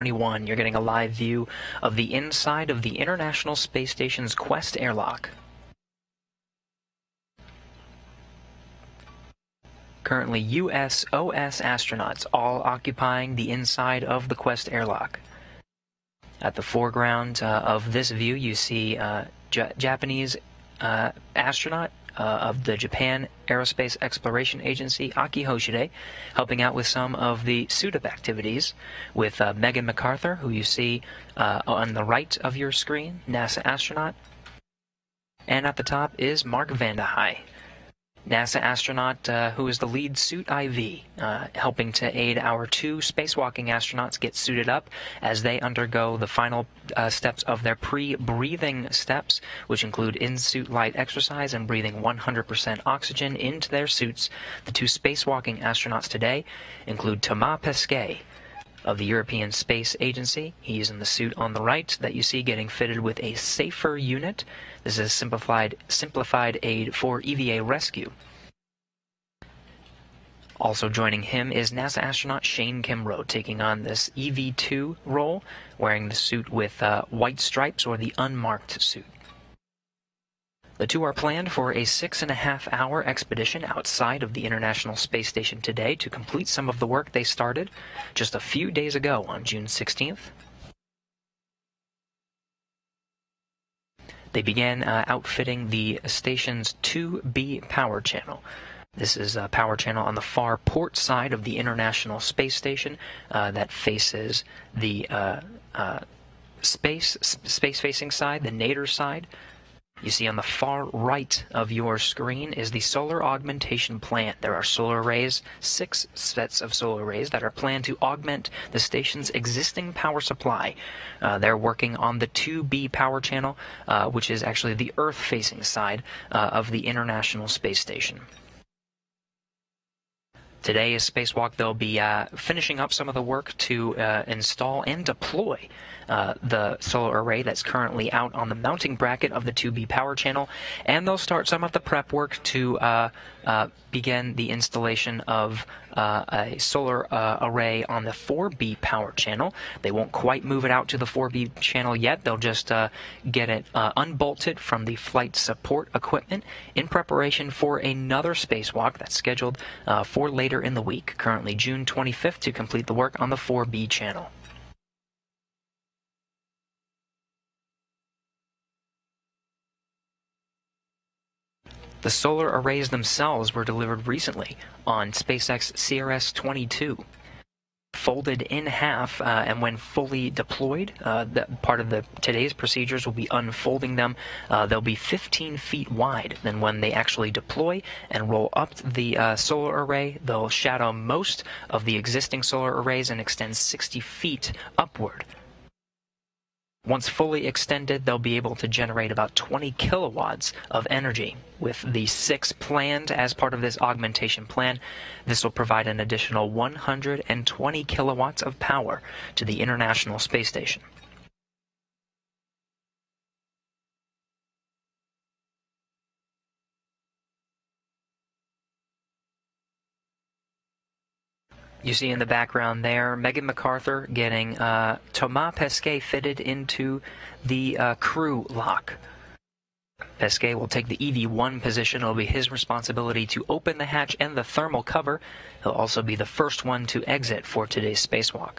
21, you're getting a live view of the inside of the International Space Station's Quest airlock. Currently, US OS astronauts all occupying the inside of the Quest airlock. At the foreground of this view, you see Japanese astronaut of the Japan Aerospace Exploration Agency, Aki Hoshide, helping out with some of the suit-up activities with Megan MacArthur, who you see on the right of your screen, NASA astronaut. And at the top is Mark Vande Hei, NASA astronaut who is the lead suit IV, helping to aid our two spacewalking astronauts get suited up as they undergo the final steps of their pre-breathing steps, which include in-suit light exercise and breathing 100% oxygen into their suits. The two spacewalking astronauts today include Thomas Pesquet of the European Space Agency. He's in the suit on the right that you see getting fitted with a safer unit. This is a simplified aid for EVA rescue. Also joining him is NASA astronaut Shane Kimbrough, taking on this EV2 role, wearing the suit with white stripes, or the unmarked suit. The two are planned for a 6.5-hour expedition outside of the International Space Station today to complete some of the work they started just a few days ago on June 16th. They began outfitting the station's 2B power channel. This is a power channel on the far port side of the International Space Station that faces the space-facing side, the nadir side. You see on the far right of your screen is the solar augmentation plan. There are solar arrays, 6 sets of solar arrays that are planned to augment the station's existing power supply. They're working on the 2B power channel, which is actually the Earth-facing side of the International Space Station. Today is Spacewalk. They'll be finishing up some of the work to install and deploy the solar array that's currently out on the mounting bracket of the 2B power channel, and they'll start some of the prep work to begin the installation of a solar array on the 4B power channel. They won't quite move it out to the 4B channel yet. They'll just get it unbolted from the flight support equipment in preparation for another spacewalk that's scheduled for later in the week, currently June 25th, to complete the work on the 4B channel. The solar arrays themselves were delivered recently on SpaceX CRS-22. Folded in half, and when fully deployed, part of today's procedures will be unfolding them. They'll be 15 feet wide. Then when they actually deploy and roll up the solar array, they'll shadow most of the existing solar arrays and extend 60 feet upward. Once fully extended, they'll be able to generate about 20 kilowatts of energy. With the 6 planned as part of this augmentation plan, this will provide an additional 120 kilowatts of power to the International Space Station. You see in the background there, Megan MacArthur getting Thomas Pesquet fitted into the crew lock. Pesquet will take the EV1 position. It'll be his responsibility to open the hatch and the thermal cover. He'll also be the first one to exit for today's spacewalk.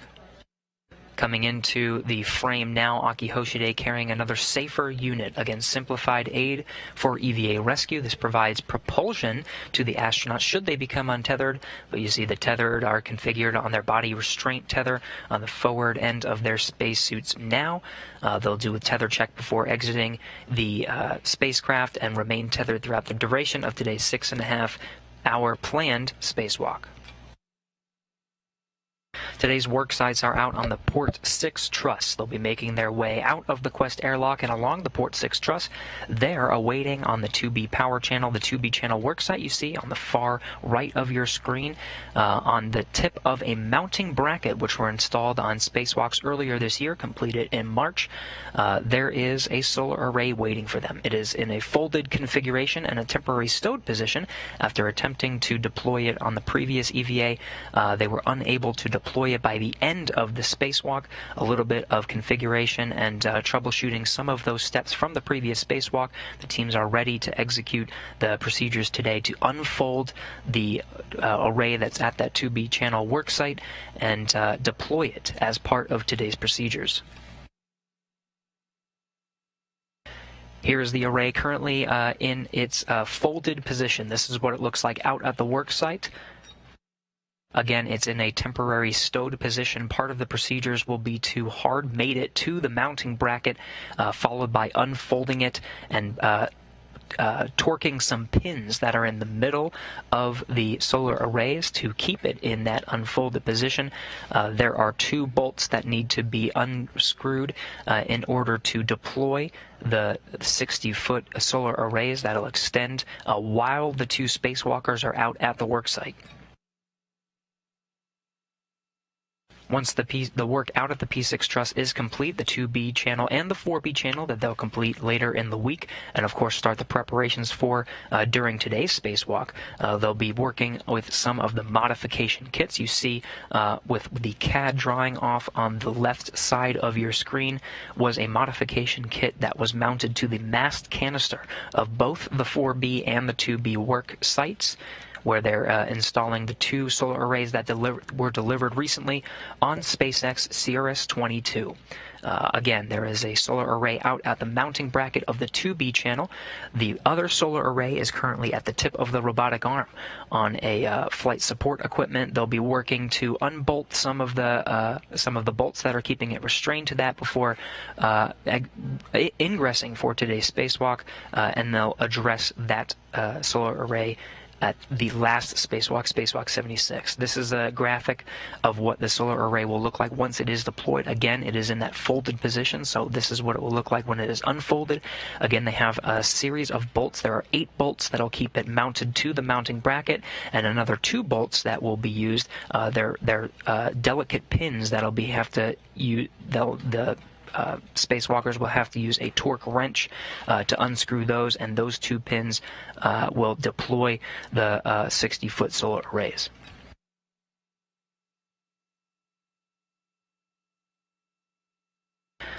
Coming into the frame now, Aki Hoshide carrying another safer unit, again simplified aid for EVA rescue. This provides propulsion to the astronauts should they become untethered, but you see the tethered are configured on their body restraint tether on the forward end of their spacesuits now. They'll do a tether check before exiting the spacecraft and remain tethered throughout the duration of today's 6.5-hour planned spacewalk. Today's work sites are out on the Port 6 truss. They'll be making their way out of the Quest airlock and along the Port 6 truss. They're awaiting on the 2B power channel. The 2B channel work site you see on the far right of your screen on the tip of a mounting bracket, which were installed on spacewalks earlier this year, completed in March. There is a solar array waiting for them. It is in a folded configuration and a temporary stowed position. After attempting to deploy it on the previous EVA, they were unable to deploy deploy it by the end of the spacewalk. A little bit of configuration and troubleshooting some of those steps from the previous spacewalk. The teams are ready to execute the procedures today to unfold the array that's at that 2B channel worksite and deploy it as part of today's procedures. Here is the array currently in its folded position. This is what it looks like out at the worksite. Again, it's in a temporary stowed position. Part of the procedures will be to hard mate it to the mounting bracket, followed by unfolding it and torquing some pins that are in the middle of the solar arrays to keep it in that unfolded position. There are 2 bolts that need to be unscrewed in order to deploy the 60-foot solar arrays that'll extend while the 2 spacewalkers are out at the worksite. Once the work out at the P6 truss is complete, the 2B channel and the 4B channel that they'll complete later in the week, and of course start the preparations for during today's spacewalk, they'll be working with some of the modification kits. You see with the CAD drawing off on the left side of your screen was a modification kit that was mounted to the mast canister of both the 4B and the 2B work sites, where they're installing the 2 solar arrays that were delivered recently on SpaceX CRS-22. Again, there is a solar array out at the mounting bracket of the 2B channel. The other solar array is currently at the tip of the robotic arm on a flight support equipment. They'll be working to unbolt some of the bolts that are keeping it restrained to that before ingressing for today's spacewalk, and they'll address that solar array at the last spacewalk, Spacewalk 76. This is a graphic of what the solar array will look like once it is deployed. Again, it is in that folded position, so this is what it will look like when it is unfolded. Again, they have a series of bolts. There are 8 bolts that'll keep it mounted to the mounting bracket, and another 2 bolts that will be used. They're delicate pins that'll have to use. Spacewalkers will have to use a torque wrench to unscrew those, and those 2 pins will deploy the 60-foot solar arrays.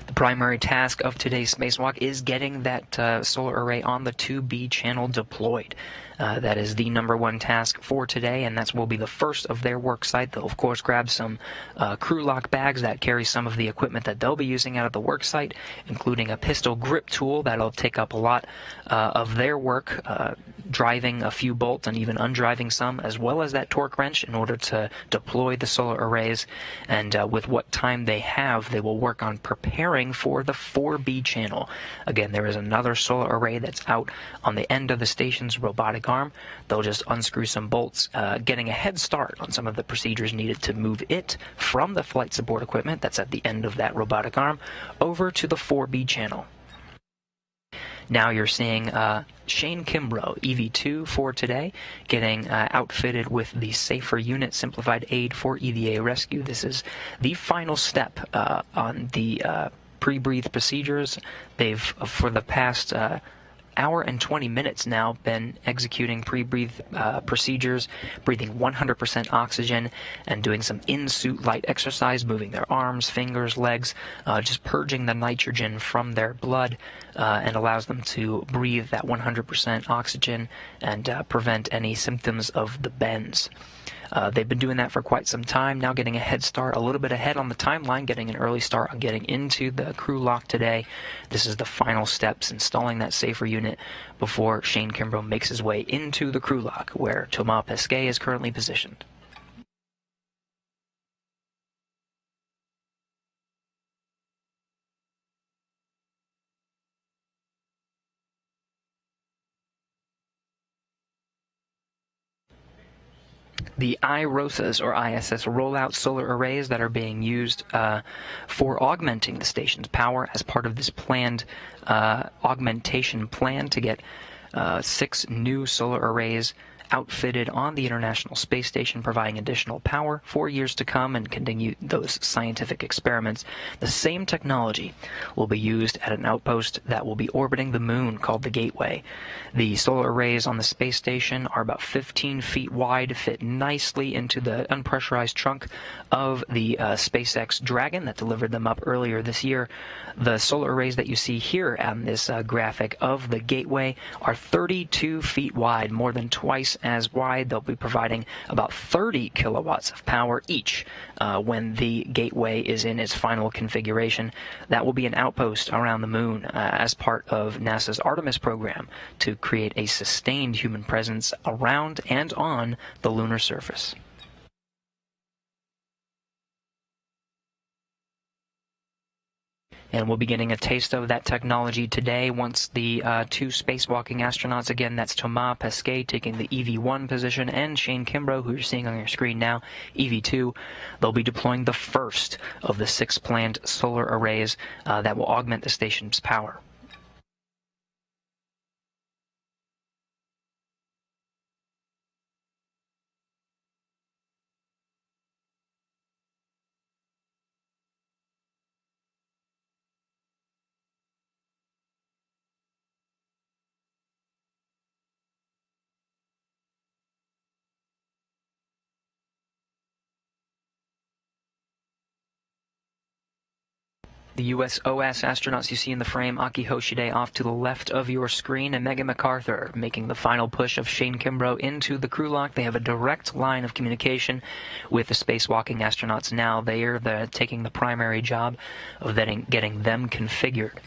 The primary task of today's spacewalk is getting that solar array on the 2B channel deployed. That is the #1 task for today, and that will be the first of their work site. They'll, of course, grab some crew lock bags that carry some of the equipment that they'll be using out at the work site, including a pistol grip tool that'll take up a lot of their work, driving a few bolts and even undriving some, as well as that torque wrench in order to deploy the solar arrays. And with what time they have, they will work on preparing for the 4B channel. Again, there is another solar array that's out on the end of the station's robotic arm. They'll just unscrew some bolts, getting a head start on some of the procedures needed to move it from the flight support equipment that's at the end of that robotic arm over to the 4B channel. Now you're seeing Shane Kimbrough, EV2 for today, getting outfitted with the Safer Unit Simplified Aid for EVA Rescue. This is the final step on the pre-breathe procedures. They've, for the past hour and 20 minutes now, been executing pre-breathe procedures, breathing 100% oxygen and doing some in-suit light exercise, moving their arms, fingers, legs, just purging the nitrogen from their blood, and allows them to breathe that 100% oxygen and prevent any symptoms of the bends. They've been doing that for quite some time, now getting a head start, a little bit ahead on the timeline, getting an early start on getting into the crew lock today. This is the final steps, installing that safer unit before Shane Kimbrough makes his way into the crew lock, where Thomas Pesquet is currently positioned. The IROSAs, or ISS rollout solar arrays that are being used for augmenting the station's power as part of this planned augmentation plan to get 6 new solar arrays outfitted on the International Space Station, providing additional power for years to come and continue those scientific experiments. The same technology will be used at an outpost that will be orbiting the moon called the Gateway. The solar arrays on the space station are about 15 feet wide, fit nicely into the unpressurized trunk of the SpaceX Dragon that delivered them up earlier this year. The solar arrays that you see here on this graphic of the Gateway are 32 feet wide, more than twice as wide. They'll be providing about 30 kilowatts of power each when the Gateway is in its final configuration. That will be an outpost around the moon as part of NASA's Artemis program to create a sustained human presence around and on the lunar surface. And we'll be getting a taste of that technology today once the two spacewalking astronauts, again, that's Thomas Pesquet taking the EV-1 position, and Shane Kimbrough, who you're seeing on your screen now, EV-2. They'll be deploying the first of the 6 planned solar arrays that will augment the station's power. The USOS astronauts you see in the frame, Aki Hoshide off to the left of your screen, and Megan MacArthur making the final push of Shane Kimbrough into the crew lock. They have a direct line of communication with the spacewalking astronauts now. They're taking the primary job of getting them configured.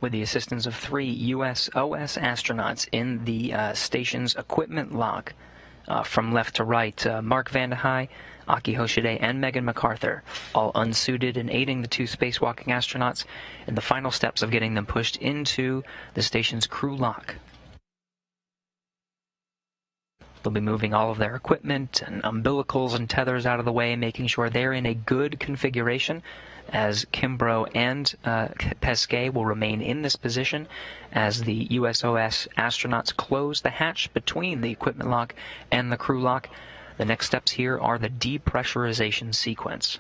With the assistance of 3 USOS astronauts in the station's equipment lock, from left to right, Mark Vande Hei, Aki Hoshide, and Megan MacArthur, all unsuited and aiding the 2 spacewalking astronauts in the final steps of getting them pushed into the station's crew lock. They'll be moving all of their equipment and umbilicals and tethers out of the way, making sure they're in a good configuration, as Kimbrough and Pesquet will remain in this position as the USOS astronauts close the hatch between the equipment lock and the crew lock. The next steps here are the depressurization sequence.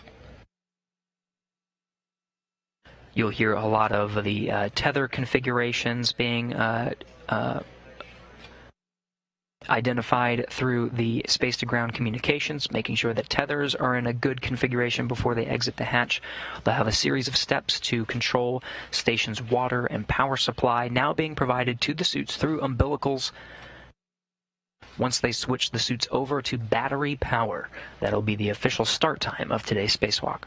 You'll hear a lot of the tether configurations being identified through the space-to-ground communications, making sure that tethers are in a good configuration before they exit the hatch. They'll have a series of steps to control station's water and power supply, now being provided to the suits through umbilicals. Once they switch the suits over to battery power, that'll be the official start time of today's spacewalk.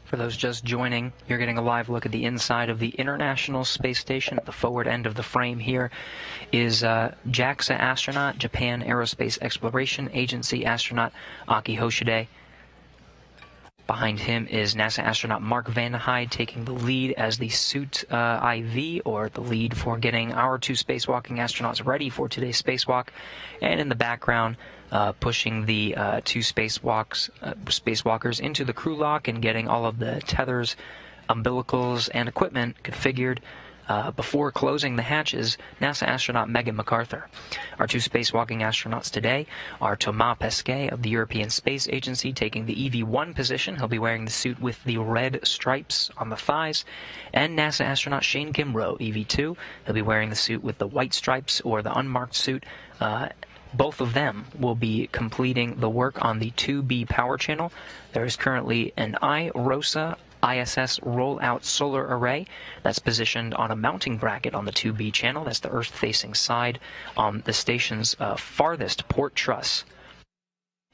For those just joining, you're getting a live look at the inside of the International Space Station. At the forward end of the frame here is JAXA astronaut, Japan Aerospace Exploration Agency astronaut Aki Hoshide. Behind him is NASA astronaut Mark Vande Heyde taking the lead as the suit IV, or the lead for getting our two spacewalking astronauts ready for today's spacewalk. And in the background, pushing the two spacewalkers into the crew lock and getting all of the tethers, umbilicals, and equipment configured. Before closing the hatches, NASA astronaut Megan MacArthur. Our two spacewalking astronauts today are Thomas Pesquet of the European Space Agency taking the EV-1 position. He'll be wearing the suit with the red stripes on the thighs. And NASA astronaut Shane Kimbrough, EV-2. He'll be wearing the suit with the white stripes, or the unmarked suit. Both of them will be completing the work on the 2B power channel. There is currently an IROSA ISS Rollout Solar Array that's positioned on a mounting bracket on the 2B channel. That's the Earth-facing side on the station's farthest port truss.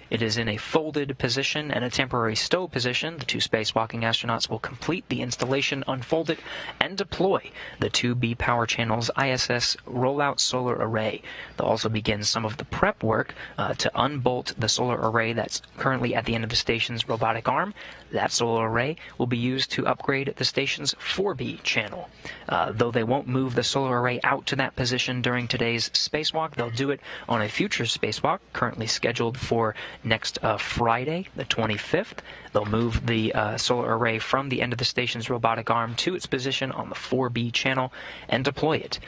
It is in a folded position and a temporary stow position. The two spacewalking astronauts will complete the installation, unfold it, and deploy the 2B power channel's ISS Rollout Solar Array. They'll also begin some of the prep work to unbolt the solar array that's currently at the end of the station's robotic arm. That solar array will be used to upgrade the station's 4B channel. Though they won't move the solar array out to that position during today's spacewalk, they'll do it on a future spacewalk currently scheduled for next Friday, the 25th. They'll move the solar array from the end of the station's robotic arm to its position on the 4B channel and deploy it,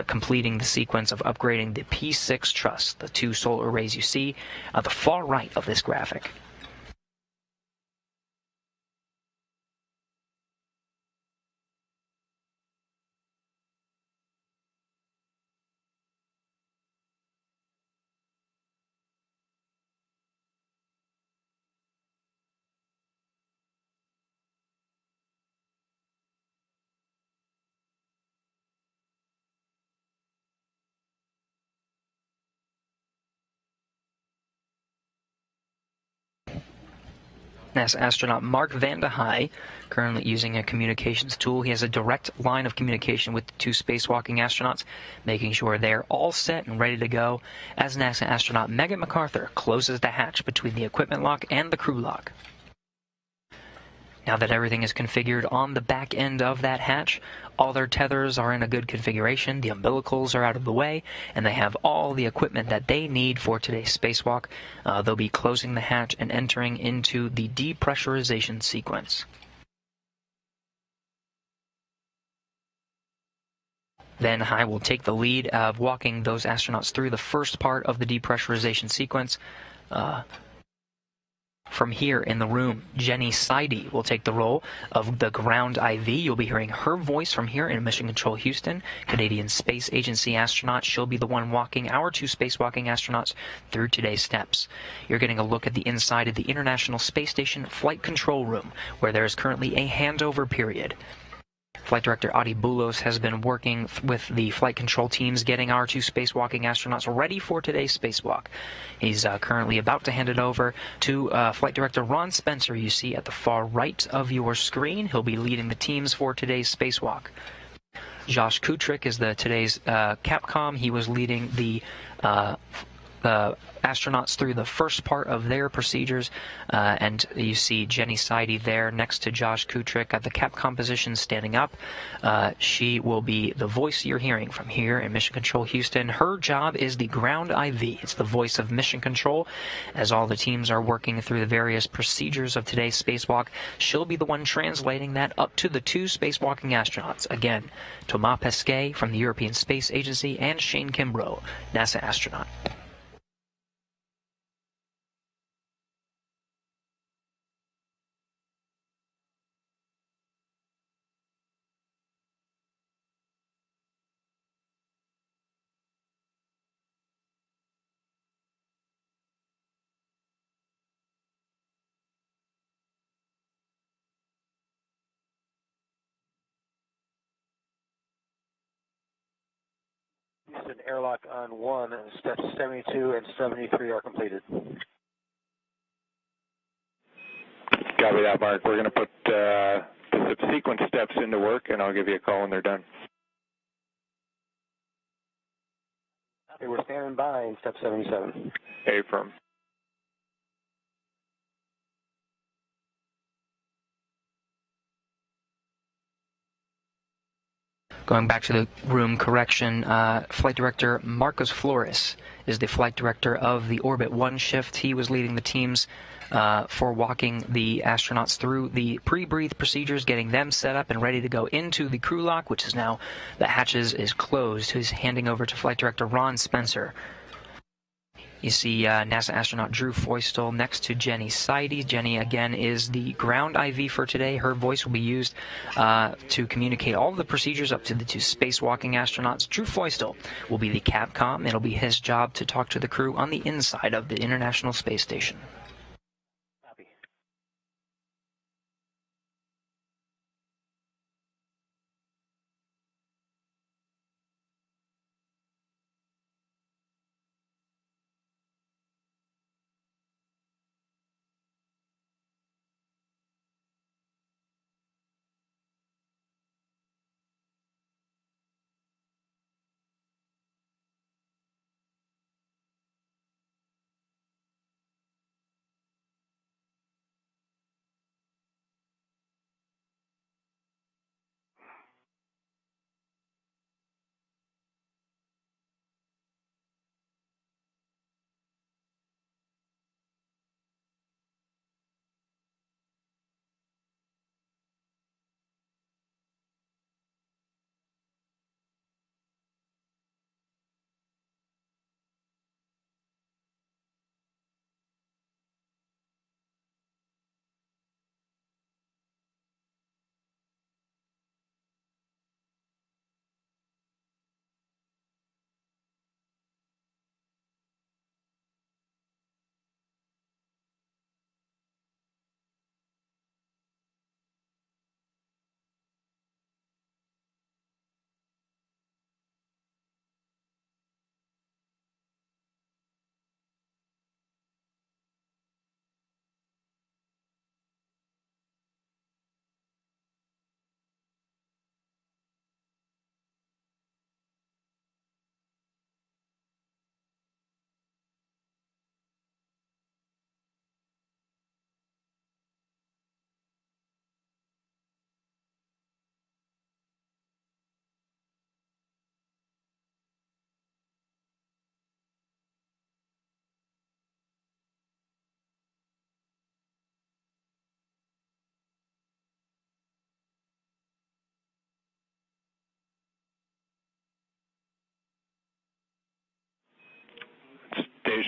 completing the sequence of upgrading the P6 truss, the two solar arrays you see at the far right of this graphic. NASA astronaut Mark Vande Hei, currently using a communications tool. He has a direct line of communication with the two spacewalking astronauts, making sure they're all set and ready to go as NASA astronaut Megan MacArthur closes the hatch between the equipment lock and the crew lock. Now that everything is configured on the back end of that hatch, all their tethers are in a good configuration, the umbilicals are out of the way, and they have all the equipment that they need for today's spacewalk. They'll be closing the hatch and entering into the depressurization sequence. Then Hei will take the lead of walking those astronauts through the first part of the depressurization sequence. From here in the room, Jenny Seide will take the role of the ground IV. You'll be hearing her voice from here in Mission Control Houston. Canadian Space Agency astronaut. She'll be the one walking our two spacewalking astronauts through today's steps. You're getting a look at the inside of the International Space Station Flight Control Room, where there is currently a handover period. Flight Director Adi Boulos has been working with the flight control teams, getting our two spacewalking astronauts ready for today's spacewalk. He's currently about to hand it over to Flight Director Ron Spencer, you see at the far right of your screen. He'll be leading the teams for today's spacewalk. Josh Kutrick is today's Capcom. He was leading the astronauts through the first part of their procedures, and you see Jenny Seide there next to Josh Kutrick at the Capcom position standing up. She will be the voice you're hearing from here in Mission Control Houston. Her job is the ground IV. It's the voice of Mission Control. As all the teams are working through the various procedures of today's spacewalk, she'll be the one translating that up to the two spacewalking astronauts. Again, Thomas Pesquet from the European Space Agency and Shane Kimbrough, NASA astronaut. Houston, airlock on 1, and steps 72 and 73 are completed. Copy that, Mark. We're going to put the subsequent steps into work, and I'll give you a call when they're done. Okay, we're standing by in step 77. Affirm. Going back to the room correction, Flight Director Marcos Flores is the Flight Director of the Orbit 1 shift. He was leading the teams for walking the astronauts through the pre-breathe procedures, getting them set up and ready to go into the crew lock, which is now, the hatches is closed. He's handing over to Flight Director Ron Spencer. You see NASA astronaut Drew Feustel next to Jenny Seide. Jenny, again, is the ground IV for today. Her voice will be used to communicate all of the procedures up to the two spacewalking astronauts. Drew Feustel will be the Capcom. It'll be his job to talk to the crew on the inside of the International Space Station.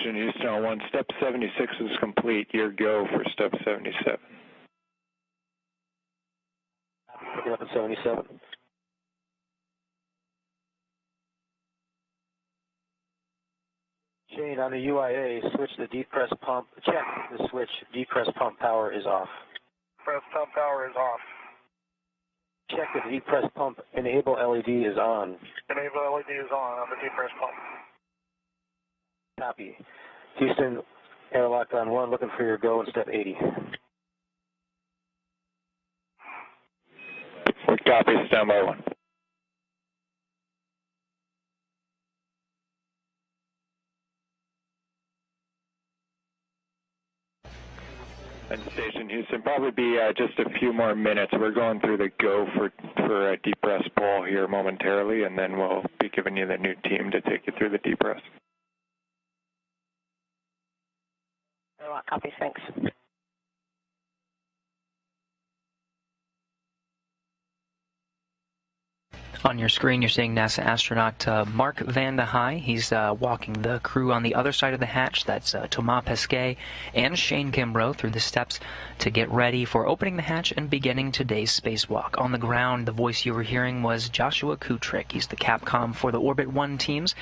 Station Houston on 1. Step 76 is complete. Your go for step 77. Pick it up at 77. Shane, on the UIA, switch the deep press pump. Check the switch. Deep press pump power is off. Press pump power is off. Check the deep press pump enable LED is on. Enable LED is on the deep press pump. Copy. Houston, airlock on 1, looking for your go in step 80. Copy, standby 1. And Station Houston, probably be just a few more minutes. We're going through the go for a deep press pull here momentarily, and then we'll be giving you the new team to take you through the deep press. Copy, thanks. On your screen, you're seeing NASA astronaut Mark Van de Hei. He's walking the crew on the other side of the hatch. That's Thomas Pesquet and Shane Kimbrough through the steps to get ready for opening the hatch and beginning today's spacewalk. On the ground, the voice you were hearing was Joshua Kutrick. He's the Capcom for the Orbit 1 teams.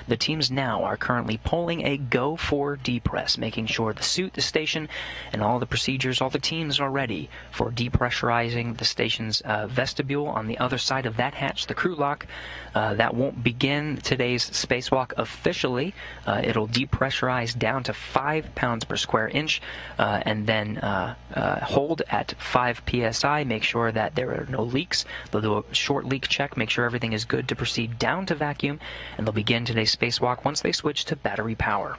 The teams now are currently pulling a go for depress, making sure the suit, the station, and all the procedures, all the teams are ready for depressurizing the station's vestibule. On the other side of that hatch, the crew lock. That won't begin today's spacewalk officially. It'll depressurize down to 5 pounds per square inch and then hold at 5 psi. Make sure that there are no leaks. They'll do a short leak check, make sure everything is good to proceed down to vacuum, and they'll begin today's spacewalk once they switch to battery power.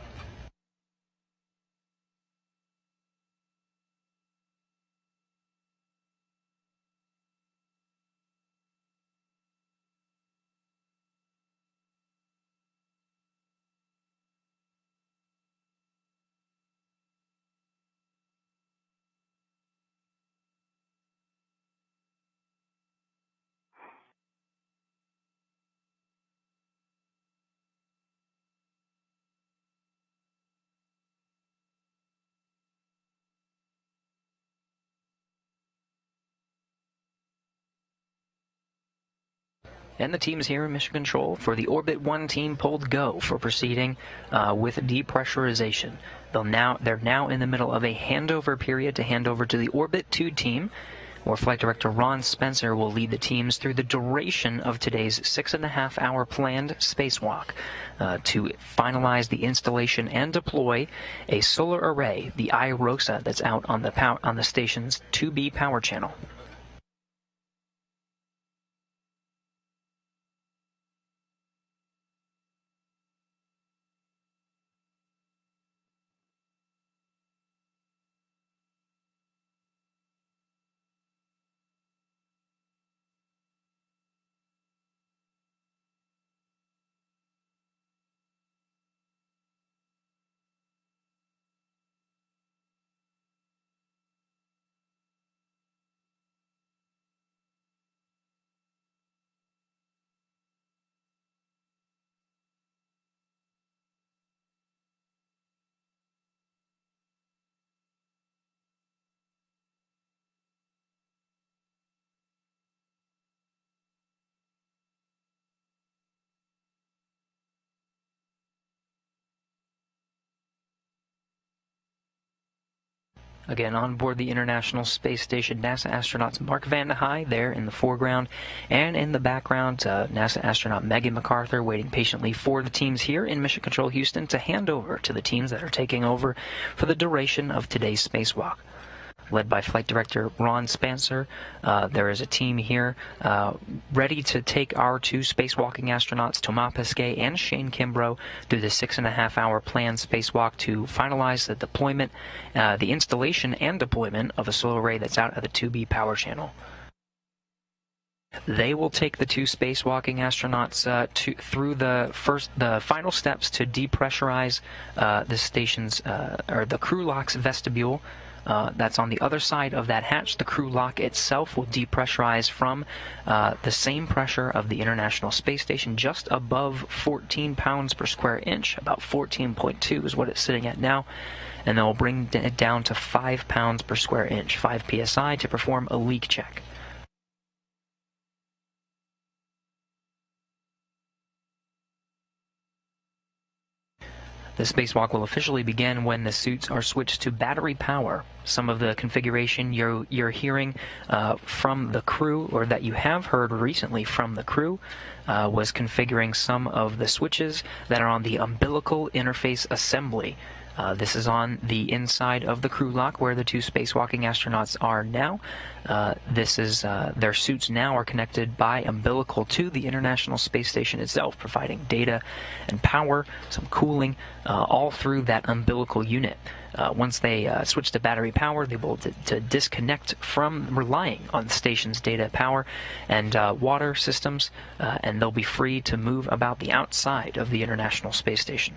And the teams here in Mission Control for the Orbit 1 team pulled go for proceeding with depressurization. They're now in the middle of a handover period to hand over to the Orbit 2 team, where Flight Director Ron Spencer will lead the teams through the duration of today's 6.5-hour planned spacewalk to finalize the installation and deploy a solar array, the iROSA, that's out on the station's 2B power channel. Again, on board the International Space Station, NASA astronauts Mark Van de Hei there in the foreground, and in the background, NASA astronaut Megan MacArthur waiting patiently for the teams here in Mission Control Houston to hand over to the teams that are taking over for the duration of today's spacewalk. Led by Flight Director Ron Spencer, there is a team here ready to take our 2 spacewalking astronauts, Thomas Pesquet and Shane Kimbrough, through the 6.5-hour planned spacewalk to finalize the deployment, the installation and deployment of a solar array that's out at the 2B power channel. They will take the 2 spacewalking astronauts through the final steps to depressurize the station's or the crew lock's vestibule. that's on the other side of that hatch. The crew lock itself will depressurize from the same pressure of the International Space Station, just above 14 pounds per square inch. About 14.2 is what it's sitting at now. And then we'll bring it down to 5 pounds per square inch, 5 psi, to perform a leak check. The spacewalk will officially begin when the suits are switched to battery power. Some of the configuration you're hearing from the crew, or that you have heard recently from the crew, was configuring some of the switches that are on the umbilical interface assembly. This is on the inside of the crew lock where the two spacewalking astronauts are now. This is their suits now are connected by umbilical to the International Space Station itself, providing data and power, some cooling, all through that umbilical unit. Once they switch to battery power, they'll be able to disconnect from relying on the station's data, power, and water systems, and they'll be free to move about the outside of the International Space Station.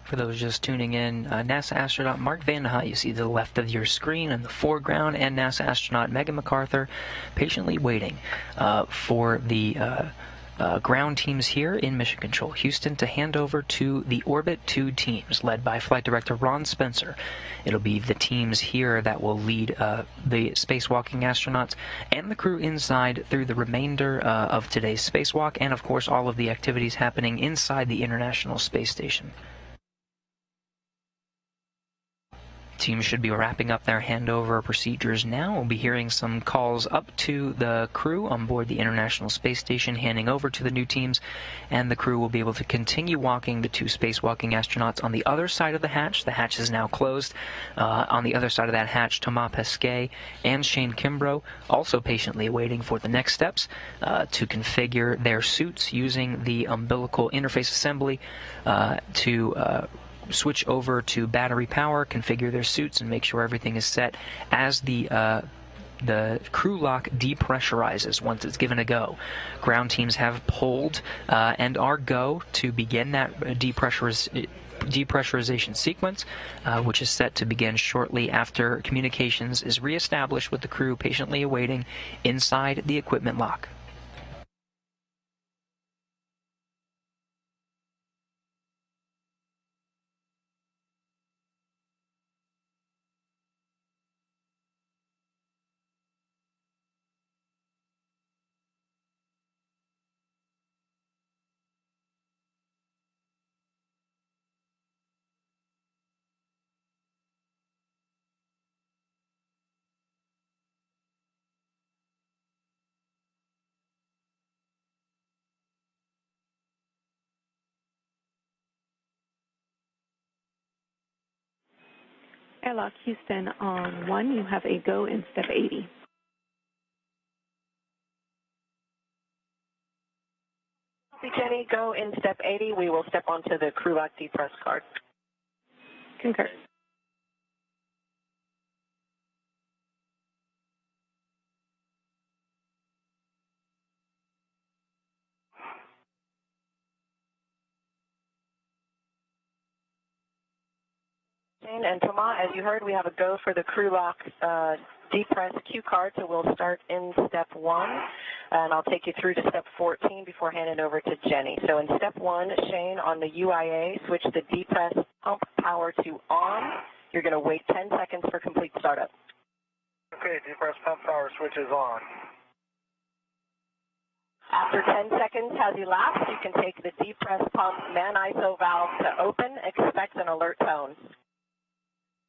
For those just tuning in, NASA astronaut Mark Vande Hei, you see to the left of your screen in the foreground, and NASA astronaut Megan McArthur patiently waiting for the ground teams here in Mission Control Houston to hand over to the Orbit 2 teams, led by Flight Director Ron Spencer. It'll be the teams here that will lead the spacewalking astronauts and the crew inside through the remainder of today's spacewalk, and of course all of the activities happening inside the International Space Station. Teams should be wrapping up their handover procedures now. We'll be hearing some calls up to the crew on board the International Space Station, handing over to the new teams, and the crew will be able to continue walking the two spacewalking astronauts on the other side of the hatch. The hatch is now closed. On the other side of that hatch, Thomas Pesquet and Shane Kimbrough also patiently waiting for the next steps to configure their suits using the umbilical interface assembly to switch over to battery power, configure their suits, and make sure everything is set as the crew lock depressurizes once it's given a go. Ground teams have pulled and are go to begin that depressurization sequence, which is set to begin shortly after communications is reestablished with the crew patiently awaiting inside the equipment lock. Airlock Houston on 1, you have a go in step 80. Jenny, go in step 80. We will step onto the crew lock depress card. Concur. Jane and Thomas, as you heard, we have a go for the crew lock depress Q card, so we'll start in step 1, and I'll take you through to step 14 before handing over to Jenny. So in step 1, Shane, on the UIA, switch the depress pump power to on. You're going to wait 10 seconds for complete startup. Okay, depress pump power switch is on. After 10 seconds has elapsed, you can take the depress pump man ISO valve to open. Expect an alert tone.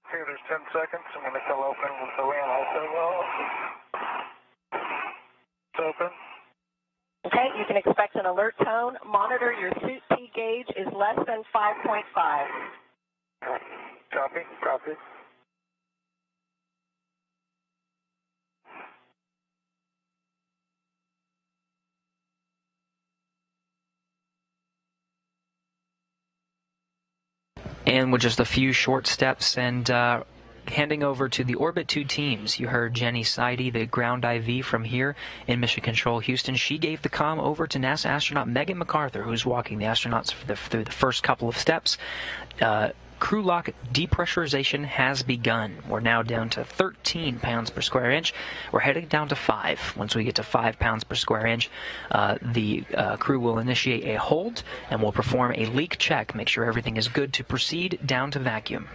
Okay, there's 10 seconds. I'm going to go open with the man ISO valve. It's open. Okay, you can expect an alert tone. Monitor your suit P gauge is less than 5.5. Copy, copy. And with just a few short steps and handing over to the Orbit 2 teams, you heard Jenny Seide, the ground IV from here in Mission Control Houston. She gave the comm over to NASA astronaut Megan MacArthur, who's walking the astronauts through the first couple of steps. Crew lock depressurization has begun. We're now down to 13 pounds per square inch. We're heading down to 5. Once we get to 5 pounds per square inch, the crew will initiate a hold and will perform a leak check, make sure everything is good to proceed down to vacuum.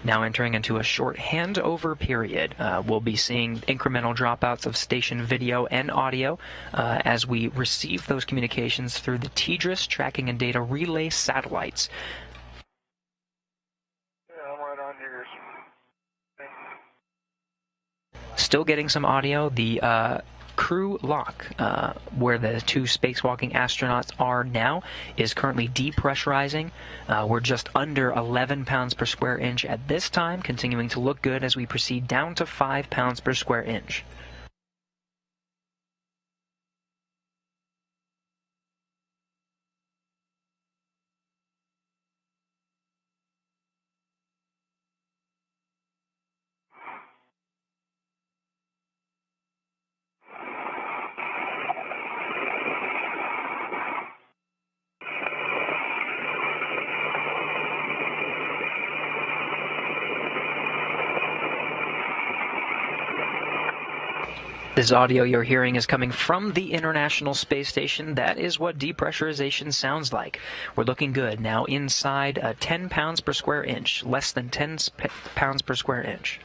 Now entering into a short handover period. We'll be seeing incremental dropouts of station video and audio as we receive those communications through the TDRS tracking and data relay satellites. Yeah, I'm right on yours. Still getting some audio. The crew lock, where the 2 spacewalking astronauts are now, is currently depressurizing. We're just under 11 pounds per square inch at this time, continuing to look good as we proceed down to 5 pounds per square inch. This audio you're hearing is coming from the International Space Station. That is what depressurization sounds like. We're looking good. Now inside 10 pounds per square inch, less than 10 pounds per square inch.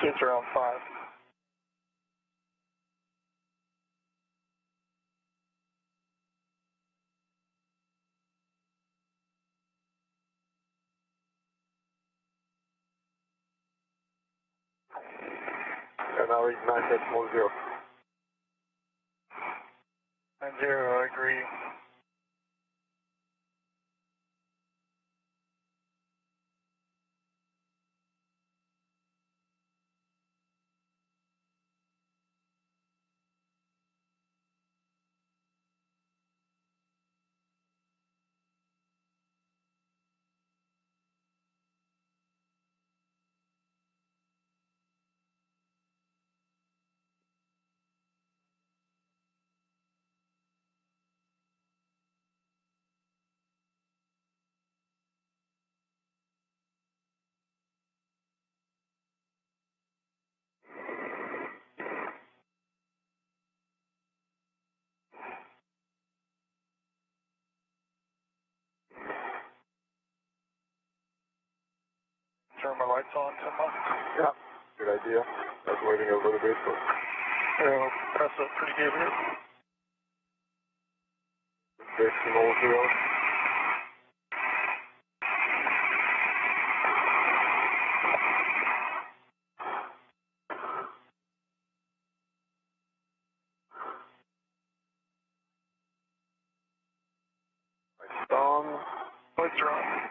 Kids are on 5. now read 9.0. 90, I agree. Turn my lights on, Toma. Yeah, good idea. I was waiting a little bit, but... Yeah, press up pretty good here. Decimal 0. Lights on. Lights are on.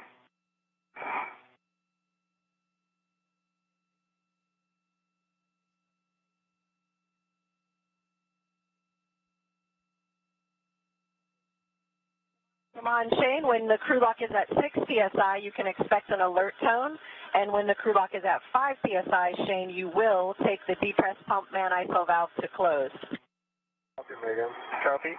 Come on, Shane. When the crew lock is at 6 psi, you can expect an alert tone. And when the crew lock is at 5 psi, Shane, you will take the depress pump man ISO valve to close. Copy, Megan. Copy.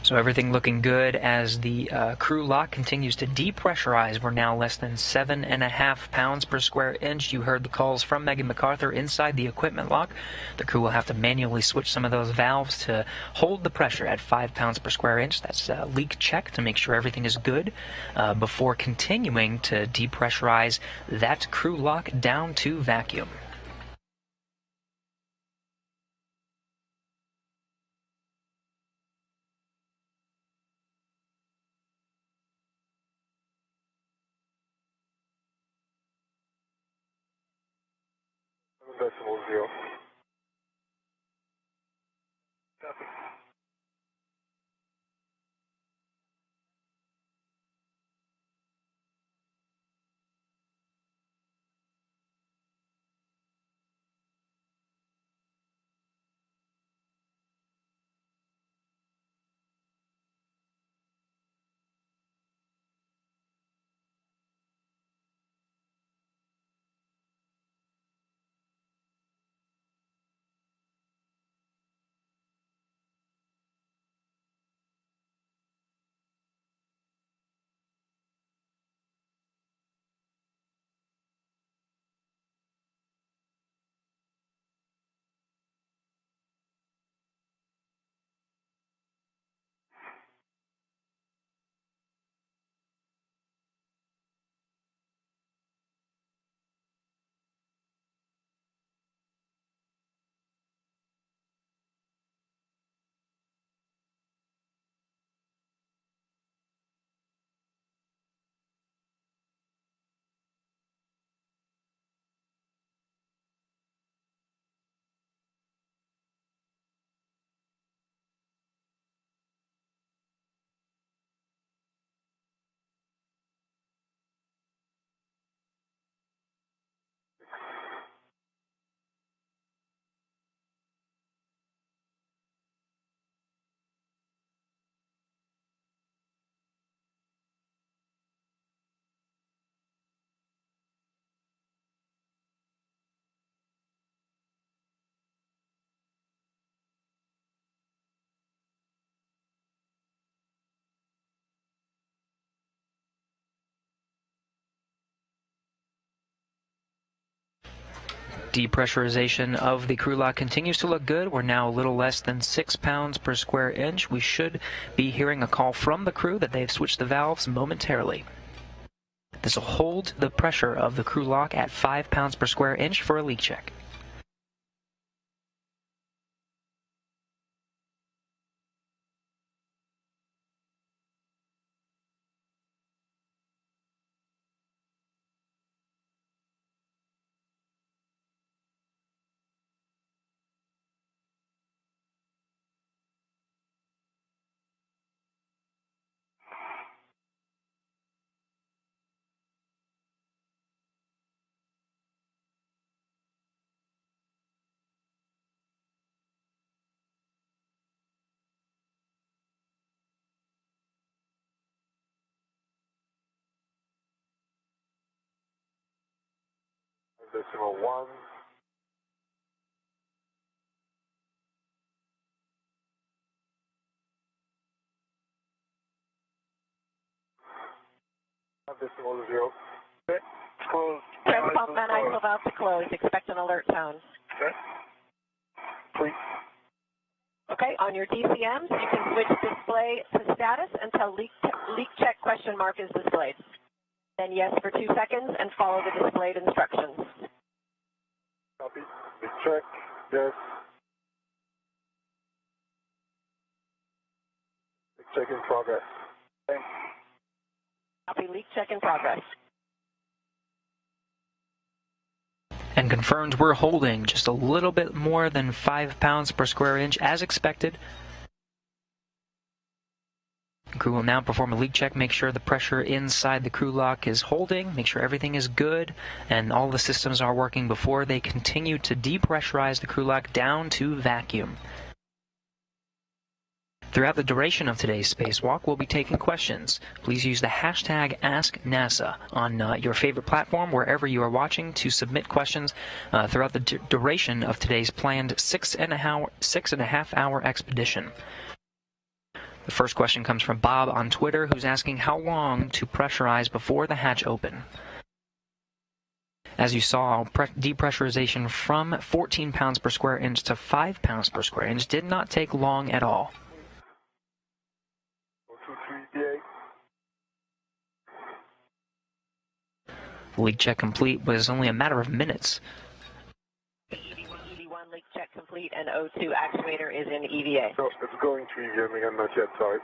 So everything looking good as the crew lock continues to depressurize. We're now less than 7.5 pounds per square inch. You heard the calls from Megan MacArthur inside the equipment lock. The crew will have to manually switch some of those valves to hold the pressure at 5 pounds per square inch. That's a leak check to make sure everything is good before continuing to depressurize that crew lock down to vacuum. Decimal 0. Copy. Depressurization of the crew lock continues to look good. We're now a little less than 6 pounds per square inch. We should be hearing a call from the crew that they've switched the valves momentarily. This will hold the pressure of the crew lock at 5 pounds per square inch for a leak check. 1.1. Decimal 0. Okay. Closed. Press pump and ISO valve to close. Expect an alert tone. Okay. Please. Okay, on your DCMs, you can switch display to status until leak check question mark is displayed. Then yes for 2 seconds and follow the displayed instructions. Copy. Leak check. Yes. Leak check in progress. Okay. Copy, leak check in progress. And confirmed we're holding just a little bit more than 5 pounds per square inch as expected. Crew will now perform a leak check, make sure the pressure inside the crew lock is holding, make sure everything is good and all the systems are working before they continue to depressurize the crew lock down to vacuum. Throughout the duration of today's spacewalk, we'll be taking questions. Please use the hashtag AskNASA on your favorite platform, wherever you are watching, to submit questions throughout the duration of today's planned 6.5 hour expedition. The first question comes from Bob on Twitter, who's asking how long to pressurize before the hatch open. As you saw, depressurization from 14 pounds per square inch to 5 pounds per square inch did not take long at all. 223 Leak check complete was only a matter of minutes. EV1 leak check complete and O2 actuator is in EVA. So it's going to EVA, I'm not yet, sorry.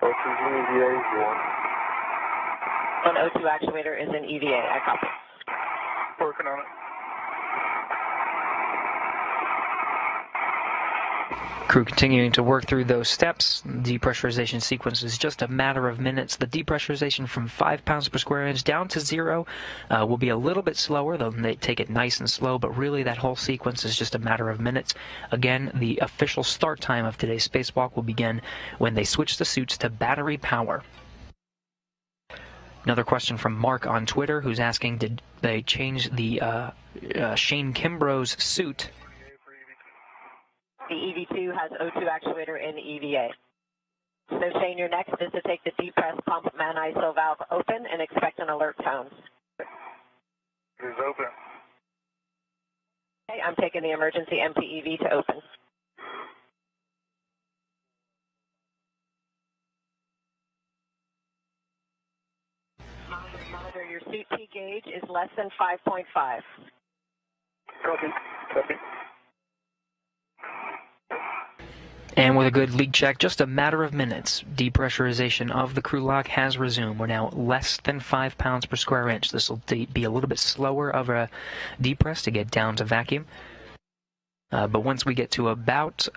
O2's in EVA, you want? An O2 actuator is in EVA. I copy. Working on it. Crew continuing to work through those steps. The depressurization sequence is just a matter of minutes. The depressurization from 5 pounds per square inch down to 0 will be a little bit slower. They'll take it nice and slow, but really that whole sequence is just a matter of minutes. Again, the official start time of today's spacewalk will begin when they switch the suits to battery power. Another question from Mark on Twitter, who's asking, did they change the Shane Kimbrough's suit? The EV2 has O2 actuator in EVA. So Shane, your next is to take the depress pump man ISO valve open and expect an alert tone. It is open. Okay, I'm taking the emergency empty EV to open. Monitor, your suit P gauge is less than 5.5. Copy. Copy. And with a good leak check, just a matter of minutes, depressurization of the crew lock has resumed. We're now less than 5 pounds per square inch. This will be a little bit slower of a depress to get down to vacuum. But once we get to about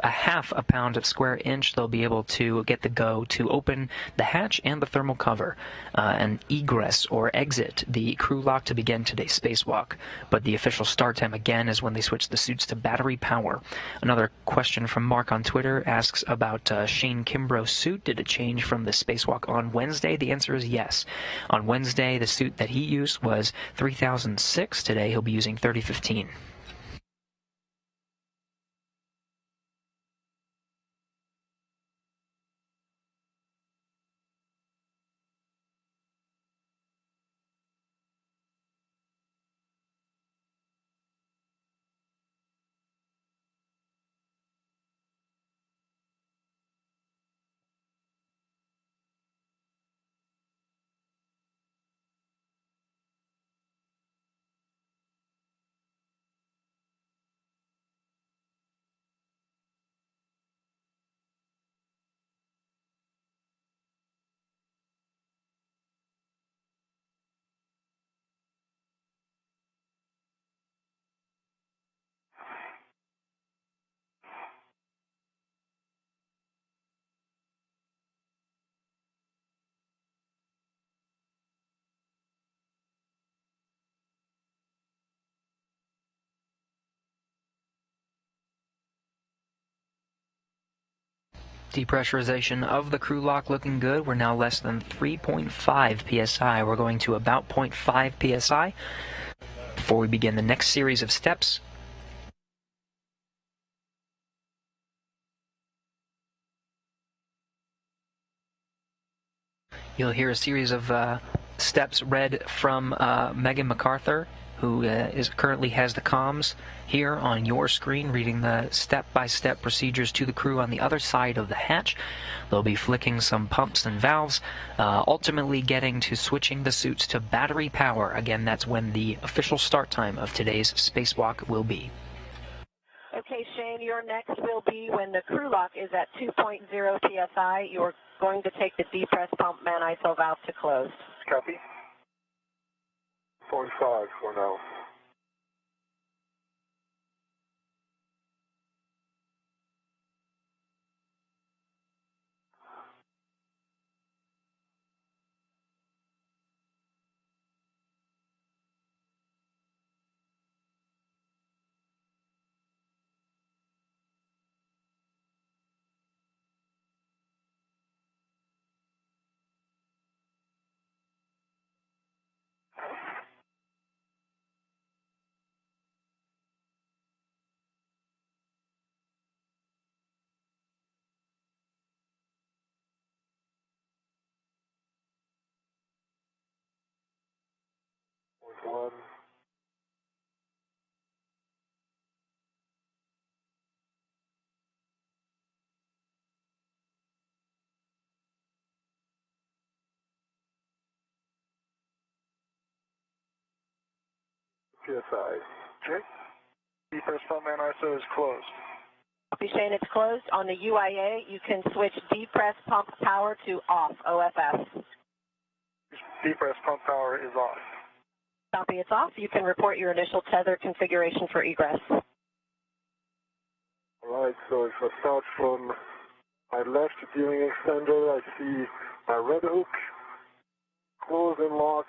a half a pound of square inch, they'll be able to get the go to open the hatch and the thermal cover and egress or exit the crew lock to begin today's spacewalk. But the official start time again is when they switch the suits to battery power. Another question from Mark on Twitter asks about Shane Kimbrough's suit. Did it change from the spacewalk on Wednesday? The answer is yes. On Wednesday, the suit that he used was 3006. Today, he'll be using 3015. Depressurization of the crew lock looking good. We're now less than 3.5 psi. We're going to about 0.5 psi before we begin the next series of steps. You'll hear a series of steps read from Megan MacArthur, who currently has the comms here on your screen, reading the step-by-step procedures to the crew on the other side of the hatch. They'll be flicking some pumps and valves, ultimately getting to switching the suits to battery power. Again, that's when the official start time of today's spacewalk will be. Okay, Shane, your next will be when the crew lock is at 2.0 psi. You're going to take the depress pump man ISO valve to close. Copy. 0.5 for now. One. PSI. Okay. Depress pump man ISO is closed. Copy, Shane, it's closed. On the UIA, you can switch depress pump power to off, OFS. Depress pump power is off. Copy, it's off. You can report your initial tether configuration for egress. Alright, so if I start from my left gearing extender, I see my red hook, close and lock,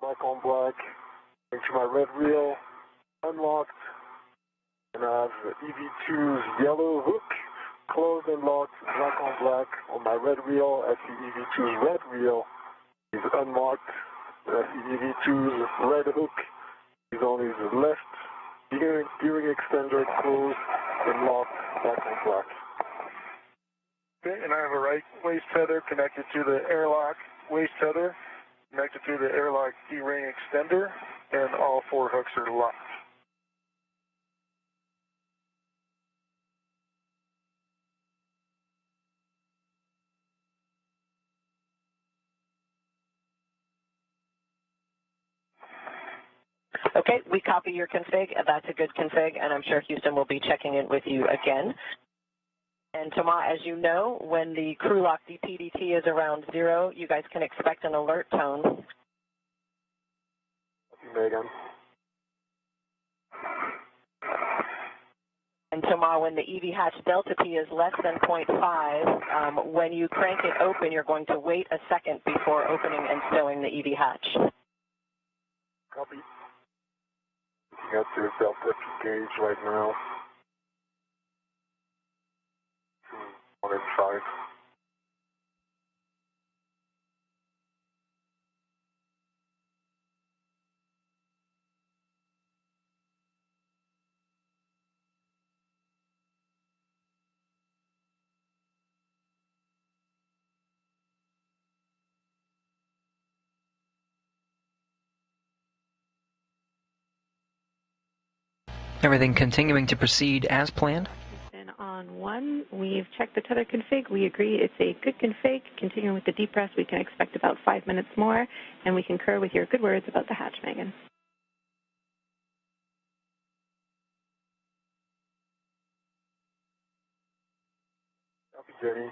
black on black, into my red reel, unlocked, and I have EV2's yellow hook, closed and locked, black on black. On my red reel, I see EV2's red reel is unlocked. I see EV2's red hook is on his left gearing extender, closed and locked, black on black. Okay, and I have a right waist tether connected to the airlock waist tether, connected to the airlock D-ring extender, and all four hooks are locked. Okay, we copy your config. That's a good config, and I'm sure Houston will be checking in with you again. And Thomas, as you know, when the crew lock DPDT is around 0, you guys can expect an alert tone. Megan. And Thomas, when the EV hatch delta P is less than 0.5, when you crank it open, you're going to wait a second before opening and stowing the EV hatch. Copy. Looking at the delta P gauge right now. 1 and 5. Everything continuing to proceed as planned. And on 1, we've checked the tether config. We agree it's a good config. Continuing with the depress, we can expect about 5 minutes more, and we concur with your good words about the hatch, Megan. Copy, Jenny.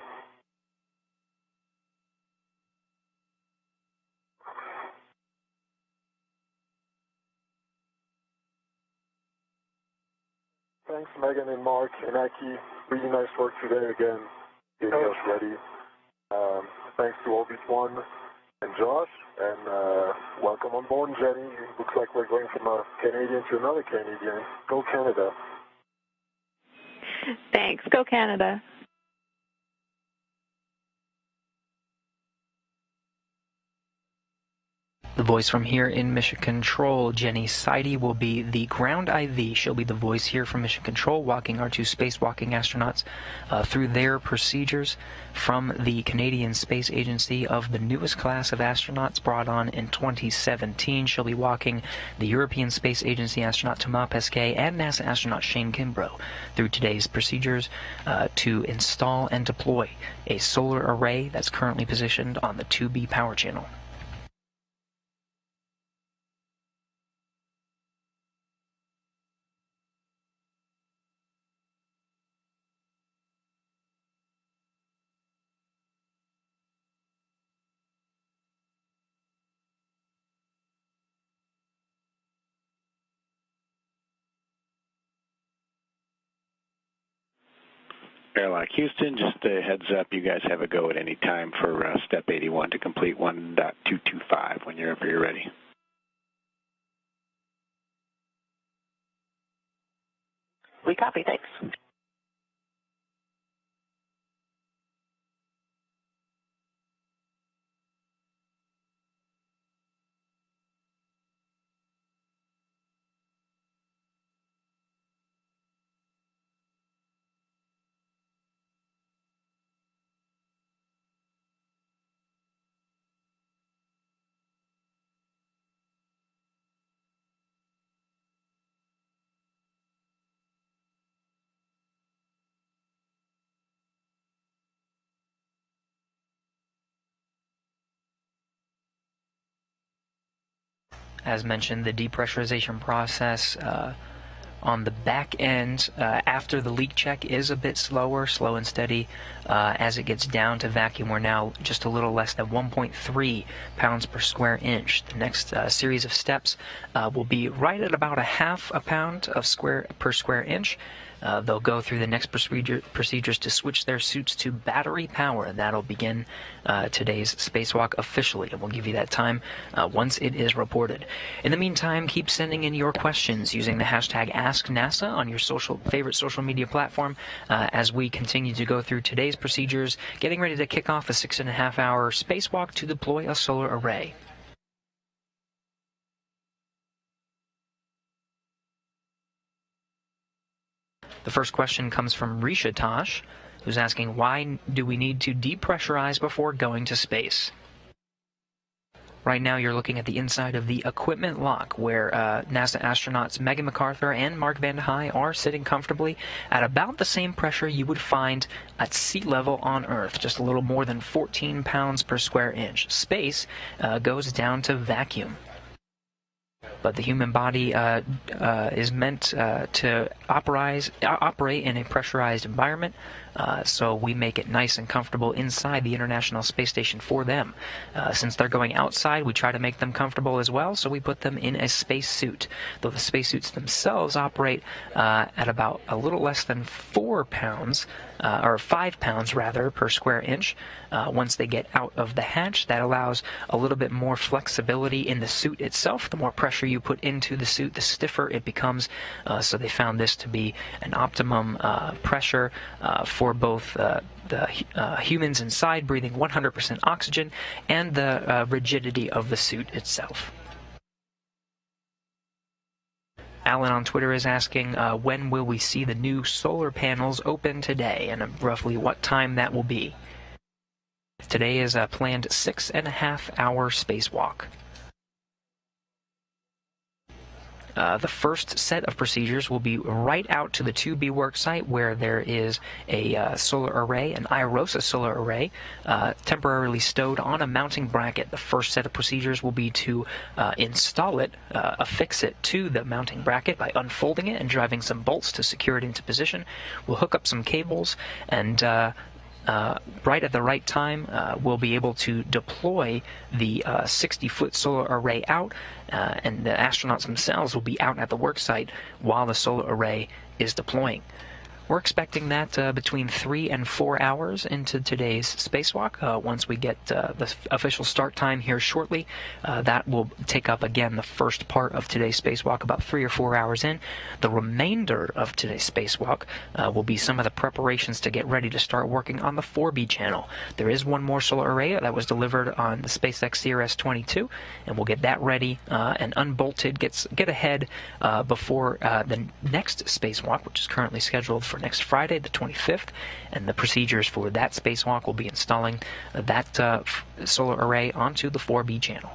Thanks, Megan and Mark and Aki. Really nice work today again, getting us ready. Thanks to Orbit One and Josh, and welcome on board, Jenny. It looks like we're going from a Canadian to another Canadian. Go Canada. Thanks. Go Canada. The voice from here in Mission Control, Jenny Seide, will be the ground IV. She'll be the voice here from Mission Control, walking our 2 spacewalking astronauts through their procedures from the Canadian Space Agency of the newest class of astronauts brought on in 2017. She'll be walking the European Space Agency astronaut Thomas Pesquet and NASA astronaut Shane Kimbrough through today's procedures to install and deploy a solar array that's currently positioned on the 2B power channel. Airlock Houston, just a heads up, you guys have a go at any time for step 81 to complete 1.225 whenever you're ready. We copy, thanks. As mentioned, the depressurization process on the back end after the leak check is a bit slow and steady. As it gets down to vacuum, we're now just a little less than 1.3 pounds per square inch. The next series of steps will be right at about a half a pound per square inch. They'll go through the next procedures to switch their suits to battery power, and that'll begin today's spacewalk officially, and we'll give you that time once it is reported. In the meantime, keep sending in your questions using the hashtag AskNASA on your favorite social media platform as we continue to go through today's procedures, getting ready to kick off a 6.5-hour spacewalk to deploy a solar array. The first question comes from Risha Tosh, who's asking, why do we need to depressurize before going to space? Right now you're looking at the inside of the equipment lock, where NASA astronauts Megan MacArthur and Mark Vande Hei are sitting comfortably at about the same pressure you would find at sea level on Earth, just a little more than 14 pounds per square inch. Space goes down to vacuum. But the human body is meant to operate in a pressurized environment, so we make it nice and comfortable inside the International Space Station for them. Since they're going outside, we try to make them comfortable as well, so we put them in a spacesuit. Though the spacesuits themselves operate at about a little less than 4 pounds, or 5 pounds rather, per square inch. Once they get out of the hatch, that allows a little bit more flexibility in the suit itself. The more pressure you put into the suit, the stiffer it becomes. So they found this to be an optimum pressure for both the humans inside breathing 100% oxygen and the rigidity of the suit itself. Alan on Twitter is asking, when will we see the new solar panels open today, and roughly what time that will be? Today is a planned 6.5-hour spacewalk. The first set of procedures will be right out to the 2B work site, where there is a solar array, an IROSA solar array, temporarily stowed on a mounting bracket. The first set of procedures will be to install it, affix it to the mounting bracket by unfolding it and driving some bolts to secure it into position. We'll hook up some cables, and right at the right time, we'll be able to deploy the 60-foot solar array out, and the astronauts themselves will be out at the work site while the solar array is deploying. We're expecting that between 3 and 4 hours into today's spacewalk. Once we get the official start time here shortly, that will take up again the first part of today's spacewalk, about 3 or 4 hours in. The remainder of today's spacewalk will be some of the preparations to get ready to start working on the 4B channel. There is one more solar array that was delivered on the SpaceX CRS-22, and we'll get that ready and unbolted, get ahead before the next spacewalk, which is currently scheduled for next Friday, the 25th, and the procedures for that spacewalk will be installing that solar array onto the 4B channel.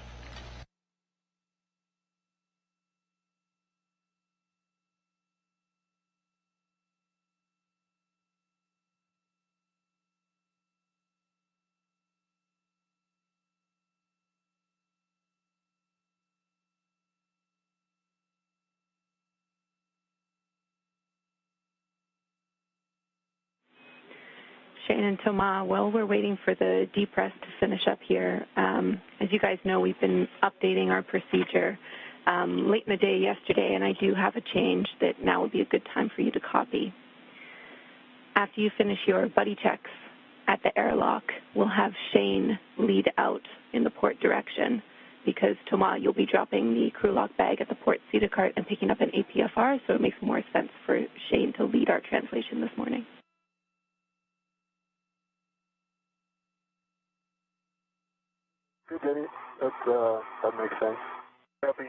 Shane and Thomas, while we're waiting for the depress to finish up here, as you guys know, we've been updating our procedure late in the day yesterday, and I do have a change that now would be a good time for you to copy. After you finish your buddy checks at the airlock, we'll have Shane lead out in the port direction, because Thomas, you'll be dropping the crew lock bag at the port CETA cart and picking up an APFR, so it makes more sense for Shane to lead our translation this morning. Good, Jenny. That makes sense. Copy.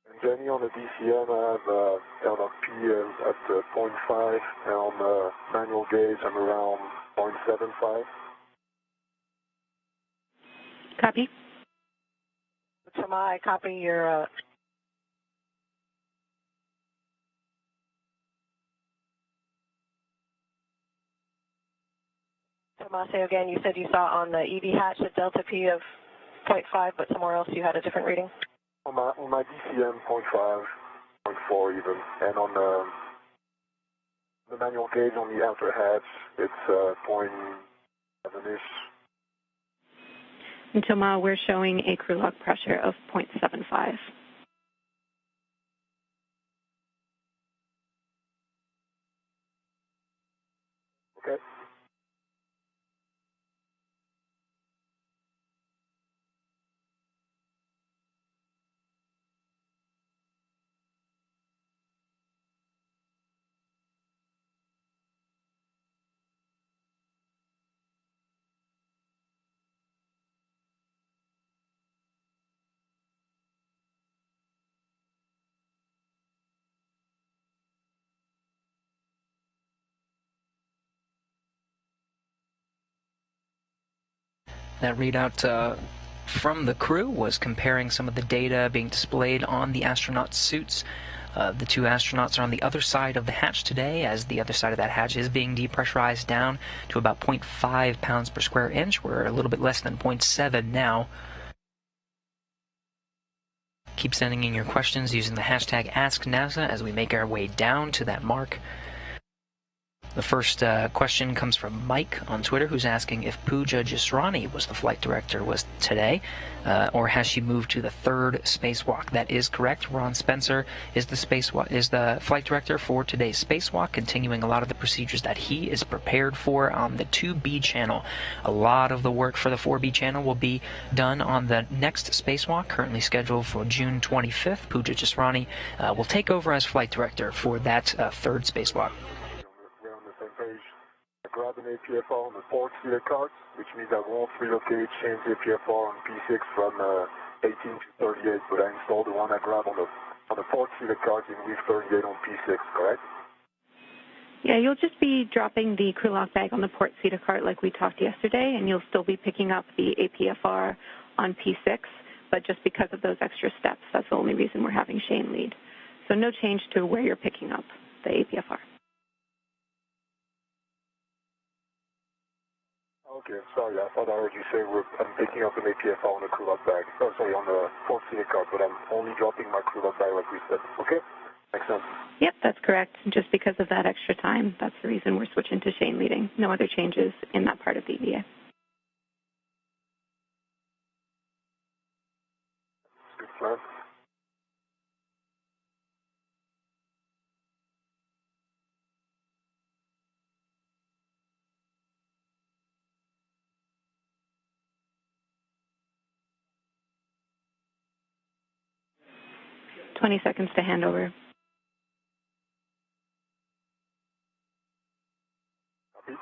And Jenny, on the DCM, I have LRP at 0.5, and on the manual gauge, I'm around 0.75. Copy. Thomas, I copy your... Thomas, say again, you said you saw on the EV hatch a delta P of 0.5, but somewhere else you had a different reading? On my DCM, 0.5, 0.4 even, and on the manual gauge on the outer hatch, it's 0.7-ish. And Thomas, we're showing a crew lock pressure of 0.75. Okay. That readout from the crew was comparing some of the data being displayed on the astronaut suits. The two astronauts are on the other side of the hatch today, as the other side of that hatch is being depressurized down to about 0.5 pounds per square inch. We're a little bit less than 0.7 now. Keep sending in your questions using the hashtag AskNASA as we make our way down to that mark. The first question comes from Mike on Twitter, who's asking if Pooja Jasrani was the flight director today, or has she moved to the third spacewalk? That is correct. Ron Spencer is the flight director for today's spacewalk, continuing a lot of the procedures that he is prepared for on the 2B channel. A lot of the work for the 4B channel will be done on the next spacewalk, currently scheduled for June 25th. Pooja Jasrani will take over as flight director for that third spacewalk. Grab an APFR on the port CETA cart, which means I won't relocate Shane's APFR on P6 from 18 to 38, but I installed the one I grabbed on the port CETA cart in week 38 on P6, correct? Yeah, you'll just be dropping the crew lock bag on the port CETA cart like we talked yesterday, and you'll still be picking up the APFR on P6, but just because of those extra steps, that's the only reason we're having Shane lead. So no change to where you're picking up the APFR. Okay, sorry, I thought I heard you say I'm picking up an APFR on the crew lock bag. Oh, sorry, on the port CETA cart, but I'm only dropping my crew lock bag like we said. Okay? Makes sense. Yep, that's correct. Just because of that extra time, that's the reason we're switching to Shane leading. No other changes in that part of the EVA. Good plan. $20 seconds to handover. Copy.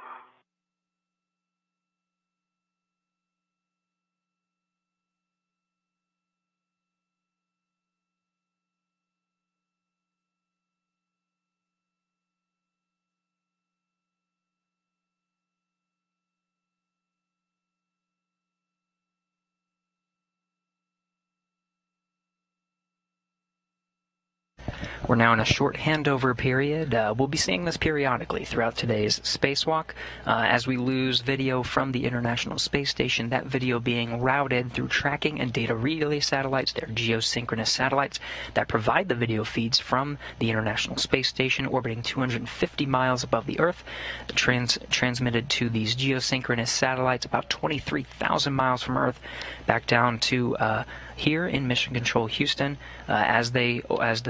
We're now in a short handover period. We'll be seeing this periodically throughout today's spacewalk. As we lose video from the International Space Station, that video being routed through tracking and data relay satellites. They're geosynchronous satellites that provide the video feeds from the International Space Station orbiting 250 miles above the Earth, transmitted to these geosynchronous satellites about 23,000 miles from Earth, back down to here in Mission Control Houston. As the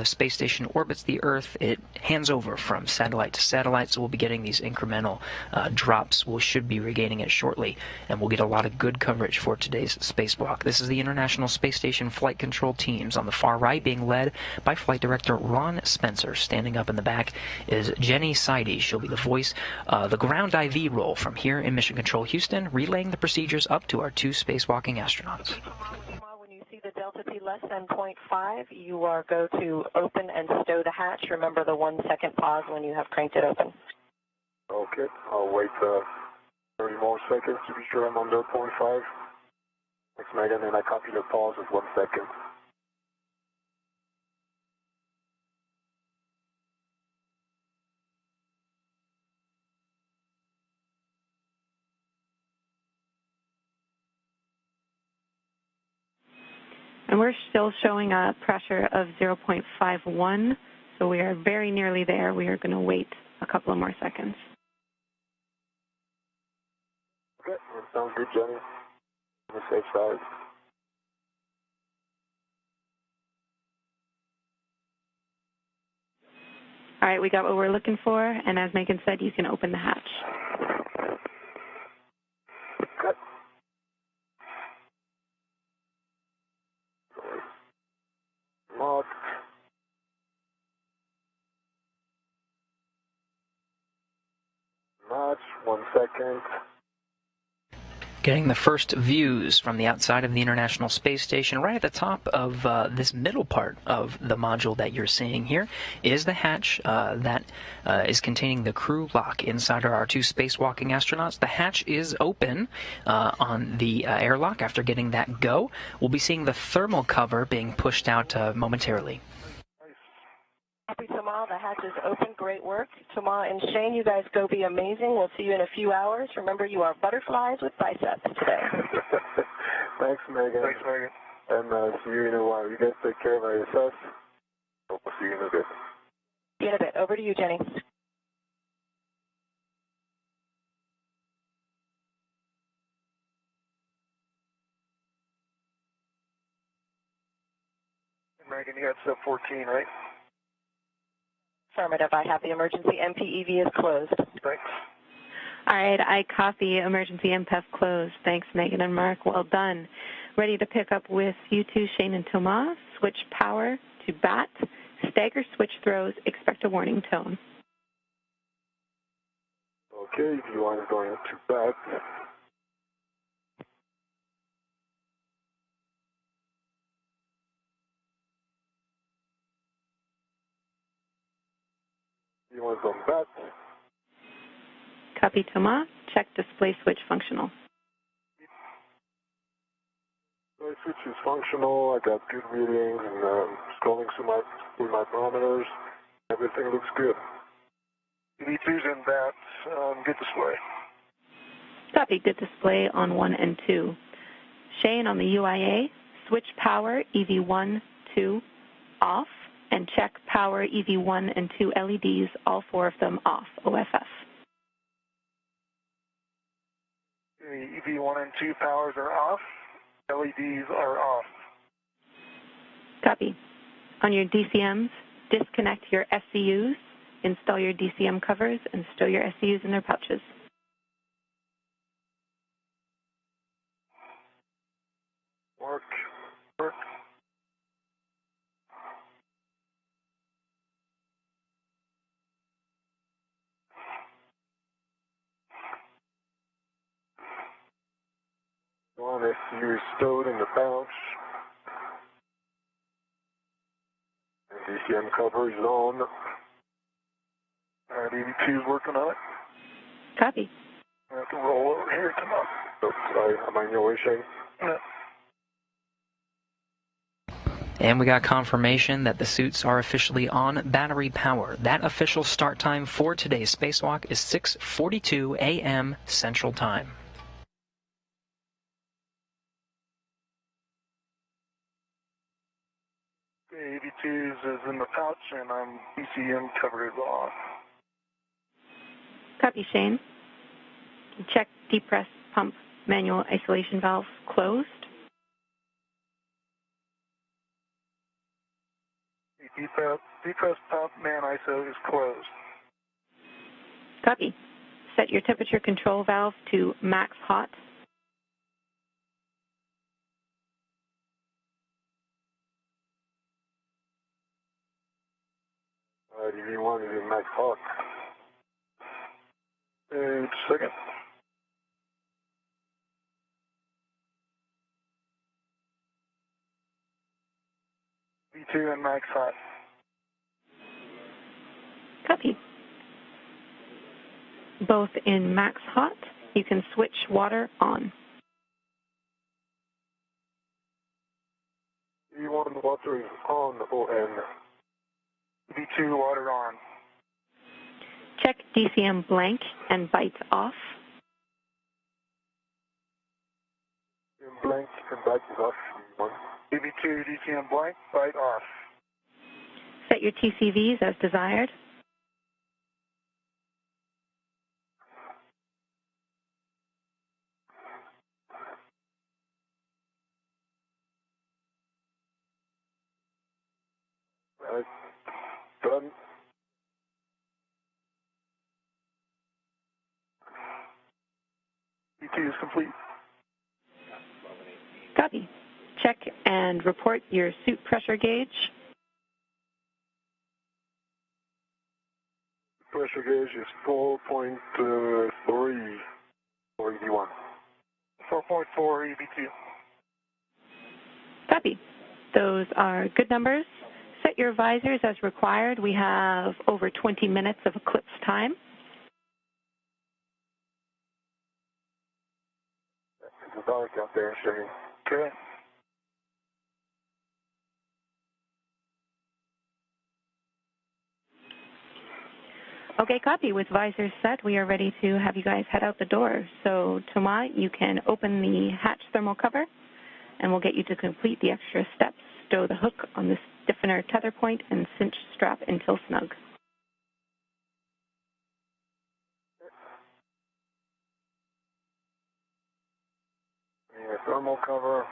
space station orbits the Earth, it hands over from satellite to satellite, so we'll be getting these incremental drops. We should be regaining it shortly, and we'll get a lot of good coverage for today's spacewalk. This is the International Space Station flight control teams. On the far right, being led by Flight Director Ron Spencer. Standing up in the back is Jenny Seide. She'll be the voice, the ground IV role from here in Mission Control Houston, relaying the procedures up to our two spacewalking astronauts. The delta T less than 0.5, you are go to open and stow the hatch. Remember the 1 second pause when you have cranked it open. Okay, I'll wait 30 more seconds to be sure I'm under 0.5. Thanks, Megan, and I copy the pause of 1 second. And we're still showing a pressure of 0.51, so we are very nearly there. We are going to wait a couple of more seconds. Okay, that sounds good, Jenny. On the safe side. All right, we got what we're looking for, and as Megan said, you can open the hatch. Okay. Locked. Notch, 1 second. Getting the first views from the outside of the International Space Station. Right at the top of this middle part of the module that you're seeing here is the hatch that is containing the crew lock inside our two spacewalking astronauts. The hatch is open on the airlock. After getting that go, we'll be seeing the thermal cover being pushed out momentarily. Copy, Tomas. The hatch is open. Great work. Tomas and Shane, you guys go be amazing. We'll see you in a few hours. Remember, you are butterflies with biceps today. Thanks, Megan. Thanks, Megan. And see you in a while. You guys take care of yourself. We'll see you in a bit. See you in a bit. Over to you, Jenny. Megan, you got step 14, right? Affirmative. I have the emergency MPEV is closed. Thanks. All right, I copy emergency MPEV closed. Thanks, Megan and Mark. Well done. Ready to pick up with you two, Shane and Tomas. Switch power to BAT. Stagger switch throws. Expect a warning tone. Okay, V1 is going to BAT. V1 is on BAT. Copy, Tomas. Check display switch functional. The switch is functional. I got good readings and scrolling through my parameters. Everything looks good. V2's in BAT. Good display. Copy, good display on 1 and 2. Shane on the UIA. Switch power EV1, 2, off. and check power EV1 and 2 LEDs, all 4 of them off, OFF. EV1 and 2 powers are off. LEDs are off. Copy. On your DCMs, disconnect your SCUs, install your DCM covers, and stow your SCUs in their pouches. Work. One SCU is stowed in the pouch. And DCM cover is on. Alright, EV2 is working on it. Copy. I have to roll over here to knock. Oh, sorry, am I in your way, Shane? No. And we got confirmation that the suits are officially on battery power. That official start time for today's spacewalk is 6:42 a.m. Central Time. EV2 is in the pouch, and I'm DCM cover is off. Copy, Shane. Check depress pump manual isolation valve closed. Depress pump man ISO is closed. Copy. Set your temperature control valve to max hot. EV1 is in max hot. Just a second. V2 and max hot. Copy. Both in max hot. You can switch water on. EV1 water is on, ON. V2 water on. Check DCM blank and bite off. Blank and bite is off. EV1. EV2 DCM blank, bite off. Set your TCVs as desired. Done. V2 is complete. Copy. Check and report your suit pressure gauge. Pressure gauge is 4.3 for EV1. 4.4 EV2. Copy. Those are good numbers. Set your visors as required. We have over 20 minutes of eclipse time. It's dark out there, Shane. Okay. Okay, copy. With visors set, we are ready to have you guys head out the door. So, Thomas, you can open the hatch thermal cover, and we'll get you to complete the extra steps. Stow the hook on the stiffener tether point and cinch strap until snug. Thermal cover.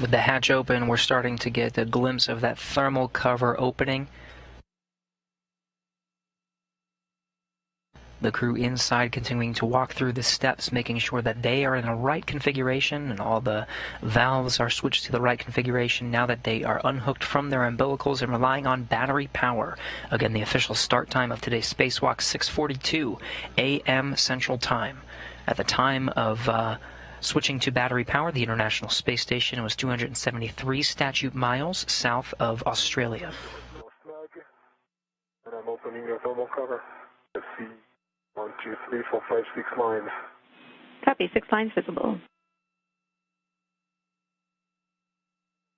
With the hatch open, we're starting to get a glimpse of that thermal cover opening. The crew inside continuing to walk through the steps, making sure that they are in the right configuration and all the valves are switched to the right configuration now that they are unhooked from their umbilicals and relying on battery power. Again, the official start time of today's spacewalk, 6:42 a.m. Central Time. At the time of switching to battery power, the International Space Station was 273 statute miles south of Australia. Snug. And I'm opening the thermal cover. Let's see. 1, 2, 3, 4, 5, 6 lines. Copy. 6 lines visible.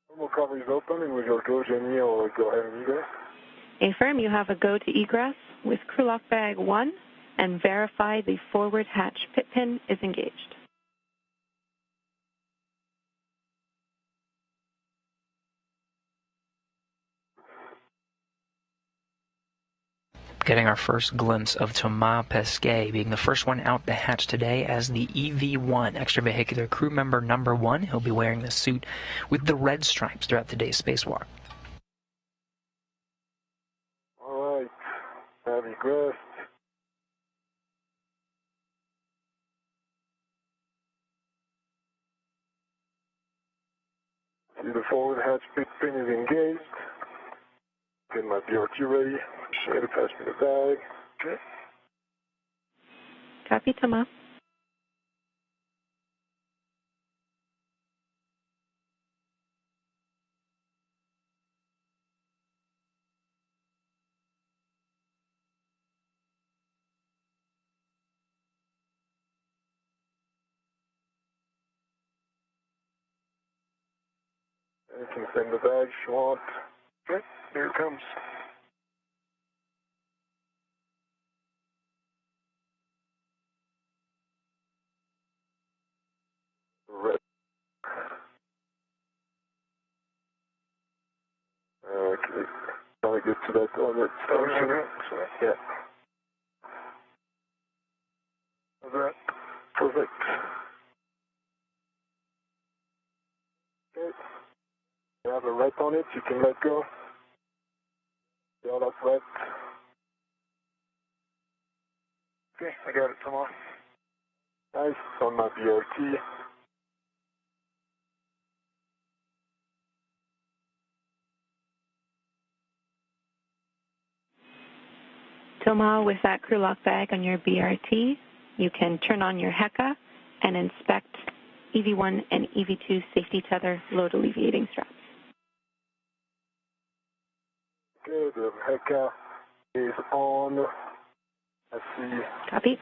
Thermal cover is open, and we will go, Jenny, or go ahead and egress. Affirm, you have a go to egress with crew lock bag 1 and verify the forward hatch pit pin is engaged. Getting our first glimpse of Thomas Pesquet being the first one out the hatch today as the EV-1 extravehicular crew member number 1. He'll be wearing the suit with the red stripes throughout today's spacewalk. All right, have egress. See the forward hatch pit pin is engaged. Get my BRT ready. Ready to pass me the bag. Okay. Copy, Thomas. You can send the bag if you want. Okay, here it comes. Red. Okay. Trying to get to that other station. Yeah. How's that? Perfect. Okay. You have a red on it, you can let go. Yeah, that's red. Okay, I got it, come on. Nice, it's on my BRT. Thomas, with that crew lock bag on your BRT, you can turn on your HECA and inspect EV1 and EV2 safety tether load alleviating straps. Okay, the HECA is on. Let's see. Copy.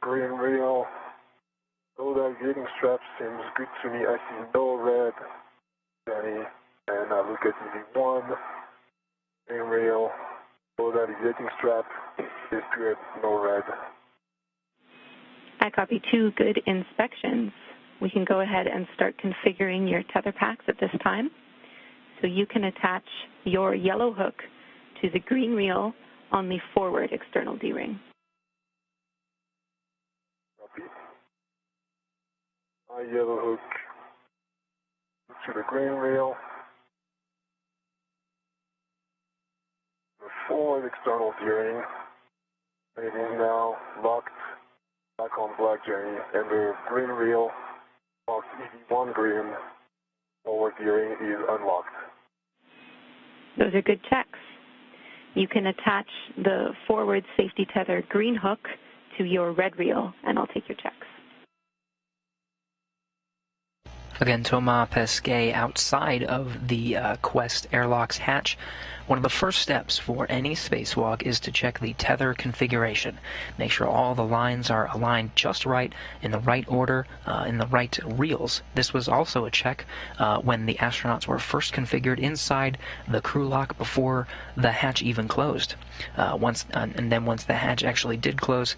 Green rail. Load alleviating straps seems good to me. I see no red, Danny. And I look at EV1. Green rail. Load alleviating strap is good. No red. I copy 2 good inspections. We can go ahead and start configuring your tether packs at this time. So you can attach your yellow hook to the green reel on the forward external D-ring. Copy. My yellow hook to the green reel. The forward external D-ring. It is now locked back on black, Jenny, and the green reel locked EV1 green. Forward D-ring is unlocked. Those are good checks. You can attach the forward safety tether green hook to your red reel, and I'll take your checks. Again, Thomas Pesquet outside of the Quest airlock's hatch. One of the first steps for any spacewalk is to check the tether configuration. Make sure all the lines are aligned just right, in the right order, in the right reels. This was also a check when the astronauts were first configured inside the crew lock before the hatch even closed. And then once the hatch actually did close,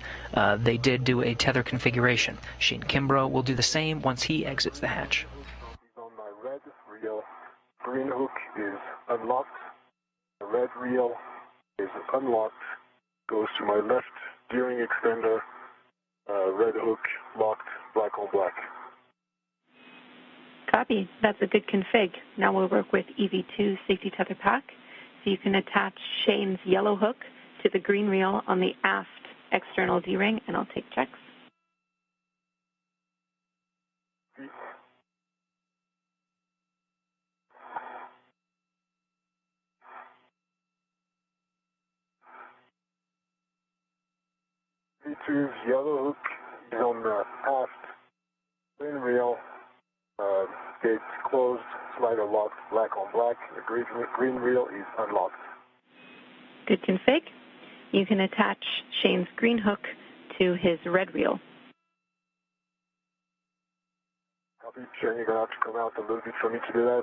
they did do a tether configuration. Shane Kimbrough will do the same once he exits the hatch. On my red reel, green hook is unlocked. The red reel is unlocked. Goes to my left steering extender. Red hook locked, black on black. Copy. That's a good config. Now we'll work with EV2 safety tether pack. So you can attach Shane's yellow hook to the green reel on the aft external D-ring, and I'll take checks. V2's yellow hook is on the aft green reel. Gates closed, slider locked, black on black. The green reel is unlocked. Good config. You can attach Shane's green hook to his red reel. Copy. Shane, you're going to have to come out a little bit for me to do that.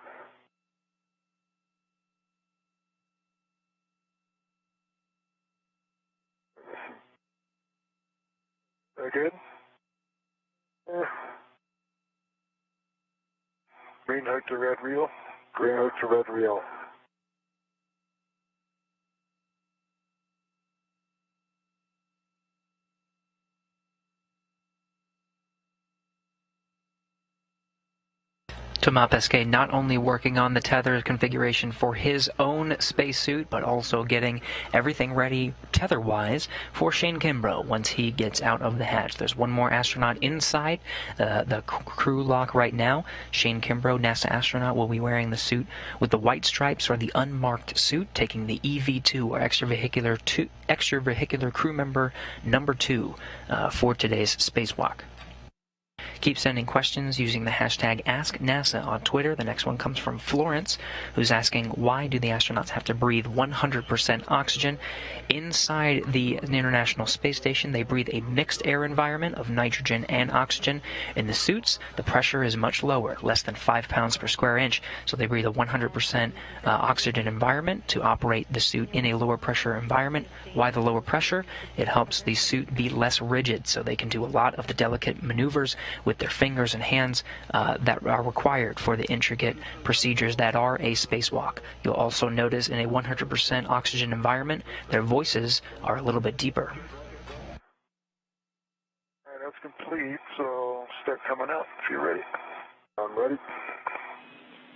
Very good. Green hook to red reel. Green hook to red reel. Thomas Pesquet not only working on the tether configuration for his own spacesuit, but also getting everything ready tether-wise for Shane Kimbrough once he gets out of the hatch. There's one more astronaut inside the crew lock right now. Shane Kimbrough, NASA astronaut, will be wearing the suit with the white stripes or the unmarked suit, taking the EV2 or extravehicular crew member number 2 for today's spacewalk. Keep sending questions using the hashtag AskNASA on Twitter. The next one comes from Florence, who's asking, why do the astronauts have to breathe 100% oxygen? Inside the International Space Station, they breathe a mixed air environment of nitrogen and oxygen. In the suits, the pressure is much lower, less than 5 pounds per square inch, so they breathe a 100% oxygen environment to operate the suit in a lower pressure environment. Why the lower pressure? It helps the suit be less rigid, so they can do a lot of the delicate maneuvers with their fingers and hands that are required for the intricate procedures that are a spacewalk. You'll also notice in a 100% oxygen environment, their voices are a little bit deeper. All right, that's complete, so start coming out if you're ready. I'm ready.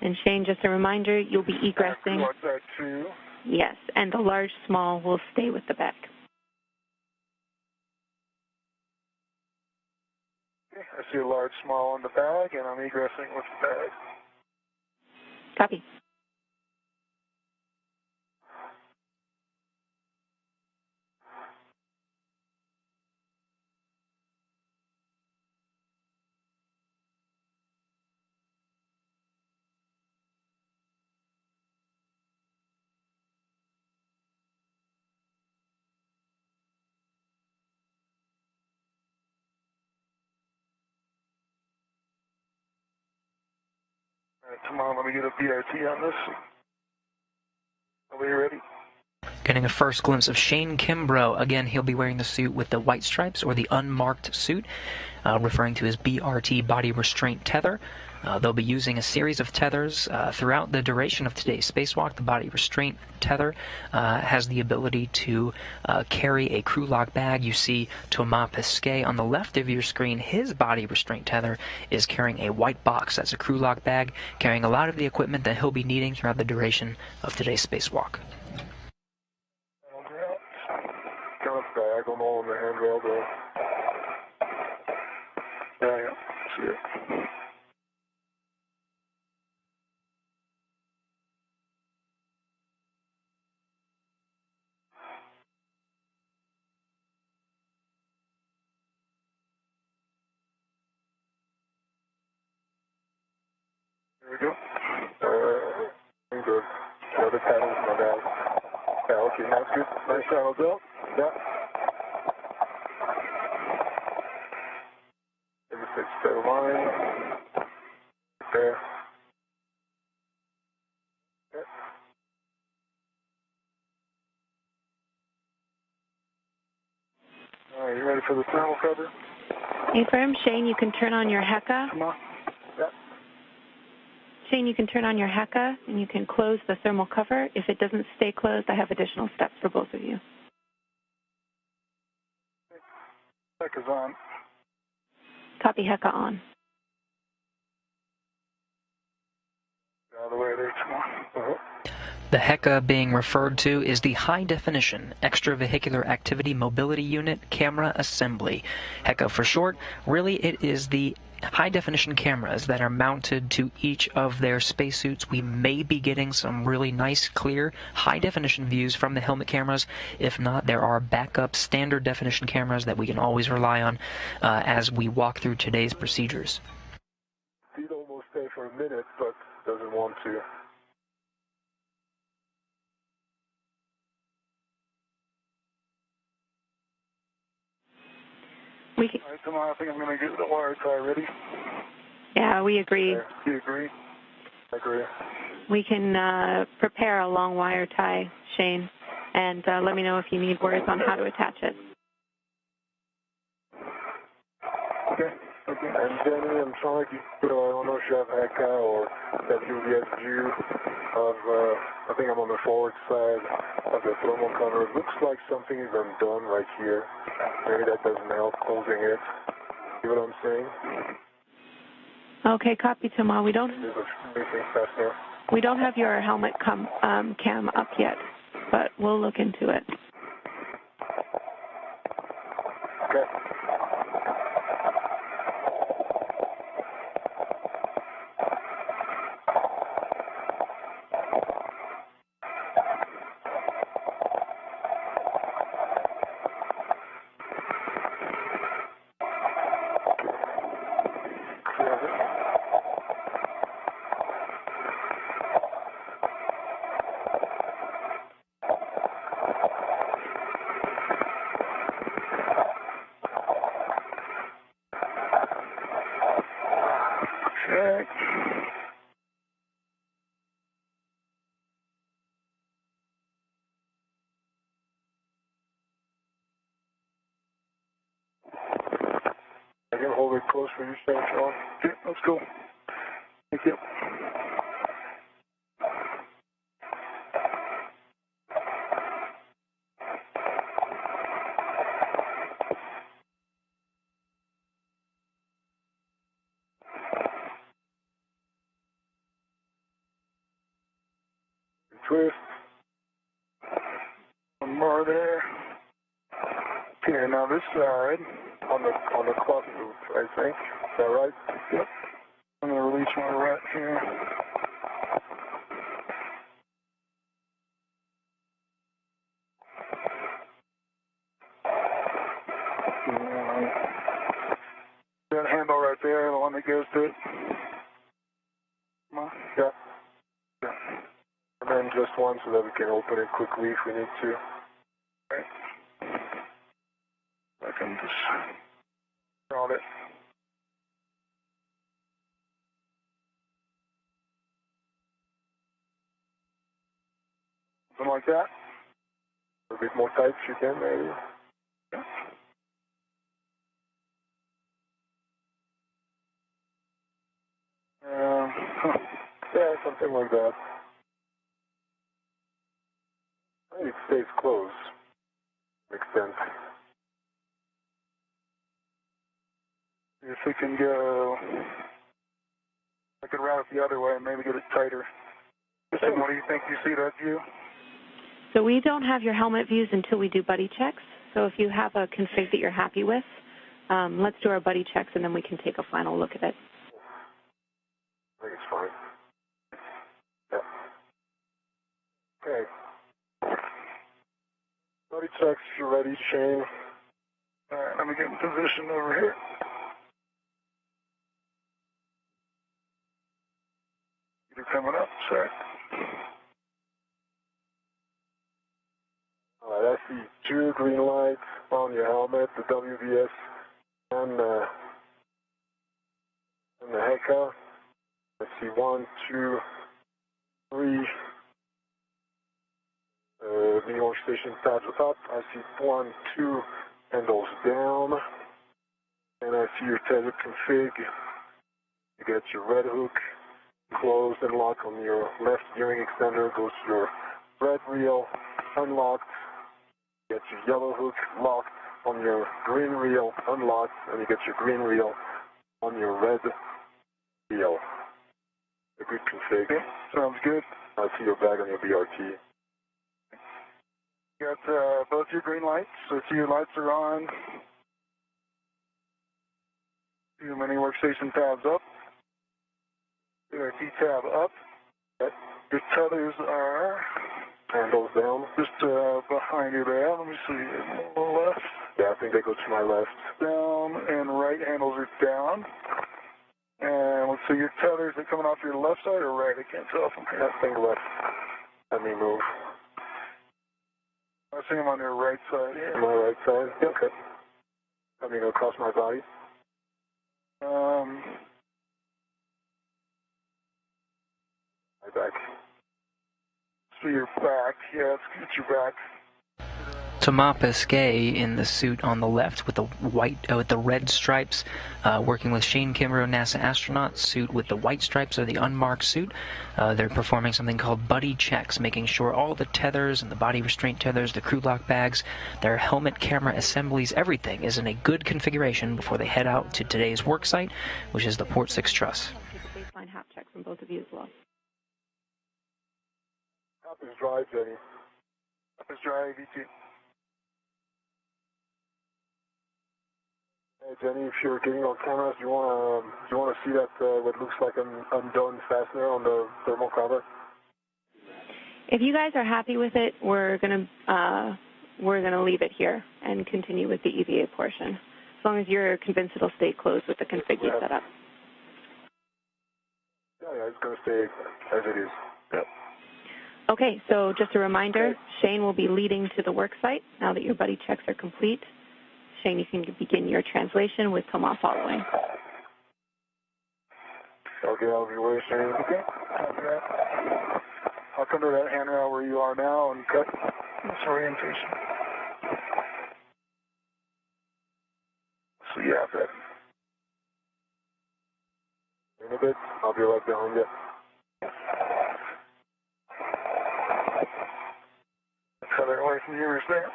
And Shane, just a reminder, you'll be egressing. Lock that 2. Yes, and the large small will stay with the back. Okay, I see a large small in the bag, and I'm egressing with the bag. Copy. All right, come on, let me get a BRT on this. Are we ready? Getting a first glimpse of Shane Kimbrough. Again, he'll be wearing the suit with the white stripes or the unmarked suit, referring to his BRT body restraint tether. They'll be using a series of tethers throughout the duration of today's spacewalk. The body restraint tether has the ability to carry a crew lock bag. You see Thomas Pesquet on the left of your screen. His body restraint tether is carrying a white box. That's a crew lock bag, carrying a lot of the equipment that he'll be needing throughout the duration of today's spacewalk. Kind of diagonal in the handrail there. Yeah, see it. Here we go. I'm good. The other paddle's in my bag. Yeah, okay, that's good. Nice saddle belt. Yeah. Everything's fair line. There. Okay. All right, you ready for the thermal cover? Affirm, Shane, you can turn on your HECA. Come on. Yeah. Shane, you can turn on your HECA and you can close the thermal cover. If it doesn't stay closed, I have additional steps for both of you. HECA's on. Copy HECA on. Out of the way there, come on. The HECA being referred to is the High Definition Extravehicular Activity Mobility Unit Camera Assembly. HECA for short. Really, it is the high-definition cameras that are mounted to each of their spacesuits. We may be getting some really nice, clear, high-definition views from the helmet cameras. If not, there are backup standard-definition cameras that we can always rely on as we walk through today's procedures. He'd almost stay for a minute, but doesn't want to. We can, All right, come on, I think I'm going to get the wire tie ready. yeah, we agree. There. Do you agree? I agree. We can prepare a long wire tie, Shane, and let me know if you need words on how to attach it. Okay. And Jenny, I'm trying to get, I don't know if you have ECHA or WDS view of, I think I'm on the forward side of the thermal cover. It looks like something is undone right here. Maybe that doesn't help holding it. See what I'm saying? Okay, copy, Thomas. We don't have your helmet cam up yet, but we'll look into it. Okay. Check. I can hold it close for you, Sean. Okay, let's go. Thank you. Twist. One more there. Okay, now this side. On the clock loop, I think. Is that right? Yep. I'm going to release my rat here. That handle right there, the one that goes to it. Come on. Yeah. Yeah. And then just one so that we can open it quickly if we need to. Right. I can just route it. Something like that. A bit more tight if you can, maybe. Yeah. Yeah, something like that. I think it stays close. Makes sense. If we can go, I could route it the other way and maybe get it tighter. And what do you think? You see that view? So we don't have your helmet views until we do buddy checks. So if you have a config that you're happy with, let's do our buddy checks and then we can take a final look at it. I think it's fine. Yeah. Okay. Buddy checks, you're ready, Shane. All right, let me get in position over here. You're coming up, sir. All right, I see 2 green lights on your helmet, the WVS and the HECA. I see 1, 2, 3 the orange station tabs up. I see 1, 2 handles down. And I see your tether config. You get your red hook closed and locked on your left gearing extender. Goes to your red reel, unlocked. You get your yellow hook locked on your green reel, unlocked. And you get your green reel on your red reel. A good config. Okay, sounds good. I see your bag on your BRT. You got both your green lights, so see your lights are on. Your mini workstation tabs up. BRT tab up. Okay. Your tethers are Handles down. just behind you there. Let me see. A little left. Yeah, I think they go to my left. Down and right handles are down. And let's see, your tethers are coming off your left side or right? I can't tell from here. I think left. Let me move. I see them on your right side here. My right side? Okay. Coming across my body? My back. So your back, yeah, let's get your back. Thomas Pesquet in the suit on the left with the with the red stripes, working with Shane Kimbrough, NASA astronaut, suit with the white stripes of the unmarked suit. They're performing something called buddy checks, making sure all the tethers and the body restraint tethers, the crew lock bags, their helmet, camera assemblies, everything is in a good configuration before they head out to today's work site, which is the Port 6 Truss. Take a baseline half check from both of you as well. Half is dry, Jenny. Half is dry, V2. Hey, Jenny, if you're getting on cameras, do you want to see that what looks like an undone fastener on the thermal cover? If you guys are happy with it, we're gonna leave it here and continue with the EVA portion, as long as you're convinced it'll stay closed with the config you set up. Yeah, it's gonna stay as it is. Yep. Okay, so just a reminder, Shane will be leading to the work site now that your buddy checks are complete. Shane, you can begin your translation with Thomas following. Okay, I'll be waiting, Shane. Okay, copy that. I'll come to that handrail where you are now and cut this orientation. So you have that. In a bit, I'll be right behind you. Further away from you is there.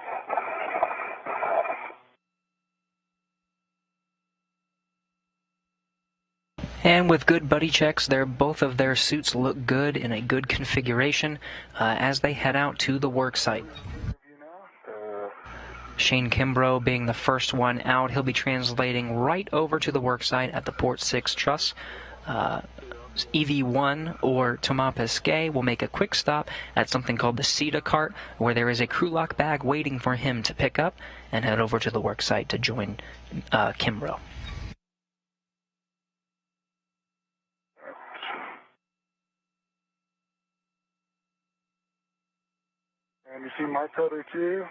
And with good buddy checks, both of their suits look good in a good configuration as they head out to the work site. Shane Kimbrough being the first one out, he'll be translating right over to the work site at the Port 6 Truss. EV1 or Thomas Pesquet will make a quick stop at something called the CETA cart, where there is a crew lock bag waiting for him to pick up, and head over to the work site to join Kimbrough. And you see my tether too.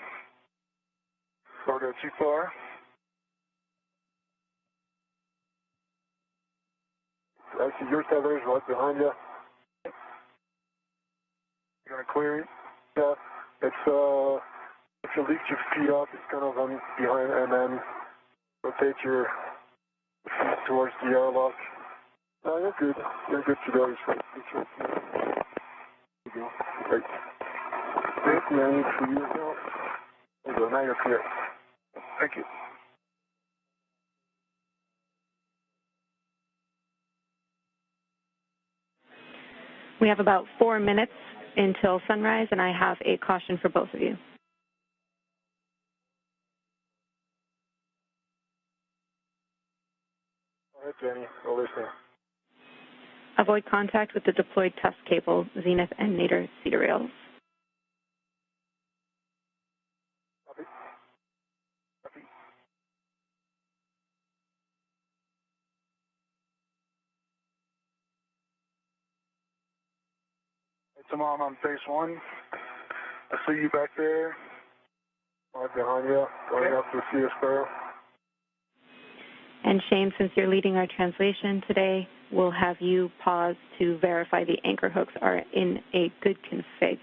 Don't go too far. I see your tethers right behind you. You're gonna clear it? Yeah, it's if you lift your feet up, it's kind of on behind, and then rotate your feet towards the airlock. No, you're good. You're good to go. There you go. Great. Great. Yeah, I need for you now. There you go. Now you're clear. Thank you. We have about 4 minutes until sunrise, and I have a caution for both of you. Go ahead, Jenny. Go listening. Avoid contact with the deployed TUS cable, zenith and nadir cedar rails. Copy. Copy. Hey, Tom, on phase 1. I see you back there. Right behind you, going up to see a sparrow. And Shane, since you're leading our translation today, we'll have you pause to verify the anchor hooks are in a good config.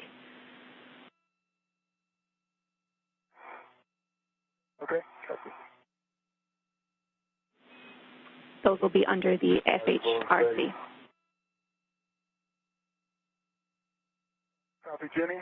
Okay, copy. Those will be under the FHRC. Copy, Jenny.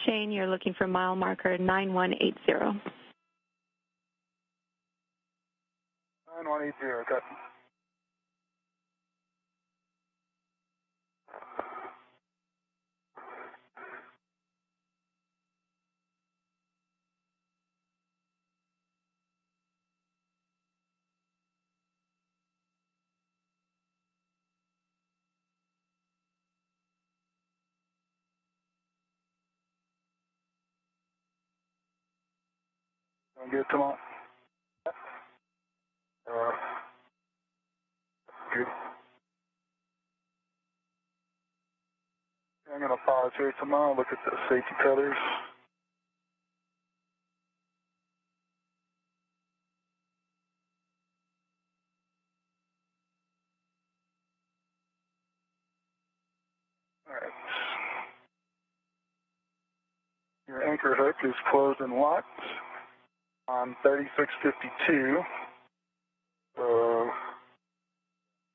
Shane, you're looking for mile marker 9180. 9180, copy. Sound good, come on. Good. I'm going to apologize tomorrow. Look at the safety tethers. All right. Your anchor hook is closed and locked on 3652.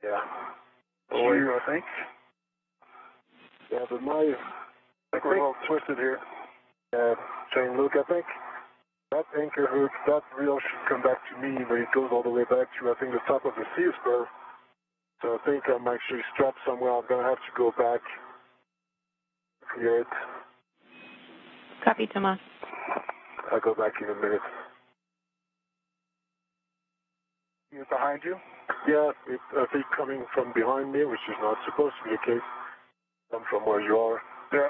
Yeah. You, I think. Yeah, but I think we're a little twisted here. Shane, look, I think that anchor hook, that reel should come back to me, but it goes all the way back to, I think, the top of the sea spur. So I think I'm actually strapped somewhere. I'm going to have to go back. Clear it. Copy, Thomas. I'll go back in a minute. Is behind you? Yeah, I think coming from behind me, which is not supposed to be the case. Come from where you are. Yeah.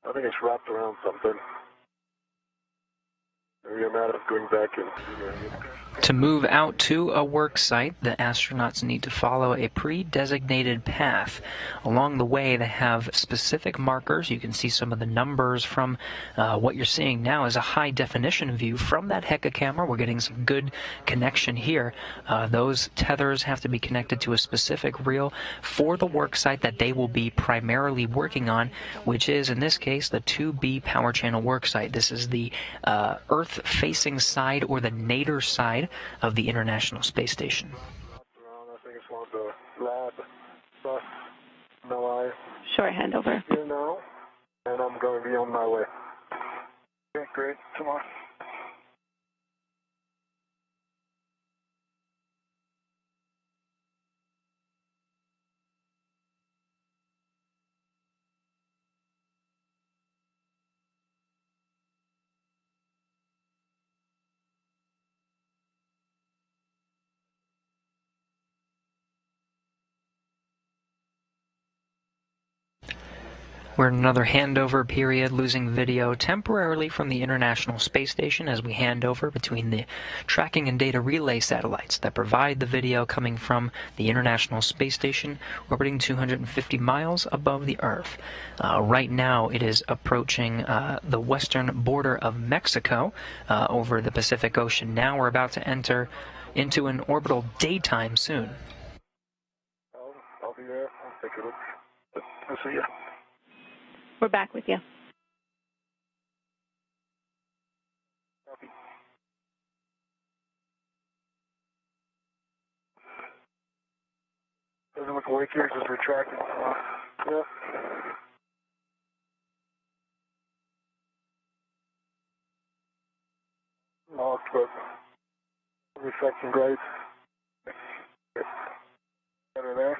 I think it's wrapped around something. Maybe a matter of going back and To move out to a work site, the astronauts need to follow a pre-designated path. Along the way, they have specific markers. You can see some of the numbers from what you're seeing now is a high-definition view from that Heka camera. We're getting some good connection here. Those tethers have to be connected to a specific reel for the work site that they will be primarily working on, which is, in this case, the 2B power channel work site. This is the Earth-facing side, or the nadir side, of the International Space Station. I think it's one of the lab bus. No, Short handover. Here now, and I'm going to be on my way. Okay, great. Come on. We're in another handover period, losing video temporarily from the International Space Station as we hand over between the tracking and data relay satellites that provide the video coming from the International Space Station orbiting 250 miles above the Earth. Right now it is approaching the western border of Mexico over the Pacific Ocean. Now we're about to enter into an orbital daytime soon. I'll be there. I'll take a look. I'll see you. We're back with you. Copy. Doesn't look awake here, just retracting. Yeah. Locked, but reflecting great. Better there.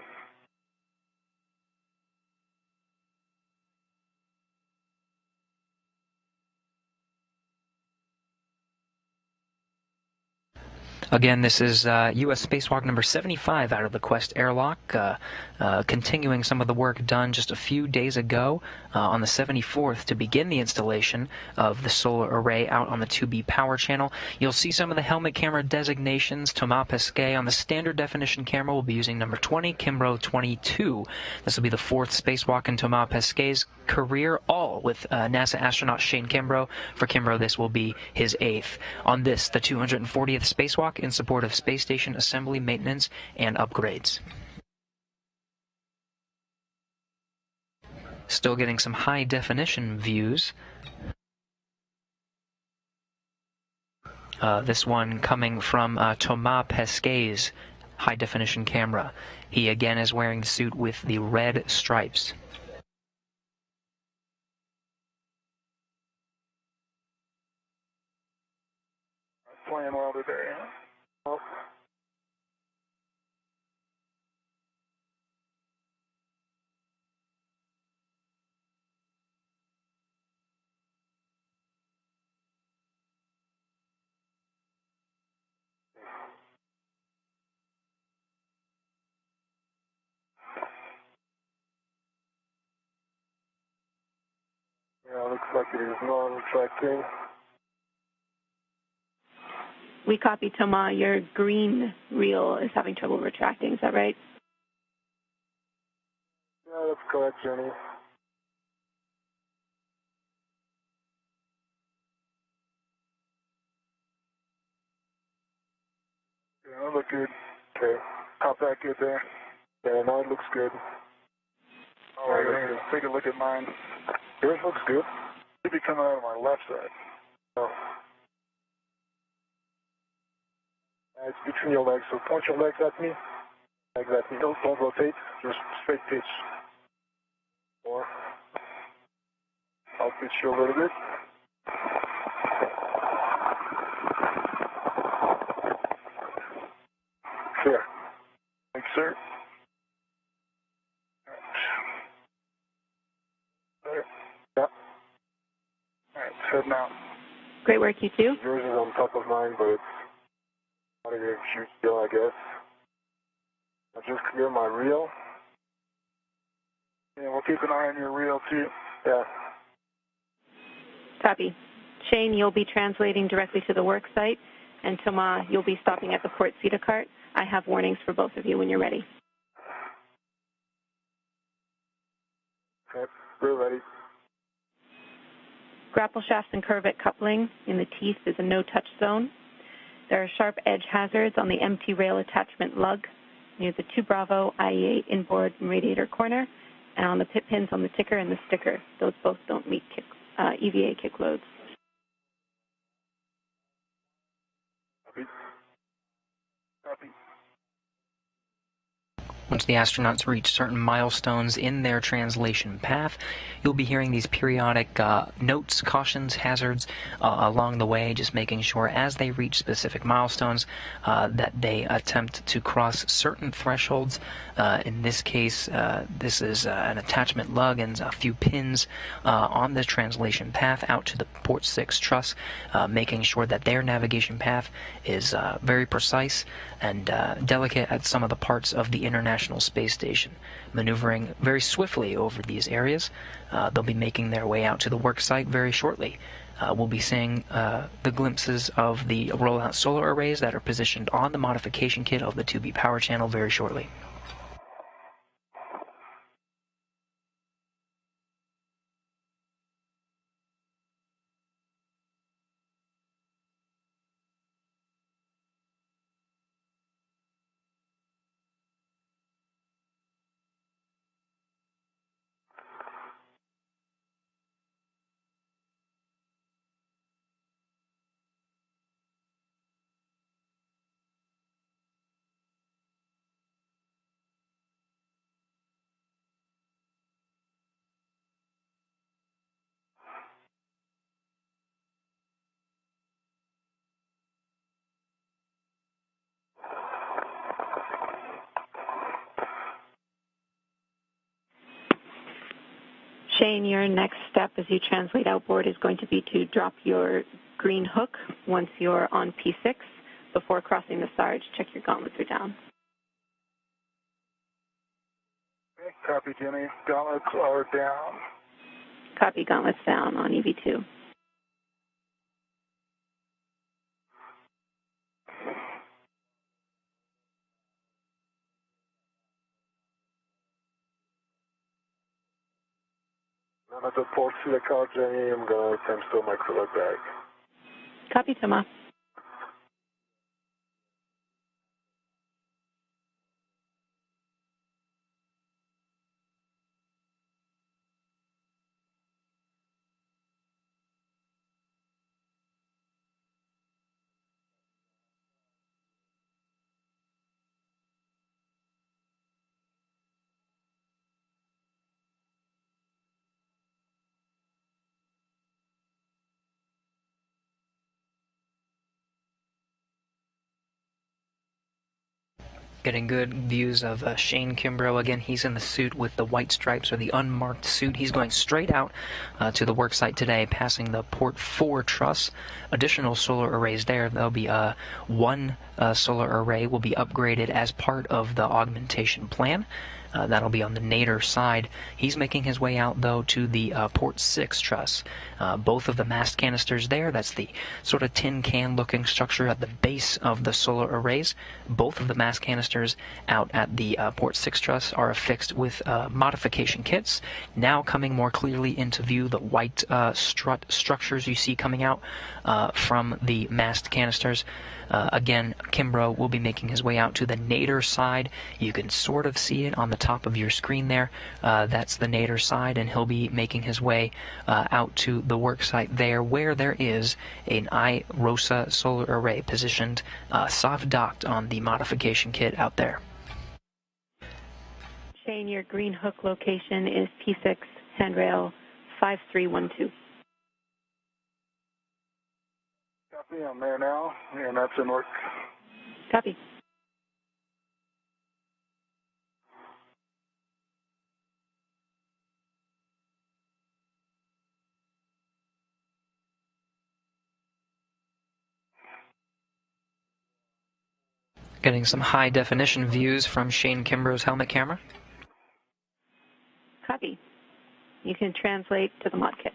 Again, this is U.S. Spacewalk number 75 out of the Quest airlock, continuing some of the work done just a few days ago on the 74th to begin the installation of the solar array out on the 2B power channel. You'll see some of the helmet camera designations. Thomas Pesquet on the standard definition camera will be using number 20, Kimbrough 22. This will be the fourth spacewalk in Thomas Pesquet's career, all with NASA astronaut Shane Kimbrough. For Kimbrough, this will be his eighth. On this, the 240th spacewalk in support of space station assembly, maintenance, and upgrades. Still getting some high-definition views. This one coming from Thomas Pesquet's high-definition camera. He again is wearing the suit with the red stripes. playing well today, huh? Oh. Yeah, looks like it is non-retracting. We copy, Thomas. Your green reel is having trouble retracting. Is that right? Yeah, that's correct, Jenny. Yeah, look good. Okay. Hop back good there. Yeah, mine looks good. All right, here, take a look at mine. Yours looks good. Should be coming out of my left side. Oh. It's between your legs, so point your legs at me. Legs at me. Don't rotate, just straight pitch. Or I'll pitch you a little bit. Clear. Thanks, sir. There. Yeah. All right, heading out. Great work, you two. Yours is on top of mine, but it's not a good shoot still, I guess. I'll just clear my reel. Yeah, we'll keep an eye on your reel, too. Yeah. Copy. Shane, you'll be translating directly to the work site, and Thomas, you'll be stopping at the port CETA cart. I have warnings for both of you when you're ready. Okay, we're ready. Grapple shafts and curvet coupling in the teeth is a no-touch zone. There are sharp edge hazards on the empty rail attachment lug near the 2 Bravo IE8 inboard and radiator corner, and on the pit pins on the ticker and the sticker. Those both don't meet EVA kick loads. Copy. Copy. Once the astronauts reach certain milestones in their translation path, you'll be hearing these periodic notes, cautions, hazards along the way, just making sure as they reach specific milestones that they attempt to cross certain thresholds. In this case, this is an attachment lug and a few pins on the translation path out to the Port 6 truss, making sure that their navigation path is very precise and delicate at some of the parts of the International Space Station, maneuvering very swiftly over these areas. They'll be making their way out to the work site very shortly. We'll be seeing the glimpses of the rollout solar arrays that are positioned on the modification kit of the 2B power channel very shortly. Shane, your next step as you translate outboard is going to be to drop your green hook once you're on P6. Before crossing the Sarge, check your gauntlets are down. Okay, copy, Jenny. Gauntlets are down. Copy, gauntlets down on EV2. I'm at the port CETA cart, Jenny. I'm going to attempt to my crew back. Copy, Thomas. Getting good views of Shane Kimbrough. Again, he's in the suit with the white stripes, or the unmarked suit. He's going straight out to the work site today, passing the Port 4 truss. Additional solar arrays there. There'll be one solar array will be upgraded as part of the augmentation plan. That'll be on the nadir side. He's making his way out, though, to the Port 6 truss. Both of the mast canisters there, that's the sort of tin can-looking structure at the base of the solar arrays. Both of the mast canisters out at the Port 6 truss are affixed with modification kits. Now coming more clearly into view, the white strut structures you see coming out from the mast canisters. Again, Kimbrough will be making his way out to the nadir side. You can sort of see it on the top of your screen there. That's the nadir side, and he'll be making his way out to the work site there, where there is an iROSA solar array positioned soft docked on the modification kit out there. Shane, your green hook location is P6 handrail 5312. Copy, I'm there now, and that's in work. Copy. Getting some high-definition views from Shane Kimbrough's helmet camera. Copy. You can translate to the mod kit.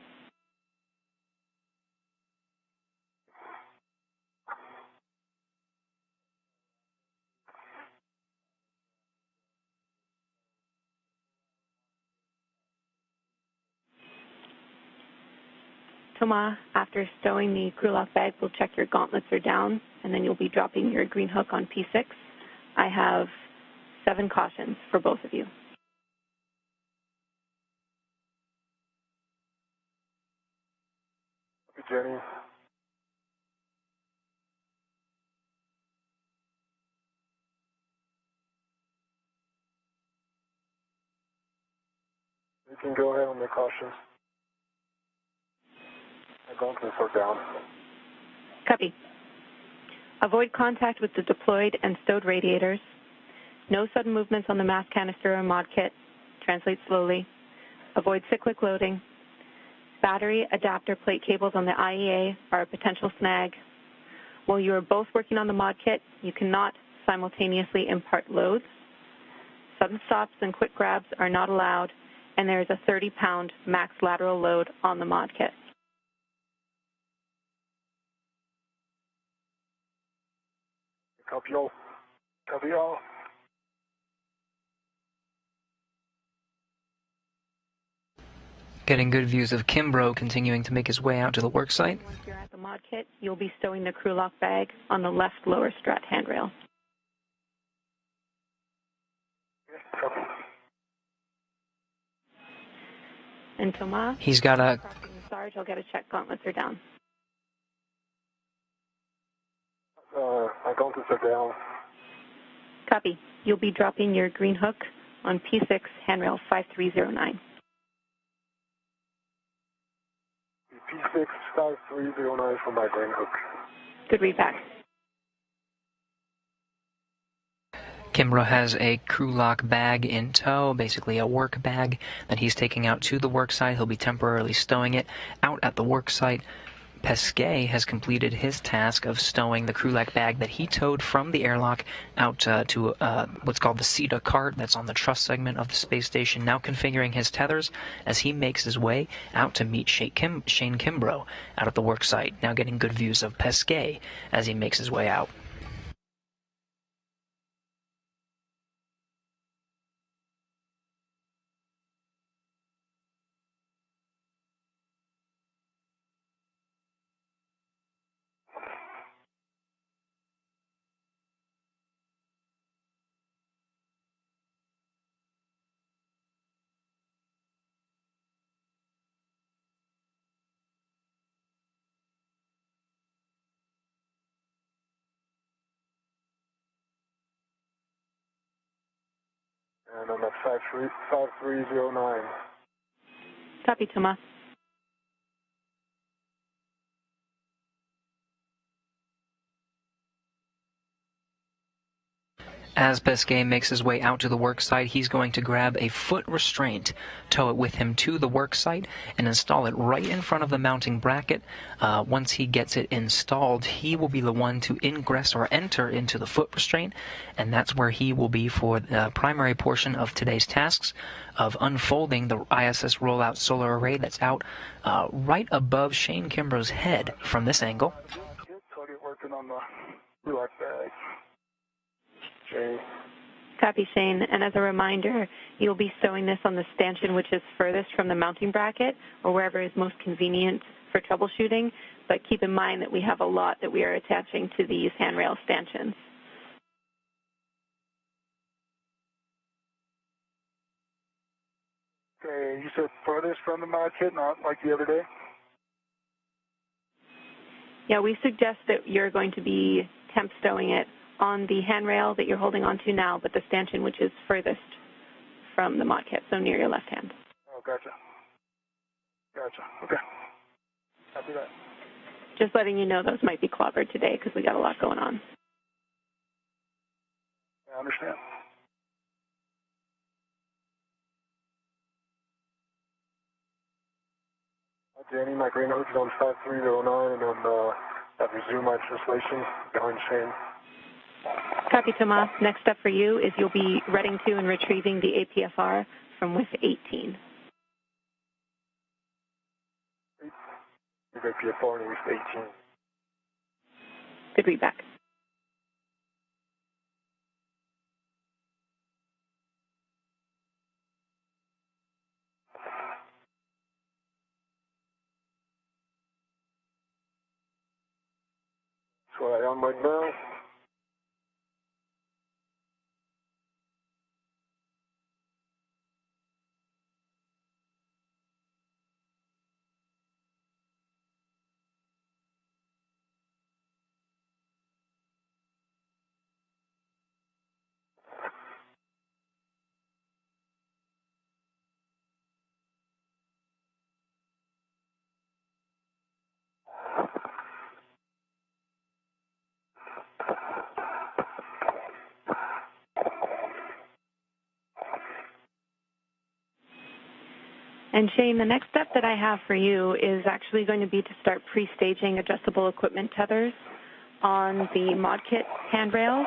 Thomas, after stowing the crew lock bag, we'll check your gauntlets are down, and then you'll be dropping your green hook on P6. I have 7 cautions for both of you. Jenny. You can go ahead on the cautions. I'm going to slow down. Copy. Avoid contact with the deployed and stowed radiators. No sudden movements on the mast canister or mod kit. Translate slowly. Avoid cyclic loading. Battery adapter plate cables on the IEA are a potential snag. While you are both working on the mod kit, you cannot simultaneously impart loads. Sudden stops and quick grabs are not allowed, and there is a 30-pound max lateral load on the mod kit. Copy all. Copy all. Getting good views of Kimbrough continuing to make his way out to the work site. Once you're at the mod kit, you'll be stowing the crew lock bag on the left lower strut handrail. Copy. And Thomas, He's got a... crossing the Sarge, I'll get a check. Gauntlets are down. I'm going to sit down. Copy. You'll be dropping your green hook on P6 handrail 5309. P6 5309 for my green hook. Good read back. Kimbrough has a crew lock bag in tow, basically a work bag that he's taking out to the work site. He'll be temporarily stowing it out at the work site. Pesquet has completed his task of stowing the crew lock bag that he towed from the airlock out to what's called the CETA cart that's on the truss segment of the space station, now configuring his tethers as he makes his way out to meet Shane Kimbrough out at the work site, now getting good views of Pesquet as he makes his way out. And I'm at 5309. Copy, Thomas. As Pesquet makes his way out to the work site, he's going to grab a foot restraint, tow it with him to the work site, and install it right in front of the mounting bracket. Once he gets it installed, he will be the one to ingress or enter into the foot restraint, and that's where he will be for the primary portion of today's tasks of unfolding the ISS rollout solar array that's out right above Shane Kimbrough's head from this angle. So I get working on the relax bag. Okay. Copy, Shane. And as a reminder, you'll be stowing this on the stanchion which is furthest from the mounting bracket or wherever is most convenient for troubleshooting. But keep in mind that we have a lot that we are attaching to these handrail stanchions. Okay, you said furthest from the mod kit, not like the other day? Yeah, we suggest that you're going to be temp stowing it on the handrail that you're holding onto now, but the stanchion which is furthest from the mod kit, so near your left hand. Oh, gotcha. Gotcha. Okay. Copy that. Just letting you know those might be clobbered today because we got a lot going on. I understand. Danny, my green hook is on 5309, and then I've resumed my translation behind Shane. Copy, Tomas. Next step for you is you'll be reading to and retrieving the APFR from WIF 18. APFR and WIF 18. Good readback. So I am right now. And Shane, the next step that I have for you is actually going to be to start pre-staging adjustable equipment tethers on the mod kit handrails.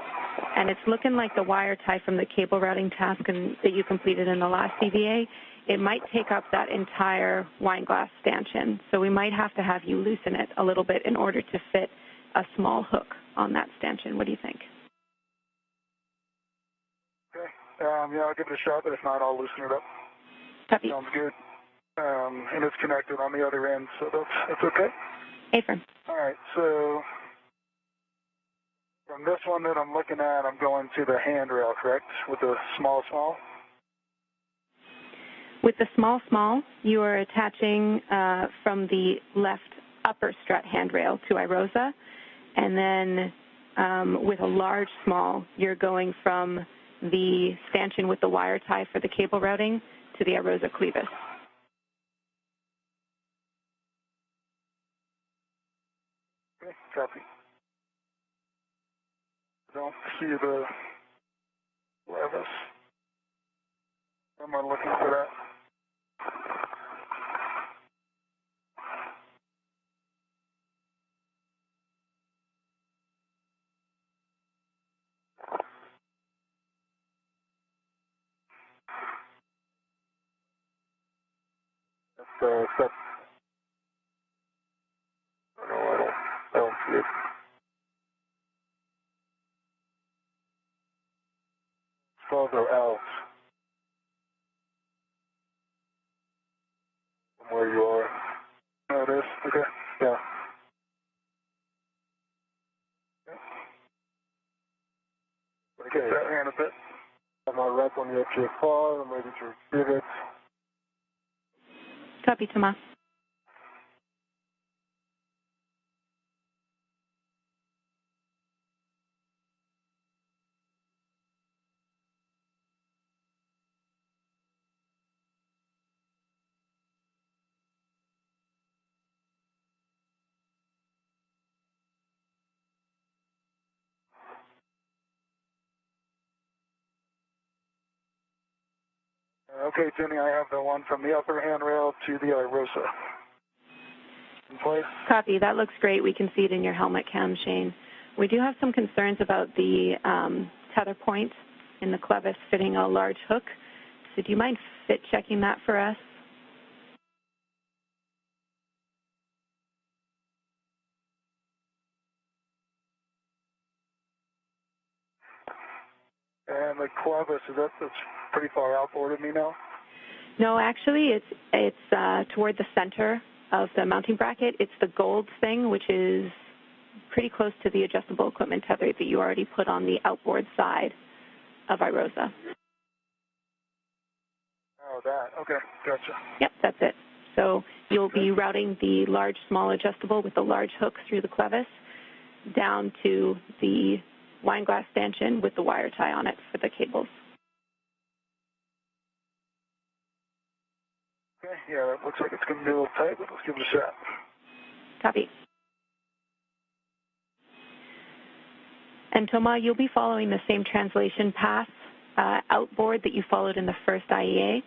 And it's looking like the wire tie from the cable routing task that you completed in the last CVA, it might take up that entire wine glass stanchion. So we might have to have you loosen it a little bit in order to fit a small hook on that stanchion. What do you think? Okay. Yeah, I'll give it a shot, but if not, I'll loosen it up. Copy. Sounds good. And it's connected on the other end, so that's okay. Affirm. All right, so from this one that I'm looking at, I'm going to the handrail, correct, with the small? With the small, you are attaching from the left upper strut handrail to IROSA, and then with a large small, you're going from the stanchion with the wire tie for the cable routing to the IROSA clevis. Okay, copy. Don't see the levis. Am I looking for that? Step. No, I don't see it. Further out from where you are. Oh, it is? Okay. Yeah. Okay. That hand a bit. Have my rep on the FJ4. I'm ready to receive it. Copy, Tomas. Okay, Jenny, I have the one from the upper handrail to the IROSA. In place. Copy. That looks great. We can see it in your helmet cam, Shane. We do have some concerns about the tether point in the clevis fitting a large hook. So do you mind fit checking that for us? And the clevis, that's pretty far outboard of me now? No, actually, it's toward the center of the mounting bracket. It's the gold thing, which is pretty close to the adjustable equipment tether that you already put on the outboard side of IROSA. Oh, that. Okay, gotcha. Yep, that's it. So you'll be routing the large, small adjustable with the large hook through the clevis down to the wine glass stanchion with the wire tie on it for the cables. Okay, yeah, that looks like it's going to be a little tight, but let's give it a shot. Copy. And Thomas, you'll be following the same translation path outboard that you followed in the first IEA,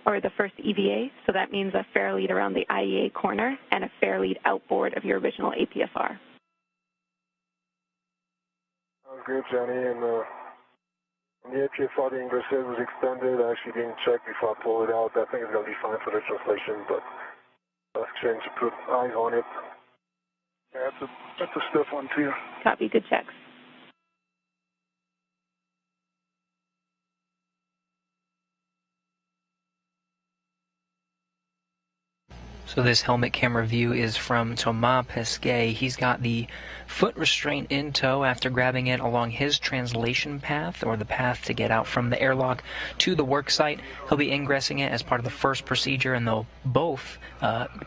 or the first EVA, so that means a fair lead around the IEA corner and a fair lead outboard of your original APFR. Sounds good, Jenny, and when the APFR, the English was extended, I actually didn't check before I pulled it out. I think it's going to be fine for the translation, but ask Shane to put eyes on it. Yeah, that's a stiff one, too. Copy, good checks. So this helmet camera view is from Thomas Pesquet. He's got the foot restraint in tow after grabbing it along his translation path, or the path to get out from the airlock to the work site. He'll be ingressing it as part of the first procedure, and they'll both,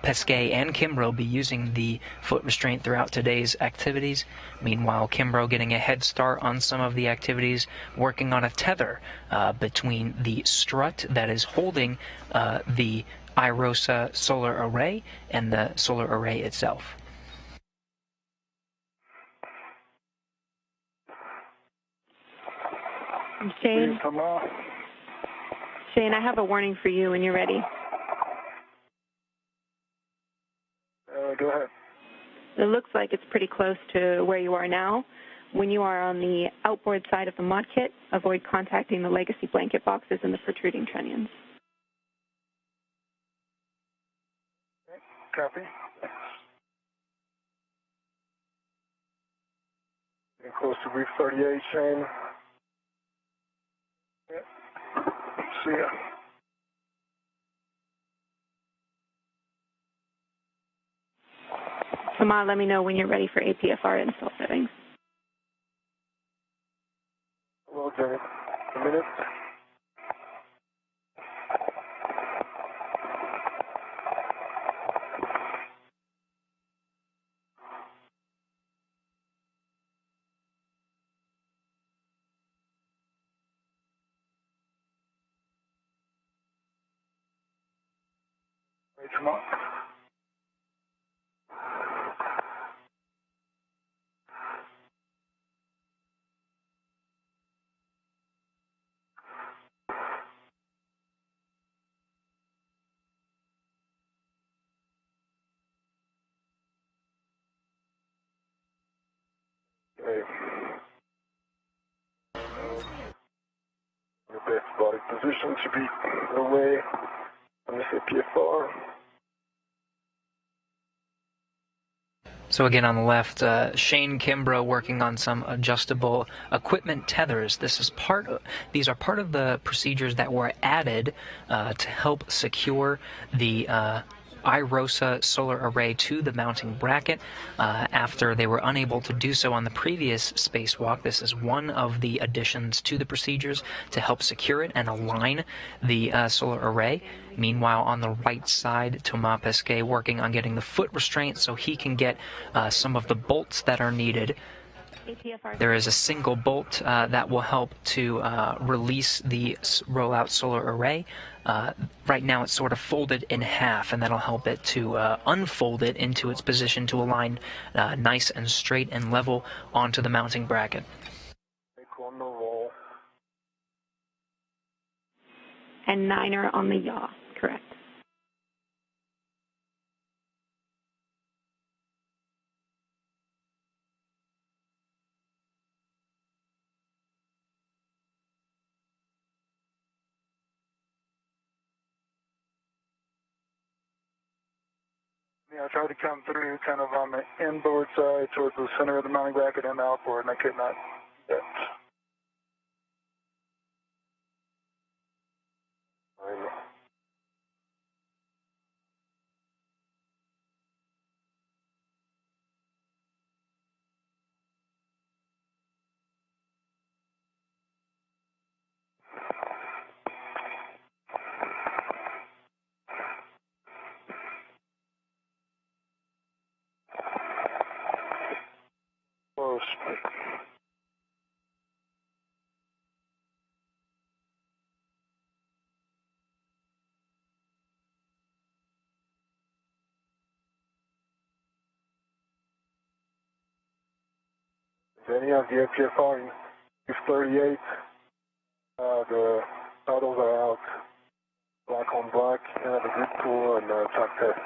Pesquet and Kimbrough, be using the foot restraint throughout today's activities. Meanwhile, Kimbrough getting a head start on some of the activities, working on a tether between the strut that is holding the IROSA solar array and the solar array itself. Shane, I have a warning for you when you're ready. Go ahead. It looks like it's pretty close to where you are now. When you are on the outboard side of the mod kit, avoid contacting the legacy blanket boxes and the protruding trunnions. Copy. Getting close to brief 38, Shane. Yep. See ya. Thomas, let me know when you're ready for APFR install settings. Well, Jenny, a minute. Wait, come on. Okay. The best body position to be away on this APFR. So again, on the left, Shane Kimbrough working on some adjustable equipment tethers. These are part of the procedures that were added to help secure the IROSA solar array to the mounting bracket after they were unable to do so on the previous spacewalk. This is one of the additions to the procedures to help secure it and align the solar array. Meanwhile, on the right side, Thomas Pesquet working on getting the foot restraint so he can get some of the bolts that are needed. There is a single bolt that will help to release the rollout solar array. Right now it's sort of folded in half, and that'll help it to unfold it into its position to align nice and straight and level onto the mounting bracket. and 9er on the yaw, correct. Yeah, I tried to come through kind of on the inboard side towards the center of the mounting bracket and outboard, and I could not get. Close. Then you have the APFR 38. The titles are out. Black on black, the grip tool and top test.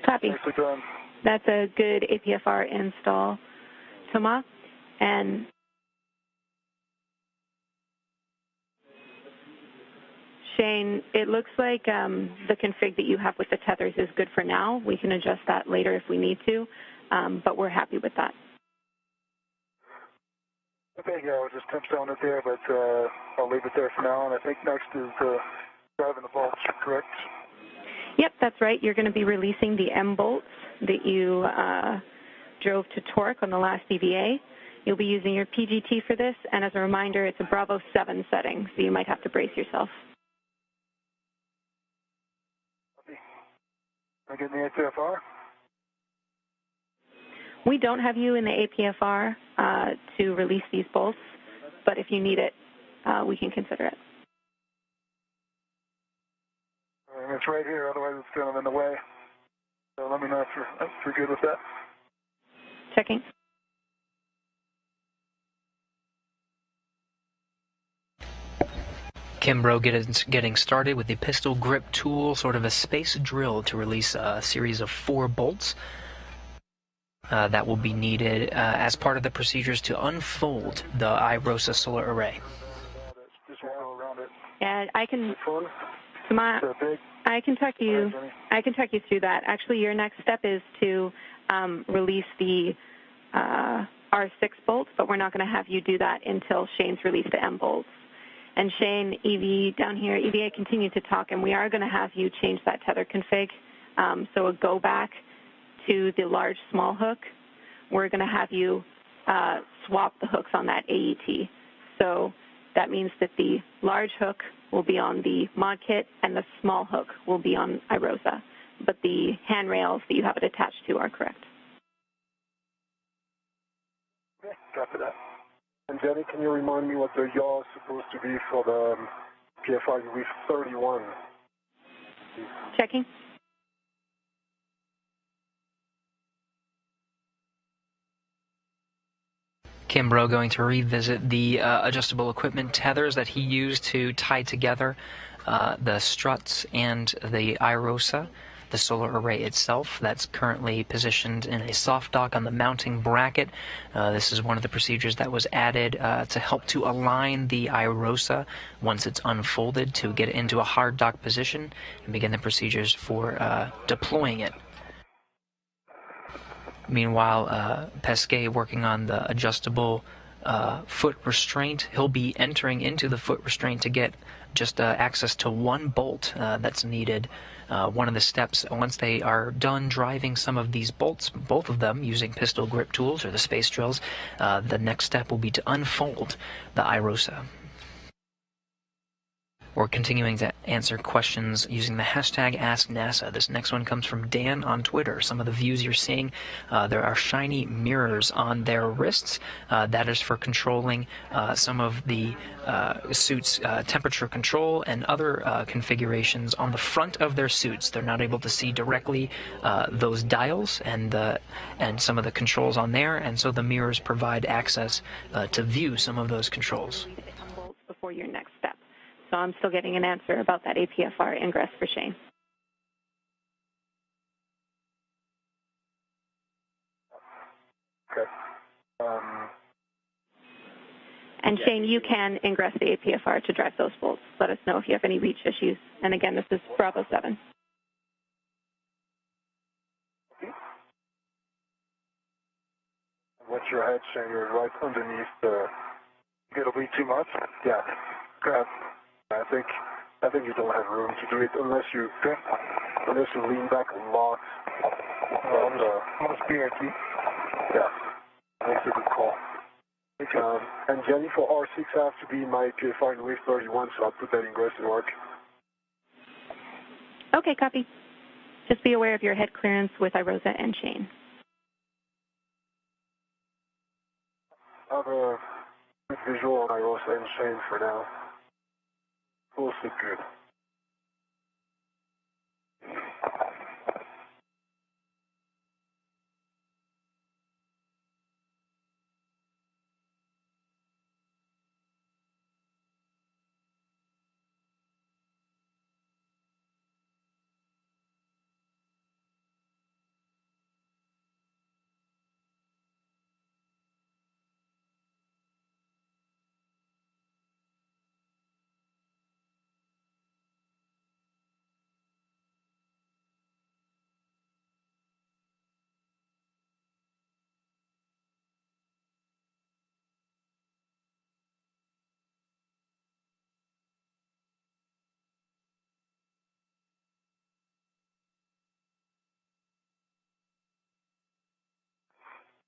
Copy. Nicely done. That's a good APFR install, Thomas. And Shane, it looks like the config that you have with the tethers is good for now. We can adjust that later if we need to, but we're happy with that. Okay, yeah, I'll just temp zone it there, but I'll leave it there for now. And I think next is driving the bolts, correct? Yep, that's right. You're going to be releasing the M bolts that you drove to torque on the last EVA. You'll be using your PGT for this, and as a reminder, it's a Bravo 7 setting, so you might have to brace yourself. Am I getting the APFR? We don't have you in the APFR to release these bolts, but if you need it, we can consider it. It's right here, otherwise it's kind of in the way. So let me know if you're good with that. Checking. Kimbrough getting started with the pistol grip tool, sort of a space drill to release a series of 4 bolts. That will be needed as part of the procedures to unfold the iROSA solar array. And I can, I can talk you through that. Actually, your next step is to release the R6 bolts, but we're not going to have you do that until Shane's released the M bolts. And Shane, EV down here, EVA continued to talk, and we are going to have you change that tether config. So a go back to the large small hook. We're going to have you swap the hooks on that AET. So that means that the large hook will be on the mod kit and the small hook will be on iROSA. But the handrails that you have it attached to are correct. Okay, copy that. And Jenny, can you remind me what the yaw is supposed to be for the PFR UV 31? Checking. Kimbrough going to revisit the adjustable equipment tethers that he used to tie together the struts and the iROSA, the solar array itself. That's currently positioned in a soft dock on the mounting bracket. This is one of the procedures that was added to help to align the iROSA once it's unfolded to get it into a hard dock position and begin the procedures for deploying it. Meanwhile, Pesquet working on the adjustable foot restraint. He'll be entering into the foot restraint to get just access to 1 bolt that's needed. One of the steps, once they are done driving some of these bolts, both of them using pistol grip tools or the space drills, the next step will be to unfold the iROSA. We're continuing to answer questions using the hashtag AskNASA. This next one comes from Dan on Twitter. Some of the views you're seeing, there are shiny mirrors on their wrists. That is for controlling some of the suit's temperature control and other configurations on the front of their suits. They're not able to see directly those dials and some of the controls on there, and so the mirrors provide access to view some of those controls. Before your next step. so I'm still getting an answer about that APFR ingress for Shane. Okay. And Shane, you can ingress the APFR to drive those bolts. Let us know if you have any reach issues. And again, this is Bravo 7. What's your head saying? You're right underneath the... It'll be too much? Yeah. Grab. I think you don't have room to do it unless you lean back a lot. Almost BRT. Yeah. That's a good call. And Jenny, for R6, I have to be my PFR in wave 31, so I'll put that ingress to work. Okay, copy. Just be aware of your head clearance with Irosa and Shane. I have a good visual on Irosa and Shane for now. We'll look good.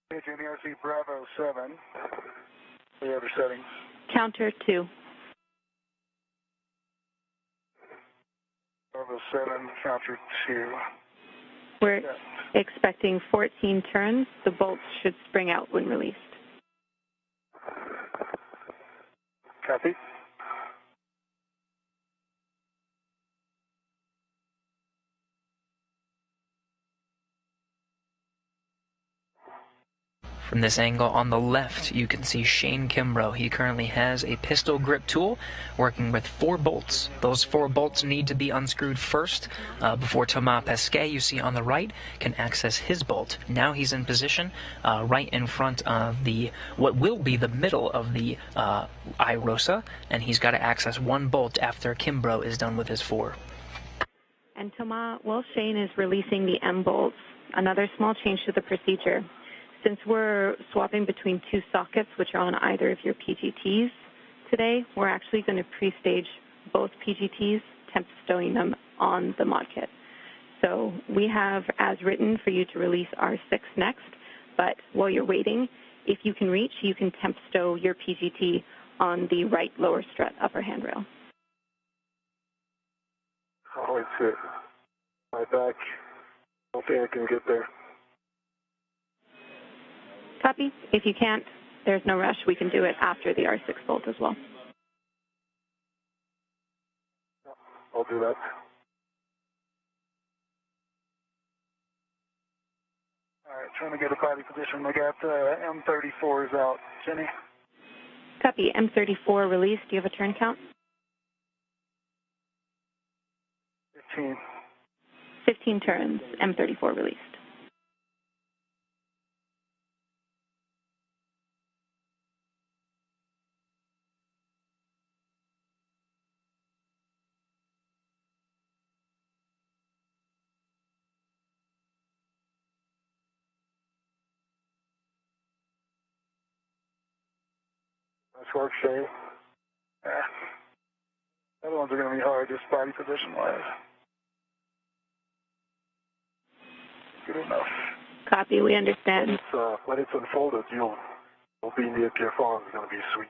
Hey, Jenny, I see Bravo 7. The other settings. Counter 2. Bravo 7, counter 2. We're expecting 14 turns. The bolts should spring out when released. Copy. From this angle on the left, you can see Shane Kimbrough. He currently has a pistol grip tool working with 4 bolts. Those 4 bolts need to be unscrewed first before Thomas Pesquet, you see on the right, can access his bolt. Now he's in position right in front of what will be the middle of the Irosa, and he's got to access 1 bolt after Kimbrough is done with his 4. And Thomas, while Shane is releasing the M bolts, another small change to the procedure. Since we're swapping between 2 sockets, which are on either of your PGTs today, we're actually going to pre-stage both PGTs, temp stowing them on the mod kit. So we have as written for you to release R6 next, but while you're waiting, if you can reach, you can temp stow your PGT on the right lower strut upper handrail. Oh, it's it. My back. I don't think I can get there. Copy. If you can't, there's no rush. We can do it after the R6 bolt as well. I'll do that. All right, trying to get a body position. I got M34s out. Jenny? Copy. M34 release. Do you have a turn count? 15. 15 turns. M34 released. Nice work, Shane. Other ones are going to be hard, just body position-wise. Good enough. Copy. We understand. When it's unfolded, you'll be in the APFR. It's going to be sweet.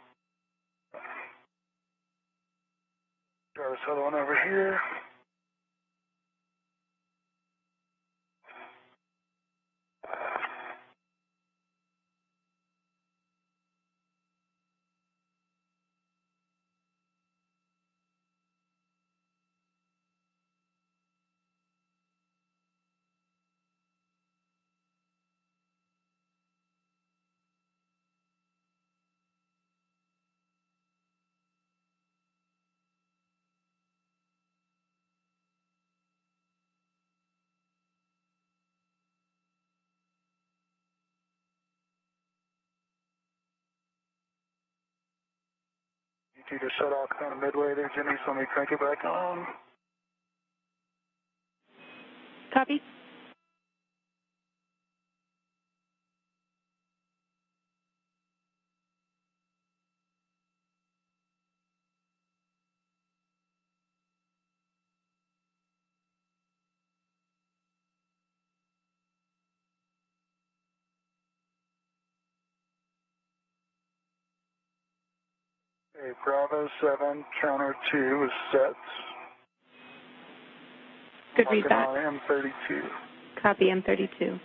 Got this other one over here. 32 to shut off kind of midway there, Jimmy, so let me crank it back on. Copy. Okay, Bravo 7, counter 2 is set. Good read back. M32. Copy, M32.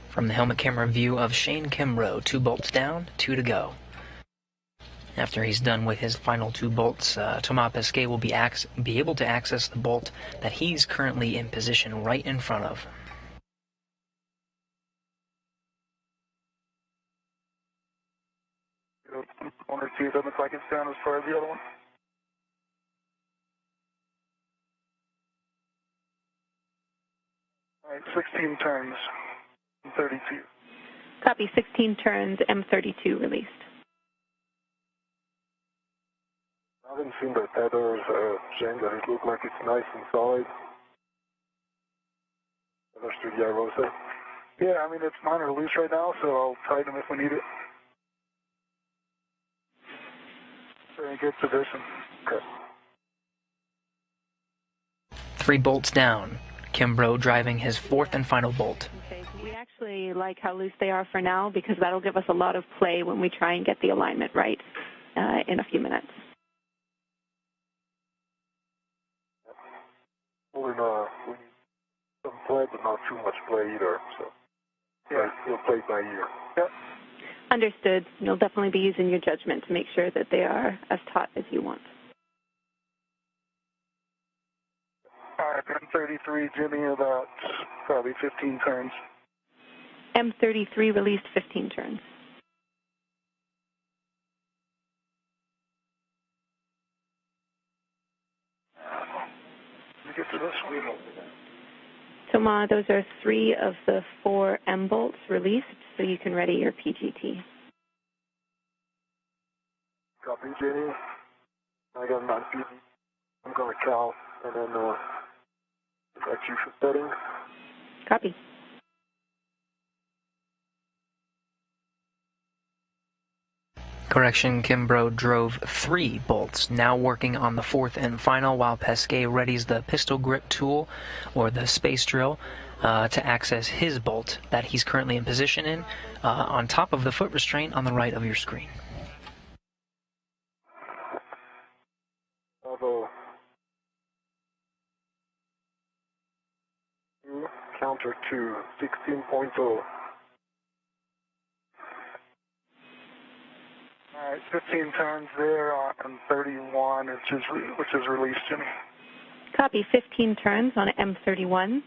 From the helmet camera view of Shane Kimbrough, 2 bolts down, 2 to go. After he's done with his final 2 bolts, Thomas Pesquet will be able to access the bolt that he's currently in position right in front of. One or two, doesn't look like it's down as far as the other one. All right, 16 turns, 32. Copy, 16 turns, M32 released. Nothing seen the tethers, Shane, that it look like it's nice and solid. Understood, yeah, Rosa. Yeah, I mean, it's minor loose right now, so I'll tighten them if we need it. Very good position. Okay. 3 bolts down. Kimbrough driving his 4th and final bolt. Okay, we actually like how loose they are for now because that'll give us a lot of play when we try and get the alignment right in a few minutes. We need some play, but not too much play either. So, yeah, we'll play by ear. Yep. Understood. You'll definitely be using your judgment to make sure that they are as taut as you want. All right, M33, Jimmy, about probably 15 turns. M33 released 15 turns. Let me get to this one. Thomas, those are 3 of the 4 M bolts released, so you can ready your PGT. Copy, Jenny. I got my PGT. I'm going to count, and then got you for setting. Copy. Correction, Kimbrough drove 3 bolts, now working on the 4th and final while Pesquet readies the pistol grip tool, or the space drill, to access his bolt that he's currently in position in, on top of the foot restraint on the right of your screen. Bravo. Counter 2, 16.0. All right, 15 turns there on 31, which is released, Jimmy. Copy, 15 turns on M31.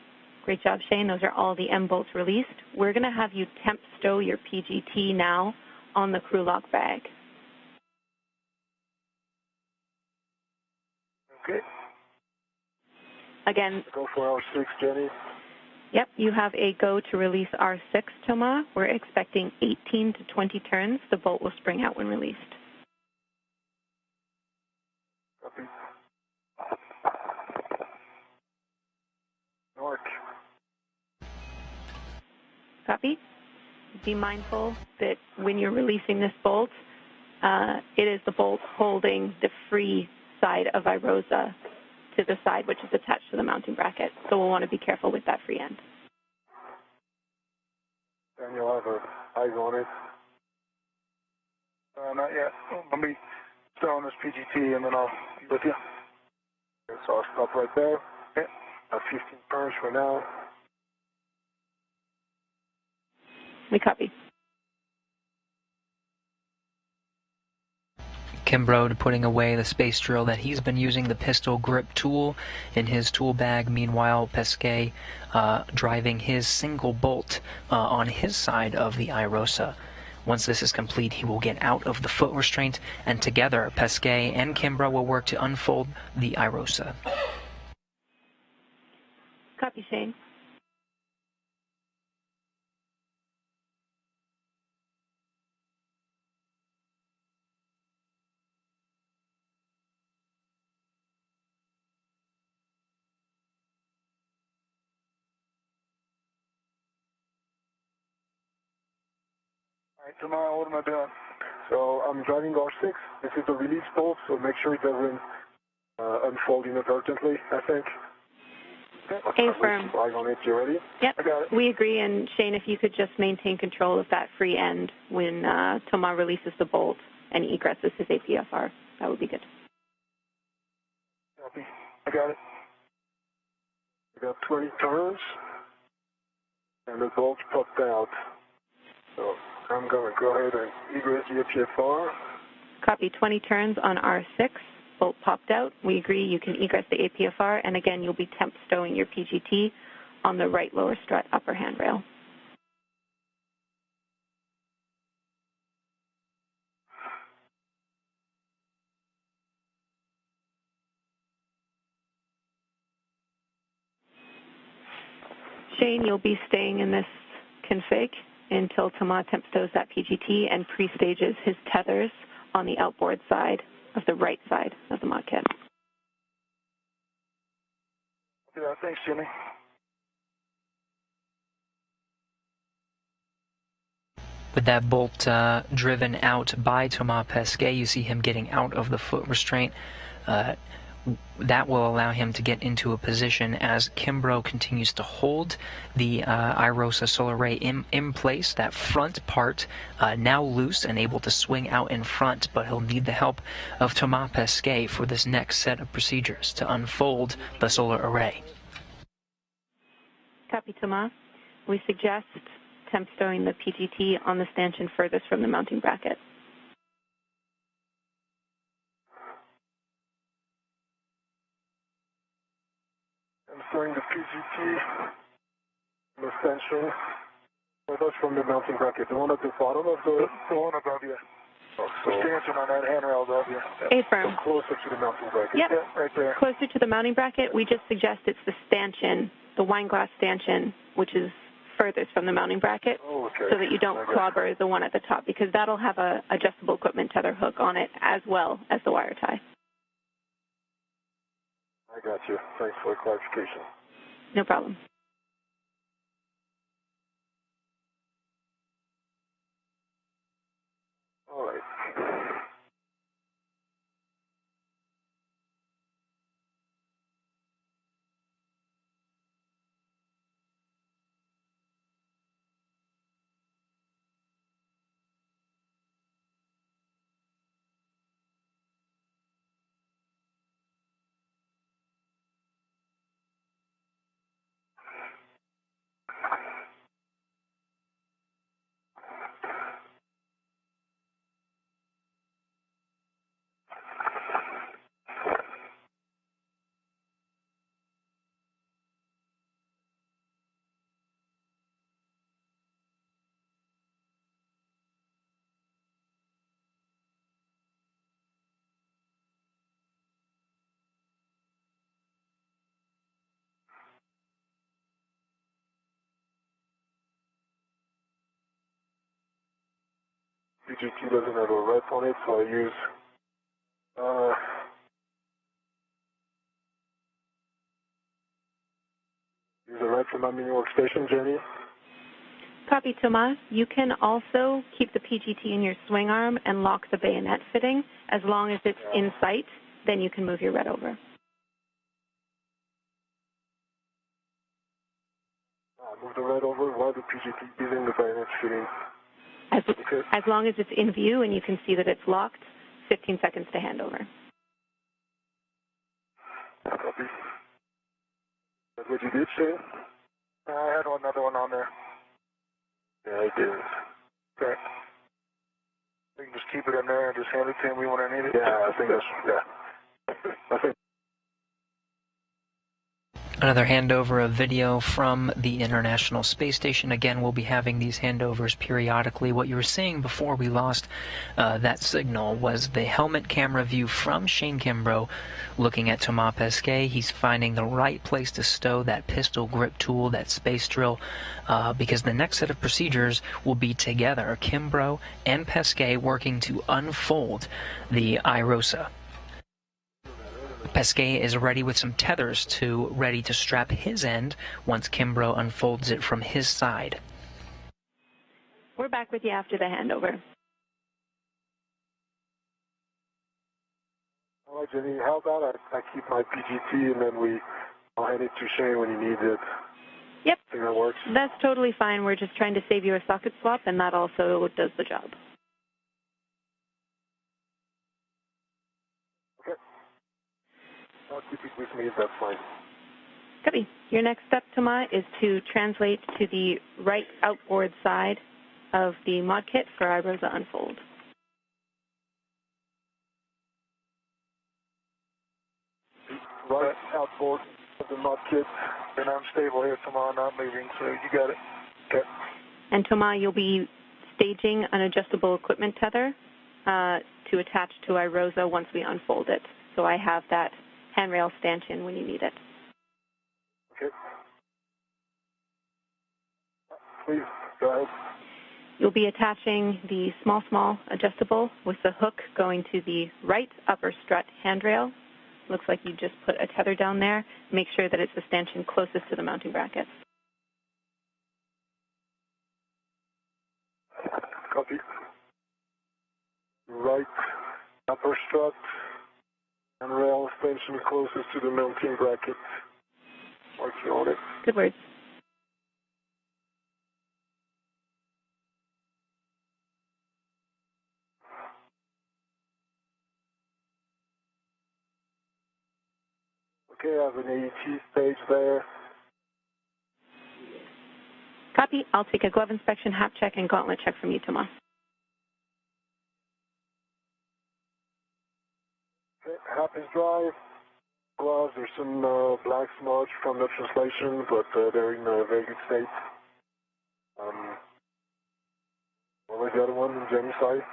Great job, Shane. Those are all the M bolts released. We're going to have you temp stow your PGT now on the crew lock bag. Okay. Again, Go for R6, Jenny. yep, you have a go to release R6, Thomas. We're expecting 18 to 20 turns. The bolt will spring out when released. Copy. North. Copy. Be mindful that when you're releasing this bolt, it is the bolt holding the free side of Irosa to the side which is attached to the mounting bracket. So we'll want to be careful with that free end. And you'll have eyes on it. Not yet. Let me start on this PGT and then I'll be with you. Okay, so I'll stop right there. Okay. 15 turns for now. We copy. Kimbrough putting away the space drill that he's been using, the pistol grip tool in his tool bag. Meanwhile, Pesquet driving his single bolt on his side of the Irosa. Once this is complete, he will get out of the foot restraint, and together, Pesquet and Kimbrough will work to unfold the Irosa. Copy, Shane. Tomorrow, what am I doing? So I'm driving R6. This is the release pole, so make sure it doesn't unfold inadvertently, I think. A-firm. Flag on it, you ready? Yep, I got it. we agree, and Shane, if you could just maintain control of that free end when Thomas releases the bolt and egresses his APFR, that would be good. Copy. I got it. I got 20 turns, and the bolt popped out. So I'm going to go ahead and egress the APFR. Copy, 20 turns on R6, bolt popped out. We agree you can egress the APFR, and again, you'll be temp stowing your PGT on the right lower strut upper handrail. Shane, you'll be staying in this config until Thomas temp stows that PGT and pre-stages his tethers on the outboard side of the right side of the mod kit. Yeah, thanks, Jimmy. With that bolt driven out by Thomas Pesquet, you see him getting out of the foot restraint. That will allow him to get into a position as Kimbrough continues to hold the IROSA solar array in place. That front part now loose and able to swing out in front, but he'll need the help of Thomas Pesquet for this next set of procedures to unfold the solar array. Copy, Thomas. We suggest temp stowing the PGT on the stanchion furthest from the mounting bracket. I'm throwing the PGT on the stanchion furthest from the mounting bracket. The one at the bottom of the one above you. Oh, so the stanchion on that handrail above you. A-firm. So closer to the mounting bracket. Yep. Yeah, right there. Closer to the mounting bracket, we just suggest it's the stanchion, the wine glass stanchion, which is furthest from the mounting bracket, so that you don't clobber the one at the top, because that'll have a adjustable equipment tether hook on it as well as the wire tie. I got you. Thanks for the clarification. No problem. All right. PGT doesn't have a rep on it, so I use a rep from my mini workstation, Jenny. Copy, Thomas. You can also keep the PGT in your swing arm and lock the bayonet fitting. As long as it's in sight, then you can move your red over. Move the red over while the PGT is in the bayonet fitting. As long as it's in view and you can see that it's locked, 15 seconds to hand over. Copy. That's what you did, Shane? I had another one on there. Yeah, I did. Okay. We can just keep it in there and just hand it to him when I need it? Yeah, I think that's, yeah. I think. Another handover of video from the International Space Station. Again, we'll be having these handovers periodically. What you were seeing before we lost that signal was the helmet camera view from Shane Kimbrough looking at Thomas Pesquet. He's finding the right place to stow that pistol grip tool, that space drill, because the next set of procedures will be together. Kimbrough and Pesquet working to unfold the IROSA. Pesquet is ready with some tethers ready to strap his end once Kimbrough unfolds it from his side. We're back with you after the handover. All right, Jenny, how about I keep my PGT and then I'll hand it to Shane when he needs it. Yep. Think that works? That's totally fine. We're just trying to save you a socket swap, and that also does the job. Okay. I'll keep it with me if that's fine. Copy. Your next step, Thomas, is to translate to the right outboard side of the mod kit for iROSA Unfold. Right outboard of the mod kit, and I'm stable here, Thomas, not moving, so you got it. Okay. And Thomas, you'll be staging an adjustable equipment tether to attach to iROSA once we unfold it. So I have that handrail stanchion when you need it. Okay. Please, go ahead. You'll be attaching the small adjustable with the hook going to the right upper strut handrail. Looks like you just put a tether down there. Make sure that it's the stanchion closest to the mounting bracket. Copy. Right upper strut and rail stanchion closest to the mounting bracket. Working on it. Good words. Okay, I have an AET stage there. Copy. I'll take a glove inspection, hap check, and gauntlet check from you, Thomas. Okay, hap is dry. Gloves, there's some black smudge from the translation, but they're in a very good state. What was the other one on Jenny's side?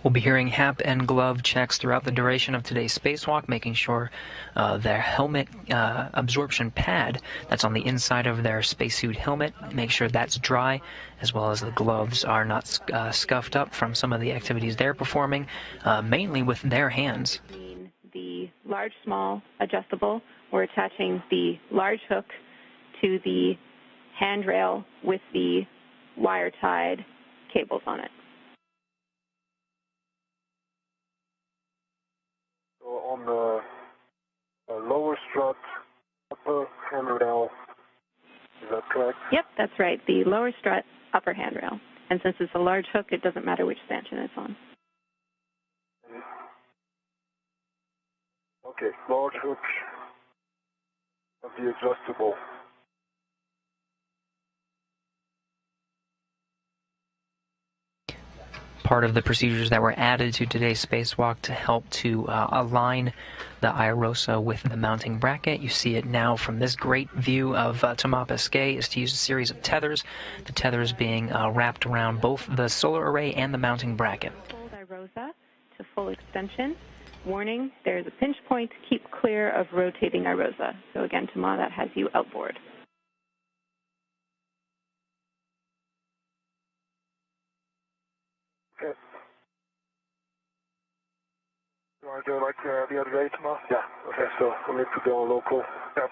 We'll be hearing hap and glove checks throughout the duration of today's spacewalk, making sure their helmet absorption pad that's on the inside of their spacesuit helmet, make sure that's dry, as well as the gloves are not scuffed up from some of the activities they're performing, mainly with their hands. The large-small adjustable, we're attaching the large hook to the handrail with the wire-tied cables on it. On the lower strut, upper handrail. Is that correct? Yep, that's right. The lower strut, upper handrail. And since it's a large hook, it doesn't matter which stanchion it's on. Okay, large hook of the adjustable. Part of the procedures that were added to today's spacewalk to help to align the iROSA with the mounting bracket. You see it now from this great view of Thomas Pesquet, is to use a series of tethers, the tethers being wrapped around both the solar array and the mounting bracket. Hold iROSA to full extension. Warning, there's a pinch point. Keep clear of rotating iROSA. So again, Thomas, that has you outboard. Okay. You want to do it like the other day, Thomas? Yeah. Okay, so let me put down local. Yep.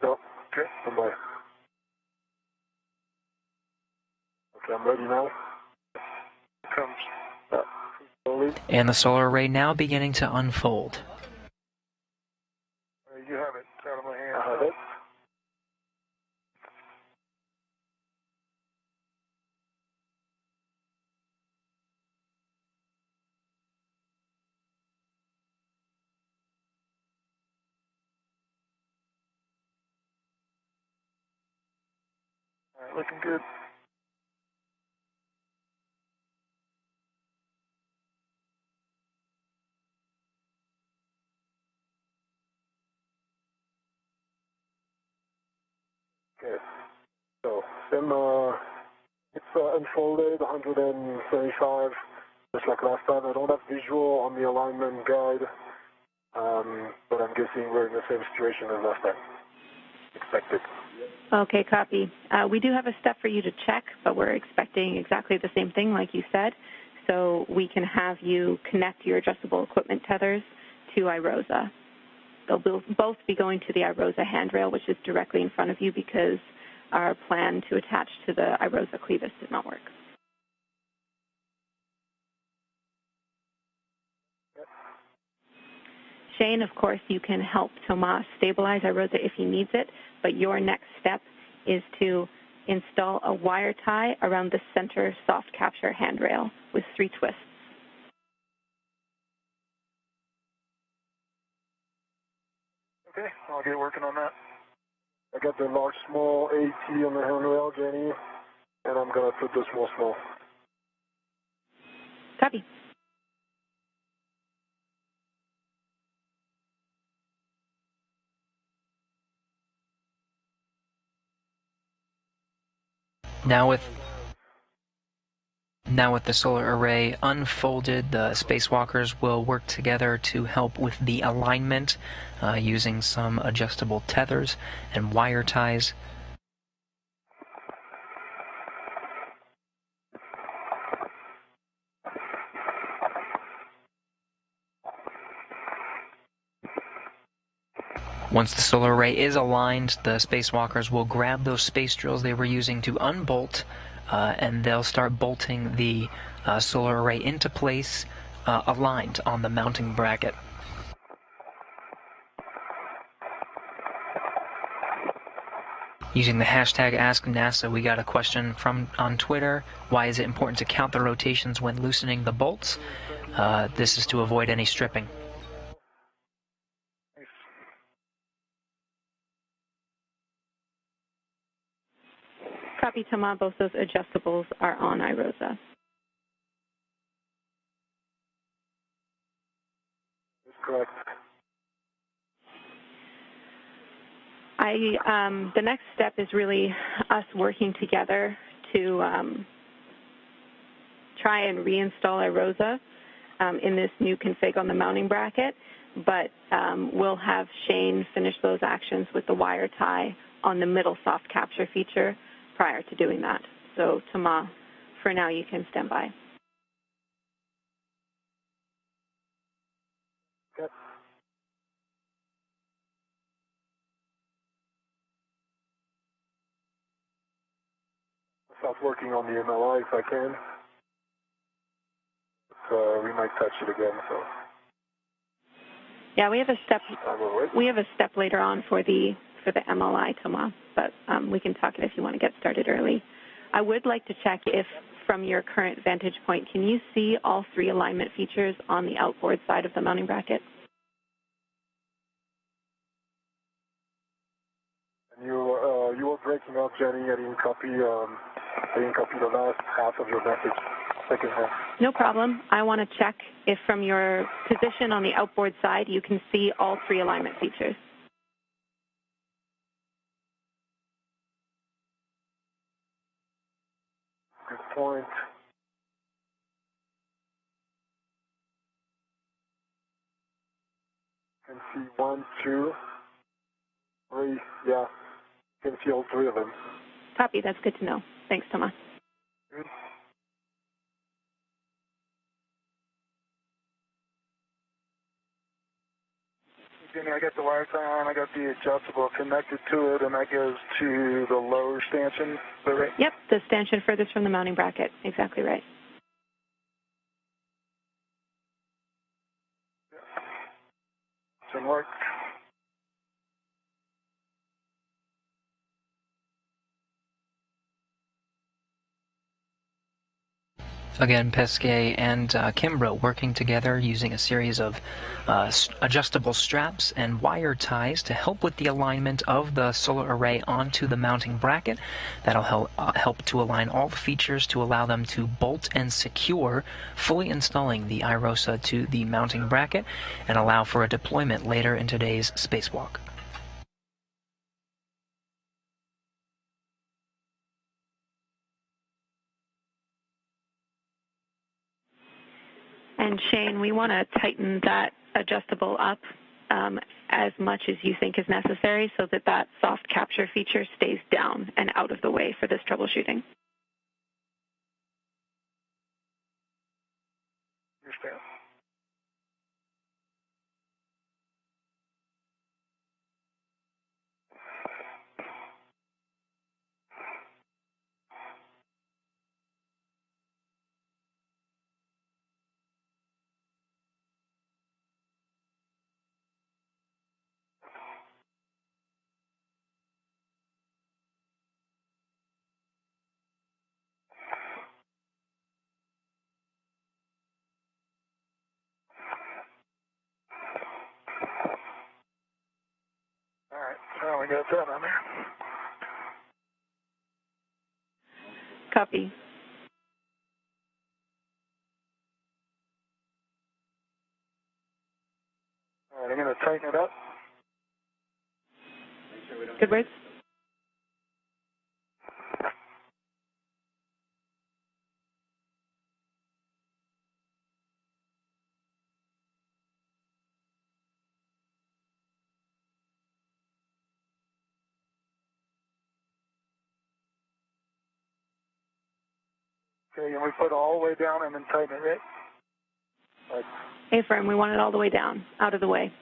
No. Okay, I'm ready. Okay, I'm ready now. Comes up slowly. And the solar array now beginning to unfold. You have it. It's out of my hand. I have it. All right, looking good. Okay. So, then it's unfolded 175 Just like last time, I don't have visual on the alignment guide, but I'm guessing we're in the same situation as last time. Expected. Okay, copy. We do have a step for you to check, but we're expecting exactly the same thing like you said. So we can have you connect your adjustable equipment tethers to iROSA. They'll both be going to the iROSA handrail, which is directly in front of you because our plan to attach to the iROSA clevis did not work. Shane, of course, you can help Tomas stabilize iROSA if he needs it, but your next step is to install a wire tie around the center soft capture handrail with 3 twists. Okay, I'll get working on that. I got the large small AT on the handrail, Jenny, and I'm going to put the small. Copy. Now with the solar array unfolded, the spacewalkers will work together to help with the alignment using some adjustable tethers and wire ties. Once the solar array is aligned, the spacewalkers will grab those space drills they were using to unbolt, and they'll start bolting the solar array into place, aligned on the mounting bracket. Using the hashtag AskNASA, we got a question on Twitter. Why is it important to count the rotations when loosening the bolts? This is to avoid any stripping. Copy, Tomas. Both those adjustables are on iROSA. Correct. The next step is really us working together to try and reinstall iROSA in this new config on the mounting bracket, but we'll have Shane finish those actions with the wire tie on the middle soft capture feature prior to doing that. So, Tomas, for now you can stand by. Yep. Start working on the MLI if I can. We might touch it again, so. Yeah, we have a step. We have a step later on for the MLI, Tomas, but we can talk it if you want to get started early. I would like to check if, from your current vantage point, can you see all 3 alignment features on the outboard side of the mounting bracket? And you were breaking up, Jenny. I didn't copy the last half of your message. Second half. No problem. I want to check if, from your position on the outboard side, you can see all 3 alignment features. Good point. Can see 1, 2, 3. Yeah, can see all 3 of them. Copy. That's good to know. Thanks, Tomas. Good. Jenny, I got the wire tie on, I got the adjustable connected to it, and that goes to the lower stanchion, is that right? Yep, the stanchion furthest from the mounting bracket. Exactly right. Some work. Again, Pesquet and Kimbrough working together using a series of adjustable straps and wire ties to help with the alignment of the solar array onto the mounting bracket. That'll help to align all the features to allow them to bolt and secure, fully installing the iROSA to the mounting bracket and allow for a deployment later in today's spacewalk. And Shane, we want to tighten that adjustable up as much as you think is necessary so that that soft capture feature stays down and out of the way for this troubleshooting. Understand. All right, so we got that on there. Copy. All right, I'm going to tighten it up. Good words? Okay, and we put it all the way down and then tighten it, right? Like, A-firm, we want it all the way down, out of the way.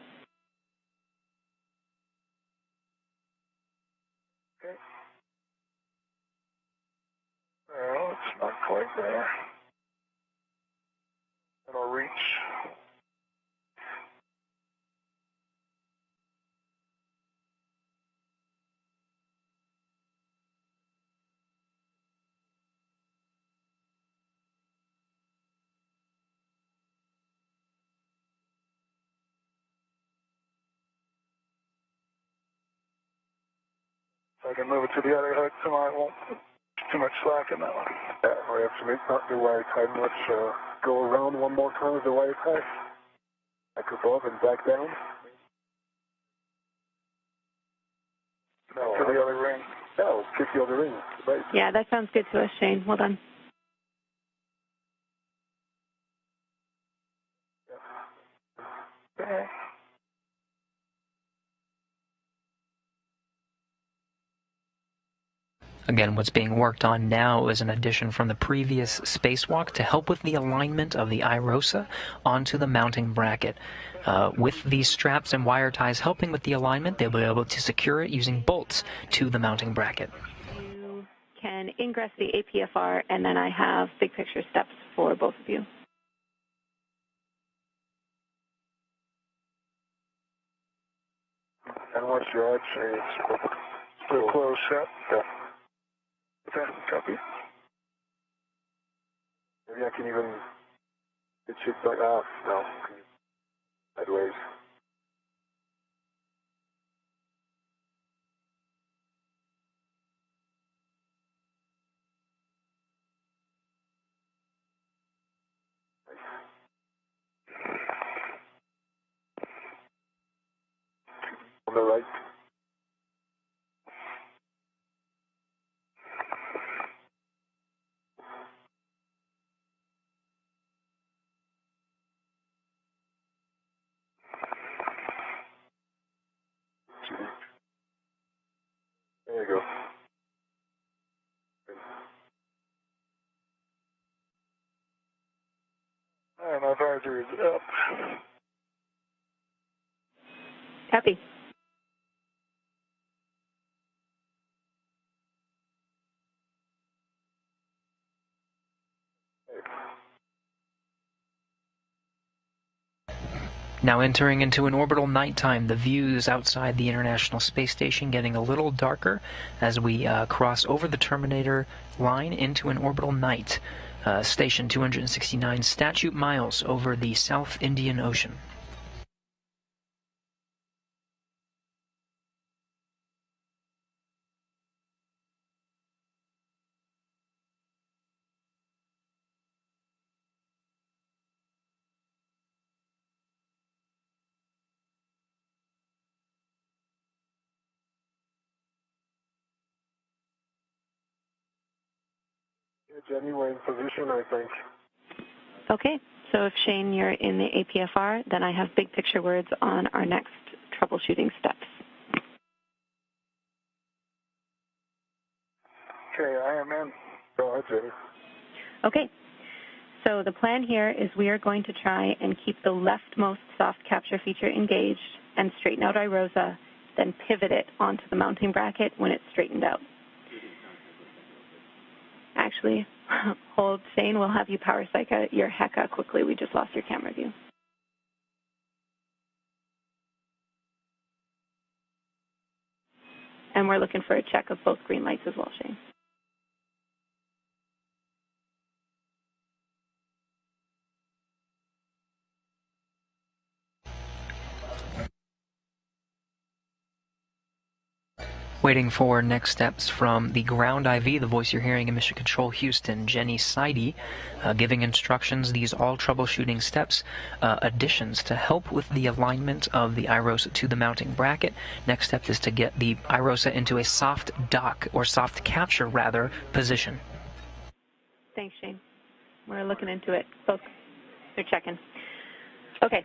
okay. Well, it's not quite there. It'll reach. So I can move it to the other hook so I won't put too much slack in that one. Yeah, we have to make not the wire tie much. Go around one more time with the wire tie. Back above and back down. No, to the other ring. No, kick the other ring. Right. Yeah, that sounds good to us, Shane. Well done. Okay. Again, what's being worked on now is an addition from the previous Spacewalk to help with the alignment of the iROSA onto the mounting bracket. With these straps and wire ties helping with the alignment, they'll be able to secure it using bolts to the mounting bracket. You can ingress the APFR, and then I have big picture steps for both of you. And what's your edge? Still close, yeah? Yeah. Okay, copy. Maybe I can even get you back off. No. Sideways. On the right. There you go. All right, my visor is up. Copy. Now entering into an orbital nighttime, the views outside the International Space Station getting a little darker as we cross over the Terminator line into an orbital night. Station 269 statute miles over the South Indian Ocean. Yeah, Jenny, we're in position, I think. Okay. So if, Shane, you're in the APFR, then I have big picture words on our next troubleshooting steps. Okay, I am in. Go ahead, Jenny. Okay. So the plan here is we are going to try and keep the leftmost soft capture feature engaged and straighten out IROSA, then pivot it onto the mounting bracket when it's straightened out. Actually, hold, Shane, we'll have you power psych your HECA quickly. We just lost your camera view. And we're looking for a check of both green lights as well, Shane. Waiting for next steps from the ground IV, the voice you're hearing in Mission Control Houston, Jenny Seide, giving instructions, these all troubleshooting steps, additions to help with the alignment of the IROSA to the mounting bracket. Next step is to get the IROSA into a soft dock, or soft capture rather, position. Thanks, Shane. We're looking into it. Both. They're checking. Okay.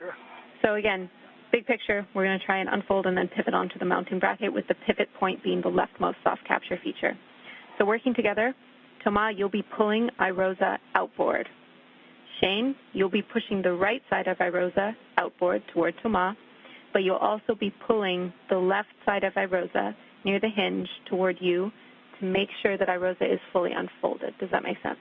So again, big picture, we're going to try and unfold and then pivot onto the mounting bracket, with the pivot point being the leftmost soft capture feature. So working together, Thomas, you'll be pulling IROSA outboard. Shane, you'll be pushing the right side of IROSA outboard toward Thomas, but you'll also be pulling the left side of IROSA near the hinge toward you to make sure that IROSA is fully unfolded. Does that make sense?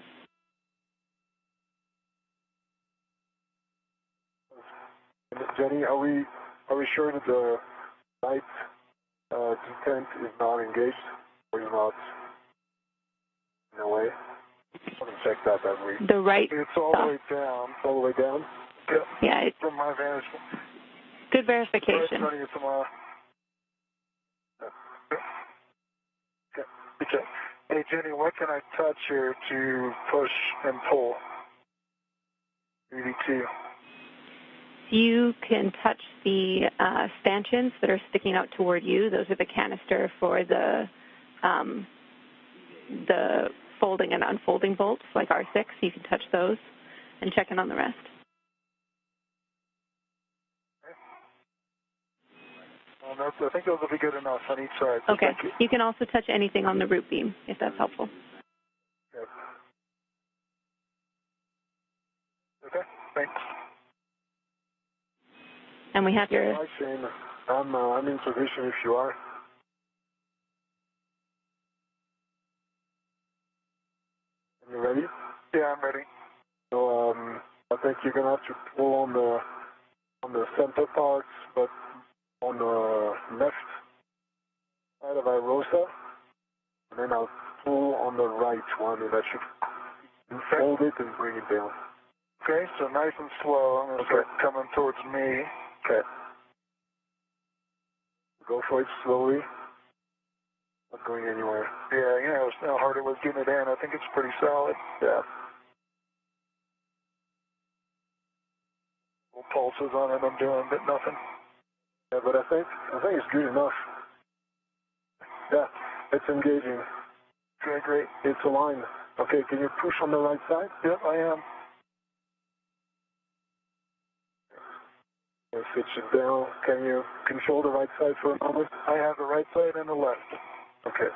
Jenny, are we sure that the right detent is not engaged or is not in a way? I want to check that as we. The right. It's all the way down. It's all the way down. Yeah. From my vantage point. Good verification. Running it tomorrow. Okay. Hey Jenny, what can I touch here to push and pull? UD2. You can touch the stanchions that are sticking out toward you. Those are the canister for the folding and unfolding bolts, like R6. You can touch those and check in on the rest. I think those will be good enough on each side. So okay. You can also touch anything on the root beam, if that's helpful. Okay, thanks. And we have your... Hi, Shane. I'm in position if you are. Are you ready? Yeah, I'm ready. So I think you're gonna have to pull on the center parts, but on the left side of IROSA, and then I'll pull on the right one, and that should fold it and bring it down. Okay, so nice and slow. I'm gonna start coming towards me. Okay. Go for it slowly. Not going anywhere. Yeah, you know how hard it was getting it in. I think it's pretty solid. Yeah. Little pulses on it I'm doing, but nothing. Yeah, but I think it's good enough. Yeah, it's engaging. Okay, great. It's aligned. Okay, can you push on the right side? Yep, I am. Switch it down. Can you control the right side for a moment? I have the right side and the left. Okay.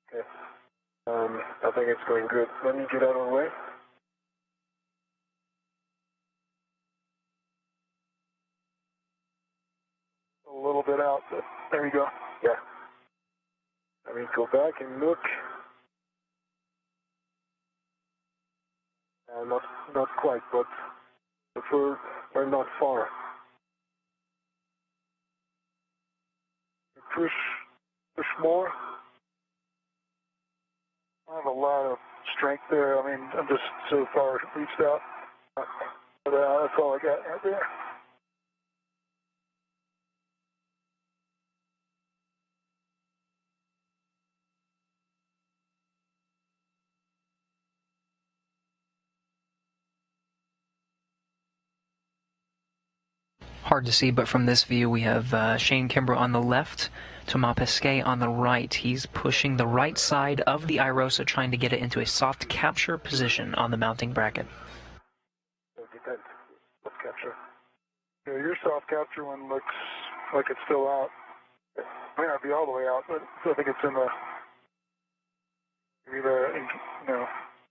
Okay. I think it's going good. Let me get out of the way. A little bit out, but there you go. Yeah. Let me go back and look. Not quite, but we're not far. Push more. I have a lot of strength there. I mean, I'm just so far reached out. But that's all I got right there. Hard to see, but from this view we have Shane Kimbrough on the left, Thomas Pesquet on the right. He's pushing the right side of the IROSA, trying to get it into a soft capture position on the mounting bracket. Soft capture. Yeah, your soft capture one looks like it's still out. It may not be all the way out, but I think it's in the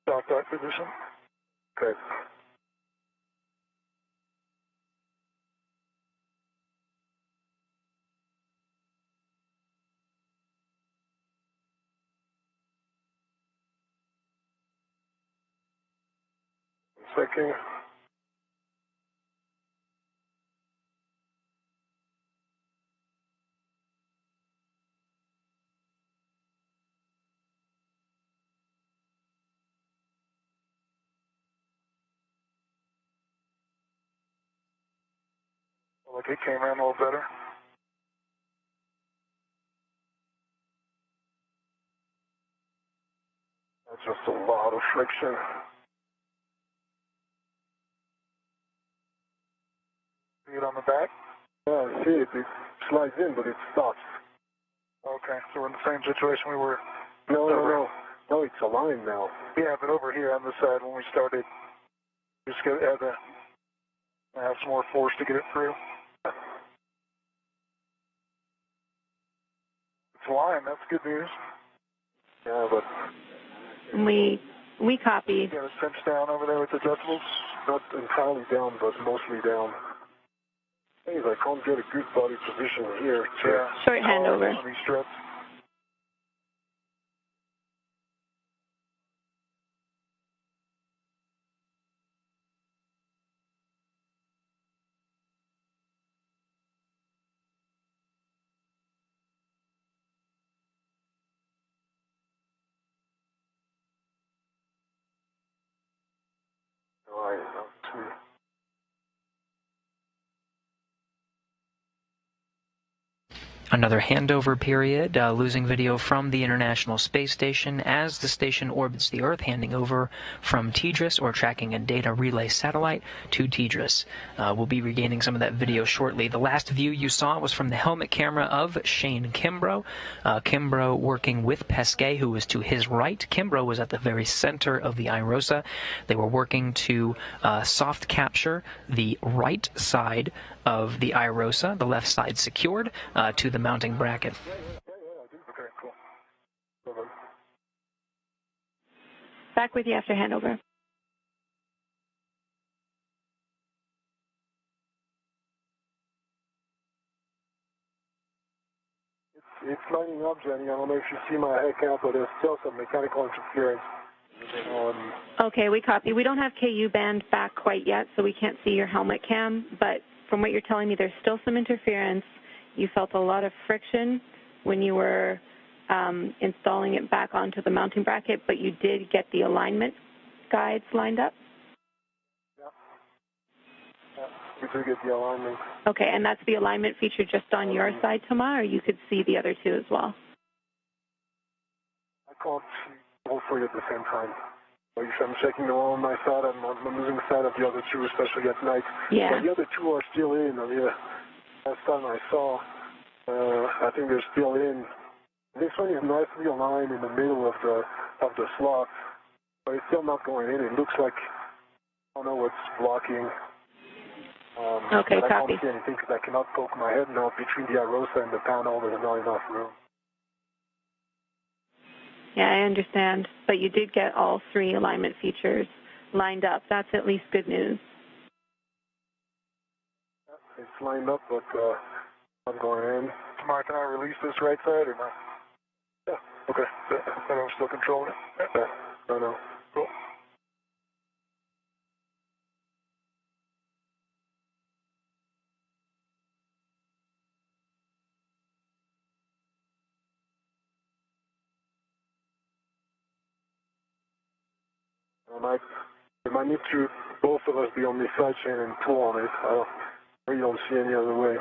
soft out position. Okay. Second. Like it came in a little better. That's just a lot of friction. See it on the back? Yeah, I see it. It slides in, but it stops. Okay, so we're in the same situation we were. No, it's aligned now. Yeah, but over here on this side, when we started, just had to have some more force to get it through. It's aligned. That's good news. Yeah, but We copied. Yeah, it's cinched down over there with the decibels. Not entirely down, but mostly down. I can't get a good body position here. Short handover. On these strips. All right, two. Another handover period, losing video from the International Space Station as the station orbits the Earth, handing over from TDRS, or Tracking and Data Relay Satellite, to TDRS. We'll be regaining some of that video shortly. The last view you saw was from the helmet camera of Shane Kimbrough. Kimbrough working with Pesquet, who was to his right. Kimbrough was at the very center of the IROSA. They were working to soft capture the right side of the IROSA, the left side secured, to the mounting bracket. Okay, cool. Back with you after handover. It's lining up, Jenny. I don't know if you see my head count, but there's still some mechanical interference. Okay, we copy. We don't have KU band back quite yet, so we can't see your helmet cam, but from what you're telling me, there's still some interference. You felt a lot of friction when you were installing it back onto the mounting bracket, but you did get the alignment guides lined up? Yeah, we do get the alignment. Okay, and that's the alignment feature just on your side, Thomas, or you could see the other two as well? I can't see all three at the same time. If I'm checking the one on my side, I'm losing sight of the other two, especially at night. Yeah. But the other two are still in. I mean, last time I saw, I think they're still in. This one is nicely aligned in the middle of the slot, but it's still not going in. It looks like, I don't know what's blocking. Okay, but copy. I can't see anything because I cannot poke my head now between the IROSA and the panel. There's not enough room. Yeah, I understand. But you did get all three alignment features lined up. That's at least good news. It's lined up, but I'm going in. Mark, can I release this right side or not? Yeah. Okay. Then I'm still controlling it? Yeah. No. Cool. We might need to, both of us, be on this side chain and pull on it. I really don't see any other way.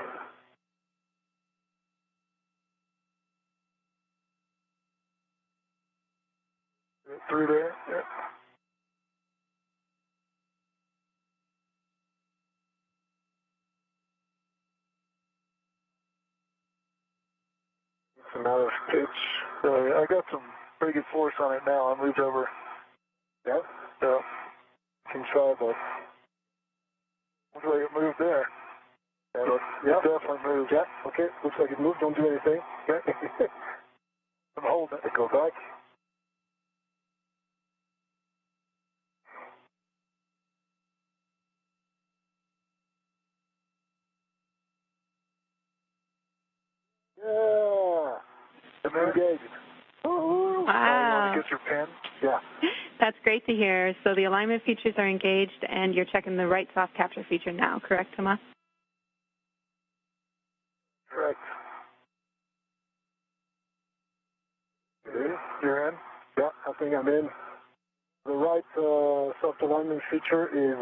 Through there? Yeah. a matter of pitch. I got some pretty good force on it now. I moved over. Yeah? So, can try, but looks like it moved there. Yeah, it definitely moved. Yeah, okay. Looks like it moved. Don't do anything. Okay. I'm holding it. Go back. Yeah. I'm engaged. Wow. You want to get your pen? Yeah. That's great to hear. So the alignment features are engaged, and you're checking the right soft capture feature now, correct, Tomas? Correct. You're in? Yeah, I think I'm in. The right soft alignment feature is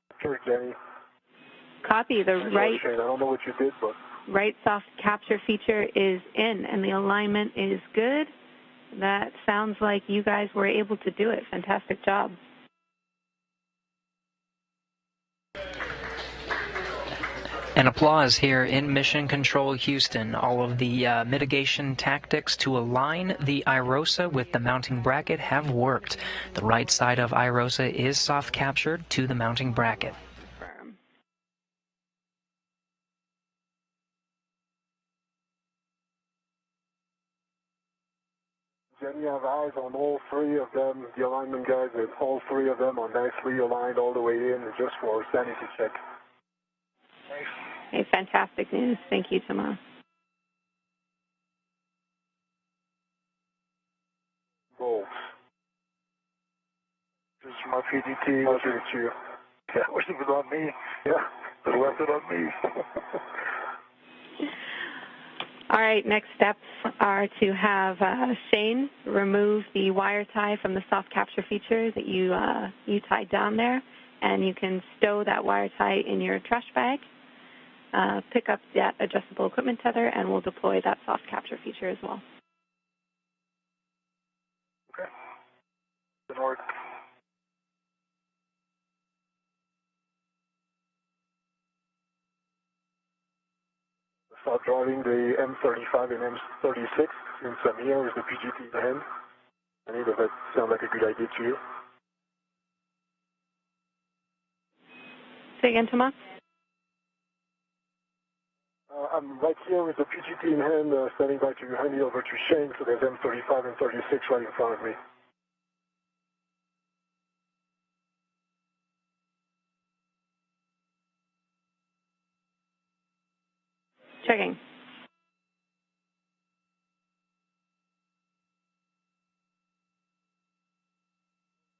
captured, Jenny. Copy. The right I don't know what you did, but right soft capture feature is in, and the alignment is good. That sounds like you guys were able to do it. Fantastic job. And applause here in Mission Control Houston. All of the mitigation tactics to align the IROSA with the mounting bracket have worked. The right side of IROSA is soft captured to the mounting bracket. Jenny, you have eyes on all three of them, the alignment guys, and all three of them are nicely aligned all the way in, just for sanity check. Thanks. Hey, fantastic news. Thank you, Tomas. Goals. This is my PDT. I'll give it to you. Yeah, I wish it was on me. Yeah, they left it on me. All right, next steps are to have Shane remove the wire tie from the soft capture feature that you tied down there, and you can stow that wire tie in your trash bag, pick up that adjustable equipment tether, and we'll deploy that soft capture feature as well. Okay. Good work. Start driving the M35 and M36 since I'm here with the PGT in hand. Any does that sound like a good idea to you? Say again, Tomas? I'm right here with the PGT in hand, standing by to hand you over to Shane, so there's M35 and 36 right in front of me. Checking.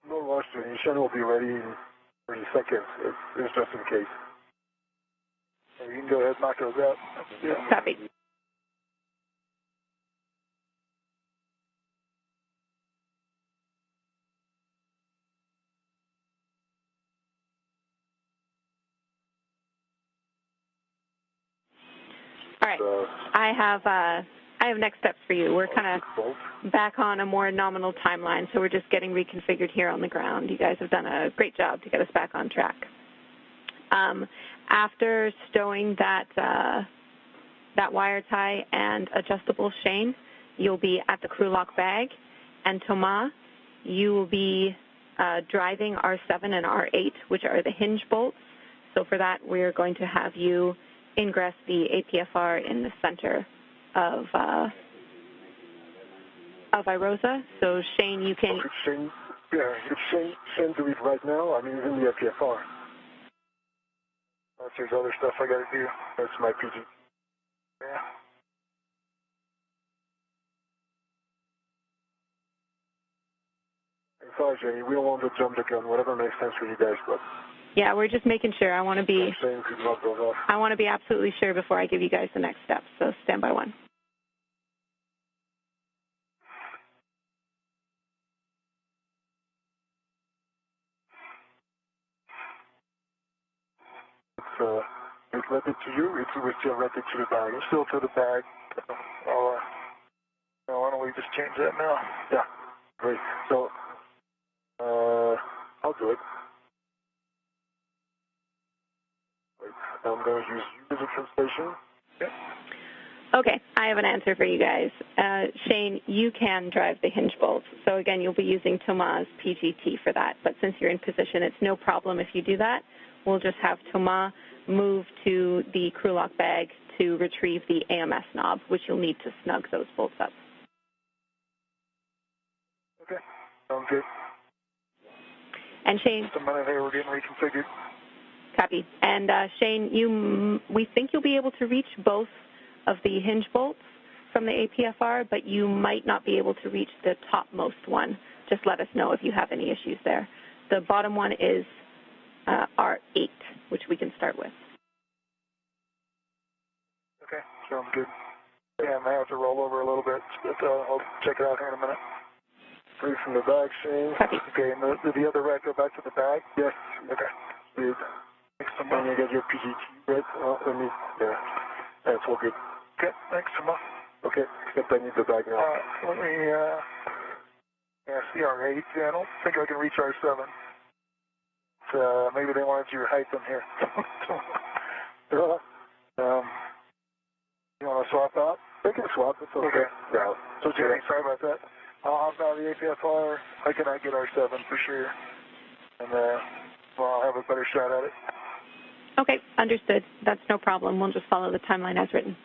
No rush, Jenny. Shane will be ready in 30 seconds. It's just in case. So you can go ahead and knock those out. Yeah. Copy. All right. I have next steps for you. We're kind of back on a more nominal timeline, so we're just getting reconfigured here on the ground. You guys have done a great job to get us back on track. After stowing that wire tie and adjustable Shane, you'll be at the crew lock bag, and Tomas, you will be driving R7 and R8, which are the hinge bolts. So for that, we're going to have you ingress the APFR in the center of IROSA. So Shane, you can... Shane, yeah, if Shane do it right now, I'm using the APFR. There's other stuff I gotta do. That's my PG. Yeah. I'm sorry, Jenny, we don't want to jump the gun, whatever makes sense for you guys, but... Yeah, we're just making sure. I want to be absolutely sure before I give you guys the next steps. So stand by one. It's related to you, it's still related to the bag. It's still to the bag. Why don't we just change that now? Yeah, great. So, I'll do it. Wait, I'm going to use user translation. Yeah. Okay, I have an answer for you guys. Shane, you can drive the hinge bolts. So again, you'll be using Thomas' PGT for that. But since you're in position, it's no problem if you do that. We'll just have Thomas move to the crew lock bag to retrieve the AMS knob, which you'll need to snug those bolts up. Okay, sounds good. And Shane, Just a minute here, we're getting reconfigured. copy. And Shane, we think you'll be able to reach both of the hinge bolts from the APFR, but you might not be able to reach the topmost one. Just let us know if you have any issues there. The bottom one is R8, which we can start with. Okay, sounds good. Yeah, I may have to roll over a little bit, but I'll check it out here in a minute. Free from the bag, Shane. Copy. Okay, and the other rack go back to the bag? Yes. Okay. Good. Thanks so much. You get your PGT, right? Let me, yeah, that's all good. Okay, thanks so much. Okay, except I need the bag now. Let me, yeah, CR8, yeah, I don't think I can reach R7. Maybe they wanted your height on here. You want to swap out? They can swap, it's okay. Yeah. So, Jerry, sorry about that. I'll hop out of the APFR. I cannot get R7 for sure. And, well, I'll have a better shot at it. Okay, understood. That's no problem. We'll just follow the timeline as written.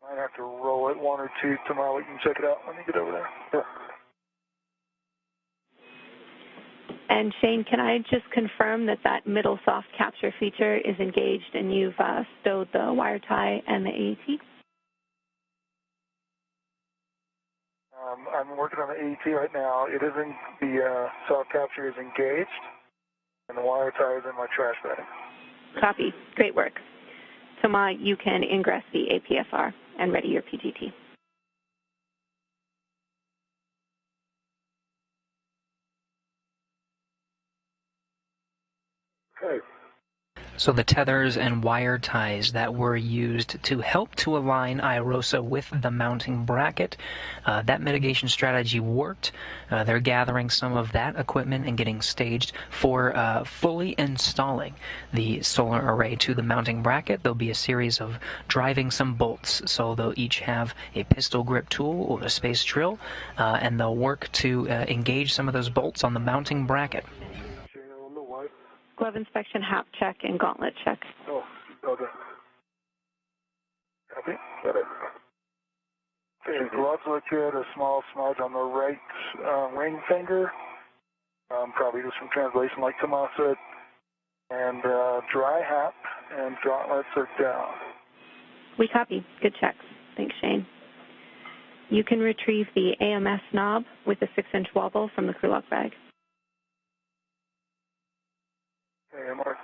Might have to roll it one or two tomorrow. We can check it out. Let me get over there. Yeah. And Shane, can I just confirm that that middle soft capture feature is engaged and you've stowed the wire tie and the AET? I'm working on the AET right now. It isn't, the soft capture is engaged, and the wire tie is in my trash bag. Copy. Great work. Thomas, you can ingress the APFR and ready your PGT. Okay. So the tethers and wire ties that were used to help to align IROSA with the mounting bracket, that mitigation strategy worked. They're gathering some of that equipment and getting staged for fully installing the solar array to the mounting bracket. There'll be a series of driving some bolts, so they'll each have a pistol grip tool or a space drill, and they'll work to engage some of those bolts on the mounting bracket. Glove inspection, hap check, and gauntlet check. Oh, okay. Copy. Got it. Okay, gloves look good. A small smudge on the right ring finger. Probably just from translation, like Tomas said. And dry hap and gauntlets are down. We copy. Good checks. Thanks, Shane. You can retrieve the AMS knob with a 6-inch wobble from the crew lock bag. Okay, Mark.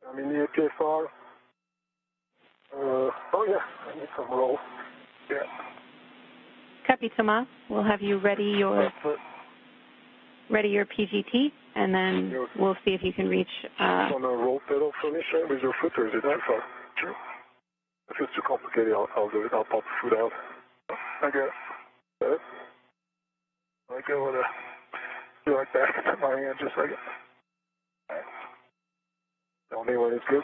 I'm in the APFR. Oh yeah, I need some roll. Yeah. Copy, Thomas. We'll have you ready your PGT, and then we'll see if you can reach. On a roll pedal for me, Shane, with your foot, or is it too far? Sure. If it's too complicated, I'll do it. I'll pop the foot out. I got it. Got it? I go with do like that. Put my hand just like it. All right. Tell me when it's good.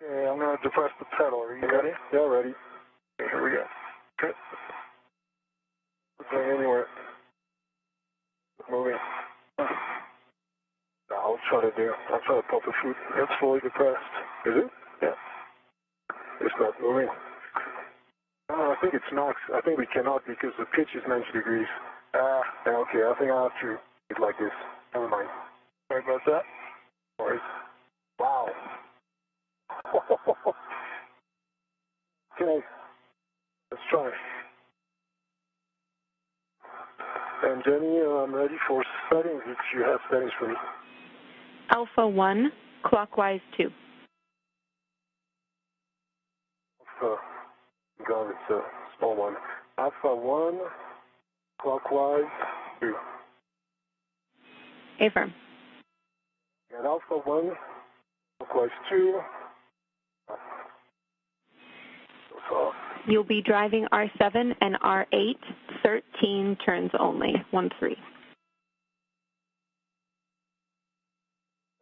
Okay, I'm going to depress the pedal. Are you ready? Yeah, ready. Okay, here we go. Okay. Not going anywhere. Moving. I'll try to pop the foot. It's fully depressed. Is it? Yeah. It's not moving. I think it's not. I think we cannot because the pitch is 90 degrees. Okay. I think I'll have to do it like this. Never mind. Sorry about that. No worries. Wow. Okay. Let's try. And Jenny, I'm ready for settings if you have settings for me. Alpha 1, clockwise 2. God, it's a small one. Alpha 1, clockwise 2. Affirm. And Alpha 1, clockwise 2. So, You'll be driving R7 and R8, 13 turns only, 1-3.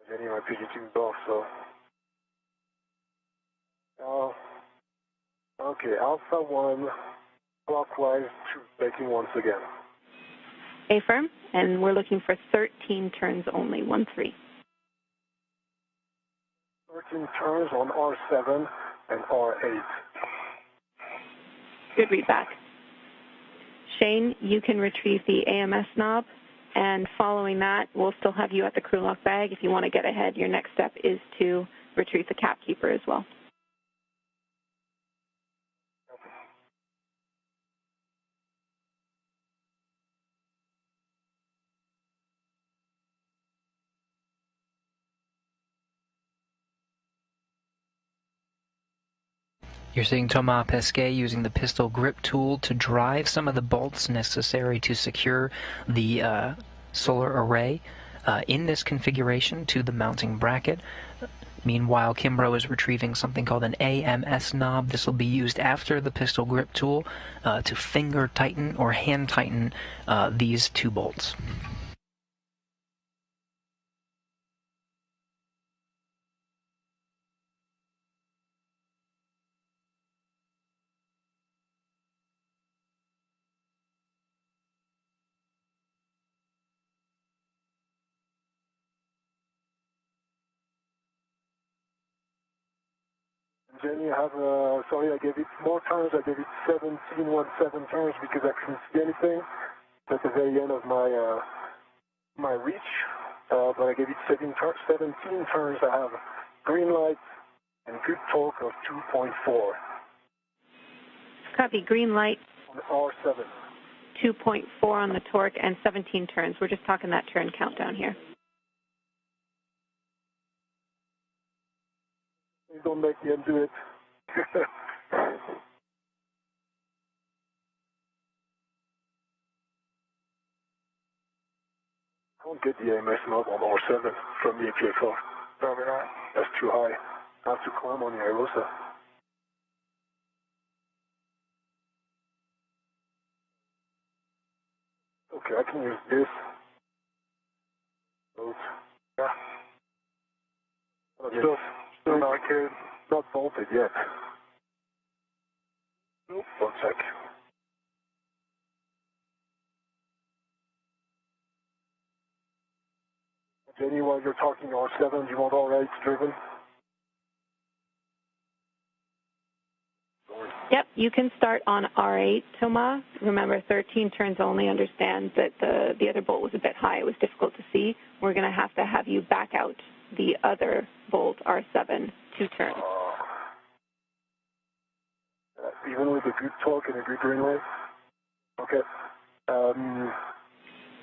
Jenny, my PG2 is off, so. Okay, Alpha 1, clockwise, braking once again. A-firm, and we're looking for 13 turns only, 1-3. 13 turns on R7 and R8. Good read back. Shane, you can retrieve the AMS knob, and following that, we'll still have you at the crew lock bag. If you want to get ahead, your next step is to retrieve the cap keeper as well. You're seeing Thomas Pesquet using the pistol grip tool to drive some of the bolts necessary to secure the solar array in this configuration to the mounting bracket. Meanwhile, Kimbrough is retrieving something called an AMS knob. This will be used after the pistol grip tool to finger tighten or hand tighten these two bolts. Jenny, I gave it more turns. I gave it 17 turns because I couldn't see anything. At the very end of my reach, but I gave it 17 turns. I have green light and good torque of 2.4. Copy, green light. On R7. 2.4 on the torque and 17 turns. We're just talking that turn count down here. Please don't make me undo it. I won't get the AMS knob on R7 from the APFR. Probably not. That's too high. I have to climb on the Aerosa. Okay, I can use this. Yeah. Still not good. Not bolted yet. Nope. 1 sec. Jenny, while you're talking R7, do you want R8 driven? Yep, you can start on R8, Thomas. Remember, 13 turns only. Understand that the other bolt was a bit high. It was difficult to see. We're going to have you back out the other bolt, R7, 2 turns. Even with a good torque and a good green light? Okay.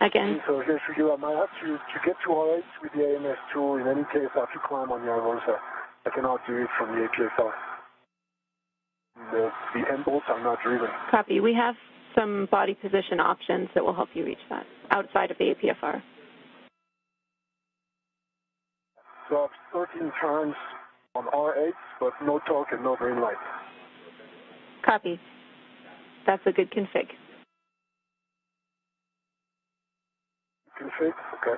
Again. So here's for you. I might have to get to R8 with the AMS tool. In any case, I have to climb on the Aerosa. I cannot do it from the APSR. The end bolts are not driven. Copy. We have some body position options that will help you reach that outside of the APFR. So I have 13 turns on R8, but no torque and no green light. Copy. That's a good config. Config? Okay.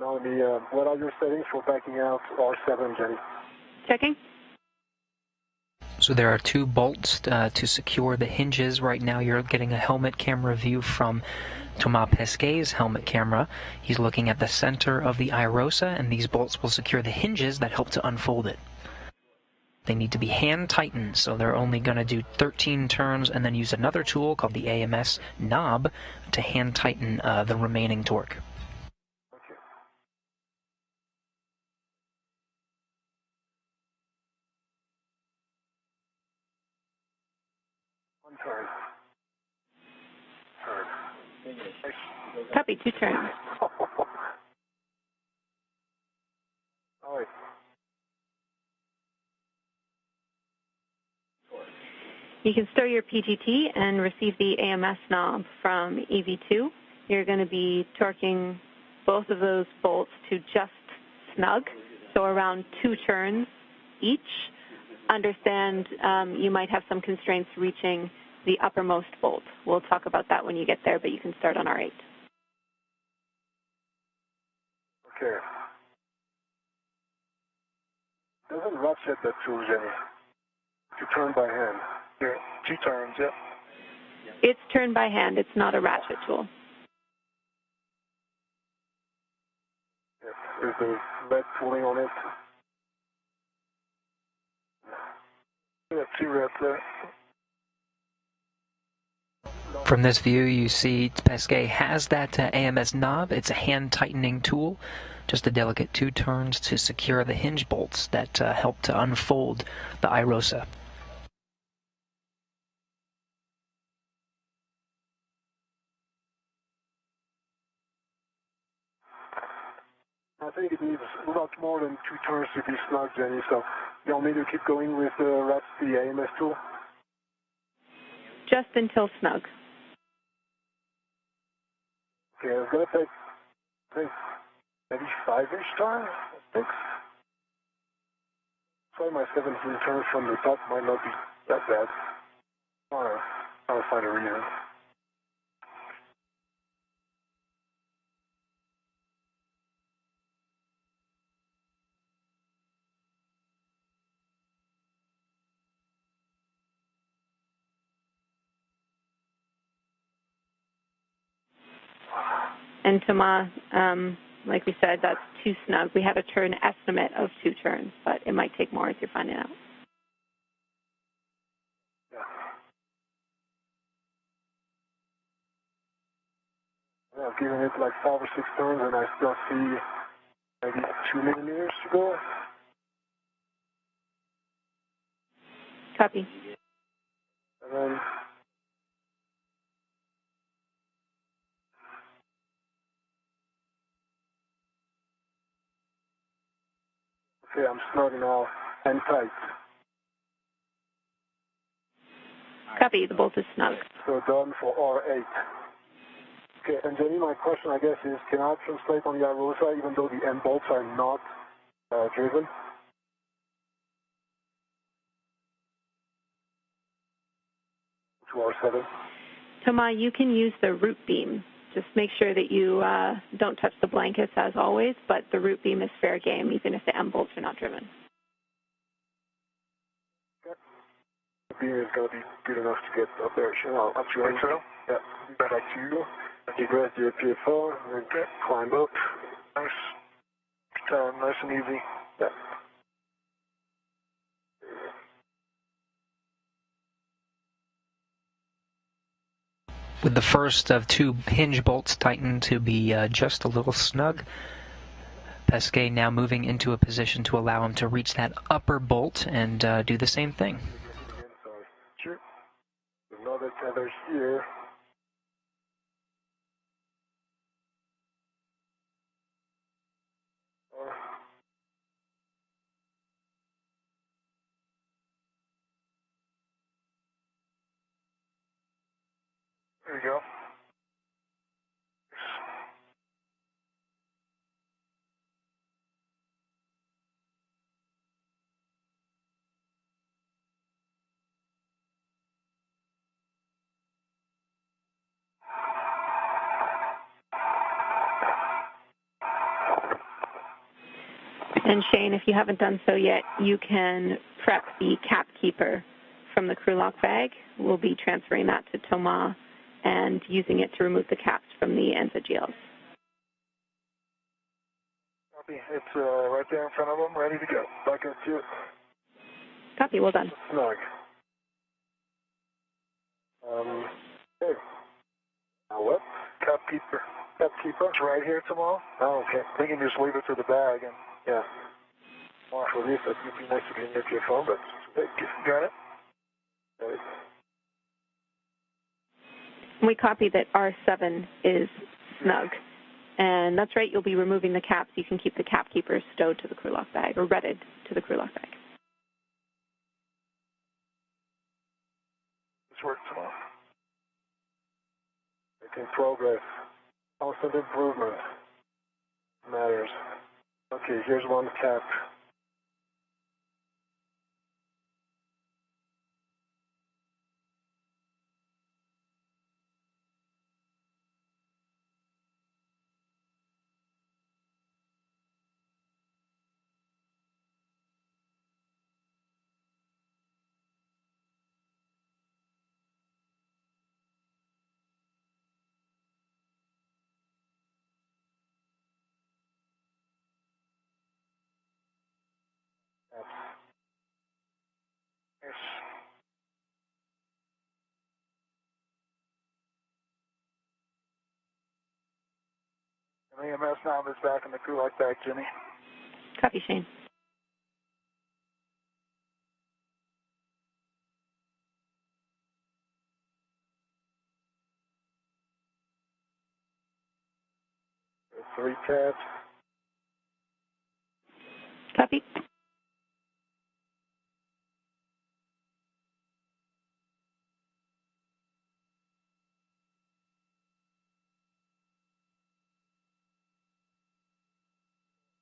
Now let me, what are your settings for backing out R7, Jenny? Checking. So there are 2 bolts to secure the hinges. Right now you're getting a helmet camera view from Thomas Pesquet's helmet camera. He's looking at the center of the Aerosa, and these bolts will secure the hinges that help to unfold it. They need to be hand tightened, so they're only going to do 13 turns and then use another tool called the AMS knob to hand tighten the remaining torque. Okay. One turn. Copy, 2 turns. All right. You can store your PGT and receive the AMS knob from EV2. You're going to be torquing both of those bolts to just snug, so around 2 turns each. understand you might have some constraints reaching the uppermost bolt. We'll talk about that when you get there, but you can start on R8. Okay. Doesn't ratchet that tool, Jenny. To turn by hand. Yeah, 2 turns, yeah. It's turned by hand. It's not a ratchet tool. Yes. There's the lead tooling on it. Yeah, 2 reps there. From this view, you see Pesquet has that AMS knob. It's a hand-tightening tool, just a delicate 2 turns to secure the hinge bolts that help to unfold the iROSA. I think it needs a lot more than 2 turns to be snug, Jenny, so you want me to keep going with the AMS tool? Just until snug. Okay, it's going to take, I think, maybe 5-ish turns, I think. Try my 17 turns from the top might not be that bad. I'll find a reason. And Thomas, like we said, that's too snug. We have a turn estimate of 2 turns, but it might take more as you're finding out. Yeah, I've given it like 5 or 6 turns and I still see maybe 2 millimeters to go. Copy. And then okay, I'm snug now and tight. Copy. The bolt is snug. So done for R8. Okay, and Jenny, my question I guess is, can I translate on the iROSA even though the end bolts are not driven? To R7? Thomas, you can use the root beam. Just make sure that you don't touch the blankets as always, but the root beam is fair game even if the end bolts are not driven. Okay. The beam is going to be good enough to get up there. Sure, I'll join. Think so? Yeah. Back to you. Degress the PFR and then climb up. Nice. Nice and easy. Yeah. With the first of 2 hinge bolts tightened to be just a little snug, Pesquet now moving into a position to allow him to reach that upper bolt and do the same thing. Sure. Another tether here. There you go. And Shane, if you haven't done so yet, you can prep the cap keeper from the crew lock bag. We'll be transferring that to Thomas and using it to remove the caps from the ENSA GLs. Copy. It's right there in front of them, ready to go. Back at you. Copy. Well done. Snug. Okay. Now what? Cap keeper. Cap keeper? It's right here tomorrow. Oh, okay. We can just leave it to the bag and Yeah. More for this, that would be nice to get near your phone, but got it. We copy that R7 is snug. And that's right, you'll be removing the caps. You can keep the cap keepers stowed to the crew lock bag, or redded to the crew lock bag. This works tomorrow. Making progress. Constant improvement. Matters. Okay, here's one cap. EMS now is back in the crew like that, Jimmy. Copy, Shane. Three taps. Copy.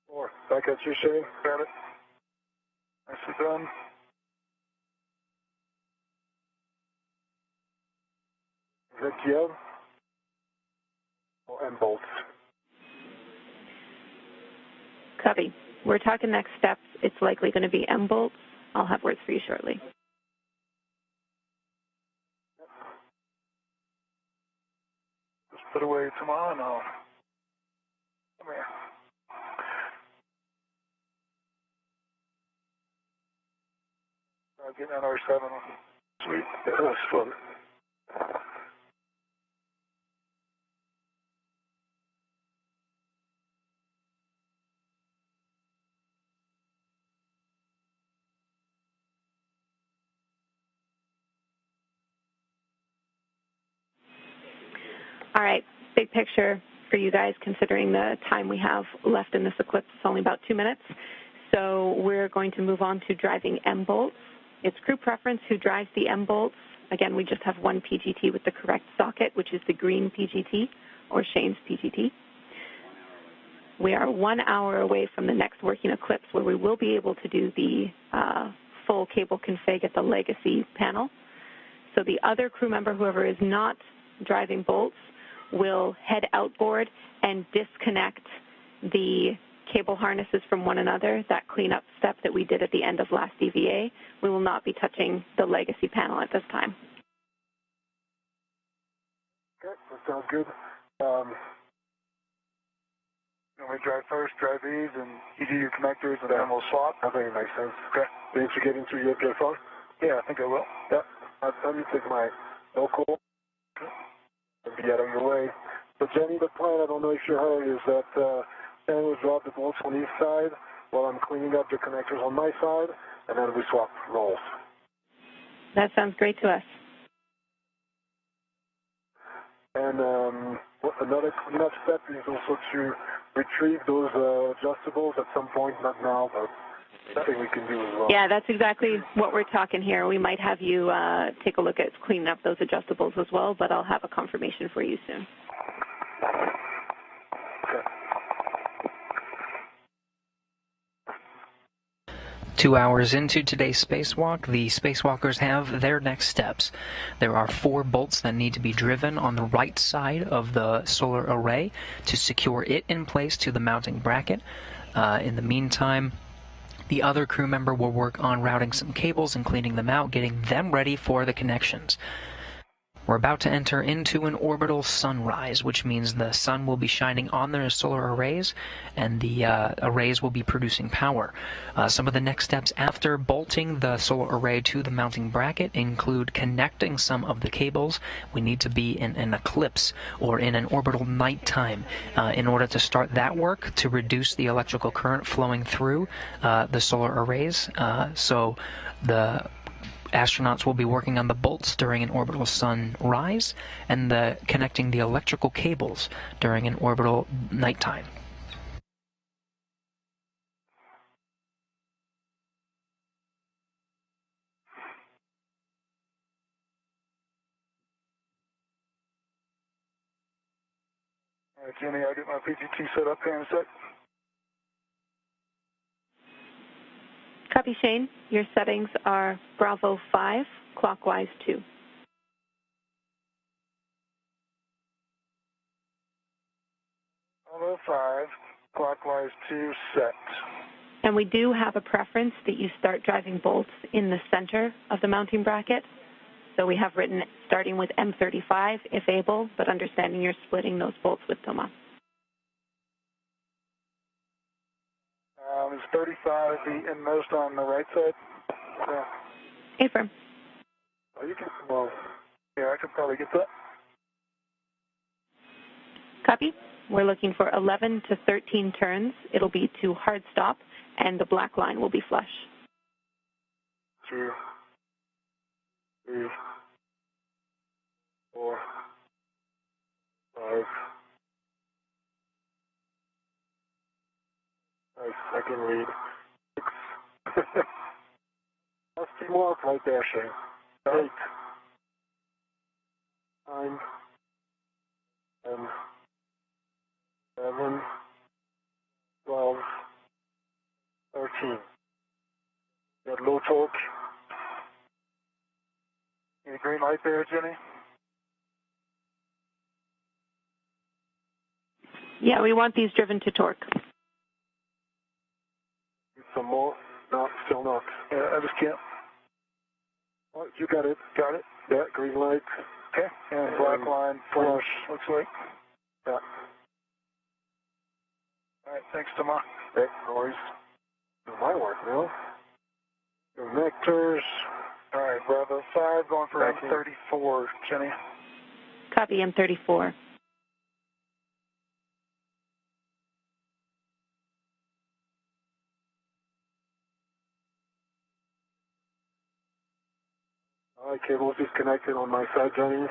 Four. Back at you, Shane. Got it. Nicely done. Ezekiel. And bolts. Copy. We're talking next steps. It's likely going to be M bolts. I'll have words for you shortly. Just put away tomorrow now. Come here. Getting on R7. Sweet. Yeah, that was fun. All right, big picture for you guys, considering the time we have left in this eclipse. It's only about 2 minutes. So we're going to move on to driving M bolts. It's crew preference who drives the M bolts. Again, we just have one PGT with the correct socket, which is the green PGT, or Shane's PGT. We are 1 hour away from the next working eclipse where we will be able to do the full cable config at the legacy panel. So the other crew member, whoever is not driving bolts, will head outboard and disconnect the cable harnesses from one another, that cleanup step that we did at the end of last DVA. We will not be touching the legacy panel at this time. Okay, that sounds good. We drive first, drive these, and you do your connectors, and then we'll swap. I think it makes sense. Okay. Did you get into your phone? Yeah, I think I will. Yeah. Let me take my local and be out of your way. So, Jenny, the plan, I don't know if you heard, is that Dan will drop the bolts on his side while I'm cleaning up the connectors on my side, and then we swap roles. That sounds great to us. And another cleanup step is also to retrieve those adjustables at some point, not now, but something we can do as well. Yeah, that's exactly what we're talking here. We might have you take a look at cleaning up those adjustables as well, but I'll have a confirmation for you soon. Okay. 2 hours into today's spacewalk, the spacewalkers have their next steps. There are 4 bolts that need to be driven on the right side of the solar array to secure it in place to the mounting bracket. In the meantime, the other crew member will work on routing some cables and cleaning them out, getting them ready for the connections. We're about to enter into an orbital sunrise, which means the sun will be shining on the solar arrays, and the arrays will be producing power. Some of the next steps after bolting the solar array to the mounting bracket include connecting some of the cables. We need to be in an eclipse or in an orbital nighttime in order to start that work to reduce the electrical current flowing through the solar arrays. So the astronauts will be working on the bolts during an orbital sunrise and connecting the electrical cables during an orbital nighttime. All right, Jimmy, I'll get my PGT set up here in a sec. Copy, Shane. Your settings are Bravo 5, clockwise 2. Bravo 5, clockwise 2, set. And we do have a preference that you start driving bolts in the center of the mounting bracket. So we have written starting with M35 if able, but understanding you're splitting those bolts with Thomas. Is 35 the inmost on the right side? Yeah. Affirm. Oh, you can, well, yeah, I could probably get that. Copy. We're looking for 11 to 13 turns. It'll be to hard stop, and the black line will be flush. 2, 3, 4, 5. I can read. 6. That's teamwork right there, Shane. 8, 9, 10, 11, 12, 13. Got low torque. Any green light there, Jenny? Yeah, we want these driven to torque. Some more? No, still not. Yeah, I just can't. Oh, you got it. Got it. Yeah, green light. Okay. And black line flush, looks like. Yeah. All right, thanks, Tomas. Okay, no worries. Do my work, now. Connectors. All right, Bravo 5, going for M34, Jenny. Copy, M34. All right, cable's disconnected on my side, Jenny.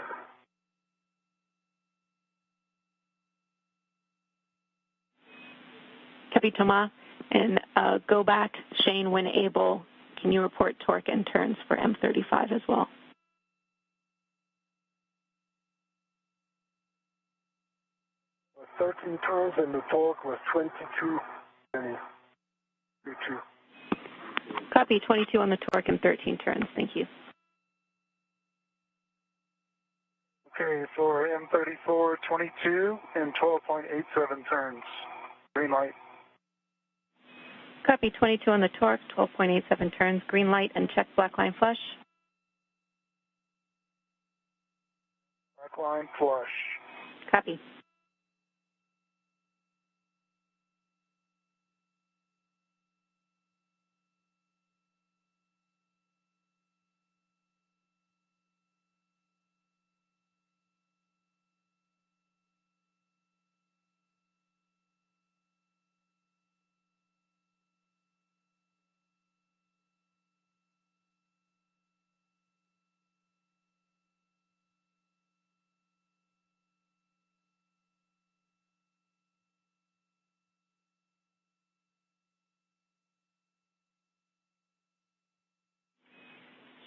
Copy, Tomas. And go back, Shane, when able. Can you report torque and turns for M35 as well? Was 13 turns and the torque was 22. Jenny. 22. Copy, 22 on the torque and 13 turns. Thank you. Okay, for M34, 22 and 12.87 turns. Green light. Copy, 22 on the torque, 12.87 turns, green light, and check black line flush. Black line flush. Copy.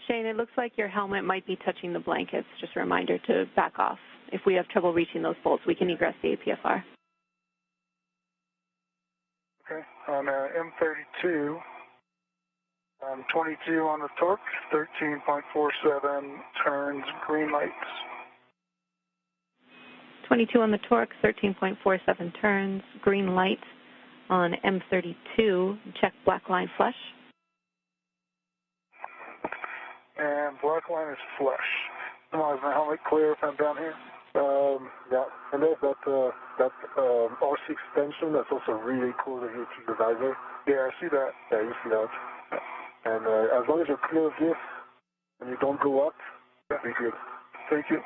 Shane, it looks like your helmet might be touching the blankets. Just a reminder to back off. If we have trouble reaching those bolts, we can egress the APFR. Okay, on M32, 22 on the torque, 13.47 turns, green lights. 22 on the torque, 13.47 turns, green light on M32. Check black line flush. And black line is flush. Come on, is my helmet clear if I'm down here? Yeah, and there's that RC extension that's also really cool to the visor. Yeah, I see that. Yeah, you see that. And as long as you're clear of this and you don't go up, that'll be good. Thank you.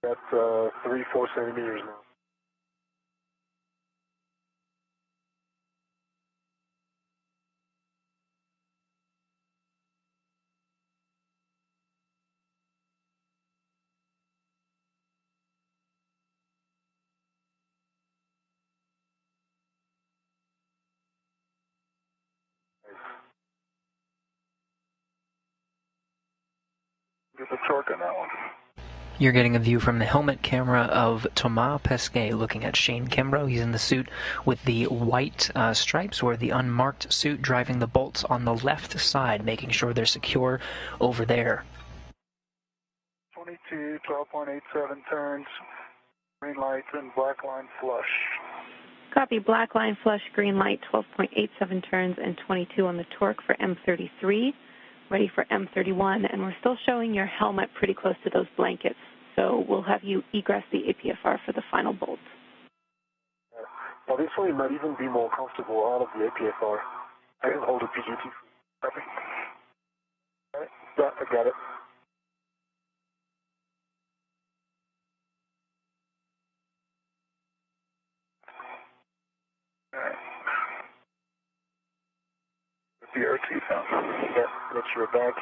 That's 3-4 centimeters now. Get the torque on that one. You're getting a view from the helmet camera of Thomas Pesquet looking at Shane Kimbrough. He's in the suit with the white stripes, or the unmarked suit, driving the bolts on the left side, making sure they're secure over there. 22, 12.87 turns, green light, and black line flush. Copy, black line flush, green light, 12.87 turns, and 22 on the torque for M33. Ready for M31, and we're still showing your helmet pretty close to those blankets, so we'll have you egress the APFR for the final bolt. Well, this one might even be more comfortable out of the APFR. I can hold a PGT. Copy. All right. Yeah, I got it. BRT found. Yeah, make sure we're back.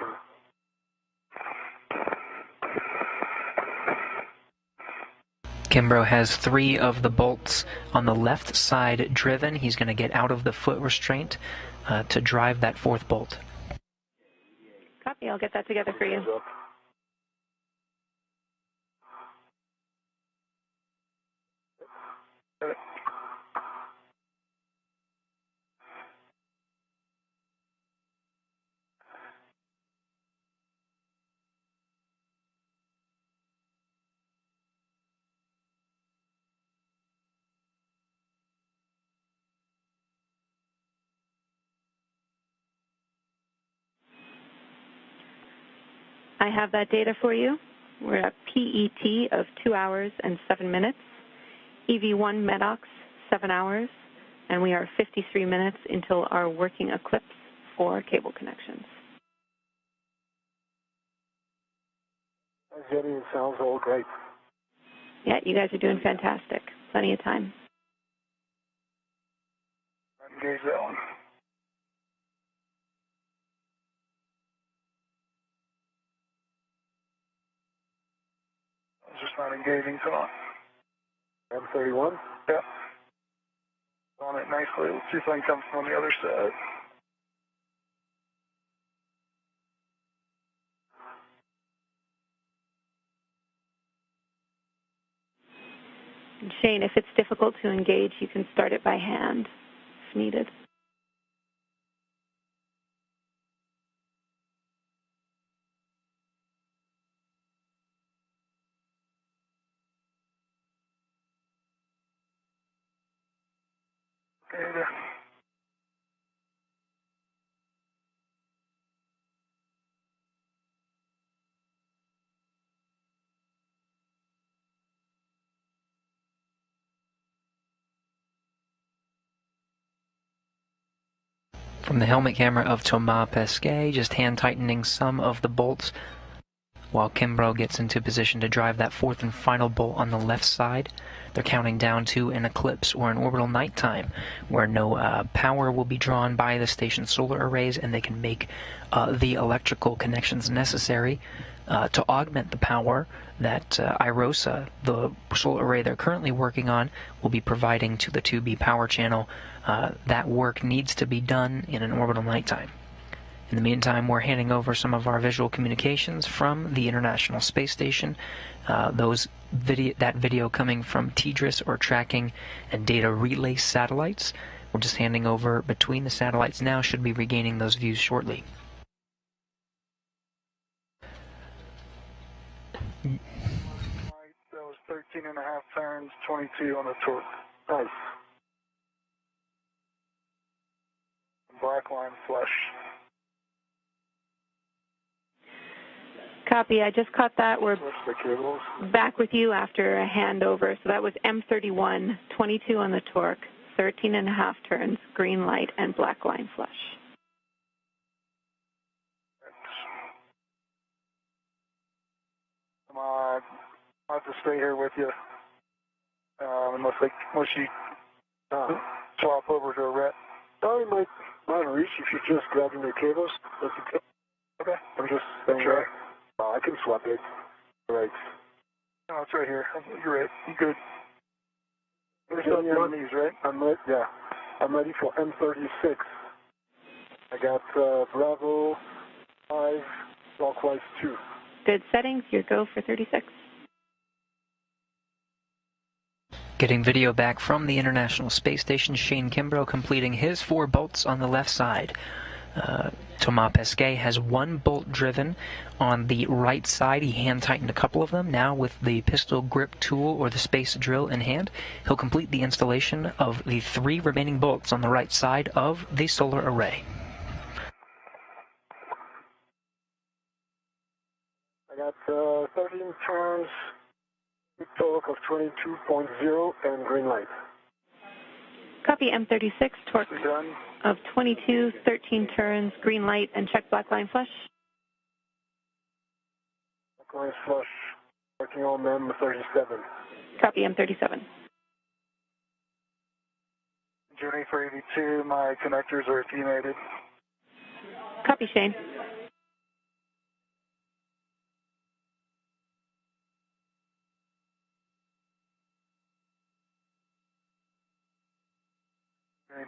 Kimbrough has 3 of the bolts on the left side driven. He's going to get out of the foot restraint to drive that 4th bolt. Copy. I'll get that together for you. I have that data for you. We're at PET of 2 hours and 7 minutes, EV1 MEDOX 7 hours, and we are 53 minutes until our working eclipse for cable connections. Jenny, it sounds all great. Yeah, you guys are doing fantastic. Plenty of time. Engage that one. I was just not engaging, so on. M31? Yeah. On it nicely. Let's see if I can come from the other side. Shane, if it's difficult to engage, you can start it by hand if needed. Okay, there. From the helmet camera of Thomas Pesquet, just hand tightening some of the bolts while Kimbrough gets into position to drive that 4th and final bolt on the left side. They're counting down to an eclipse or an orbital nighttime where no power will be drawn by the station's solar arrays, and they can make the electrical connections necessary to augment the power that IROSA, the solar array they're currently working on, will be providing to the 2B power channel. That work needs to be done in an orbital nighttime. In the meantime, we're handing over some of our visual communications from the International Space Station. That video coming from TDRS, or Tracking and Data Relay satellites. We're just handing over between the satellites now, should be regaining those views shortly. That was 13 and a half turns, 22 on the torque. Nice. Black line flush. Copy. I just caught that. We're Switch the cables. back with you after a handover. So that was M31, 22 on the torque, 13 and a half turns, green light, and black line flush. I'll have to stay here with you unless you swap over to a ret. Oh, you might reach if you're just grabbing the cables. Okay. I'm just staying Sure. there. I can swap it. Right. No, it's right here. You're right. You good. There's Yeah, nothing on these, right? I'm ready for M36. I got Bravo 5, clockwise 2. Good settings. Your go for 36. Getting video back from the International Space Station, Shane Kimbrough completing his 4 bolts on the left side. Thomas Pesquet has 1 bolt driven on the right side. He hand-tightened a couple of them. Now with the pistol grip tool or the space drill in hand, he'll complete the installation of the 3 remaining bolts on the right side of the solar array. I got 13 turns, torque of 22.0, and green light. Copy. M36, torque We done? of 22, 13 turns, green light, and check black line flush. Black line flush, working on M37. Copy. M37. Journey for 82. My connectors are attenuated. Copy, Shane.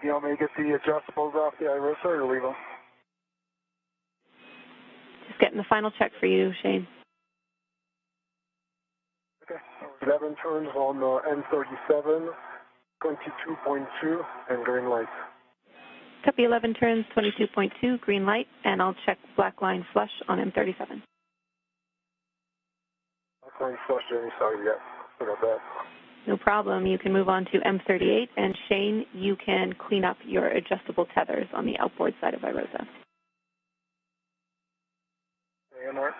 Do you want me to get the adjustables off the IROSA or leave them? Just getting the final check for you, Shane. Okay. 11 turns on N37, 22.2, and green light. Copy 11 turns, 22.2, green light, and I'll check black line flush on M37. Black line flush, Jenny, sorry, yeah. Sorry about that. No problem. You can move on to M38, and Shane, you can clean up your adjustable tethers on the outboard side of IROSA. AMR.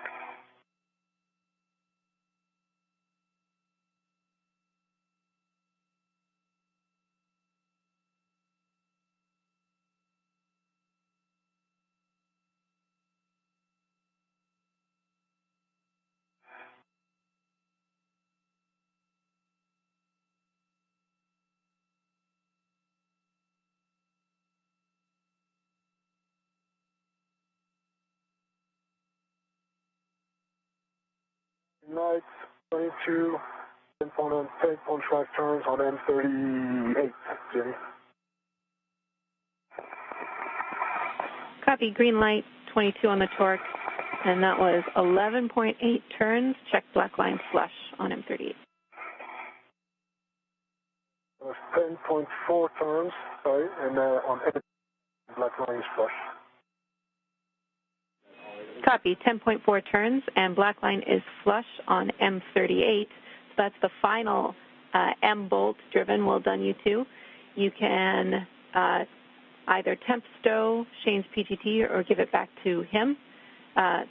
Night, 22, 10.5 turns on M38, Jenny. Copy, green light, 22 on the torque, and that was 11.8 turns. Check black line flush on M38. That was 10.4 turns, sorry, and on M, black line is flush. Copy, 10.4 turns, and black line is flush on M38. So that's the final M bolt driven. Well done, you two. You can either temp stow Shane's PGT or give it back to him.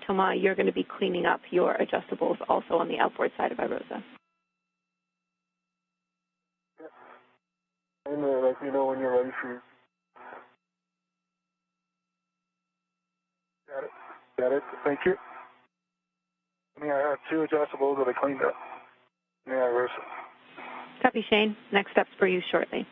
Thomas, you're going to be cleaning up your adjustables also on the outboard side of IROSA. Yep. And let me know when you're ready for. Got it. Got it. Thank you. I mean, I have 2 adjustables that I cleaned up. Yeah, IROSA. Copy, Shane. Next steps for you shortly.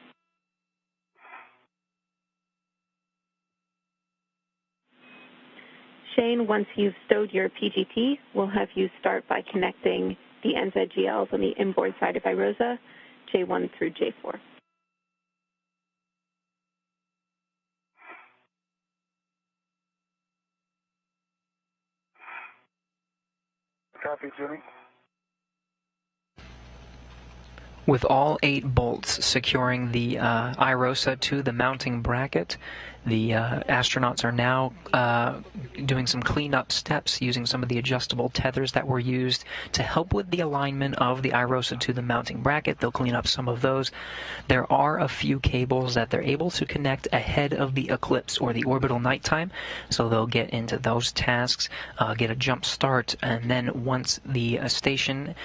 Shane, once you've stowed your PGT, we'll have you start by connecting the NZGLs on the inboard side of IROSA, J1 through J4. Copy, Jimmy. With all 8 bolts securing the IROSA to the mounting bracket, the astronauts are now doing some cleanup steps using some of the adjustable tethers that were used to help with the alignment of the IROSA to the mounting bracket. They'll clean up some of those. There are a few cables that they're able to connect ahead of the eclipse or the orbital nighttime, so they'll get into those tasks, get a jump start, and then once the station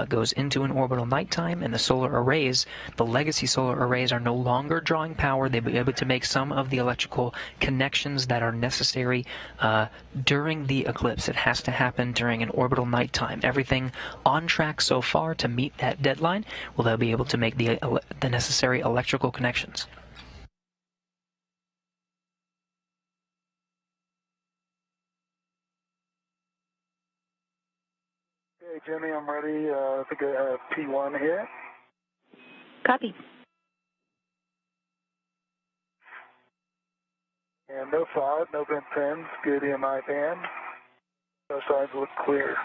goes into an orbital nighttime and the solar arrays, the legacy solar arrays are no longer drawing power. They'll be able to make some of the electrical connections that are necessary during the eclipse. It has to happen during an orbital nighttime. Everything on track so far to meet that deadline. Well, they'll be able to make the necessary electrical connections. Hey, Jimmy, I'm ready. I think I have P1 here. Copy. And no FOD, no bent pins, good EMI band. No sides look clear.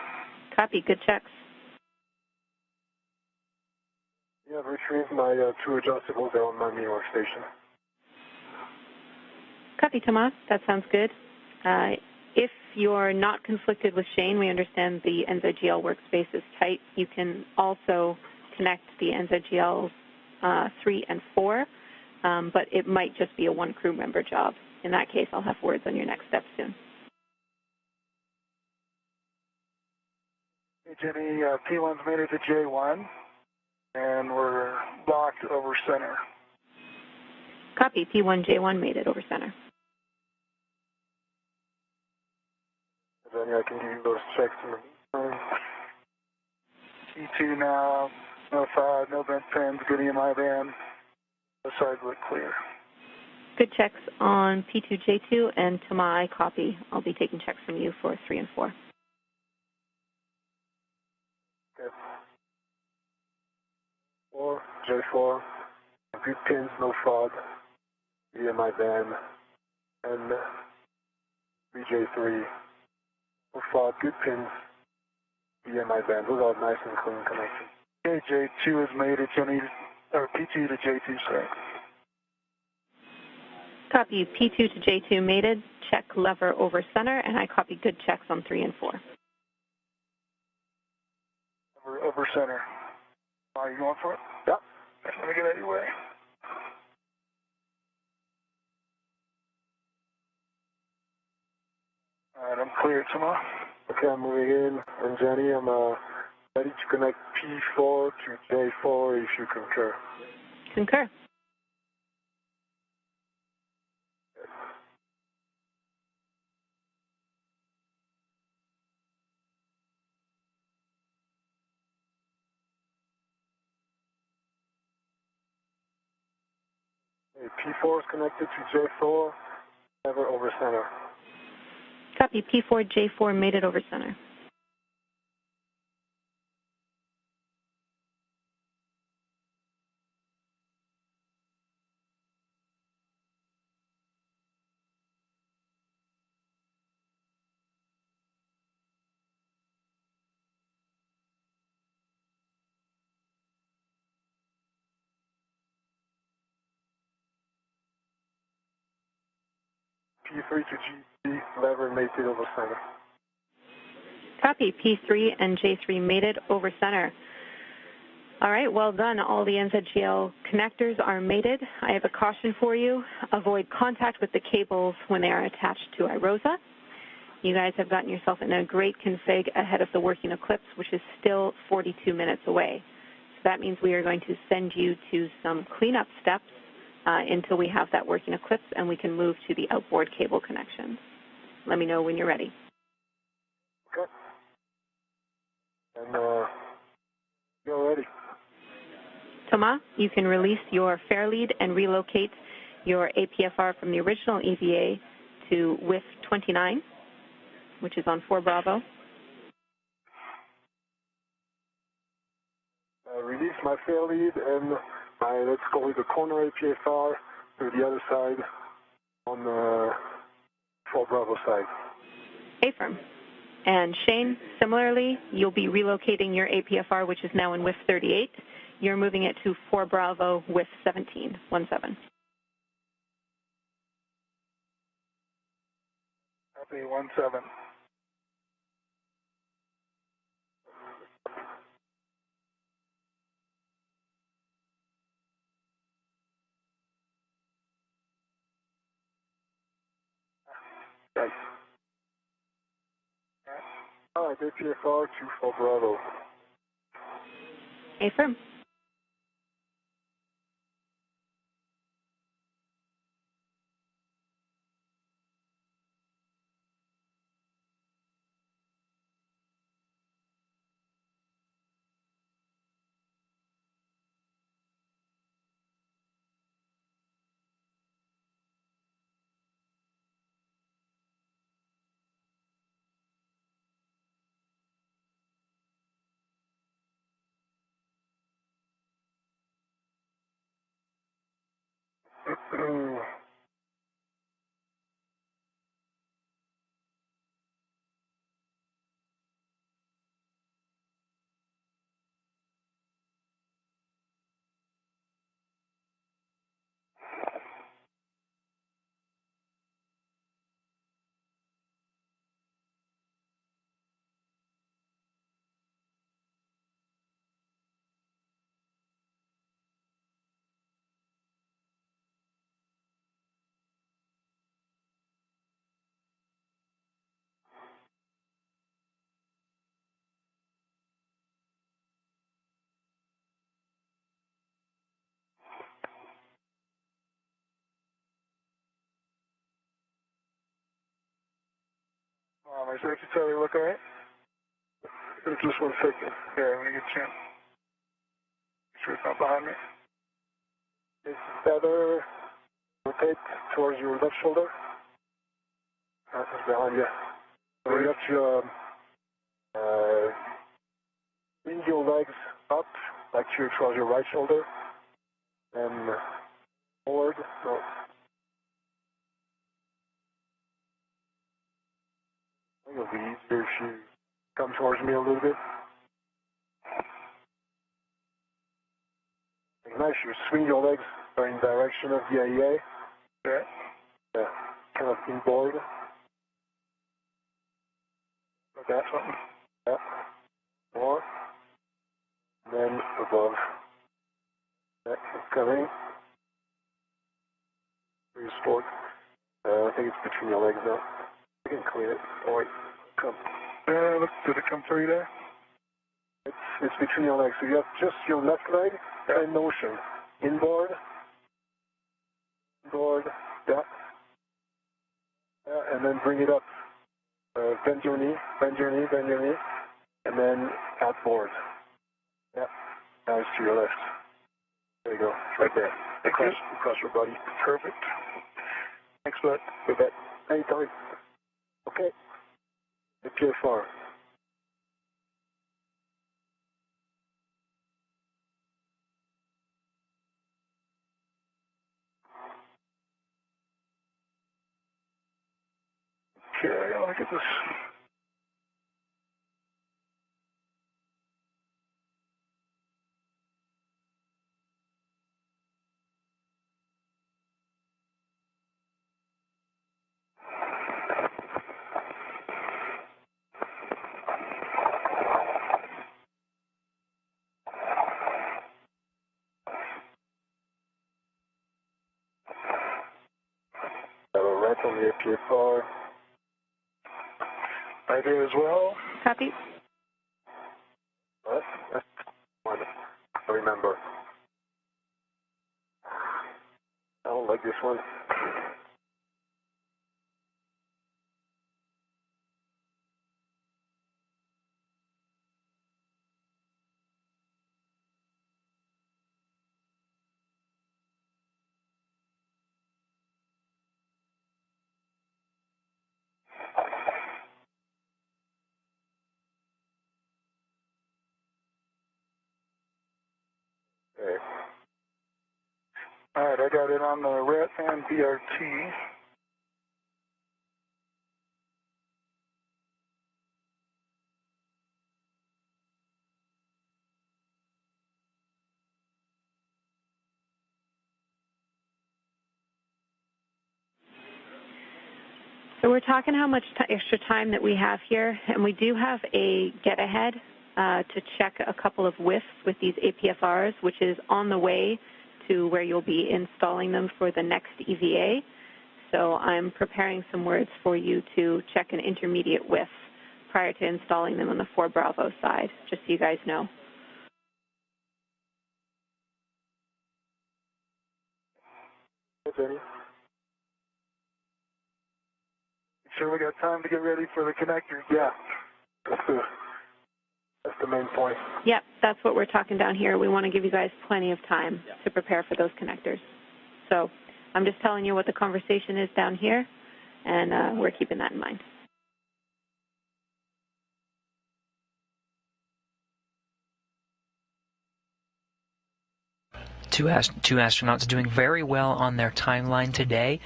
Copy. Good checks. Yeah, I've retrieved my 2 adjustables there on my New York station. Copy, Thomas. That sounds good. If you're not conflicted with Shane, we understand the NZGL workspace is tight. You can also connect the NZGLs 3 and 4, but it might just be a 1 crew member job. In that case, I'll have words on your next step soon. Hey, Jimmy, P1's made it to J1, and we're locked over center. Copy. P1J1 made it over center. Then I can give you those checks in the meantime. P2 now, no FOD, no bent pins, good EMI band. The sides look clear. Good checks on P2J2 and Tamai, copy. I'll be taking checks from you for 3 and 4. Okay. 4, J4, good pins, no fraud, EMI band, and BJ3, no fraud, good pins, EMI band. Those are nice and clean connections. Okay, J2 is made at Jenny, or P2 to J2, sorry. Copy P2 to J2 mated, check lever over center, and I copy good checks on 3 and 4. Over center. Are you going for it? Yep. Let me get out of your way. All right, I'm clear, Tomas. Okay, I'm moving in, and Jenny, I'm ready to connect P4 to J4 if you concur. Concur. Okay, P4 is connected to J4, lever over center. Copy P4, J4 mated over center. P3 to G, lever mated over center. Copy P3 and J3 mated over center. All right, well done. All the NZGL connectors are mated. I have a caution for you. Avoid contact with the cables when they are attached to IROSA. You guys have gotten yourself in a great config ahead of the working eclipse, which is still 42 minutes away. So that means we are going to send you to some cleanup steps until we have that working eclipse and we can move to the outboard cable connections. Let me know when you're ready. Okay. And you're ready. Thomas, you can release your fair lead and relocate your APFR from the original EVA to WIF 29, which is on 4 Bravo. Release my fair lead and my, let's call it the corner APFR to the other side on the 4 Bravo side. Affirm. And Shane, similarly, you'll be relocating your APFR, which is now in WIF 38. You're moving it to 4 Bravo WIF 17, 17. Copy 17. Right. All right, APFR to 4 Bravo. Affirm. My secretary look all right? Just 1 second. Yeah, let me get a chance. Make sure it's not behind me. It's better. Rotate towards your left shoulder. That's behind you. So you have to bring your legs up, like towards your right shoulder, and forward. So it'll be easier if you come towards me a little bit. Nice, you swing your legs in direction of the IEA. Okay. Yeah, kind of inboard. Like that. Yeah. More. And then above. Yeah, it's coming. Pretty sport. I think it's between your legs now. You can clean it. Oh wait, come. Did it come through there? It's between your legs. So you have just your left leg in motion. Inboard. Inboard. Yeah. And then bring it up. Bend your knee, bend your knee, bend your knee. And then outboard. Yeah. Now it's to your left. There you go. Right there. Across your body. Perfect. Thanks for that. Good bet. Anytime. Okay. The PFR. Okay, I'll get this. Have a rat on the PFR. I do as well. Copy. What? That's one. I remember. I don't like this one. Okay. All right, I got it on the RET and BRT. So we're talking how much extra time that we have here, and we do have a get-ahead to check a couple of whiffs with these APFRs, which is on the way to where you'll be installing them for the next EVA. So I'm preparing some words for you to check an intermediate whiff prior to installing them on the 4 Bravo side, just so you guys know. Hey, Benny. Sure we got time to get ready for the connectors? Yeah. That's the main point. Yep, that's what we're talking down here. We want to give you guys plenty of time to prepare for those connectors. So I'm just telling you what the conversation is down here, and we're keeping that in mind. Two astronauts doing very well on their timeline today,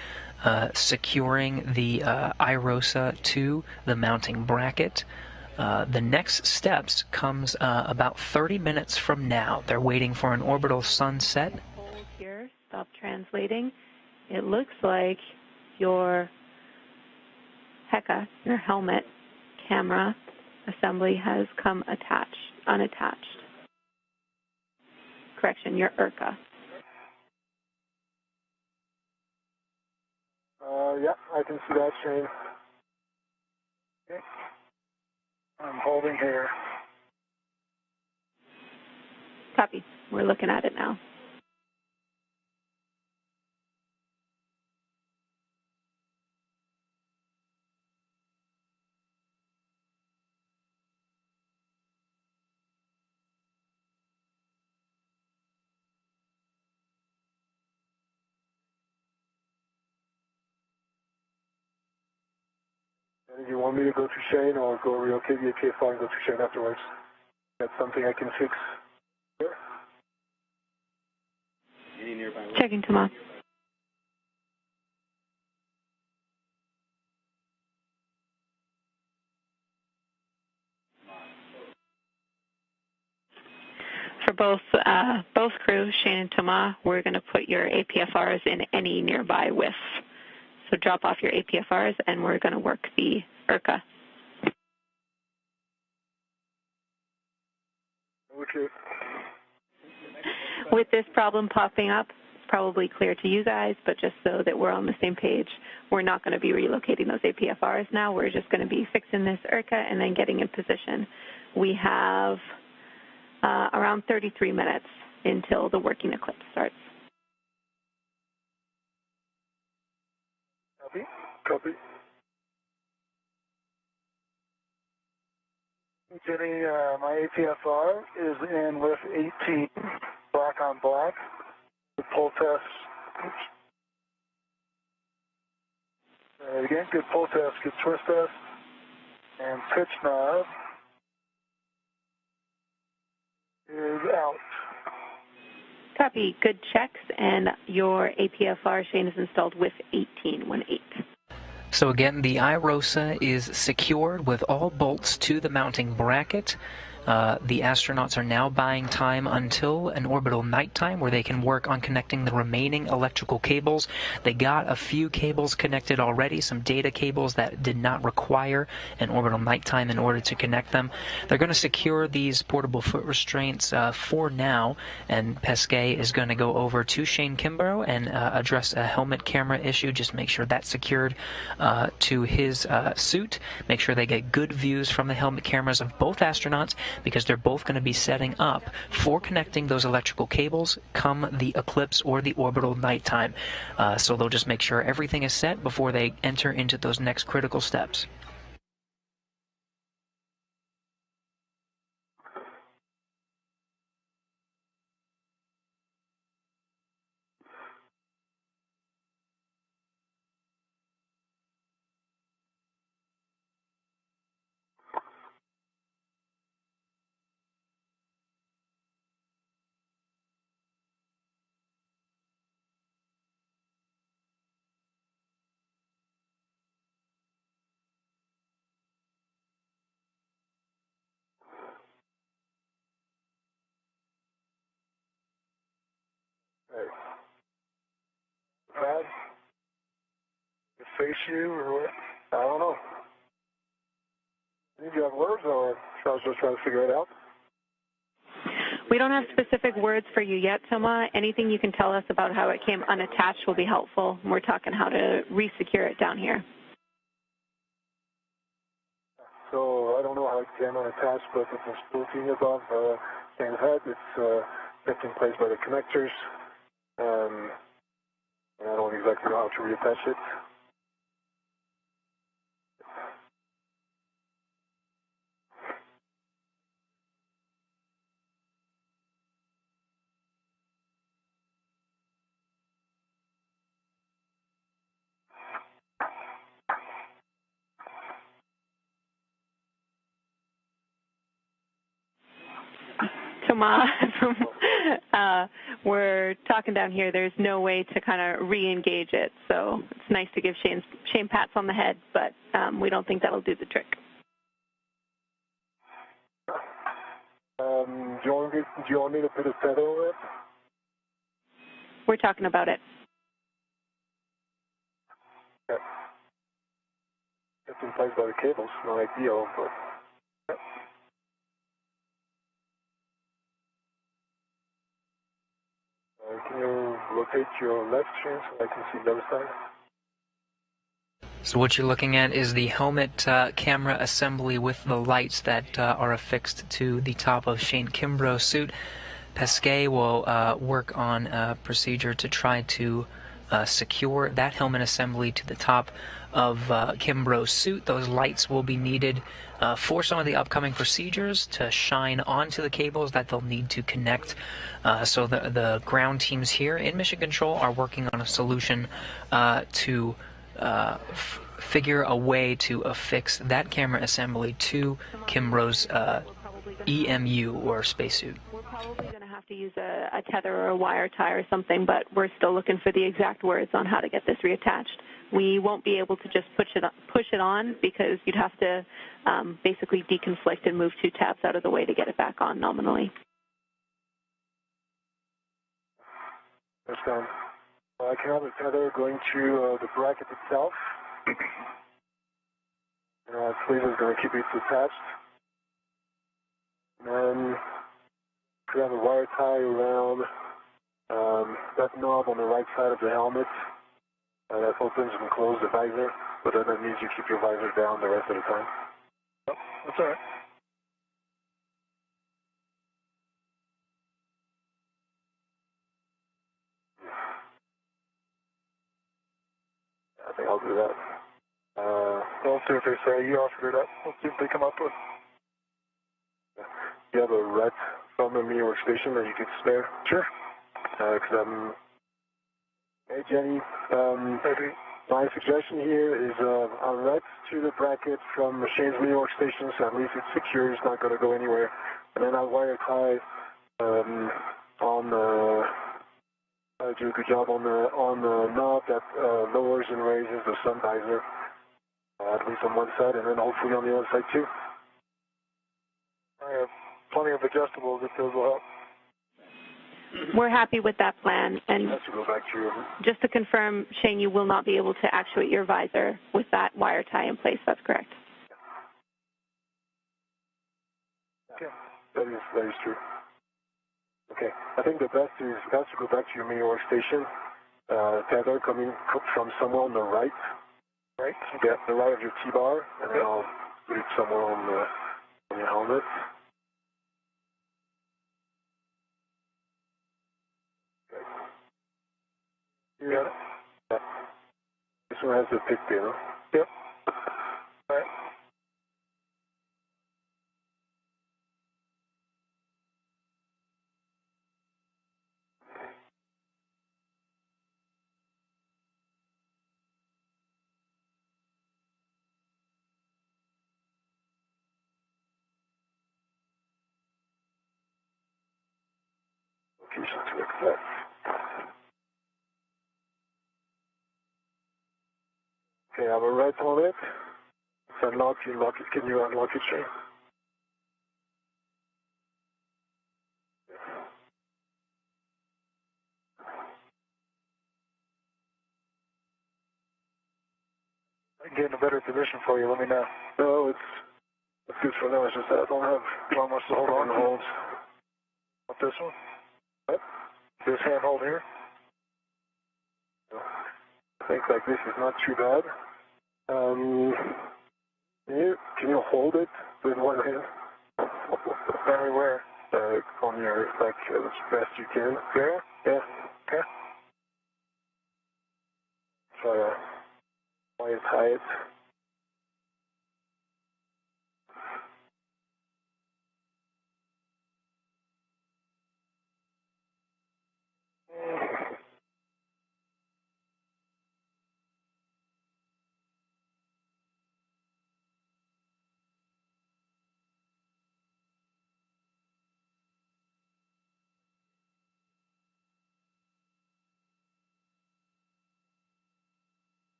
securing the IROSA to the mounting bracket. The next steps comes about 30 minutes from now. They're waiting for an orbital sunset. Hold here, stop translating. It looks like your HECA, your helmet camera assembly has come unattached. Correction, your IRCA. Yeah, I can see that, Shane. Okay. I'm holding here. Copy. We're looking at it now. You want me to go to Shane or go relocate the APFR and go to Shane afterwards? That's something I can fix here. Checking Tomas. For both crews, Shane and Tomas, we're going to put your APFRs in any nearby WIF. So drop off your APFRs, and we're going to work the IRCA. Okay. With this problem popping up, it's probably clear to you guys, but just so that we're on the same page, we're not going to be relocating those APFRs now. We're just going to be fixing this IRCA and then getting in position. We have around 33 minutes until the working eclipse starts. Copy. Copy. Jenny, my APFR is in with 18, black on black. The pull test. Again, good pull test, good twist test. And pitch knob is out. Copy. Good checks, and your APFR, Shane, is installed with 18, 1-8. So again, the iROSA is secured with all bolts to the mounting bracket. The astronauts are now buying time until an orbital nighttime where they can work on connecting the remaining electrical cables. They got a few cables connected already, some data cables that did not require an orbital nighttime in order to connect them. They're going to secure these portable foot restraints for now, and Pesquet is going to go over to Shane Kimbrough and address a helmet camera issue. Just make sure that's secured to his suit. Make sure they get good views from the helmet cameras of both astronauts, because they're both going to be setting up for connecting those electrical cables come the eclipse or the orbital nighttime. So they'll just make sure everything is set before they enter into those next critical steps. Bad? Face you or what? I don't know. Did you have words or I was just trying to figure it out? We don't have specific words for you yet, Toma. Anything you can tell us about how it came unattached will be helpful. We're talking how to re-secure it down here. So I don't know how it came unattached, but it's a spool above Stan's head. It's kept in place by the connectors. I don't exactly know how to reattach it. Toma, we're talking down here. There's no way to kind of re-engage it, so it's nice to give Shane pats on the head, but we don't think that'll do the trick. Do you want me to put a tether on it? We're talking about it. Yeah. It's in place by the cables. Not ideal, but... Yeah. Can you rotate your left chain so I can see the other side? So what you're looking at is the helmet camera assembly with the lights that are affixed to the top of Shane Kimbrough's suit. Pesquet will work on a procedure to try to secure that helmet assembly to the top of Kimbrough's suit. Those lights will be needed for some of the upcoming procedures to shine onto the cables that they'll need to connect. So the ground teams here in Mission Control are working on a solution to figure a way to affix that camera assembly to Kimbrough's EMU or spacesuit. We're probably going to have to use a tether or a wire tie or something, but we're still looking for the exact words on how to get this reattached. We won't be able to just push it on because you'd have to basically deconflict and move 2 tabs out of the way to get it back on nominally. That's done. I can have a tether going to the bracket itself. Sleeve is going to keep it attached. And then we have a wire tie around that knob on the right side of the helmet. That opens and closes the visor, but then that means you keep your visor down the rest of the time. Oh, that's all right. I think I'll do that. We'll see if they say you offered it up. We'll see if they come up with. You have a ret from the Me workstation that you could spare? Sure. Hey Jenny, my suggestion here is a ret to the bracket from Shane's Me workstation, so at least it's secure, it's not going to go anywhere. And then I'll wire tie on the. Do a good job on the knob that lowers and raises the sun visor, at least on one side, and then hopefully on the other side too. I have plenty of adjustables if those will help. We're happy with that plan, and To go back to your... just to confirm, Shane, you will not be able to actuate your visor with that wire tie in place. That's correct. Okay, that is true. Okay, I think the best is you have to go back to your main workstation. Tether coming from somewhere on the right. Right? Yeah, the right of your T-bar, and then I'll put it somewhere on your helmet. Okay. You got it? Yeah. This one has the pick pin, huh? Yep. All right. Location to accept. Okay, I have a red on it. It's unlocked. You lock it. Can you unlock it, Shane? I can get in a better position for you. Let me know. No, it's good for now. It's just that I don't have one much to hold on to. Holds. What, this one? What? This handhold here? I think like this is not too bad. Can you hold it with one hand? Everywhere. On your, like, as best you can. There? Yeah. Okay. Try to wire tie it.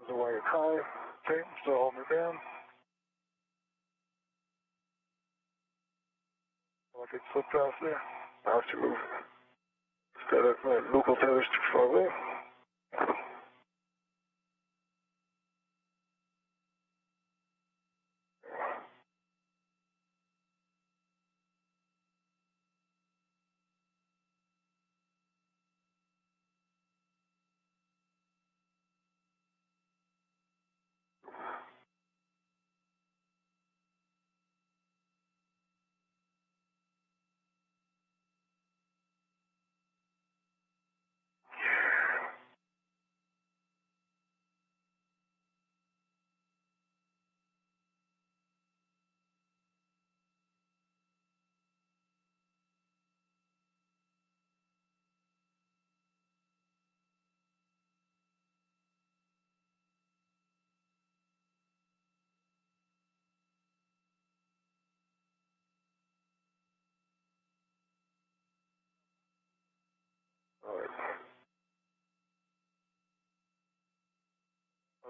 There's a wire tie. Okay, still holding it down. Like it slipped off there. I have to move. My local tether's too far away.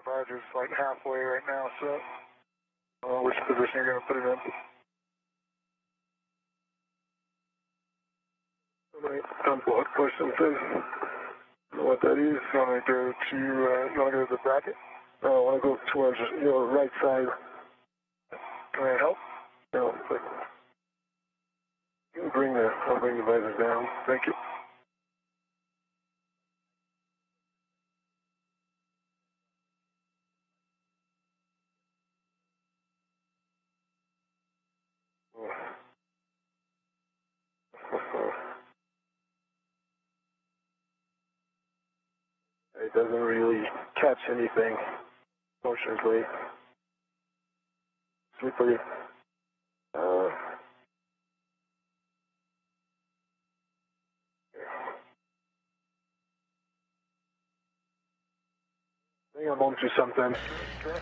visor's like halfway right now, so which position you're going to put it in. Unblock question says, I don't know what that is. You want to go to the bracket? No, I want to go towards your right side. Can I help? No, but I'll bring the visor down. Thank you. It doesn't really catch anything, fortunately. Slippery. I think I'm onto something.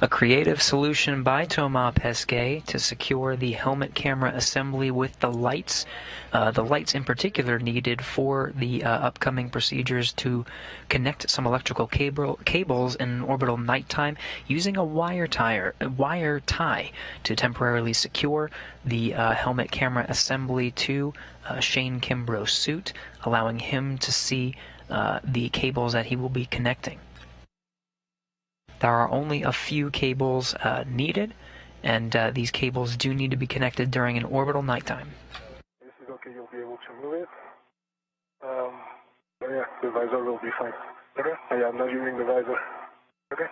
A creative solution by Thomas Pesquet to secure the helmet camera assembly with the lights in particular needed for the upcoming procedures to connect some electrical cables in orbital nighttime using a wire tie to temporarily secure the helmet camera assembly to Shane Kimbrough's suit, allowing him to see the cables that he will be connecting. There are only a few cables needed, and these cables do need to be connected during an orbital nighttime. This is okay, you'll be able to move it. Oh yeah, the visor will be fine. Okay? Oh, yeah, I'm not using the visor. Okay?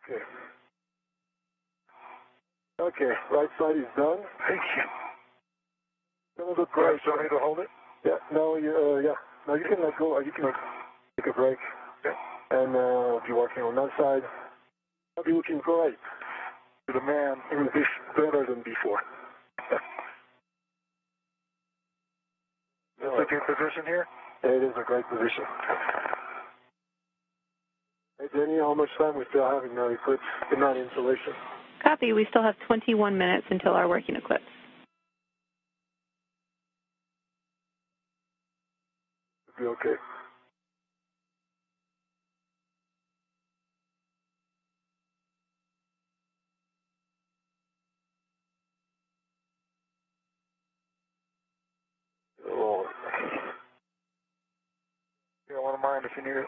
Okay. Okay, right side is done. Thank you. That was a break. Do you want me to hold it? Yeah, no, yeah. No, you can let go. You can take a break. Yeah. And be working on that side. I'll be looking great. To the man, it will be better than before. That's a good position here? It is a great position. Hey, Jenny, how much time we still have in the eclipse, in non-installation? Copy. We still have 21 minutes until our working eclipse. Be okay. Oh. You don't want to mind if you need it.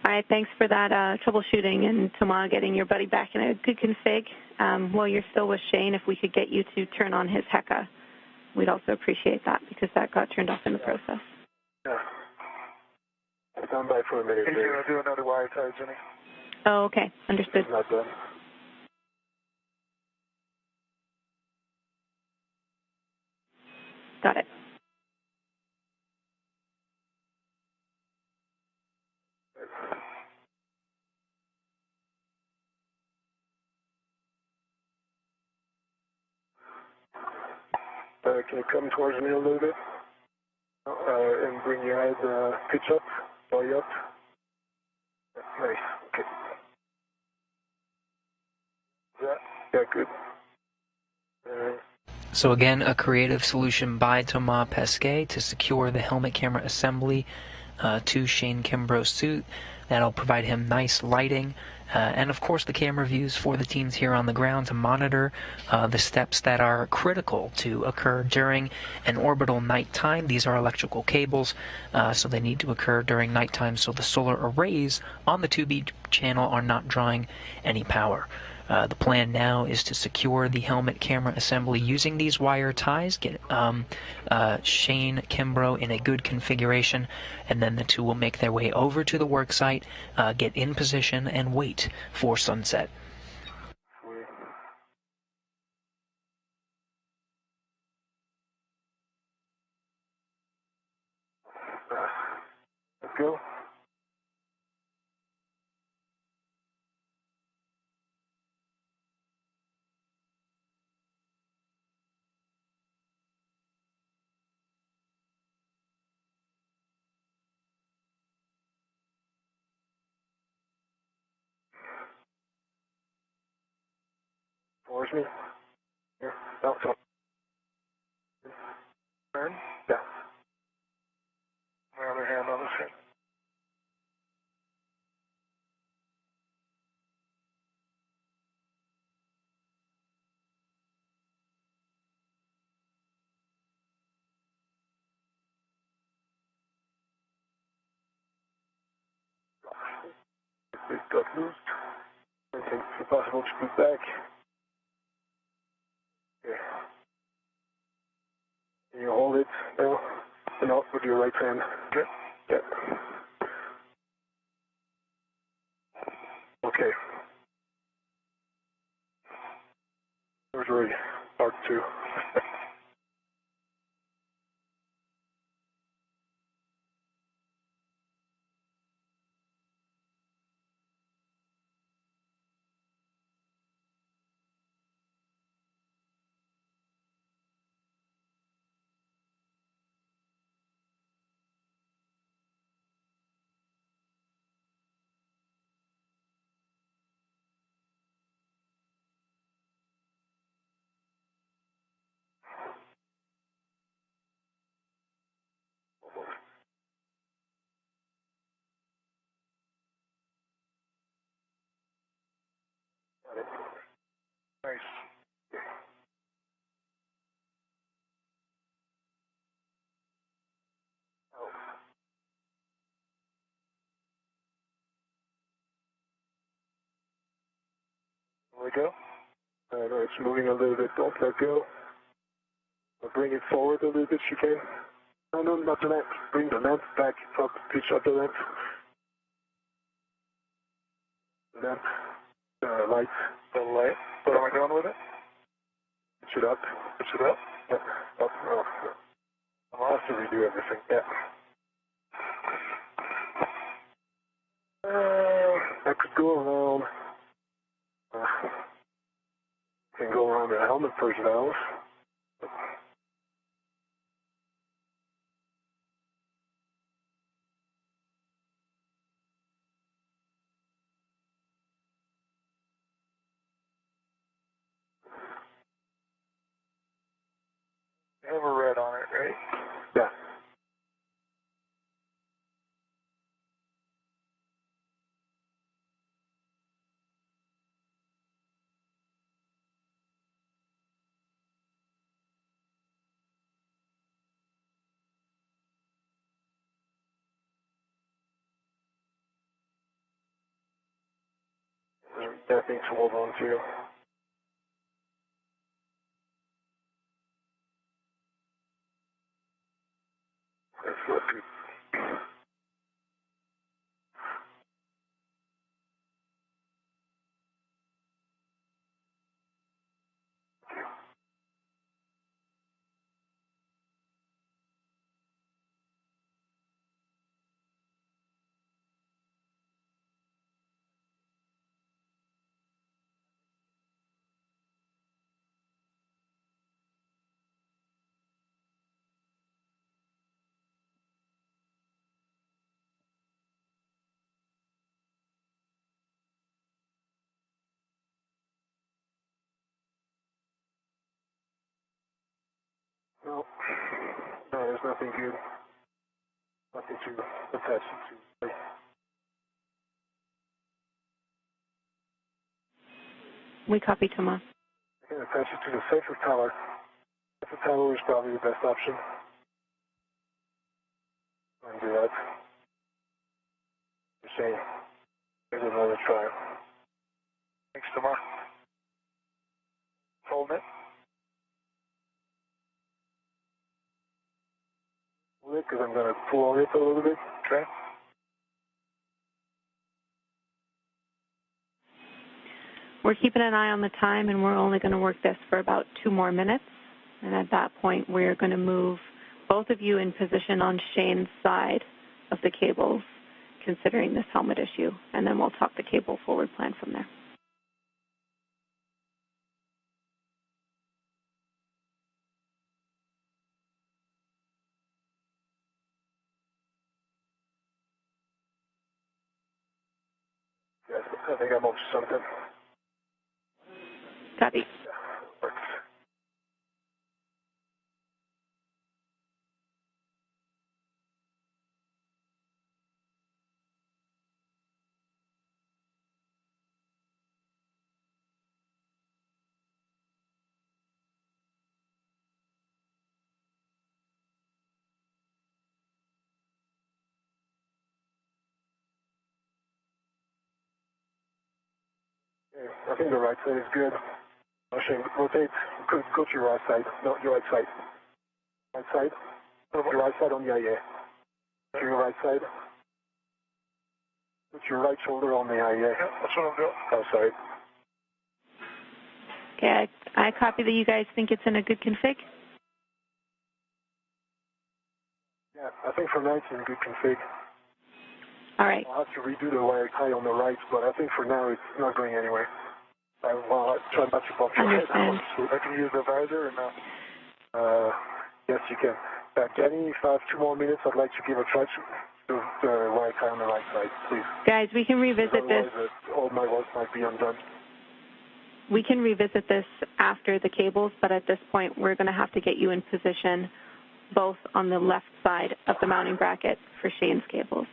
All right, thanks for that troubleshooting and Thomas getting your buddy back in a good config. While you're still with Shane, if we could get you to turn on his HECA, we'd also appreciate that because that got turned off in the process. Yeah. Stand by for a minute. He's going to do another wire tie, Jenny. Oh, okay. Understood. It's not done. Got it. Can you come towards me a little bit? And bring your head pitch up, belly up. Nice. Okay. Yeah, good. So again, a creative solution by Thomas Pesquet to secure the helmet camera assembly to Shane Kimbrough's suit. That'll provide him nice lighting, and of course the camera views for the teams here on the ground to monitor the steps that are critical to occur during an orbital nighttime. These are electrical cables, so they need to occur during nighttime so the solar arrays on the 2B channel are not drawing any power. The plan now is to secure the helmet camera assembly using these wire ties, get Shane Kimbrough in a good configuration, and then the two will make their way over to the work site, get in position, and wait for sunset. Let's go. Towards me. Here. No, so. Turn? Yeah. My other hand on the fin. It got loose. I think it's possible to put back. Okay. Can you hold it now? No, with your right hand. Okay. Yeah. Okay. Surgery, part 2. Nice. There we go. It's moving a little bit. Don't let go. Bring it forward a little bit if you can. No, no, not the length. Bring the length back up, pitch up the length. Length. Light. The light. What am I doing with it? Pitch it up. Pitch it up? Yeah. Up. Oh. I'll have to redo everything. Yeah. I could go around. Can go around the helmet first valve. They have a red on it, right? Yeah. That thing to hold on to. That's what good. No, there's nothing good. Nothing to attach it to. We copy, Thomas. I can attach it to the safer tower. The tower is probably the best option. I can do that. The same. Here's another try. Thanks, Thomas. Hold it. Hold it, because I'm going to pull on it a little bit. Okay. We're keeping an eye on the time, and we're only going to work this for about 2 more minutes. And at that point, we're going to move both of you in position on Shane's side of the cables, considering this helmet issue, and then we'll talk the cable forward plan from there. Yes, I think I'm on to something. Copy. Yeah. I think the right side is good. Shane, rotate. Go to your right side. No, your right side. Right side. Your right side on the IA. To your right side. Put your right shoulder on the IA. Yeah, that's what I'm doing. Oh, sorry. Okay, I copy that you guys think it's in a good config. Yeah, I think for now it's in good config. All right. I'll have to redo the wire tie on the right, but I think for now it's not going anywhere. I'll try not to bump your head. So I can use the visor or not? Yes, you can. Jenny, if I have 2 more minutes, I'd like to give a try to the wire tie on the right side, please. Guys, we can revisit this. All my work might be undone. We can revisit this after the cables, but at this point we're going to have to get you in position both on the left side of the mounting bracket for Shane's cables.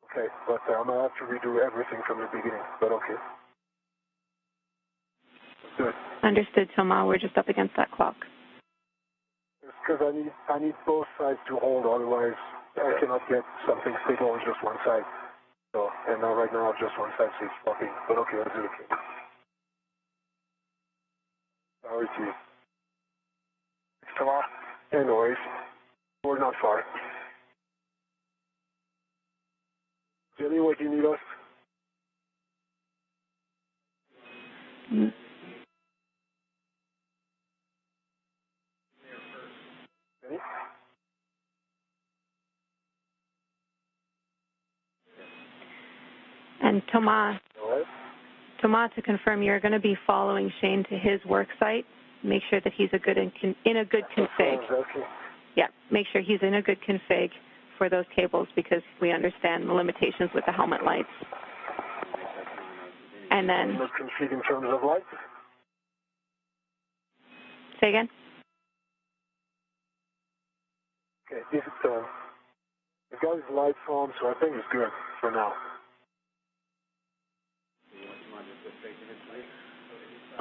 Okay, but I'm going to have to redo everything from the beginning, but okay. Good. Understood, Thomas. We're just up against that clock. It's because I need both sides to hold, otherwise I cannot get something stable on just one side. So, and now right now just one side, so it's flopping. But okay, I'll do it. Sorry to you. Come on. Anyways, we're not far. Jenny, what do you need us? Jenny? And Thomas, What? Thomas, to confirm, you're going to be following Shane to his work site. Make sure that he's in a good config. Yeah, make sure he's in a good config for those cables because we understand the limitations with the helmet lights. And then... The config in terms of lights? Say again? Okay, the guy's lights on, so I think it's good for now.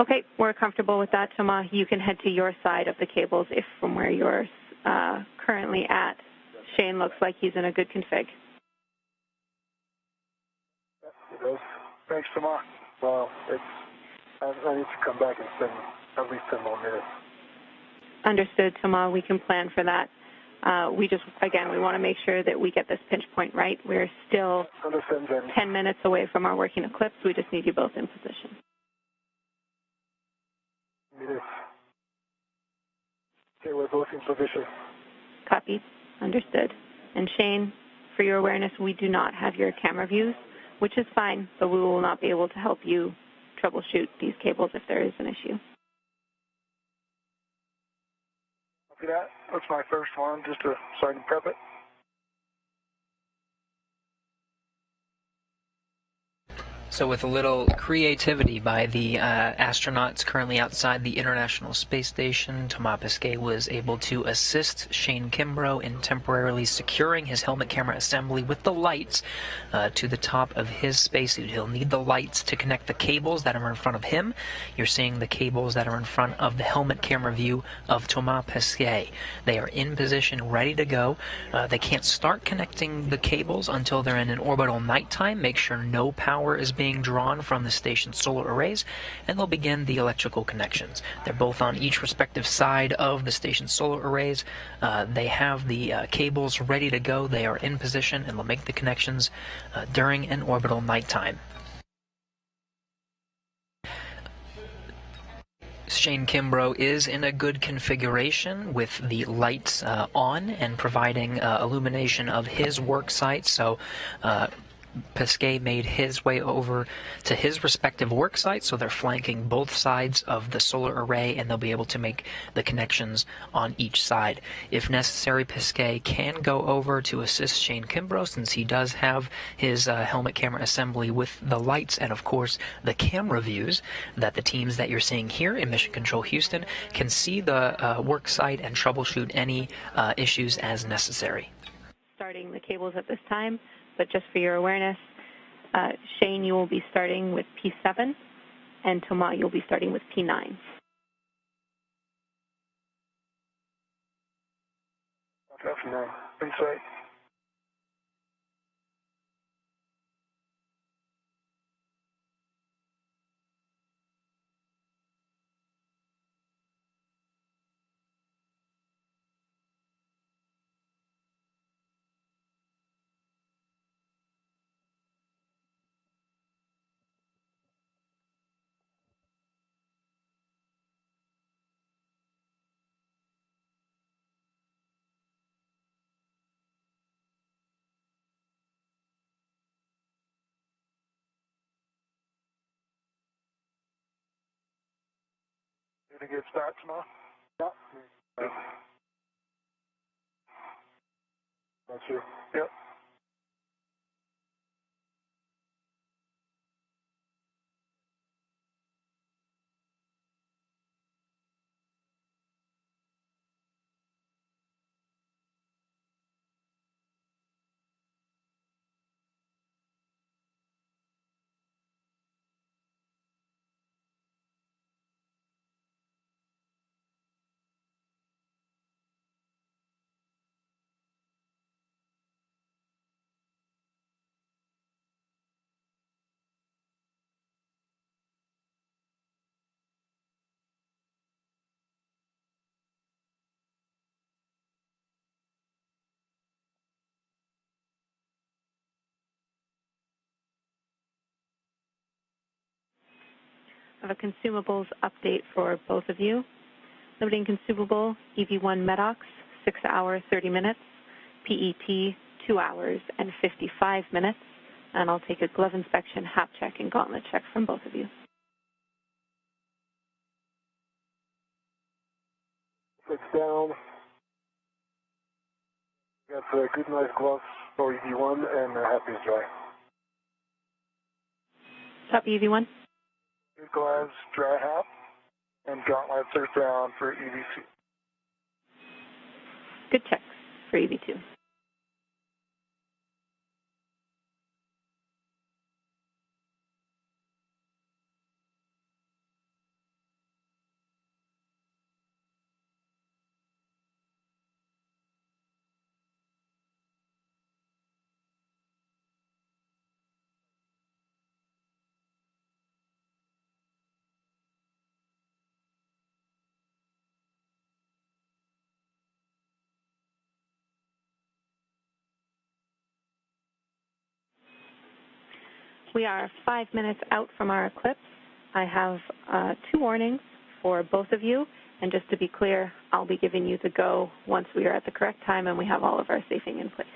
Okay, we're comfortable with that, Thomas. You can head to your side of the cables if from where you're currently at. Shane looks like he's in a good config. It does. Thanks, Thomas. Well, I need to come back and spend at least 10 more minutes. Understood, Thomas. We can plan for that. We want to make sure that we get this pinch point right. We're still 10 minutes away from our working eclipse. We just need you both in position. Minutes. Okay, we're both in position. Copy. Understood. And Shane, for your awareness, we do not have your camera views, which is fine, but we will not be able to help you troubleshoot these cables if there is an issue. Copy that. That's my first one, just so I can prep it. So with a little creativity by the astronauts currently outside the International Space Station, Thomas Pesquet was able to assist Shane Kimbrough in temporarily securing his helmet camera assembly with the lights to the top of his spacesuit. He'll need the lights to connect the cables that are in front of him. You're seeing the cables that are in front of the helmet camera view of Thomas Pesquet. They are in position, ready to go. They can't start connecting the cables until they're in an orbital nighttime. Make sure no power is being drawn from the station's solar arrays, and they'll begin the electrical connections. They're both on each respective side of the station's solar arrays. They have the cables ready to go. They are in position, and they'll make the connections during an orbital nighttime. Shane Kimbrough is in a good configuration with the lights on and providing illumination of his work site. So Pesquet made his way over to his respective work sites, so they're flanking both sides of the solar array, and they'll be able to make the connections on each side. If necessary, Pesquet can go over to assist Shane Kimbrough, since he does have his helmet camera assembly with the lights and, of course, the camera views that the teams that you're seeing here in Mission Control Houston can see the work site and troubleshoot any issues as necessary. Starting the cables at this time. But just for your awareness, Shane, you will be starting with P7, and Thomas, you'll be starting with P9. P9. Inside. to get started now? Yeah. That's you. Yep. I have a consumables update for both of you. Limiting consumable, EV1 Medox, 6 hours, 30 minutes, PET, 2 hours and 55 minutes. And I'll take a glove inspection, hap check, and gauntlet check from both of you. It's down. Got good, nice gloves for EV1 and happy is dry. Copy, EV1. Good gloves, dry half, and gauntlets are down for EV2. Good checks for EV2. We are 5 minutes out from our eclipse. I have 2 warnings for both of you. And just to be clear, I'll be giving you the go once we are at the correct time and we have all of our safing in place.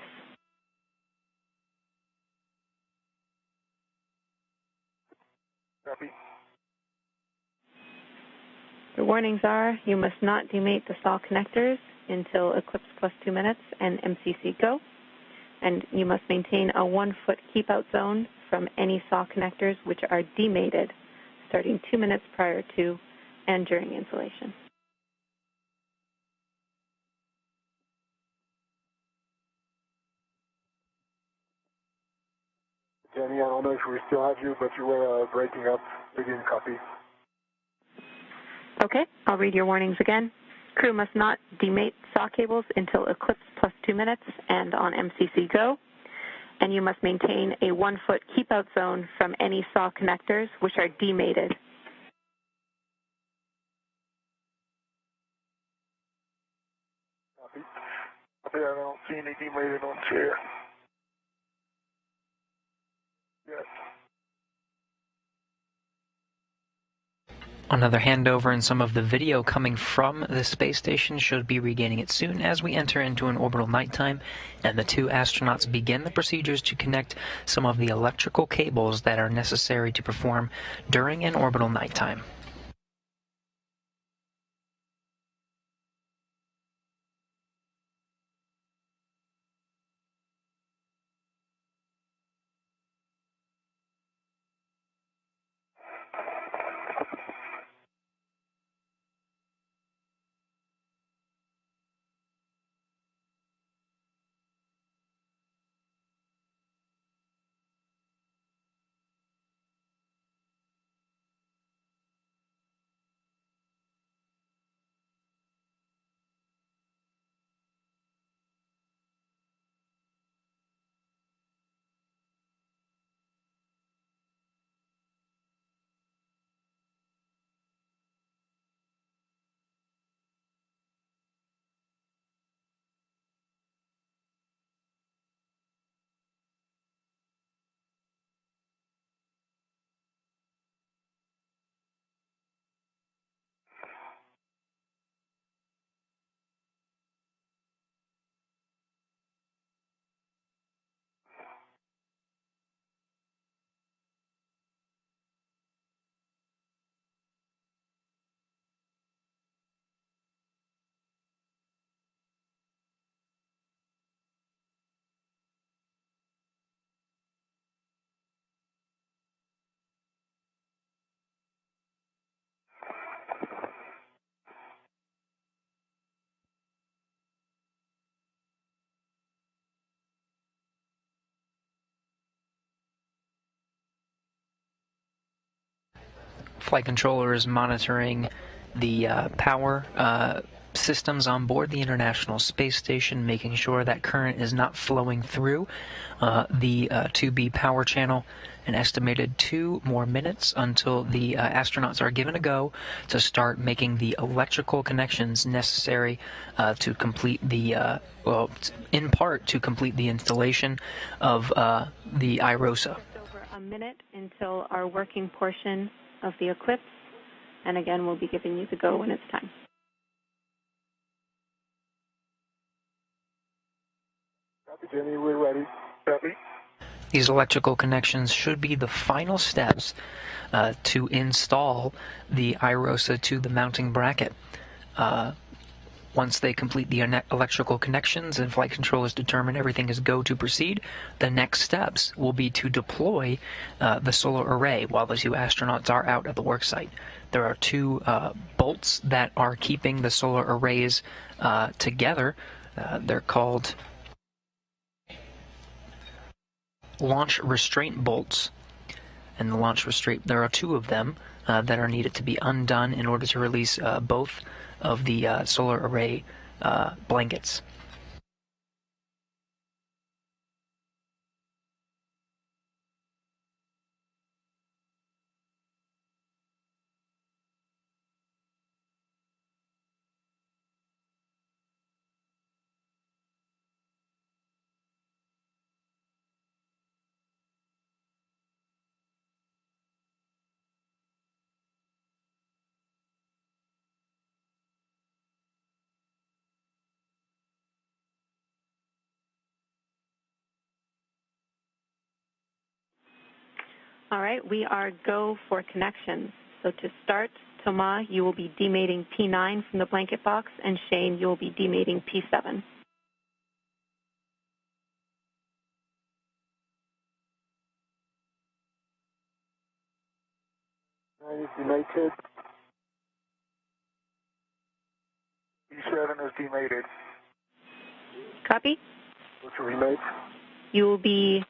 Copy. The warnings are you must not demate the saw connectors until eclipse plus 2 minutes and MCC go. And you must maintain a 1-foot keep-out zone from any saw connectors which are demated starting 2 minutes prior to and during installation. Jenny, I don't know if we still have you, but you were breaking up. We didn't copy. Okay, I'll read your warnings again. Crew must not demate saw cables until eclipse plus 2 minutes and on MCC go. And you must maintain a 1-foot keep-out zone from any saw connectors which are demated. Copy. Copy. I don't see any demated on chair. Yes. Another handover and some of the video coming from the space station should be regaining it soon as we enter into an orbital nighttime and the 2 astronauts begin the procedures to connect some of the electrical cables that are necessary to perform during an orbital nighttime. flight controller is monitoring the power systems on board the International Space Station, making sure that current is not flowing through the 2B power channel. An estimated 2 more minutes until the astronauts are given a go to start making the electrical connections necessary to complete the, well, in part to complete the installation of the IROSA. Just over a minute until our working portion of the eclipse, and again, we'll be giving you the go when it's time. Copy, Jenny, we're ready. Copy. These electrical connections should be the final steps to install the IROSA to the mounting bracket. Once they complete the electrical connections and flight controllers determine everything is go to proceed, the next steps will be to deploy the solar array while the 2 astronauts are out at the worksite. There are 2 bolts that are keeping the solar arrays together. They're called launch restraint bolts, and the launch restraint, there are 2 of them that are needed to be undone in order to release both of the solar array blankets. All right, we are go for connections. So to start, Thomas, you will be demating P9 from the blanket box, and Shane, you will be demating P7. P9 is demated. P7 is demated. Copy? What's your remate? You will be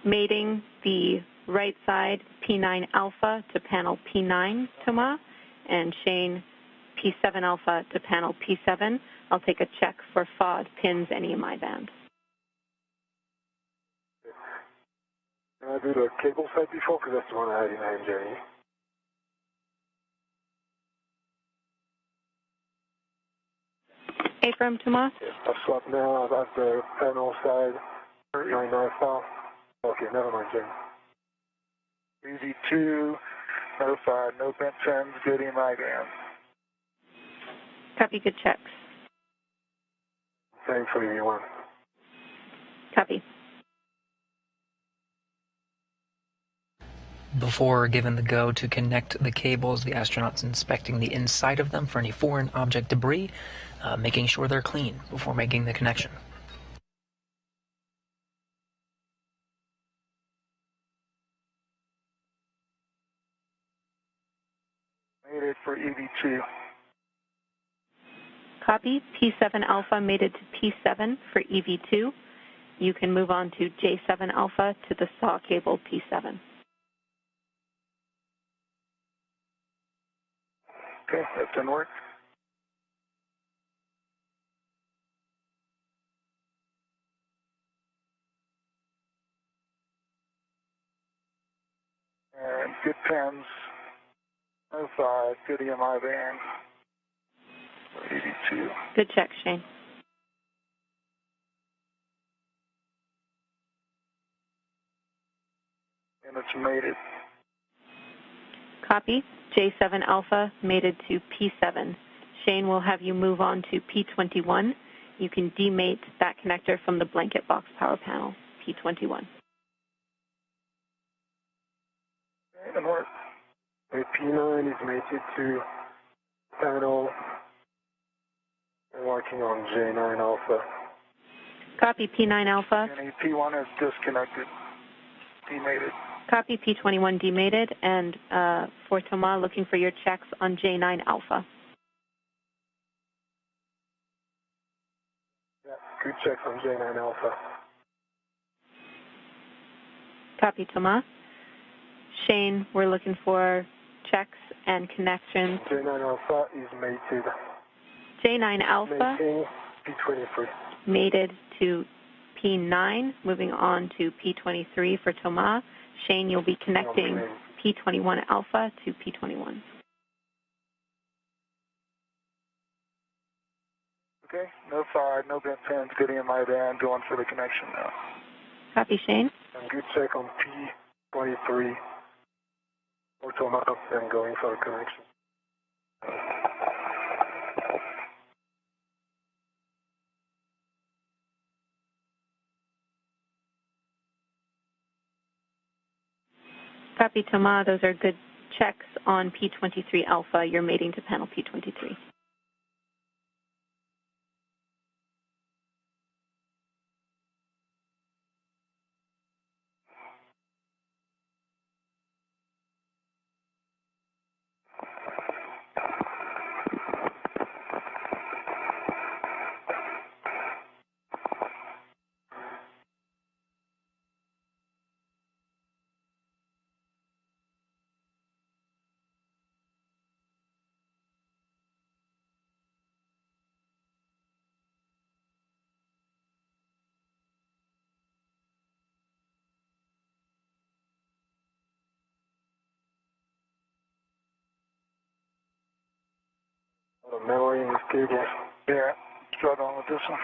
mating the right side P9 alpha to panel P9, Thomas, and Shane P7 alpha to panel P7. I'll take a check for FOD, pins, and EMI band. Can I do the cable side before? Because that's the one I had in hand, Jenny. Affirm, Thomas? I've swapped now. I've got the panel side. 9 alpha. Okay, never mind, Jenny. Easy 2, no 5, no bent trims, good EMI band. Copy, good checks. Same for you, one. Copy. Before given the go to connect the cables, the astronauts inspecting the inside of them for any foreign object debris, making sure they're clean before making the connection. Made it for EV2. Copy. P7 alpha mated to P7 for EV2. You can move on to J7 alpha to the SAW cable P7. Okay, that didn't work. And good pins. No 5, good EMI band. 82. Good check, Shane. And it's mated. Copy. J7 alpha mated to P7. Shane will have you move on to P21. You can demate that connector from the blanket box power panel, P21. And work. Okay, P9 is mated to panel. I'm working on J9 alpha. Copy. P9 alpha. And P1 is disconnected. Demated. Copy. P21 demated. And for Thomas, looking for your checks on J9 alpha. Yeah, good checks on J9 alpha. Copy, Thomas. Shane, we're looking for checks and connections. J9 Alpha is mated. J9 Alpha. Mating P23. Mated to P9, moving on to P23 for Thomas. Shane, you'll be connecting P21 Alpha to P21. Okay, no side, no bent pins, getting in my band, going for the connection now. Copy, Shane. And good check on P23 for Thomas and going for the connection. Copy, Thomas. Those are good checks on P23 Alpha. You're mating to panel P23. The memory in this cable. Yeah, struggling with this one.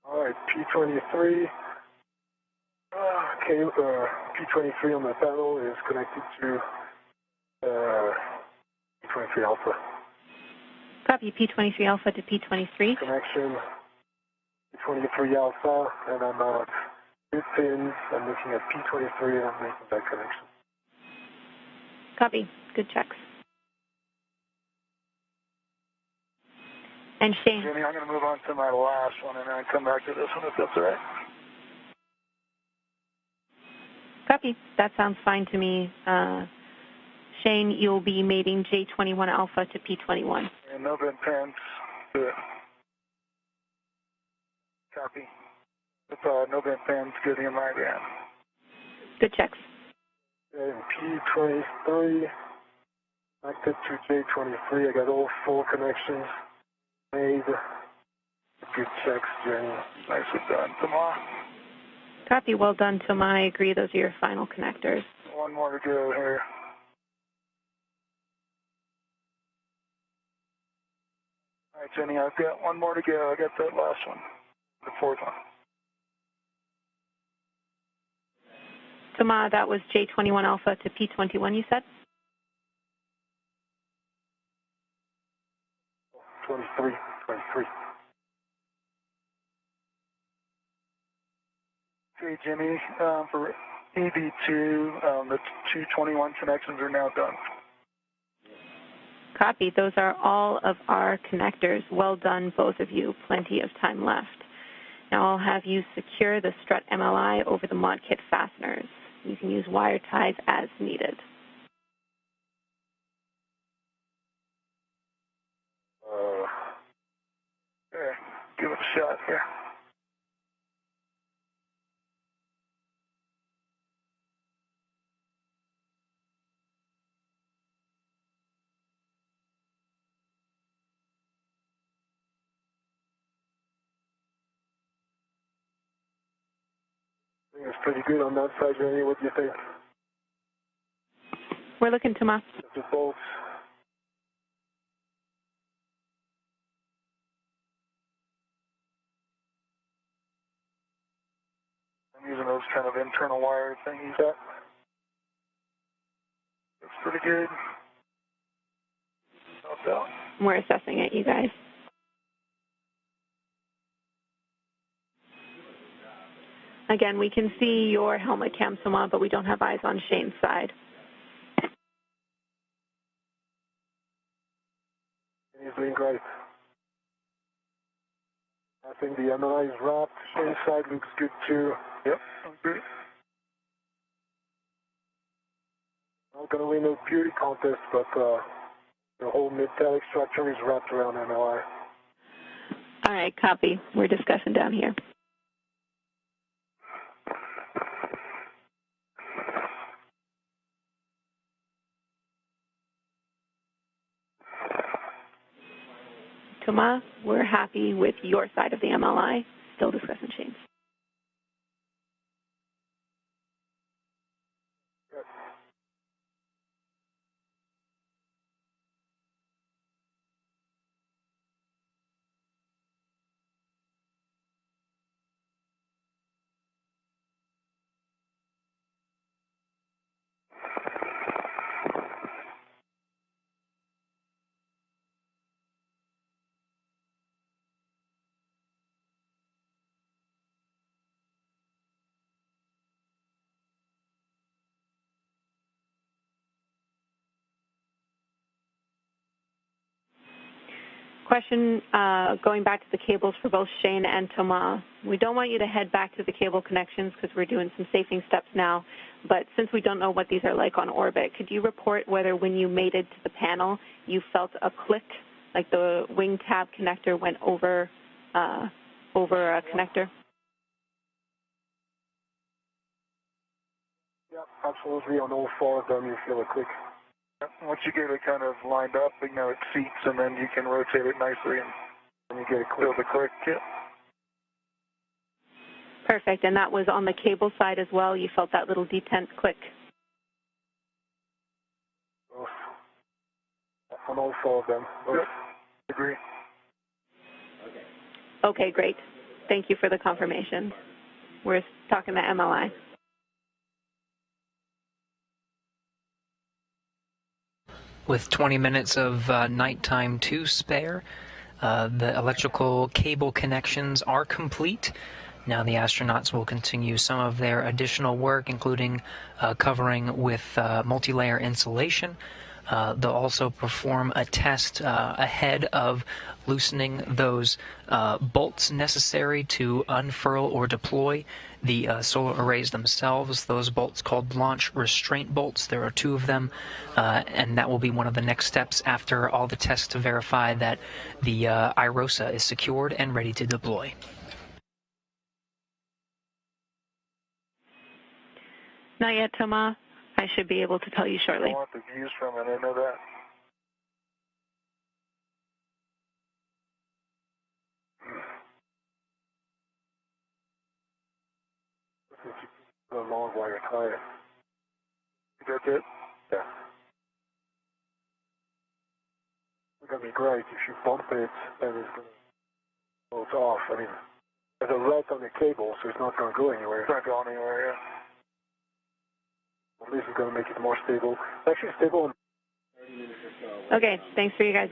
All right, P23. P23 on the panel is connected to P23 Alpha. Copy, P23 Alpha to P23. Connection, P23 Alpha, and I'm out. Good pins. I'm looking at P23 and I'm making that connection. Copy. Good checks. And Shane. Jimmy, I'm going to move on to my last one and then come back to this one if that's all right. Copy. That sounds fine to me. Shane, you'll be mating J21 Alpha to P21. And no bent pins. Good. Copy. With no bent pins, getting in my band. Good checks. And P23, connected to J23. I got all 4 connections made. Good checks, Jenny. Nicely done. Tomorrow. Copy. Well done, Thomas. I agree. Those are your final connectors. One more to go here. All right, Jenny, I've got one more to go. I got that last one, the 4th one. Thomas, that was J21 Alpha to P21, you said? 23. Okay, Jimmy, for EB2, the 221 connections are now done. Copy. Those are all of our connectors. Well done, both of you. Plenty of time left. Now I'll have you secure the strut MLI over the mod kit fasteners. You can use wire ties as needed. Here, give it a shot here. I think it's pretty good on that side, Jenny. What do you think? We're looking, Thomas. The bolts. I'm using those kind of internal wire thingies. That looks pretty good. No doubt. We're assessing it, you guys. Again, we can see your helmet cam, Thomas, but we don't have eyes on Shane's side. He's doing great. I think the MLI is wrapped. Shane's side looks good too. Yep, good. Not going to win no beauty contest, but the whole metallic structure is wrapped around MLI. All right, copy. We're discussing down here. Thomas, we're happy with your side of the MLI. Still discussing Shane's. Question going back to the cables for both Shane and Thomas. We don't want you to head back to the cable connections because we're doing some safing steps now, but since we don't know what these are like on orbit, could you report whether when you mated to the panel you felt a click, like the wing tab connector went over a connector? Yeah, absolutely. On all four of them you feel a click. Once you get it kind of lined up, you know, it seats, and then you can rotate it nicely, and you get a feel the click. Yeah. Perfect. And that was on the cable side as well? You felt that little detent click? On all four of them. Yep. Agree. Okay, great. Thank you for the confirmation. We're talking to MLI. With 20 minutes of nighttime to spare, the electrical cable connections are complete. Now the astronauts will continue some of their additional work, including covering with multi-layer insulation. They'll also perform a test ahead of loosening those bolts necessary to unfurl or deploy the solar arrays themselves. Those bolts called launch restraint bolts. There are 2 of them, and that will be one of the next steps after all the tests to verify that the IROSA is secured and ready to deploy. Not yet, Thomas. I should be able to tell you shortly. I want the views from it, I know that. The long wire tie. That's it? Yeah. It's going to be great. If you bump it, then it's going to go off. I mean, there's a rat on the cable, so it's not going to go anywhere. It's not going anywhere, yeah. At least it's going to make it more stable. It's actually stable in 30 minutes or so. Okay, thanks for you guys'.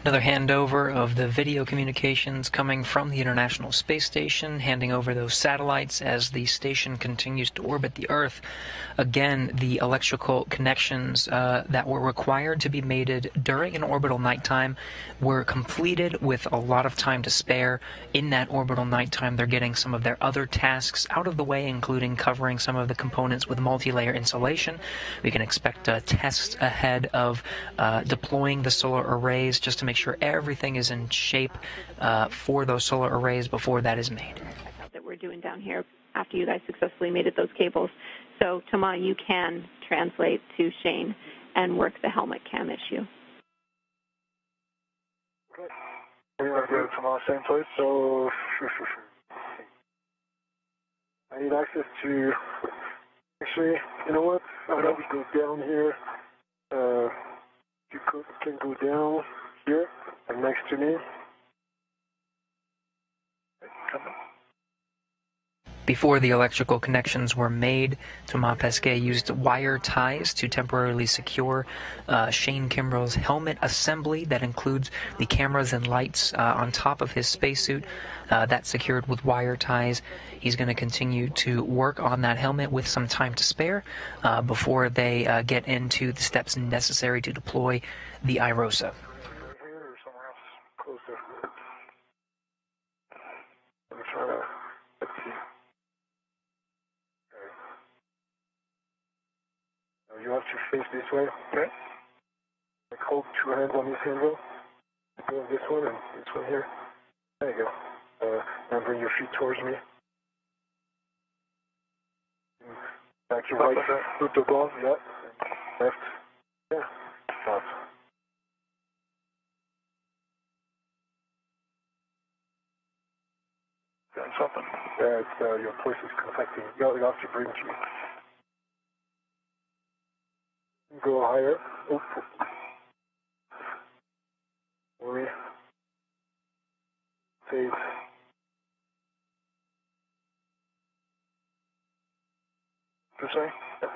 Another handover of the video communications coming from the International Space Station, handing over those satellites as the station continues to orbit the Earth. Again, the electrical connections that were required to be mated during an orbital nighttime were completed with a lot of time to spare. In that orbital nighttime, they're getting some of their other tasks out of the way, including covering some of the components with multi-layer insulation. We can expect tests ahead of deploying the solar arrays just to make sure everything is in shape for those solar arrays before that is made. That we're doing down here after you guys successfully mated those cables. So, Thomas, you can translate to Shane and work the helmet cam issue. Okay. We want to go to the same place? So, I need access to, actually, you know what? How about we go down here? You can go down here and next to me. Come on. Before the electrical connections were made, Thomas Pesquet used wire ties to temporarily secure Shane Kimbrell's helmet assembly that includes the cameras and lights on top of his spacesuit. That's secured with wire ties. He's going to continue to work on that helmet with some time to spare before they get into the steps necessary to deploy the IROSA. Here or somewhere else closer? Let me try to, let's see. You have to face this way. Okay. Like hold 2 hands on this handle. Move this one and this one here. There you go. Now bring your feet towards me. Back your right foot above, yeah. Left. Yeah. Out. Got something. Yeah, it's your voice is contacting. You have to bring to me. Go higher. Oop. Worry. Fade. This way? Yeah.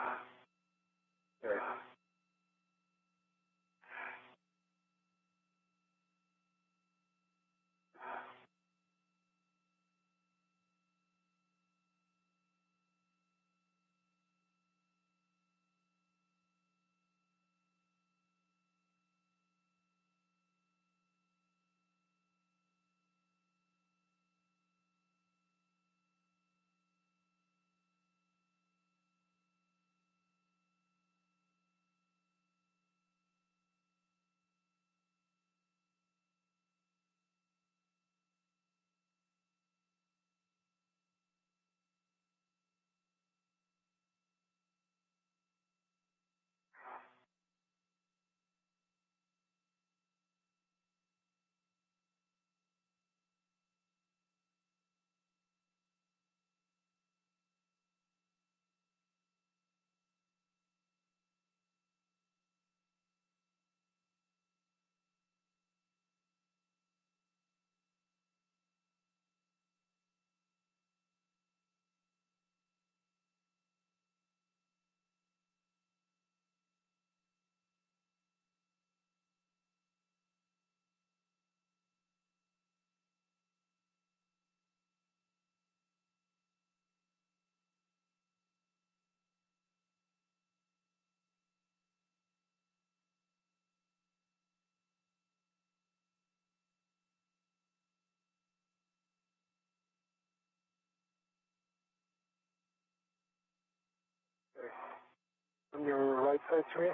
On your right side to me.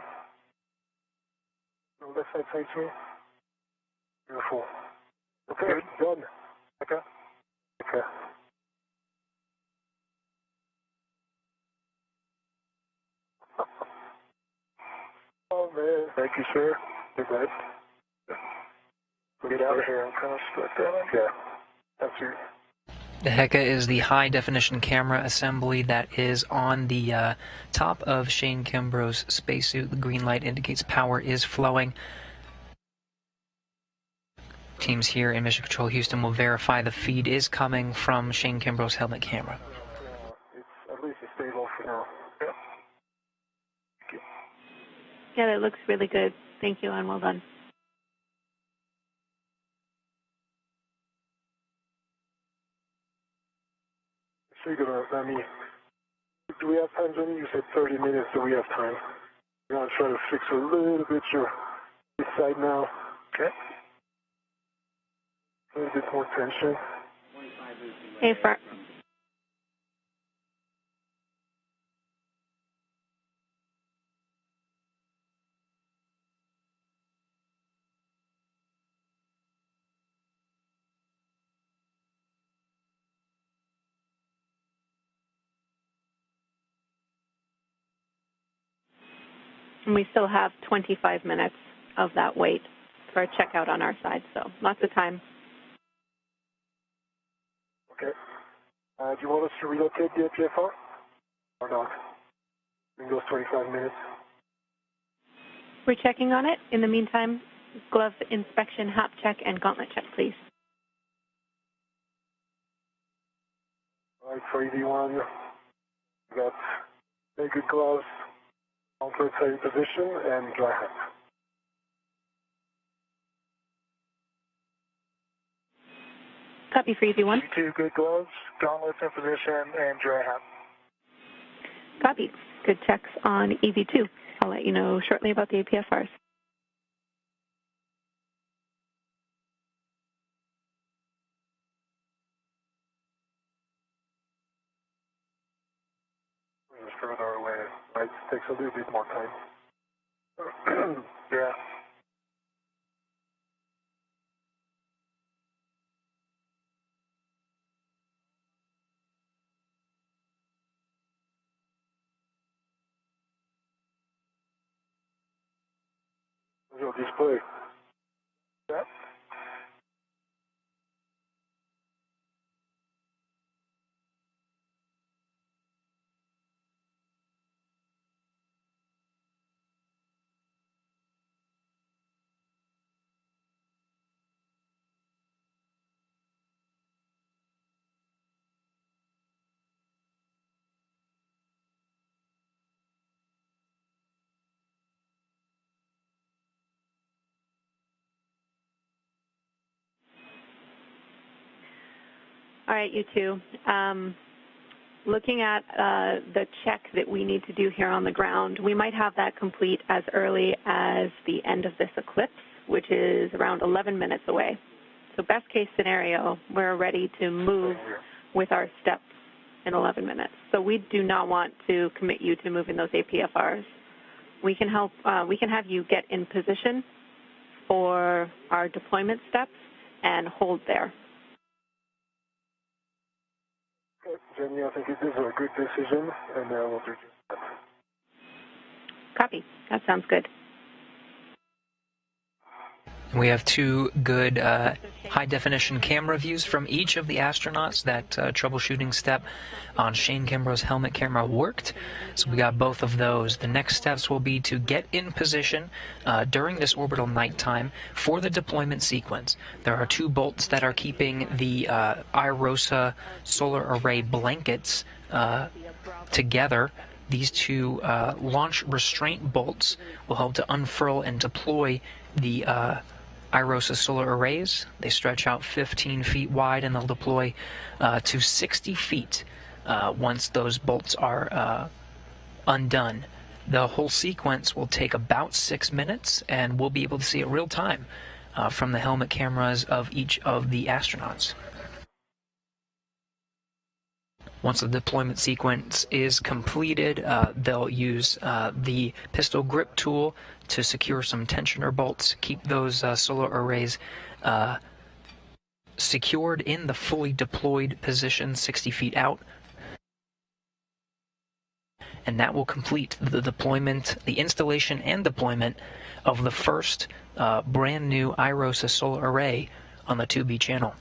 No, left side to me. Beautiful. Okay, good. Done. Okay. Okay. Oh man. Thank you, sir. You're good. Get out of here. I'm kind of stuck there. Yeah. That's you. The Heka is the high-definition camera assembly that is on the top of Shane Kimbrough's spacesuit. The green light indicates power is flowing. Teams here in Mission Control Houston will verify the feed is coming from Shane Kimbrough's helmet camera. It's at least stable for now. Yeah. Yeah, that looks really good. Thank you, and well done. So you're gonna let me. Do we have time, Jenny? You said 30 minutes. Do we have time? We're gonna try to fix a little bit your this side now. Okay. A little bit more tension. Hey, and we still have 25 minutes of that wait for a checkout on our side, so lots of time. Okay. Do you want us to relocate the APFR or not? In those 25 minutes. We're checking on it. In the meantime, glove inspection, hap check, and gauntlet check, please. All right, for ED1, we got naked gloves, gauntlet in position, and dry hat. Copy for EV1. Two good gloves, gauntlets in position, and dry hat. Copy. Good checks on EV2. I'll let you know shortly about the APFRs. Just further away, right? Takes a little bit more time. Yeah. Visual display. Set. All right, you two. Looking at the check that we need to do here on the ground, we might have that complete as early as the end of this eclipse, which is around 11 minutes away. So best case scenario, we're ready to move with our steps in 11 minutes. So we do not want to commit you to moving those APFRs. We can help. We can have you get in position for our deployment steps and hold there. Okay, Jenny, I think it is a good decision, and we'll do that. Copy. That sounds good. We have two good high-definition camera views from each of the astronauts. That troubleshooting step on Shane Kimbrough's helmet camera worked, so we got both of those. The next steps will be to get in position during this orbital nighttime for the deployment sequence. There are two bolts that are keeping the IROSA solar array blankets together. These two launch restraint bolts will help to unfurl and deploy the IROSA solar arrays. They stretch out 15 feet wide, and they'll deploy to 60 feet once those bolts are undone. The whole sequence will take about 6 minutes, and we'll be able to see it real time from the helmet cameras of each of the astronauts. Once the deployment sequence is completed, they'll use the pistol grip tool to secure some tensioner bolts, keep those solar arrays secured in the fully deployed position 60 feet out. And that will complete the deployment, the installation and deployment of the first brand new IROSA solar array on the 2B channel.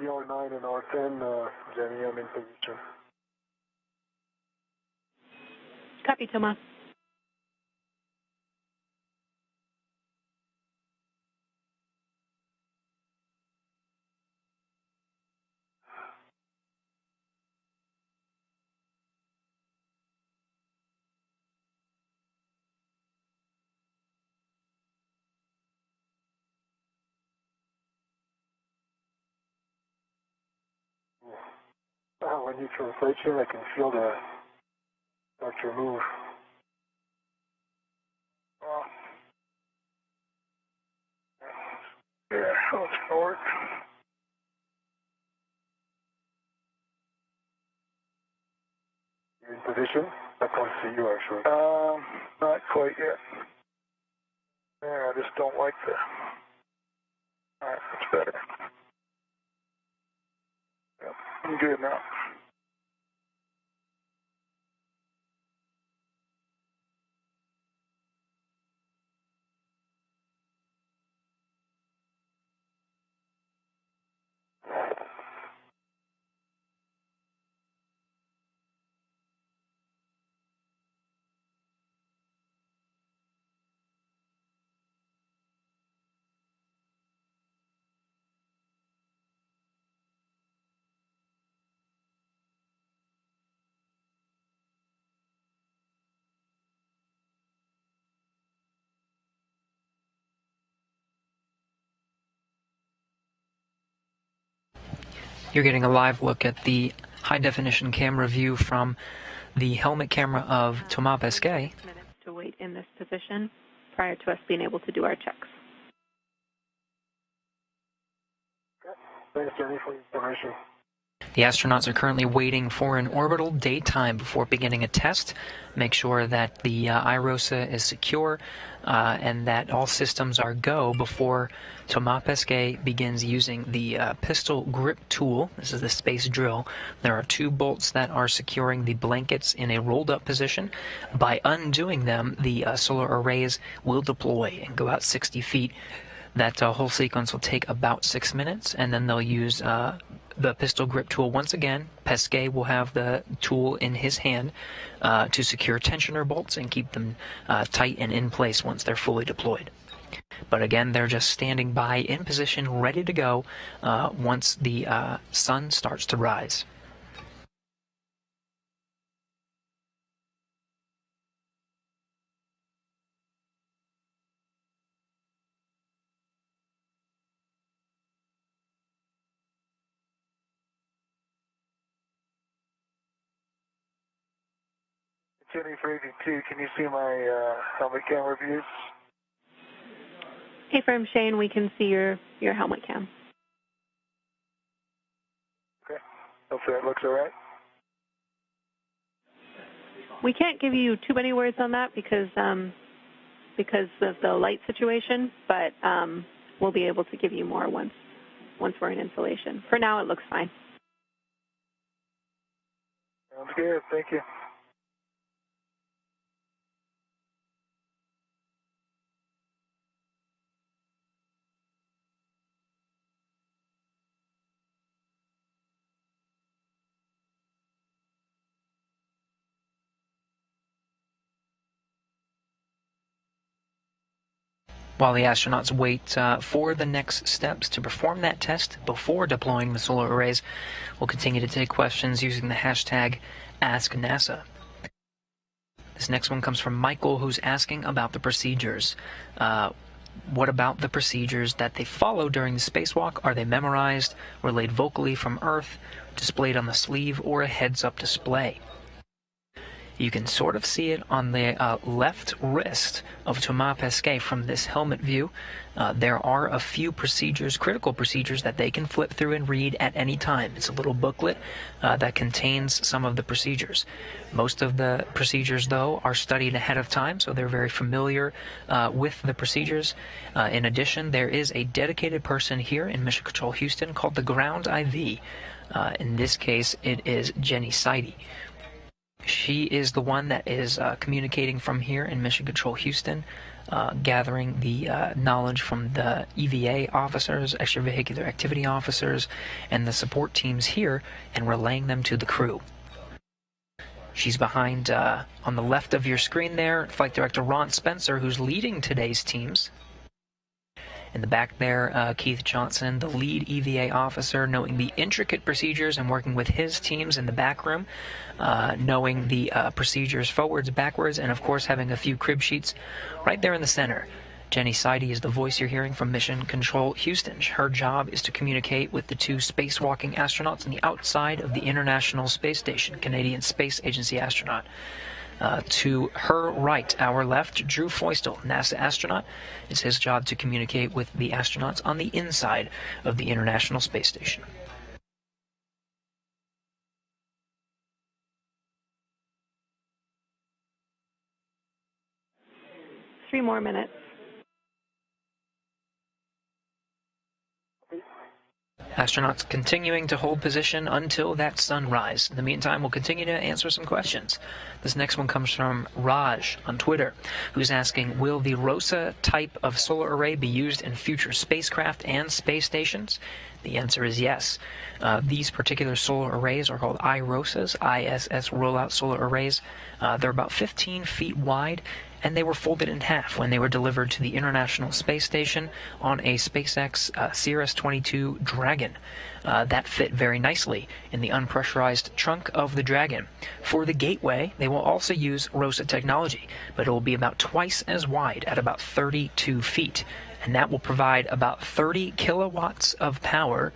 R9 and R10, Jenny, I'm in position. Copy, Thomas. When you translation, I can feel the structure move. Yeah, let's forward. You're in position? I can't see you actually. Not quite yet. Yeah, I just don't like the. Alright, that's better. Yep, I'm good now. You're getting a live look at the high-definition camera view from the helmet camera of Thomas Pesquet. Minutes to wait in this position prior to us being able to do our checks. Thanks, Jenny, for the information. The astronauts are currently waiting for an orbital daytime before beginning a test. Make sure that the iROSA is secure and that all systems are go before Thomas Pesquet begins using the pistol grip tool. This is the space drill. There are 2 bolts that are securing the blankets in a rolled-up position. By undoing them, the solar arrays will deploy and go out 60 feet. That whole sequence will take about 6 minutes, and then they'll use the pistol grip tool once again. Pesquet will have the tool in his hand to secure tensioner bolts and keep them tight and in place once they're fully deployed. But again, they're just standing by in position, ready to go once the sun starts to rise. Jenny for 82, can you see my helmet camera views? Hey, firm Shane, we can see your helmet cam. Okay. Hopefully that looks all right. We can't give you too many words on that because of the light situation, but we'll be able to give you more once we're in installation. For now, it looks fine. Sounds good. Thank you. While the astronauts wait for the next steps to perform that test before deploying the solar arrays, we'll continue to take questions using the hashtag AskNASA. This next one comes from Michael, who's asking about the procedures. What about the procedures that they follow during the spacewalk? Are they memorized, relayed vocally from Earth, displayed on the sleeve, or a heads-up display? You can sort of see it on the left wrist of Thomas Pesquet from this helmet view. There are a few procedures, critical procedures, that they can flip through and read at any time. It's a little booklet that contains some of the procedures. Most of the procedures, though, are studied ahead of time, so they're very familiar with the procedures. In addition, there is a dedicated person here in Mission Control Houston called the Ground IV. In this case, it is Jenny Seide. She is the one that is communicating from here in Mission Control Houston, gathering the knowledge from the EVA officers, extravehicular activity officers, and the support teams here, and relaying them to the crew. She's behind, on the left of your screen there, Flight Director Ron Spencer, who's leading today's teams. In the back there, Keith Johnson, the lead EVA officer, knowing the intricate procedures and working with his teams in the back room, knowing the procedures forwards, backwards, and of course having a few crib sheets right there in the center. Jenny Seide is the voice you're hearing from Mission Control Houston. Her job is to communicate with the 2 spacewalking astronauts on the outside of the International Space Station, Canadian Space Agency astronaut. To her right, our left, Drew Feustel, NASA astronaut. It's his job to communicate with the astronauts on the inside of the International Space Station. Three more minutes. Astronauts continuing to hold position until that sunrise. In the meantime, we'll continue to answer some questions. This next one comes from Raj on Twitter, who's asking, will the ROSA type of solar array be used in future spacecraft and space stations? The answer is yes. These particular solar arrays are called iROSAs, ISS Rollout Solar Arrays. They're about 15 feet wide, and they were folded in half when they were delivered to the International Space Station on a SpaceX Cirrus-22 Dragon. That fit very nicely in the unpressurized trunk of the Dragon. For the gateway, they will also use ROSA technology, but it will be about twice as wide at about 32 feet. and that will provide about 30 kilowatts of power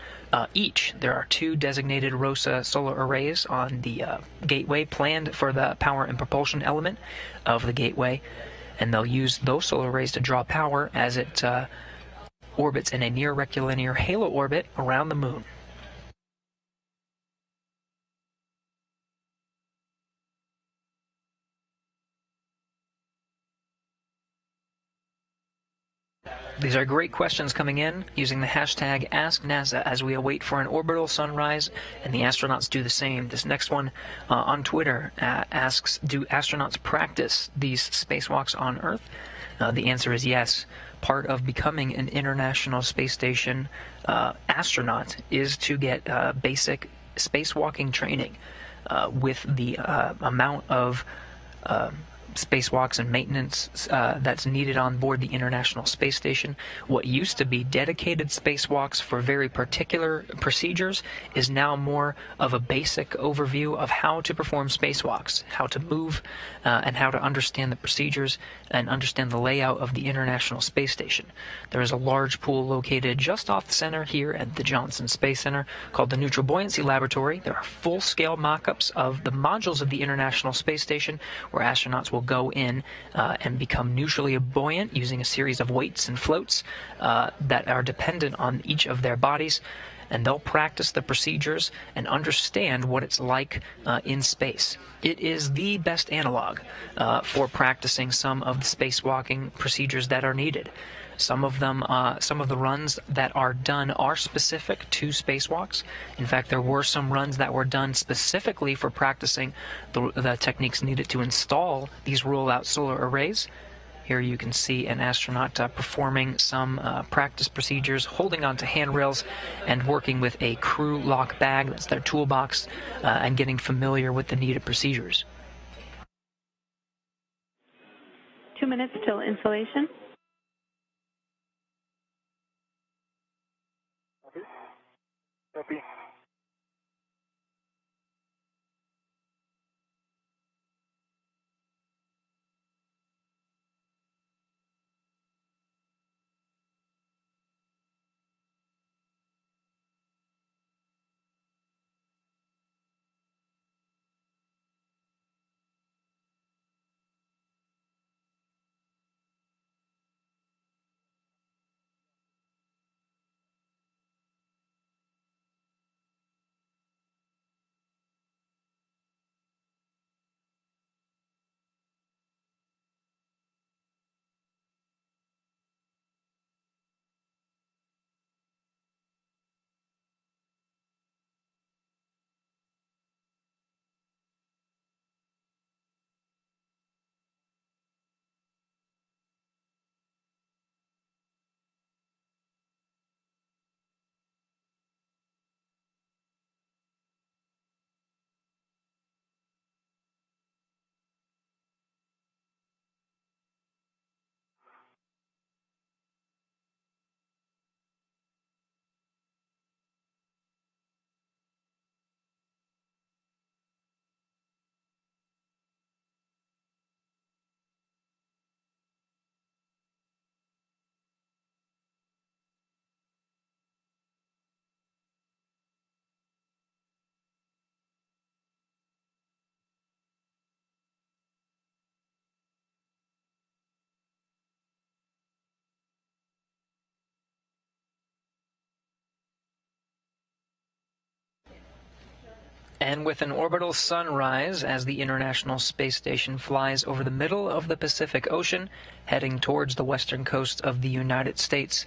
each. There are 2 designated ROSA solar arrays on the gateway planned for the power and propulsion element of the gateway, and they'll use those solar arrays to draw power as it orbits in a near rectilinear halo orbit around the moon. These are great questions coming in using the hashtag AskNASA as we await for an orbital sunrise, and the astronauts do the same. This next one on Twitter asks, do astronauts practice these spacewalks on Earth? The answer is yes. Part of becoming an International Space Station astronaut is to get basic spacewalking training with the amount of spacewalks and maintenance that's needed on board the International Space Station. What used to be dedicated spacewalks for very particular procedures is now more of a basic overview of how to perform spacewalks, how to move, and how to understand the procedures and understand the layout of the International Space Station. There is a large pool located just off the center here at the Johnson Space Center called the Neutral Buoyancy Laboratory. There are full-scale mock-ups of the modules of the International Space Station where astronauts will go in and become neutrally buoyant using a series of weights and floats that are dependent on each of their bodies, and they'll practice the procedures and understand what it's like in space. It is the best analog for practicing some of the spacewalking procedures that are needed. Some of the runs that are done are specific to spacewalks. In fact, there were some runs that were done specifically for practicing the techniques needed to install these roll-out solar arrays. Here you can see an astronaut performing some practice procedures, holding onto handrails and working with a crew lock bag, that's their toolbox, and getting familiar with the needed procedures. 2 minutes till installation. Copy. And with an orbital sunrise as the International Space Station flies over the middle of the Pacific Ocean, heading towards the western coast of the United States,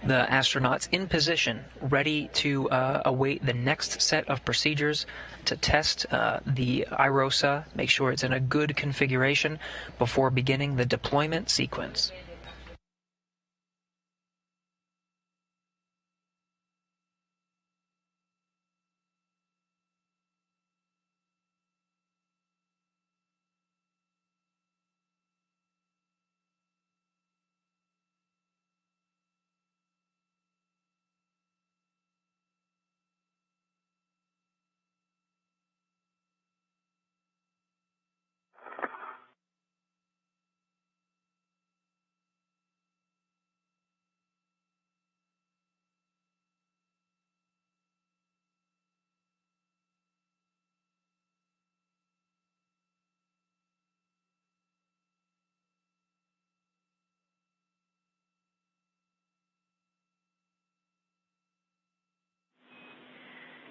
the astronauts in position, ready to await the next set of procedures to test the IROSA, make sure it's in a good configuration before beginning the deployment sequence.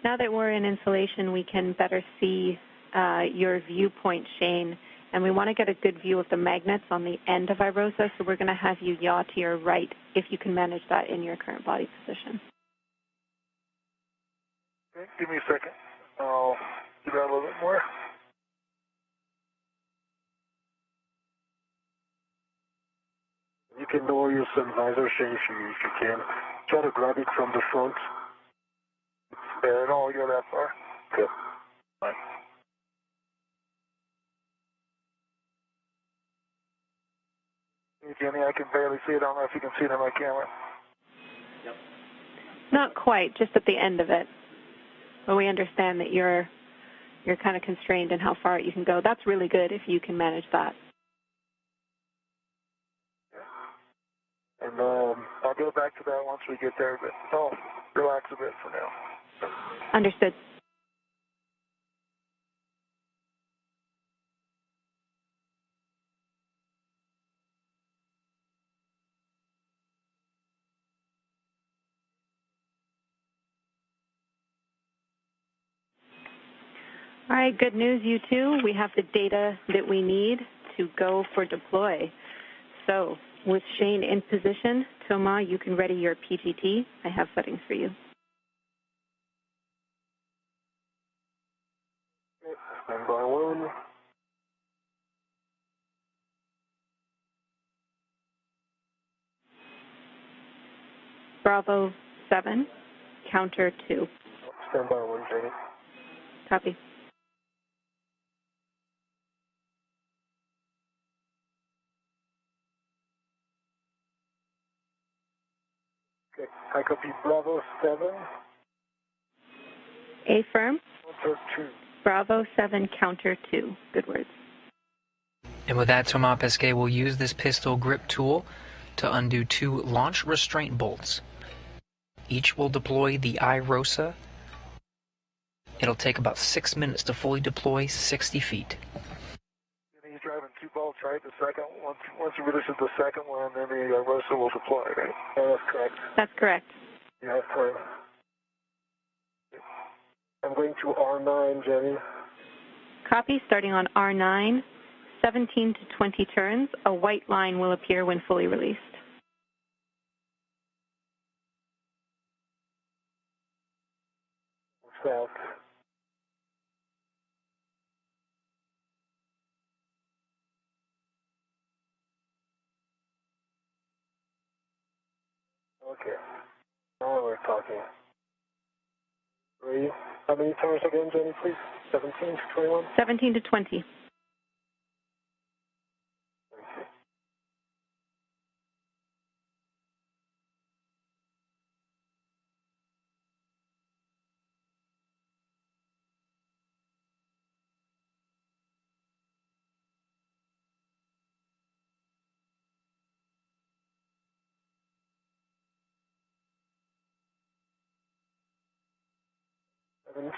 Now that we're in insulation, we can better see your viewpoint, Shane, and we want to get a good view of the magnets on the end of IROSA, so we're going to have you yaw to your right if you can manage that in your current body position. Okay, give me a second. I'll do that a little bit more. You can lower your sun visor, Shane, if you can. Try to grab it from the front. And I'll go that far. Good. Fine. Hey, Jenny, I can barely see it. I don't know if you can see it on my camera. Yep. Not quite, just at the end of it. But we understand that you're kind of constrained in how far you can go. That's really good if you can manage that. And I'll go back to that once we get there, but I'll relax a bit for now. Understood. All right, good news, you two. We have the data that we need to go for deploy. So with Shane in position, Thomas, you can ready your PGT. I have settings for you. Stand by one. Bravo 7, counter 2. Stand by one, Jenny. Copy. Okay, I copy Bravo 7. A firm. Counter 2. Bravo 7, counter 2. Good words. And with that, Thomas Pesquet will use this pistol grip tool to undo 2 launch restraint bolts. Each will deploy the IROSA. It'll take about 6 minutes to fully deploy 60 feet. He's driving 2 bolts, right? The second, once he releases the second one, then the IROSA will deploy, right? Yeah, that's correct. That's correct. Yeah, that's correct. I'm going to R9, Jenny. Copy, starting on R9, 17 to 20 turns. A white line will appear when fully released. South. Okay. Now we're talking. 3. How many turns again, Jenny, please? 17 to 21? 17 to 20.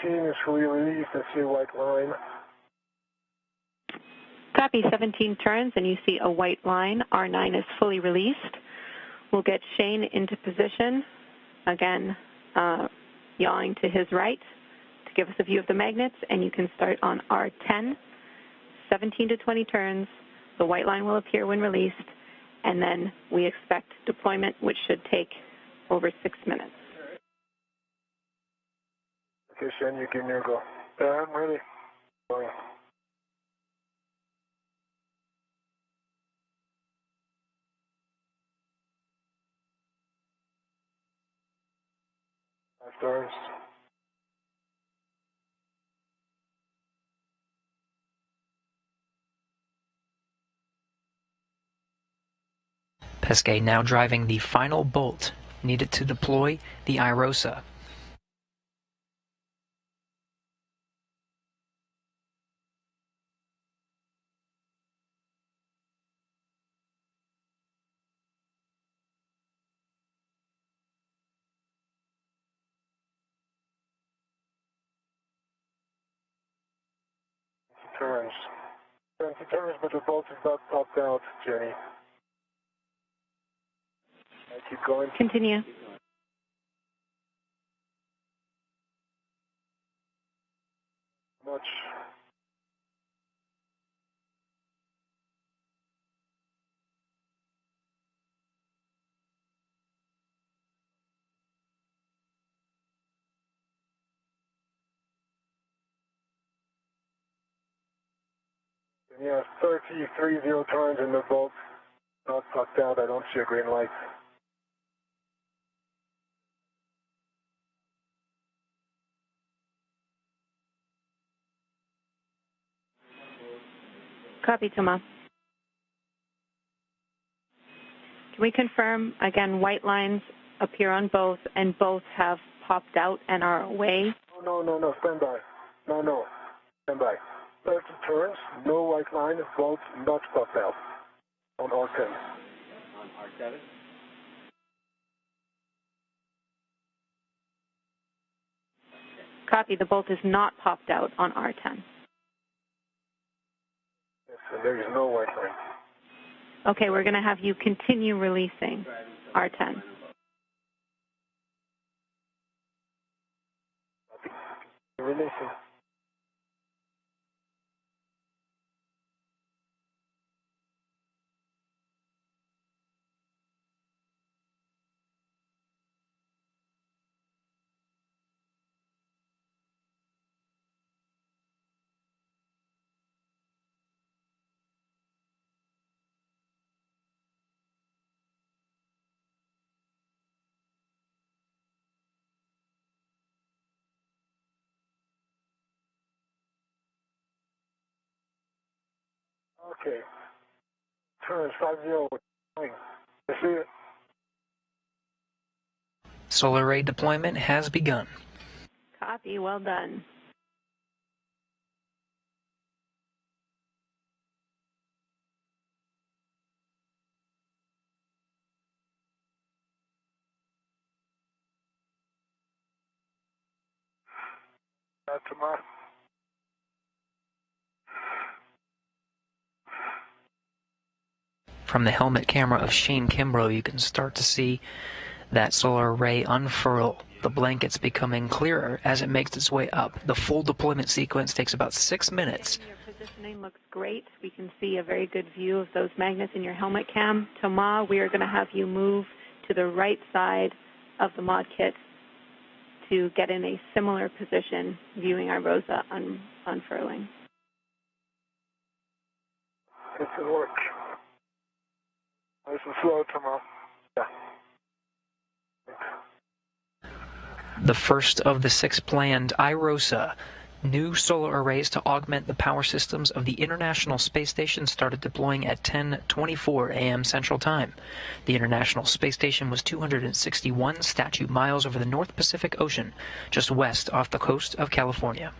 Is fully released. I see a white line. Copy, 17 turns, and you see a white line. R9 is fully released. We'll get Shane into position. Again, yawing to his right to give us a view of the magnets, and you can start on R10. 17 to 20 turns. The white line will appear when released, and then we expect deployment, which should take over 6 minutes. Okay, Shane, you give me a go. Yeah, I'm ready. Going. Five turns. Pesquet now driving the final bolt needed to deploy the IROSA. Turns. 20 turns, but the bolt is not popped out, Jenny. I keep going. Continue. Yeah, 30 turns in the boat. Not sucked out. I don't see a green light. Copy, Thomas. Can we confirm, again, white lines appear on both, and both have popped out and are away? No, stand by. No, stand by. 30 turns, no white line, both not popped out on R10. On R7? Copy, the bolt is not popped out on R10. Yes, and there is no white line. Okay, we're going to have you continue releasing R10. Releasing. Okay. Turns 50. I see it. Solar array deployment has begun. Copy, well done. Tomorrow. From the helmet camera of Shane Kimbrough, you can start to see that solar array unfurl, the blankets becoming clearer as it makes its way up. The full deployment sequence takes about 6 minutes. Your positioning looks great. We can see a very good view of those magnets in your helmet cam. Thomas, we are going to have you move to the right side of the mod kit to get in a similar position viewing our ROSA unfurling. It should work. Nice and slow, Thomas. Yeah. The first of the 6 planned IROSA new solar arrays to augment the power systems of the International Space Station started deploying at 10:24 a.m. Central Time. The International Space Station was 261 statute miles over the North Pacific Ocean, just west off the coast of California.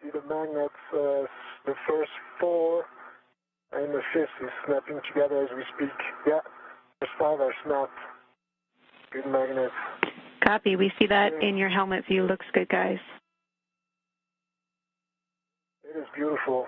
See the magnets, the first 4 and the 5th is snapping together as we speak. Yeah, the 5 are snapped. Good magnets. Copy. We see that in your helmet view. Looks good, guys. It is beautiful.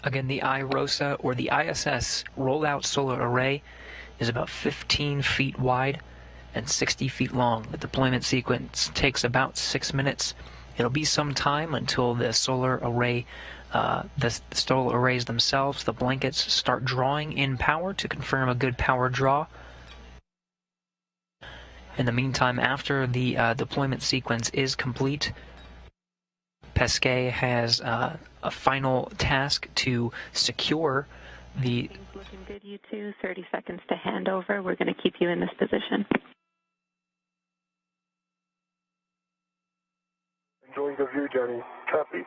Again, the IROSA, or the ISS rollout solar array, is about 15 feet wide and 60 feet long. The deployment sequence takes about 6 minutes. It'll be some time until the solar array, the solar arrays themselves, the blankets, start drawing in power to confirm a good power draw. In the meantime, after the deployment sequence is complete, Pesquet has a final task to secure the... Things looking good, you two. 30 seconds to hand over. We're going to keep you in this position. Enjoying the view, Jenny. Copy.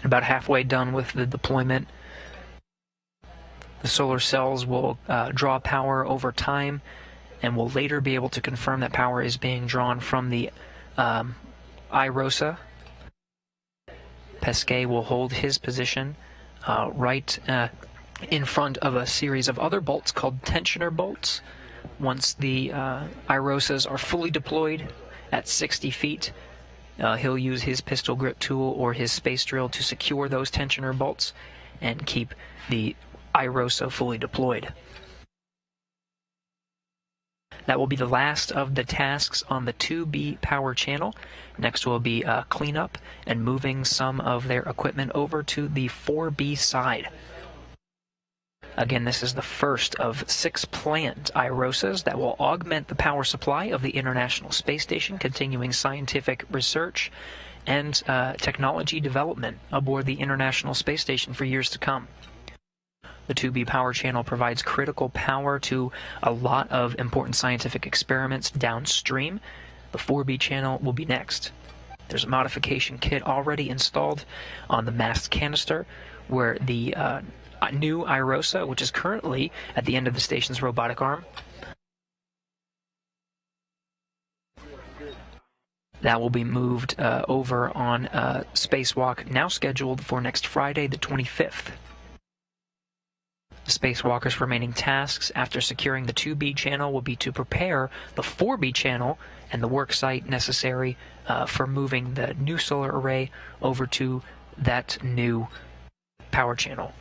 About halfway done with the deployment. The solar cells will draw power over time, and will later be able to confirm that power is being drawn from the IROSA. Pesquet will hold his position right in front of a series of other bolts called tensioner bolts. Once the IROSAs are fully deployed at 60 feet, he'll use his pistol grip tool or his space drill to secure those tensioner bolts and keep the IROSA fully deployed. That will be the last of the tasks on the 2B power channel. Next will be cleanup and moving some of their equipment over to the 4B side. Again, this is the first of 6 planned IROSAs that will augment the power supply of the International Space Station, continuing scientific research and technology development aboard the International Space Station for years to come. The 2B power channel provides critical power to a lot of important scientific experiments downstream. The 4B channel will be next. There's a modification kit already installed on the mast canister where the new IROSA, which is currently at the end of the station's robotic arm, that will be moved over on Spacewalk, now scheduled for next Friday, the 25th. The Spacewalker's remaining tasks after securing the 2B channel will be to prepare the 4B channel and the work site necessary for moving the new solar array over to that new power channel.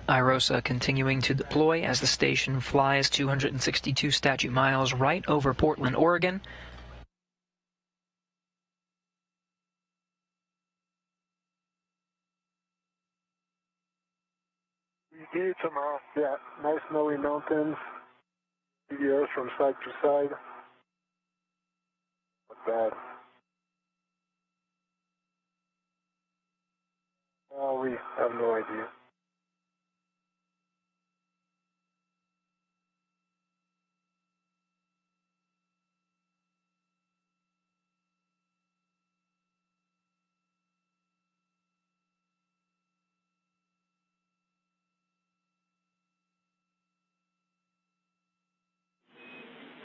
IROSA continuing to deploy as the station flies 262 statute miles right over Portland, Oregon. ED tomorrow. Yeah, nice snowy mountains. See the earth from side to side. Not bad. Oh, we have no idea.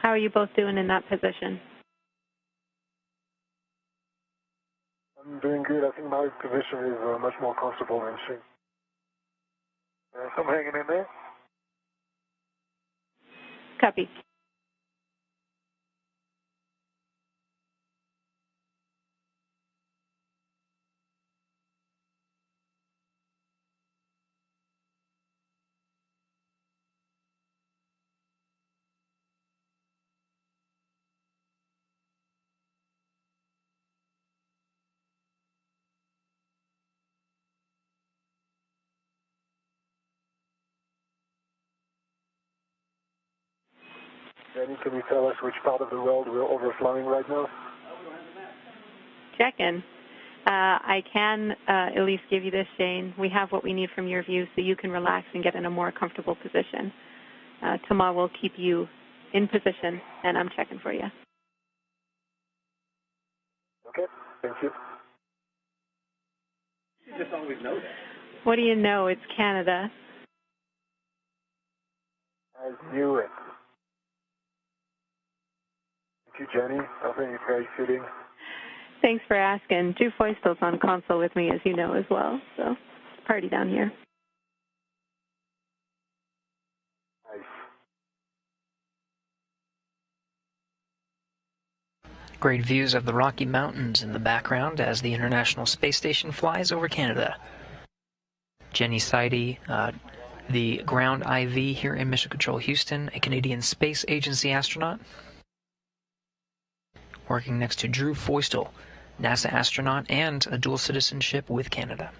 How are you both doing in that position? I'm doing good. I think my position is much more comfortable than she. I'm hanging in there. Copy. Danny, can you tell us which part of the world we're overflying right now? Check-in. I can at least give you this, Shane. We have what we need from your view so you can relax and get in a more comfortable position. Thomas will keep you in position, and I'm checking for you. Okay, thank you. You just always know that. What do you know? It's Canada. I knew it. Thank you, Jenny. I think it's very fitting. Thanks for asking. Drew Feustel's on console with me, as you know, as well. So, party down here. Nice. Great views of the Rocky Mountains in the background as the International Space Station flies over Canada. Jenny Seide, the ground IV here in Mission Control Houston, a Canadian Space Agency astronaut, working next to Drew Feustel, NASA astronaut and a dual citizenship with Canada.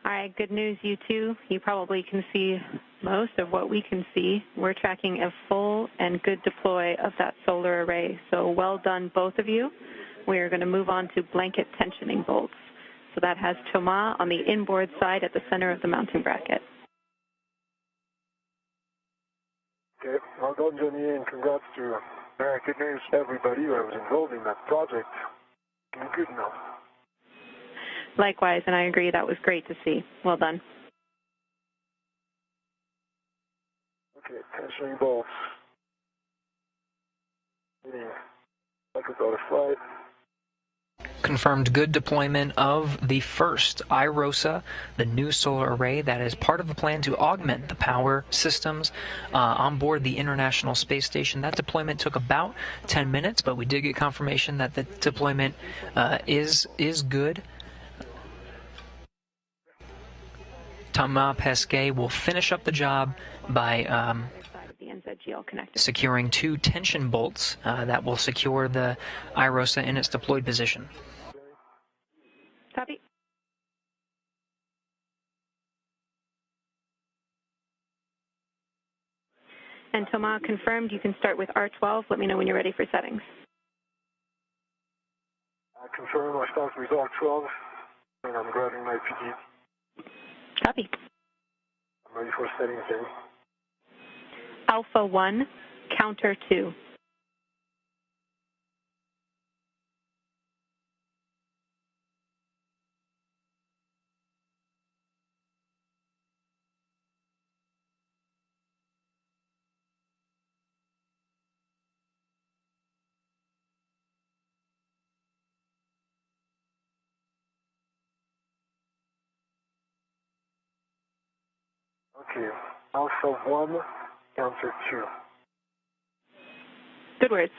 All right, good news, you two. You probably can see most of what we can see. We're tracking a full and good deploy of that solar array. So well done, both of you. We are going to move on to blanket tensioning bolts. So that has Thomas on the inboard side at the center of the mounting bracket. Okay, well done, Jenny, and congrats to very good news to everybody who was involved in that project. Good now. Likewise, and I agree, that was great to see. Well done. Okay, tensioning bolts. Meaning, like a butterfly. Confirmed good deployment of the first IROSA, the new solar array that is part of the plan to augment the power systems on board the International Space Station. That deployment took about 10 minutes, but we did get confirmation that the deployment is good. Thomas Pesquet will finish up the job by securing 2 tension bolts that will secure the IROSA in its deployed position. Copy. And Thomas, confirmed you can start with R12. Let me know when you're ready for settings. I confirm I start with R12, and I'm grabbing my PD. Copy. I'm ready for settings, Jenny. Alpha 1, counter 2. Okay, Alpha 1, counter 2. Good words.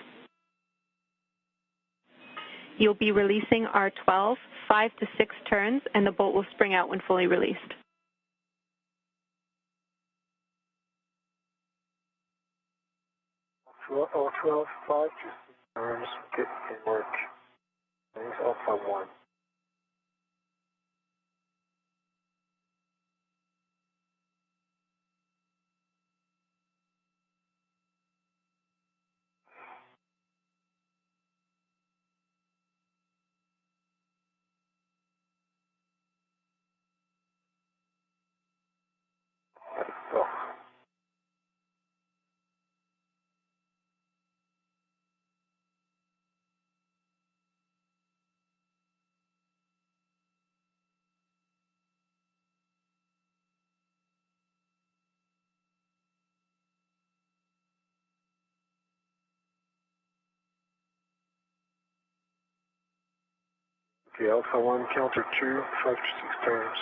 You'll be releasing R12, 5 to 6 turns, and the bolt will spring out when fully released. R12, 5 to 6 turns, get to work. Thanks, Alpha 1. Go. Okay, Alpha 1, counter 2, 5 to 6 turns.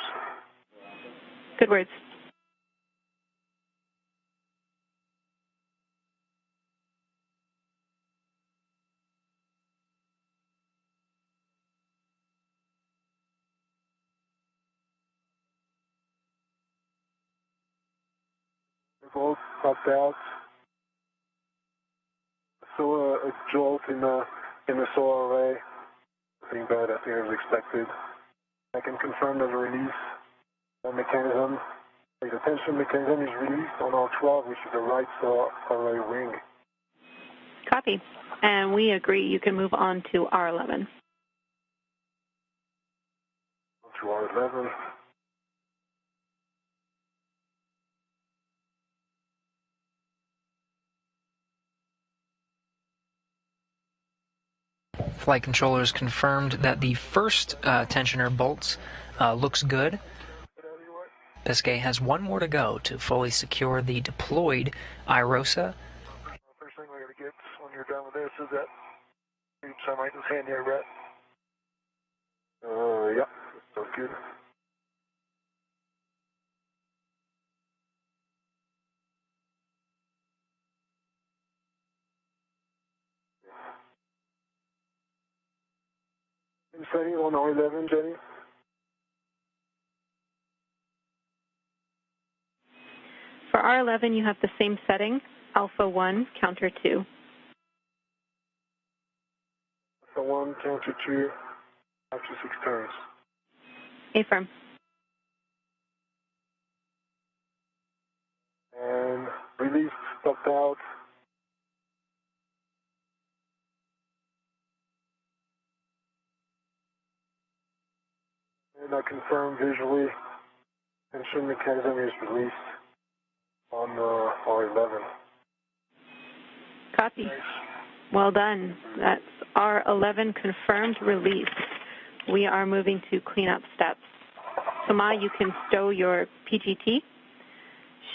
Good words. The bolt popped out. So a jolt in the solar array. Nothing bad, I think it was expected. I can confirm there's a release mechanism. The tension mechanism is released on R12, which is the right solar array wing. Copy. And we agree you can move on to R11. To R11. Flight controllers confirmed that the first tensioner bolts looks good. Pesquet has one more to go to fully secure the deployed IROSA. First thing we're going to get when you're done with this is that I might just hand you a Brett. Yeah, sounds good. Setting on R11, Jenny. For R11, you have the same setting, Alpha 1, counter 2. Alpha 1, counter 2, 5 to 6 turns. Affirm. locked out. And I confirm visually, tension mechanism is released on R11. Copy. Well done. That's R11 confirmed release. We are moving to cleanup steps. Tomas, you can stow your PGT.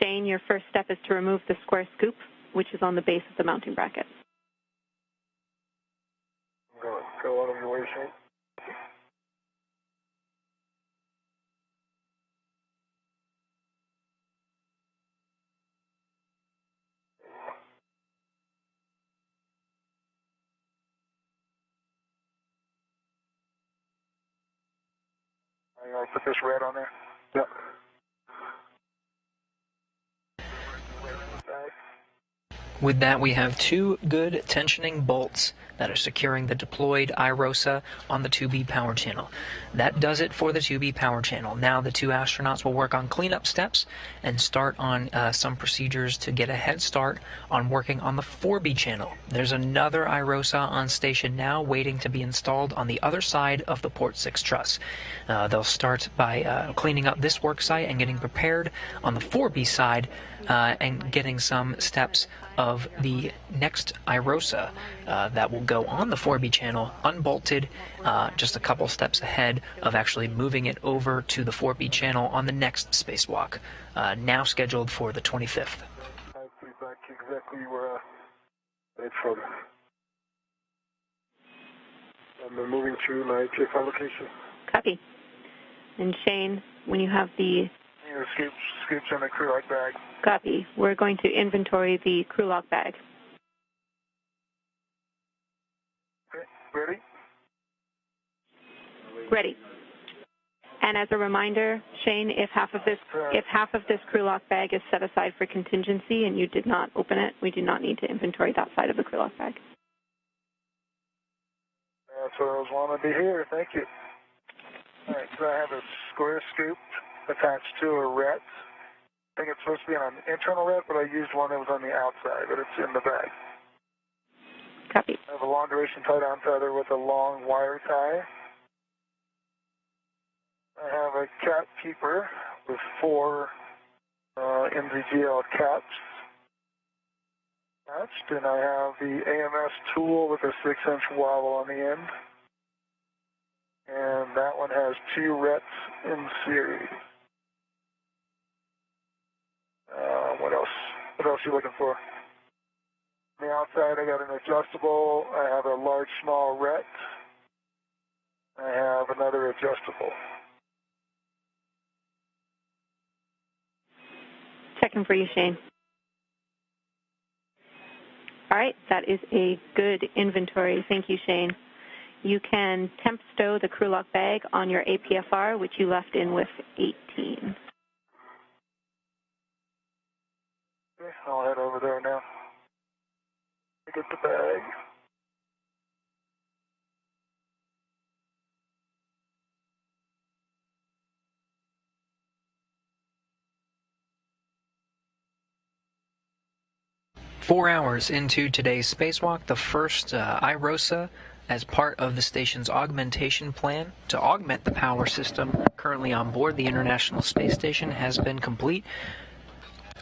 Shane, your first step is to remove the square scoop, which is on the base of the mounting bracket. Go out of your way, Shane. I'll put this red on there. Yep. With that, we have two good tensioning bolts that are securing the deployed iROSA on the 2B power channel. That does it for the 2B power channel. Now the two astronauts will work on cleanup steps and start on some procedures to get a head start on working on the 4B channel. There's another iROSA on station now waiting to be installed on the other side of the Port 6 truss. They'll start by cleaning up this work site and getting prepared on the 4B side and getting some steps of the next iROSA that will go on the 4B channel unbolted, just a couple steps ahead of actually moving it over to the 4B channel on the next spacewalk, now scheduled for the 25th. I'll put it back exactly where it's from. I'm moving to my PFI location. Copy. And Shane, when you have the Scoops in the crew lock bag. Copy. We're going to inventory the crew lock bag. Okay. Ready? Ready. And as a reminder, Shane, if half of this crew lock bag is set aside for contingency and you did not open it, we do not need to inventory that side of the crew lock bag. That's what I was wanting to hear. Thank you. All right, so I have a square scoop attached to a ret. I think it's supposed to be on an internal ret, but I used one that was on the outside, but it's in the bag. Copy. I have a long duration tie-down tether with a long wire tie. I have a cap keeper with 4 MZGL caps attached, and I have the AMS tool with a 6-inch wobble on the end. And that one has 2 rets in series. What else? What else are you looking for? On the outside, I got an adjustable. I have a large, small ret. I have another adjustable. Checking for you, Shane. All right, that is a good inventory. Thank you, Shane. You can temp stow the crew lock bag on your APFR, which you left in with 18. Okay, I'll head over there now. Get the bag. Four hours into today's spacewalk, the first iROSA as part of the station's augmentation plan to augment the power system currently on board the International Space Station has been complete.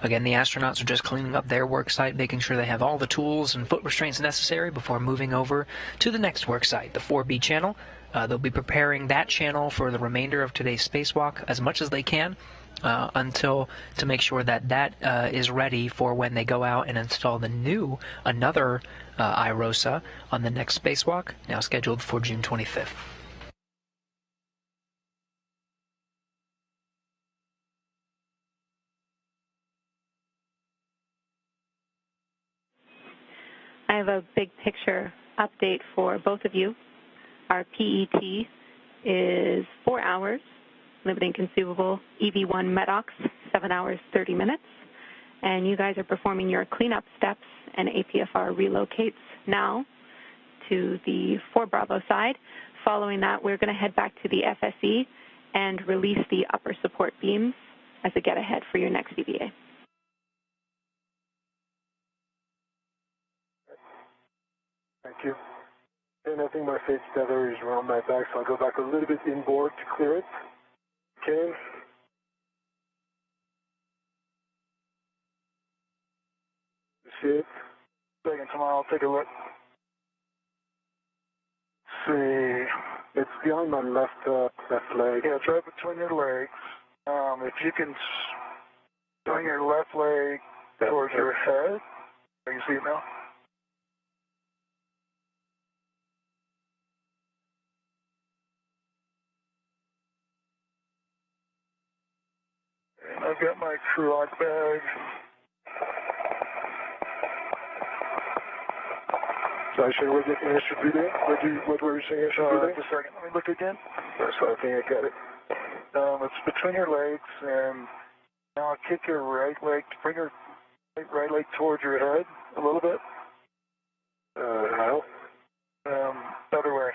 Again, the astronauts are just cleaning up their work site, making sure they have all the tools and foot restraints necessary before moving over to the next work site, the 4B channel. They'll be preparing that channel for the remainder of today's spacewalk as much as they can to make sure that that is ready for when they go out and install another iROSA on the next spacewalk, now scheduled for June 25th. I have a big picture update for both of you. Our PET is 4 hours, limiting consumable, EV1 MEDOX, 7 hours, 30 minutes. And you guys are performing your cleanup steps, and APFR relocates now to the 4 Bravo side. Following that, we're going to head back to the FSE and release the upper support beams as a get-ahead for your next CBA. Thank you. And I think my safety tether is around my back, so I'll go back a little bit inboard to clear it. Okay. You see it? Second, tomorrow, I'll take a look. See, it's behind my left leg. Yeah, it's right between your legs. If you can swing your left leg towards your head. Can you see it now? And I've got my crew lock bag. So I should, what do you think I should be there? What were you saying I should be there? Just a second, let me look again. So I think I got it. It's between your legs, and now kick your right leg, bring your right leg towards your head a little bit. How? Other way.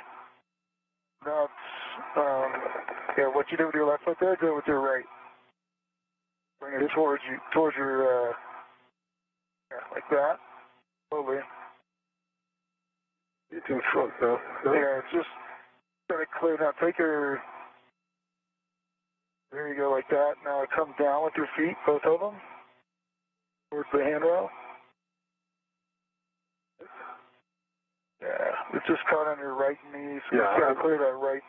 Now yeah, what you do with your left foot there, do it with your right. Bring it towards you, yeah, like that, slowly. It's in front now. No? Yeah, it's just kind of clear. Now take your, there you go, like that. Now come down with your feet, both of them, towards the handrail. Yeah, it's just caught on your right knee, so yeah, you gotta clear that right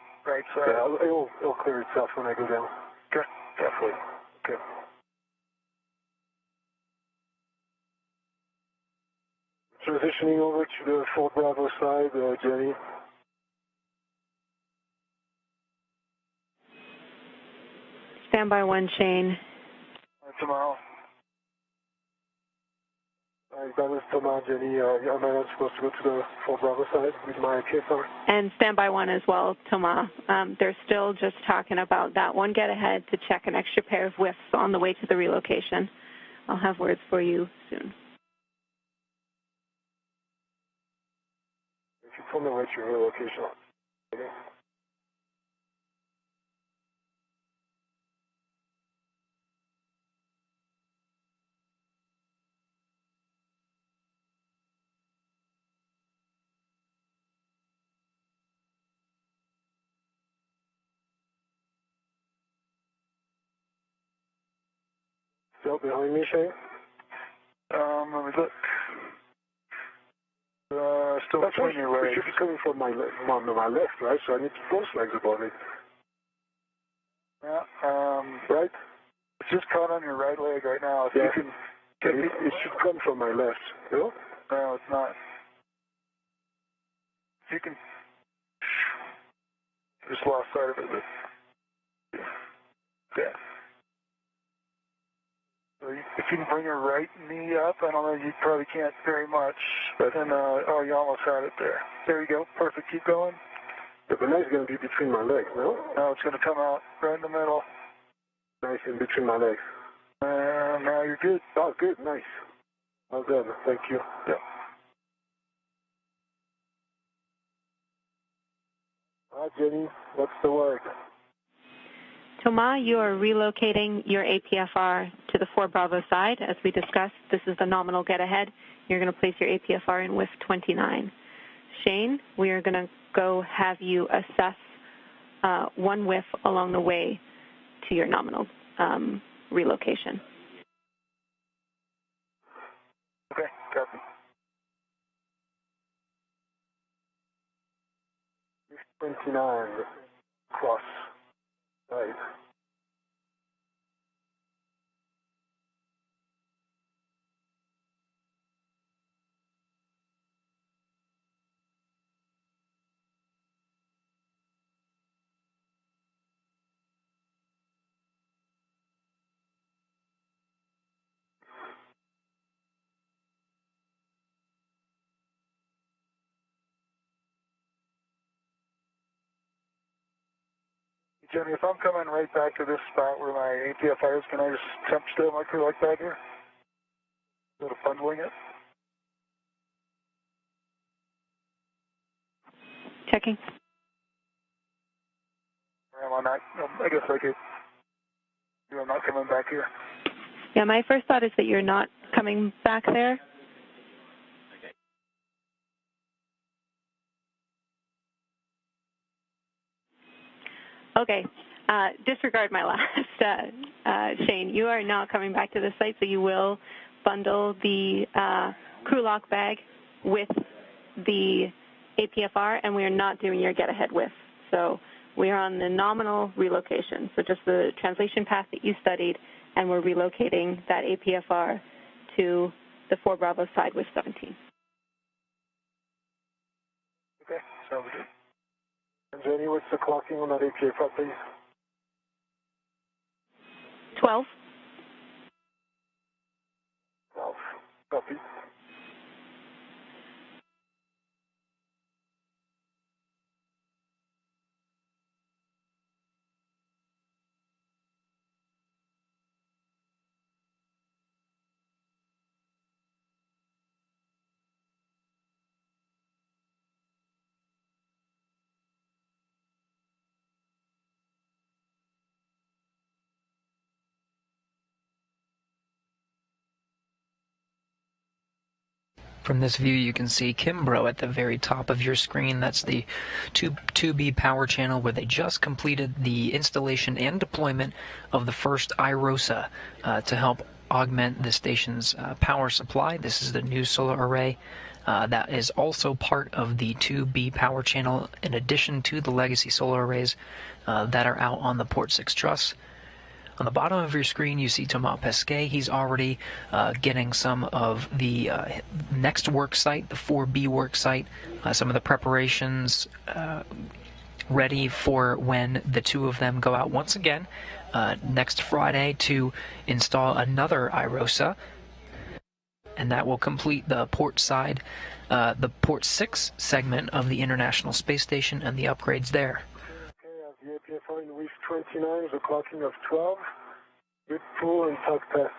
side. Yeah, it'll clear itself when I go down. Okay, Definitely. Okay. Transitioning over to the Fort Bravo side, Jenny. Standby 1, Shane. Tomorrow. That was Thomas, Jenny. Am I not supposed to go to the Fort Bravo side with my KSR? And standby 1 as well, Thomas. They're still just talking about that one get ahead to check an extra pair of whiffs on the way to the relocation. I'll have words for you soon. If you told me what your relocation. Okay. Still behind me, Shane? Let me look. Still between your legs. It should be coming from my left, right? So I need to cross legs above it. Yeah, right? It's just caught on your right leg right now. If yeah. you can, it should come from my left, no? No, it's not. If you can, just lost sight of it. Yeah. So if you can bring your right knee up, I don't know, you probably can't very much, but then, oh, you almost had it there. There you go. Perfect. Keep going. Yeah, but now it's going to be between my legs, no? No, it's going to come out right in the middle. Nice, in between my legs. Now you're good. Oh, good. Nice. Well done. Thank you. Yeah. All right, Jenny, what's the word? Thomas, you are relocating your APFR to the 4 Bravo side. As we discussed, this is the nominal get ahead. You're going to place your APFR in whiff 29. Shane, we are going to go have you assess one whiff along the way to your nominal relocation. Okay, copy. Whiff 29, cross. Right. Jenny, if I'm coming right back to this spot where my APFR is, can I just temp still my crew like back here? Sort of bundling it? Checking. Or am I not? I guess I could. I'm not coming back here. Yeah, my first thought is that you're not coming back there. Okay. Disregard my last, Shane. You are not coming back to the site, so you will bundle the crew lock bag with the APFR, and we are not doing your get-ahead with. So we are on the nominal relocation, so just the translation path that you studied, and we're relocating that APFR to the 4 Bravo side with 17. Okay, sounds good. And Jenny, what's the clocking on that APFR, please? 12. 12. Copy. From this view, you can see Kimbrough at the very top of your screen. That's the 2B power channel where they just completed the installation and deployment of the first IROSA to help augment the station's power supply. This is the new solar array that is also part of the 2B power channel in addition to the legacy solar arrays that are out on the Port 6 truss. On the bottom of your screen, you see Thomas Pesquet. He's already getting some of the next work site, the 4B work site, some of the preparations ready for when the two of them go out once again next Friday to install another IROSA, and that will complete the port side, the Port 6 segment of the International Space Station and the upgrades there. The APFR in Reef 29 is a clocking of 12. Good pull and tug test.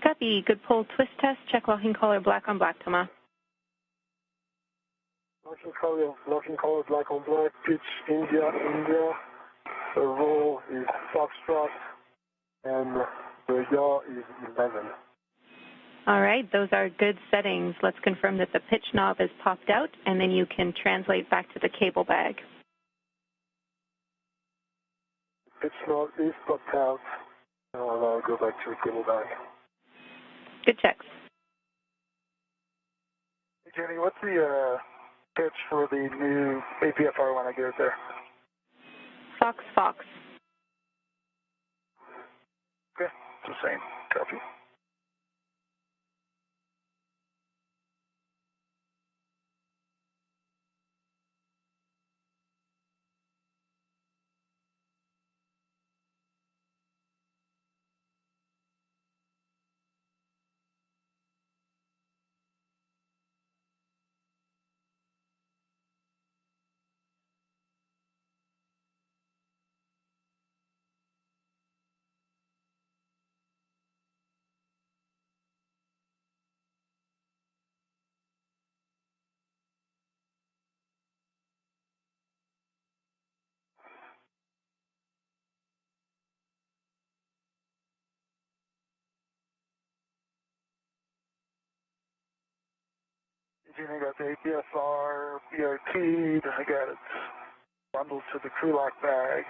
Copy. Good pull twist test. Check locking color black on black, Thomas. Locking color black on black. Pitch India, India. The roll is Foxtrot. And the yaw is 11. All right, those are good settings. Let's confirm that the pitch knob is popped out, and then you can translate back to the cable bag. Pitch knob is popped out. I'll go back to the cable bag. Good checks. Hey, Jenny, what's the pitch for the new APFR when I get it there? Fox, Fox. Okay, it's the same. Copy. Jenny, got the APFR, BRT, I got it bundled to the crew lock bag.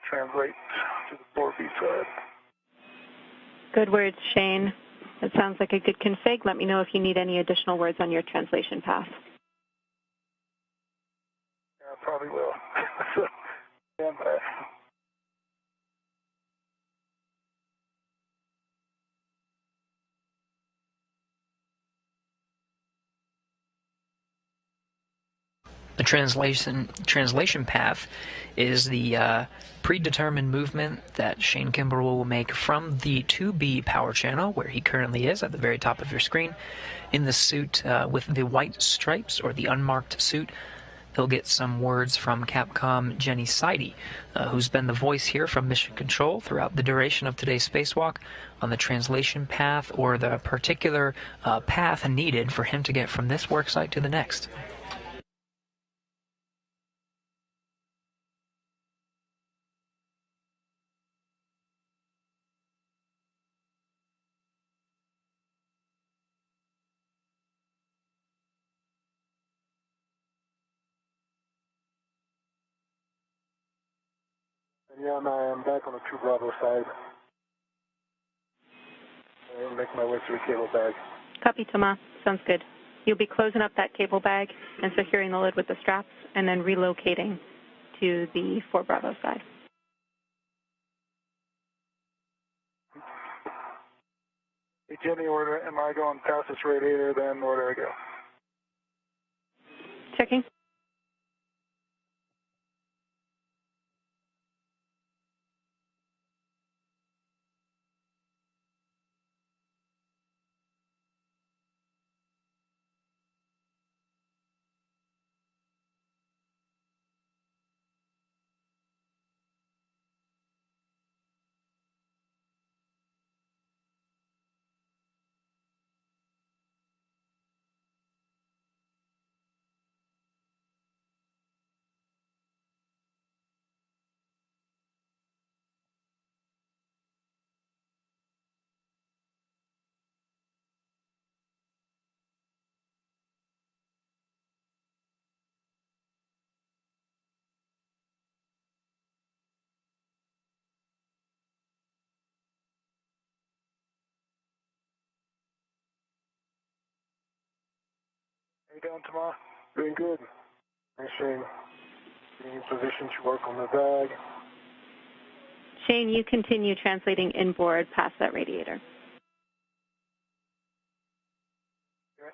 Translate to the 4B side. Good words, Shane. That sounds like a good config. Let me know if you need any additional words on your translation path. Yeah, probably will. So, stand by. The translation path is the predetermined movement that Shane Kimbrough will make from the 2B power channel, where he currently is at the very top of your screen, in the suit with the white stripes, or the unmarked suit. He'll get some words from Capcom Jenny Seide, who's been the voice here from Mission Control throughout the duration of today's spacewalk, on the translation path, or the particular path needed for him to get from this worksite to the next. Yeah, I am back on the 2 Bravo side. I'll make my way to the cable bag. Copy, Thomas. Sounds good. You'll be closing up that cable bag and securing the lid with the straps and then relocating to the 4 Bravo side. Hey, Jenny, am I going past this radiator then? Where do I go? Checking. How you doing, Tomas? Doing good. Thanks, Shane. Getting in position to work on the bag. Shane, you continue translating inboard past that radiator. Okay.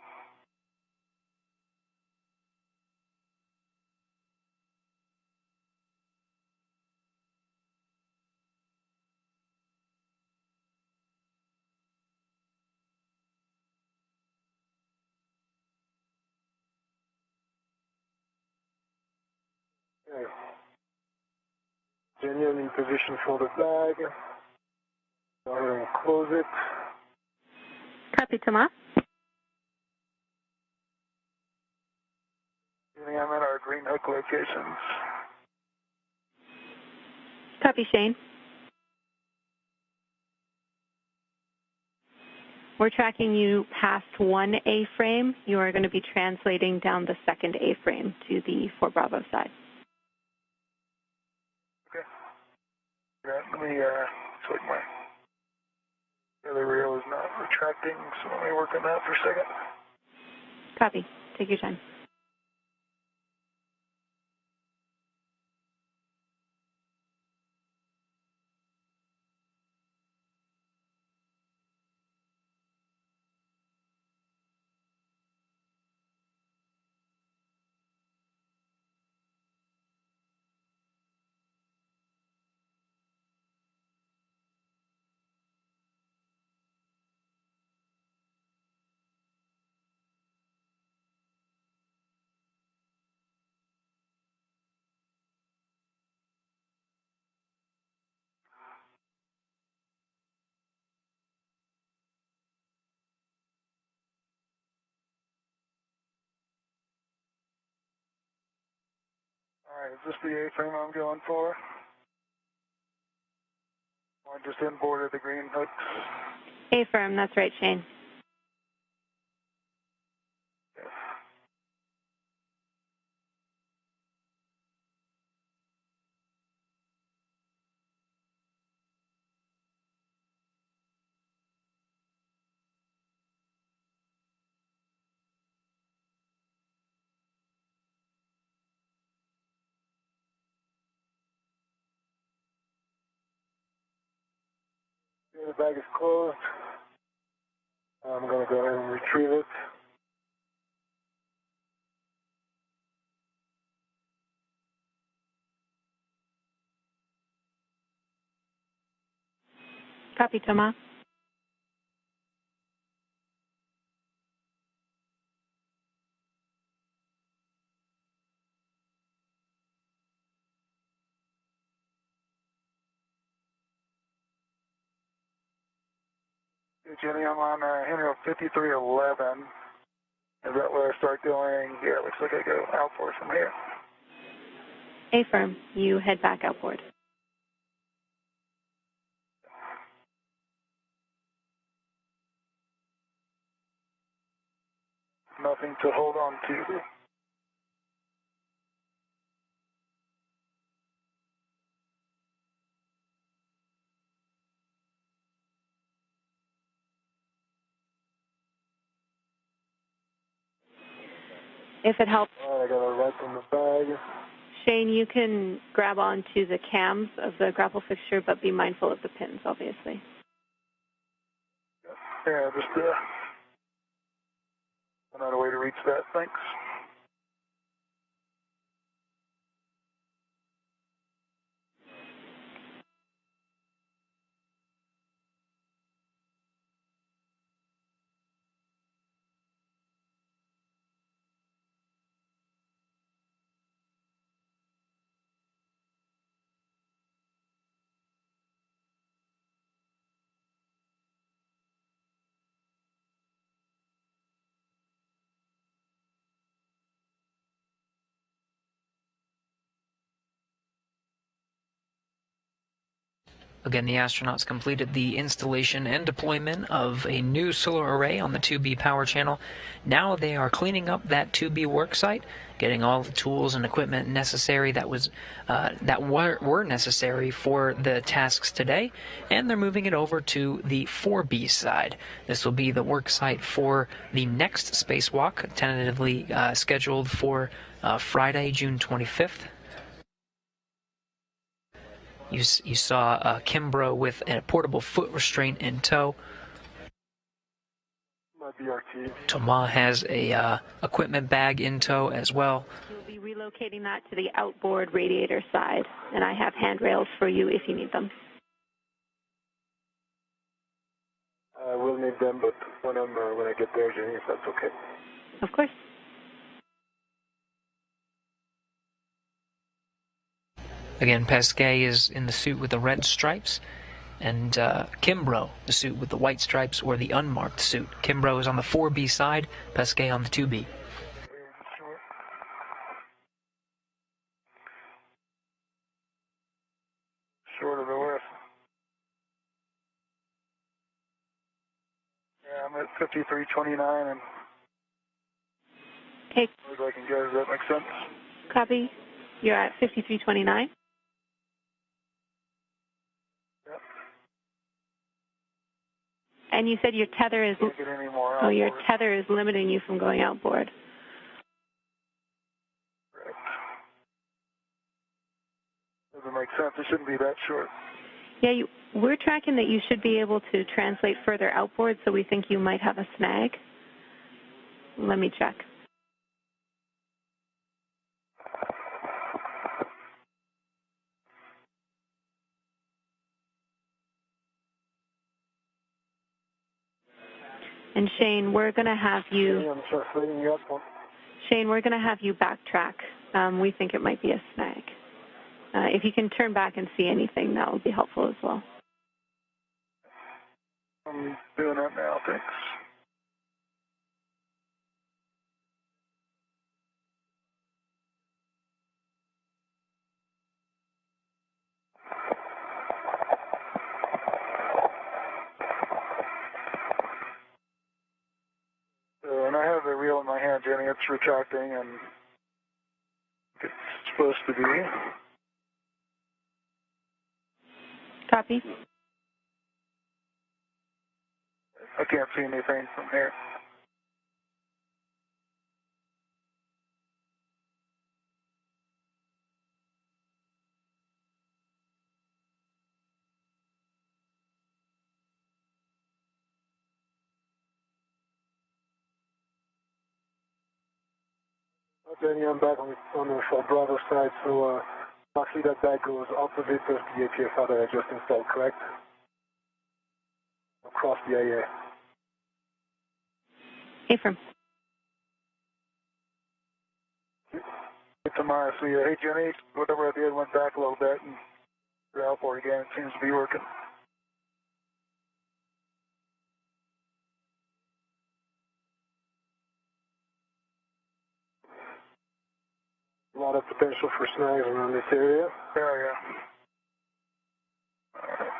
Okay. Jenny, in position for the bag. Go ahead and close it. Copy, Thomas. Jenny, I'm at our Green Hook locations. Copy, Shane. We're tracking you past 1 A-frame. You are going to be translating down the 2nd A-frame to the 4 Bravo side. Okay. Yeah, let me, it's like my other reel is not retracting, so let me work on that for a second. Copy. Take your time. All right, is this the A-frame I'm going for? I just inboarded the Green Hooks. A-firm, that's right, Shane. Yes. Okay, the bag is closed. I'm going to go ahead and retrieve it. Copy, Thomas. Hey, Jenny, I'm on handrail 5311. Is that where I start going? Yeah, it looks like I go outboard from here. A-firm, you head back outboard. Nothing to hold on to. If it helps, All right, I got a right from the bag. Shane, you can grab onto the cams of the grapple fixture, but be mindful of the pins, obviously. Yeah, just another way to reach that. Thanks. Again, the astronauts completed the installation and deployment of a new solar array on the 2B power channel. Now they are cleaning up that 2B worksite, getting all the tools and equipment necessary that were necessary for the tasks today, and they're moving it over to the 4B side. This will be the worksite for the next spacewalk, tentatively scheduled for Friday, June 25th. You saw Kimbrough with a portable foot restraint in tow. My BRT. Thomas has a equipment bag in tow as well. We'll be relocating that to the outboard radiator side, and I have handrails for you if you need them. I will need them, but when I get there, Jenny, if that's okay. Of course. Again, Pesquet is in the suit with the red stripes, and Kimbrough, the suit with the white stripes or the unmarked suit. Kimbrough is on the 4B side, Pesquet on the 2B. Short of the west. Yeah, I'm at 5329 and Okay. as I can get, does that make sense? Copy. You're at 5329. Yep. And you said your tether is Can't get any more your outboard. tether is limiting you from going outboard. Correct. Doesn't make sense. It shouldn't be that short. Yeah, we're tracking that you should be able to translate further outboard, so we think you might have a snag. Let me check. And Shane, we're going to have you. Yeah, I'm translating you up. Shane, we're going to have you backtrack. We think it might be a snag. If you can turn back and see anything, that will be helpful as well. I'm doing that now, thanks. And I have the reel in my hand, Jenny. It's retracting, and it's supposed to be. Copy. I can't see anything from here. Jenny, I'm back on the Bravo side, so actually that bag goes opposite of the APFR that I just installed, correct? Across the AA. Affirm. Hey, Tamara, so yeah, hey Jenny, whatever I did went back a little bit and you're outboard again. It seems to be working. A lot of potential for snags around this area. Yeah, yeah. All right.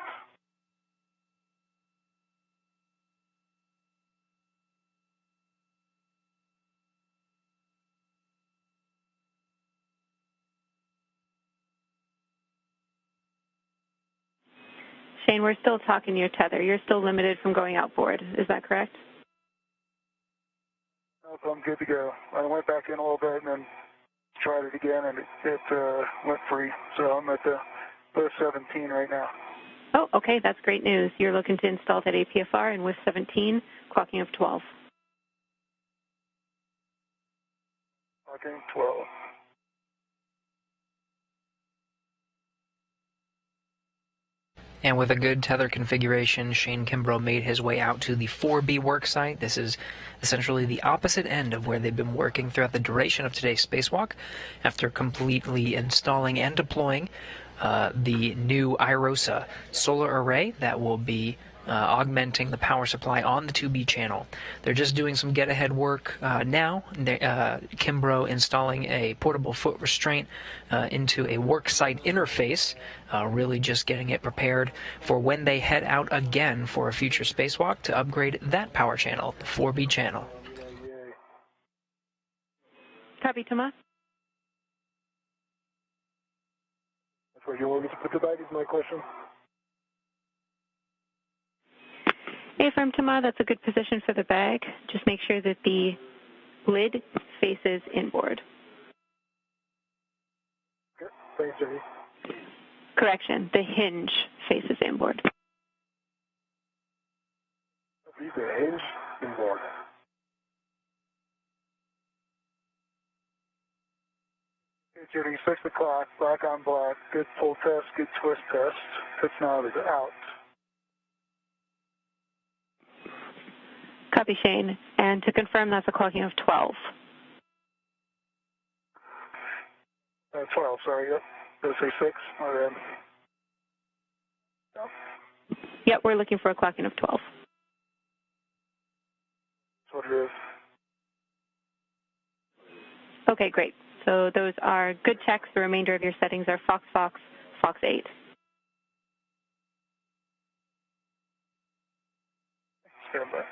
Shane, we're still talking your tether. You're still limited from going outboard. Is that correct? Nope, I'm good to go. I went back in a little bit and then tried it again, and it went free. So I'm at the 17 right now. Oh, okay, that's great news. You're looking to install that APFR and with 17, clocking of 12. Clocking 12. And with a good tether configuration, Shane Kimbrough made his way out to the 4B work site. This is essentially the opposite end of where they've been working throughout the duration of today's spacewalk, after completely installing and deploying the new IROSA solar array that will be augmenting the power supply on the 2B channel. They're just doing some get-ahead work now. Kimbrough installing a portable foot restraint into a work site interface, really just getting it prepared for when they head out again for a future spacewalk to upgrade that power channel, the 4B channel. Copy, Thomas. That's where you want me to put the bag is my question. Affirm, Thomas, that's a good position for the bag. Just make sure that the lid faces inboard. Okay, thanks, Jenny. Correction, the hinge faces inboard. The hinge inboard. Okay, Jenny, 6 o'clock, black on black, good pull test, good twist test. Pitch knob is out. Copy, Shane. And to confirm, that's a clocking of 12. 12, sorry, yep. Did I say 6? Or, yep. Yep, we're looking for a clocking of 12. That's what it is. Okay, great. So those are good checks. The remainder of your settings are Fox, Fox, Fox 8. Stand by.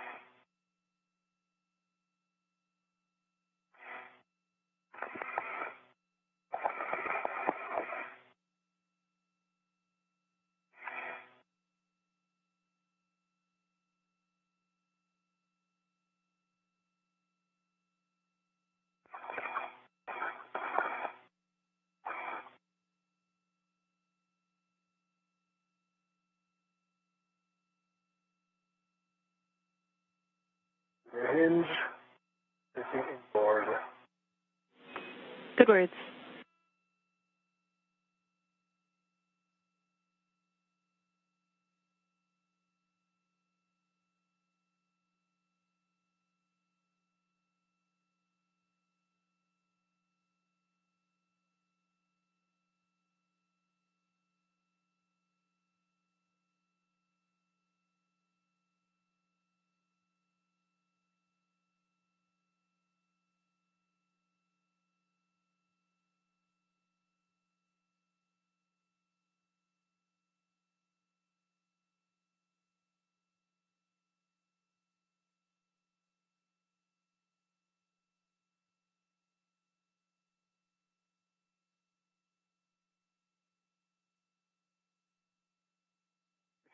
The hinge is inboard. Good words.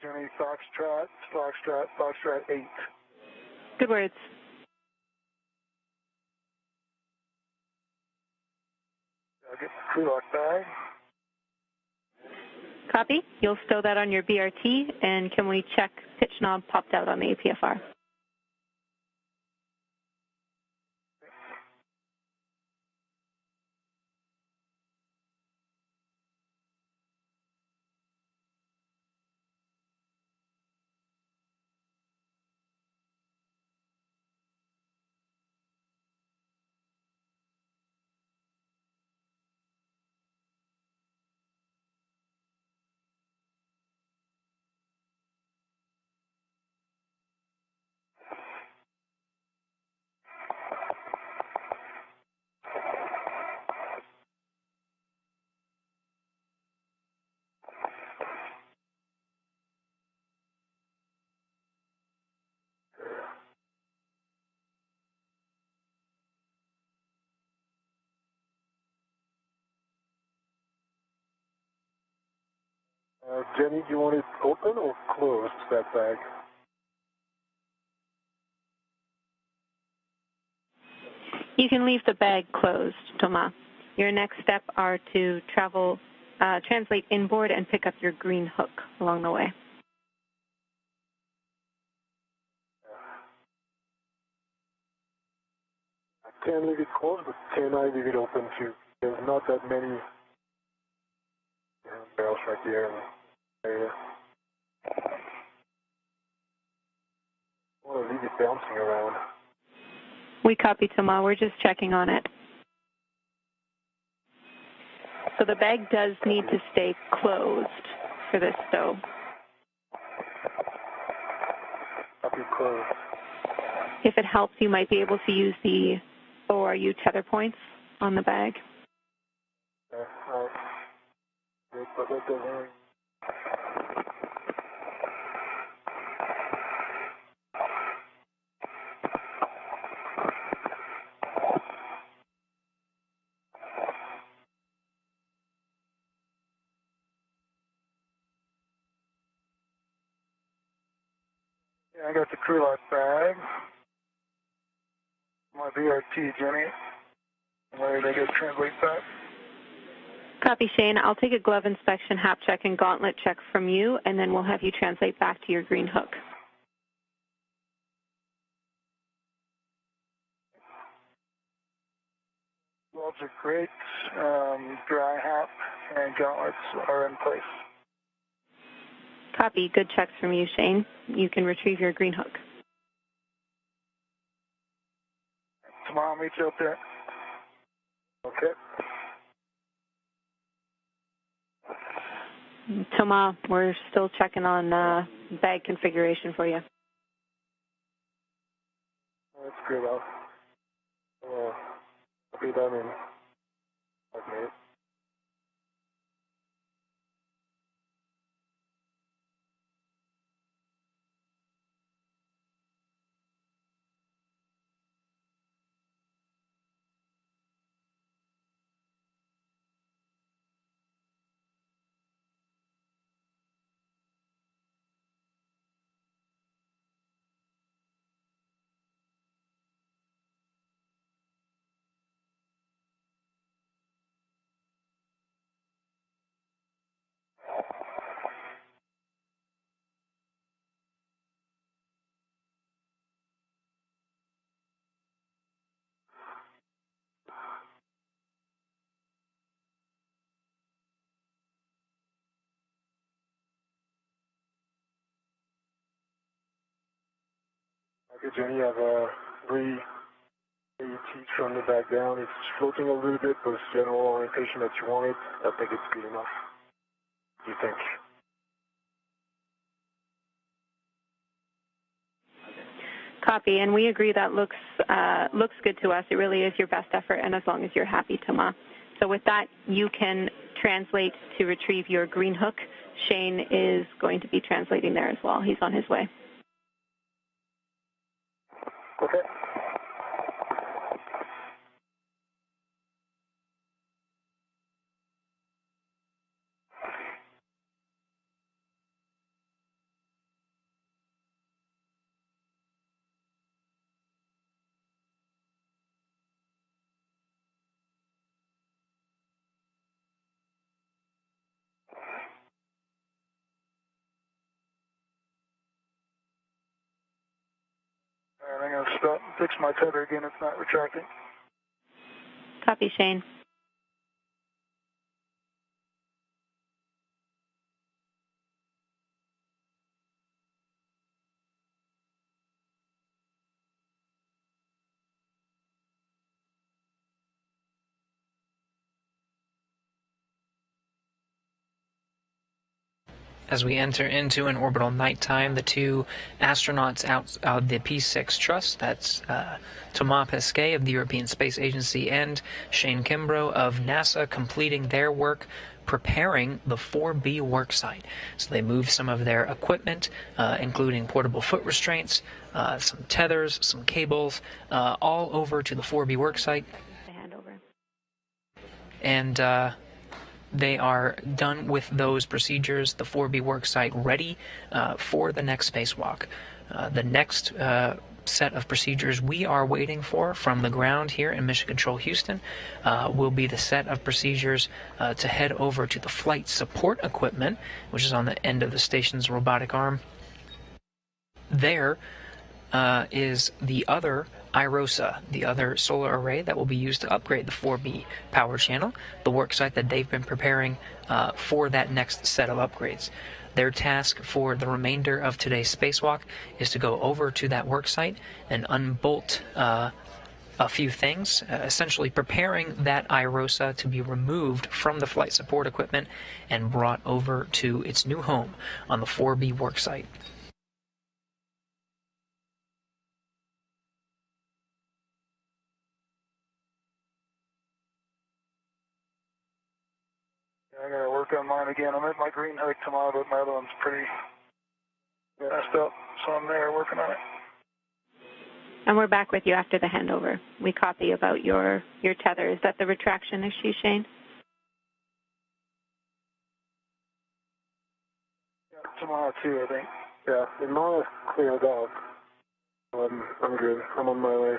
Jenny, Foxtrot, Foxtrot, Foxtrot 8. Good words. I'll get the crew lock bag. Copy. You'll stow that on your BRT, and can we check pitch knob popped out on the APFR? Jenny, do you want it open or closed, that bag? You can leave the bag closed, Thomas. Your next step are to translate inboard and pick up your green hook along the way. I can leave it closed, but can I leave it open too? There's not that many barrels right there in the area. I want to leave it bouncing around. We copy, Thomas. We're just checking on it. So the bag does need to stay closed for this stow. Copy, closed. If it helps, you might be able to use the ORU tether points on the bag. But that doesn't. Yeah, I got the crew lock bag. My BRT, Jenny. Where they get translate that? Copy, Shane. I'll take a glove inspection, hap check, and gauntlet check from you, and then we'll have you translate back to your green hook. Gloves are great. Dry hap and gauntlets are in place. Copy. Good checks from you, Shane. You can retrieve your green hook. Tomorrow I'll meet you up there. Okay. Thomas, we're still checking on bag configuration for you. That's good. I'll be done in 5 minutes. Okay, Jenny, I have a teach from the back down. It's floating a little bit, but it's general orientation that you wanted. I think it's good enough. What do you think? Copy, and we agree that looks good to us. It really is your best effort, and as long as you're happy, Thomas. So with that, you can translate to retrieve your green hook. Shane is going to be translating there as well. He's on his way. Okay. All right, I'm going to stop and fix my tether again. It's not retracting. Copy, Shane. As we enter into an orbital nighttime, the two astronauts out of the P6 Trust, that's Thomas Pesquet of the European Space Agency and Shane Kimbrough of NASA, completing their work preparing the 4B worksite. So they move some of their equipment, including portable foot restraints, some tethers, some cables, all over to the 4B worksite. The handover. And they are done with those procedures, the 4B worksite ready for the next spacewalk. The next set of procedures we are waiting for from the ground here in Mission Control Houston will be the set of procedures to head over to the flight support equipment, which is on the end of the station's robotic arm. There is the other IROSA, the other solar array that will be used to upgrade the 4B power channel, the worksite that they've been preparing for that next set of upgrades. Their task for the remainder of today's spacewalk is to go over to that worksite and unbolt a few things, essentially preparing that IROSA to be removed from the flight support equipment and brought over to its new home on the 4B worksite. I gotta work on mine again. I'm at my green hook tomorrow, but my other one's pretty messed up, so I'm there working on it. And we're back with you after the handover. We copy about your tether. Is that the retraction issue, Shane? Yeah, tomorrow too, I think. Yeah, and mine is cleared out. I'm good. I'm on my way.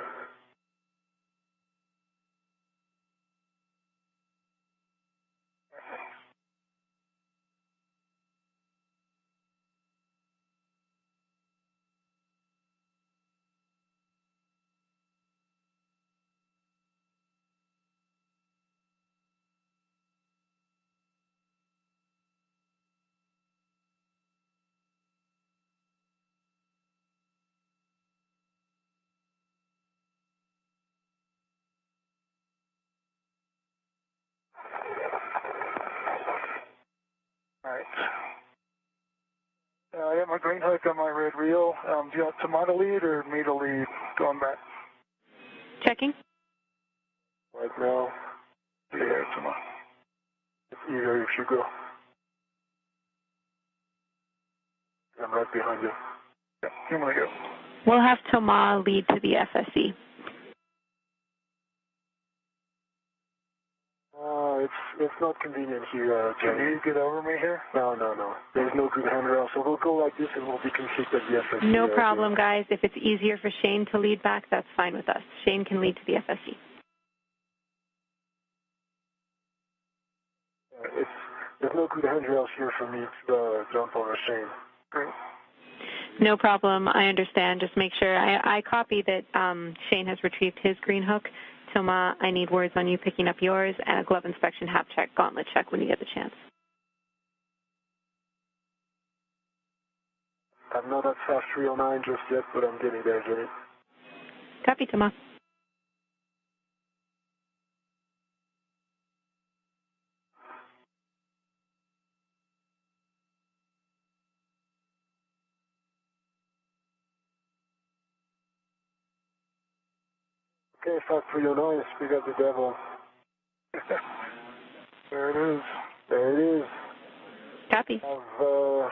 Alright. I got my green hook on my red reel. Do you want Tomas to lead or me to lead going back? Checking. Right now. Yeah, Tomas. It's either if you go. I'm right behind you. Yeah, I'm gonna go. We'll have Tomas lead to the FSE. It's not convenient here, Can you get over me here? No. There's no good handrail, so we'll go like this and we'll be configured at the FSE. No problem, guys. If it's easier for Shane to lead back, that's fine with us. Shane can lead to the FSE. There's no good handrails here for me to jump over Shane. Great. No problem. I understand. Just make sure. I copy that Shane has retrieved his green hook. Tomas, I need words on you picking up yours and a glove inspection, hap check, gauntlet check when you get the chance. I'm not at fast 309 just yet, but I'm getting there, Jenny. Copy, Tomas. Okay, fast 309, we got the devil. There it is. There it is. Copy. I'll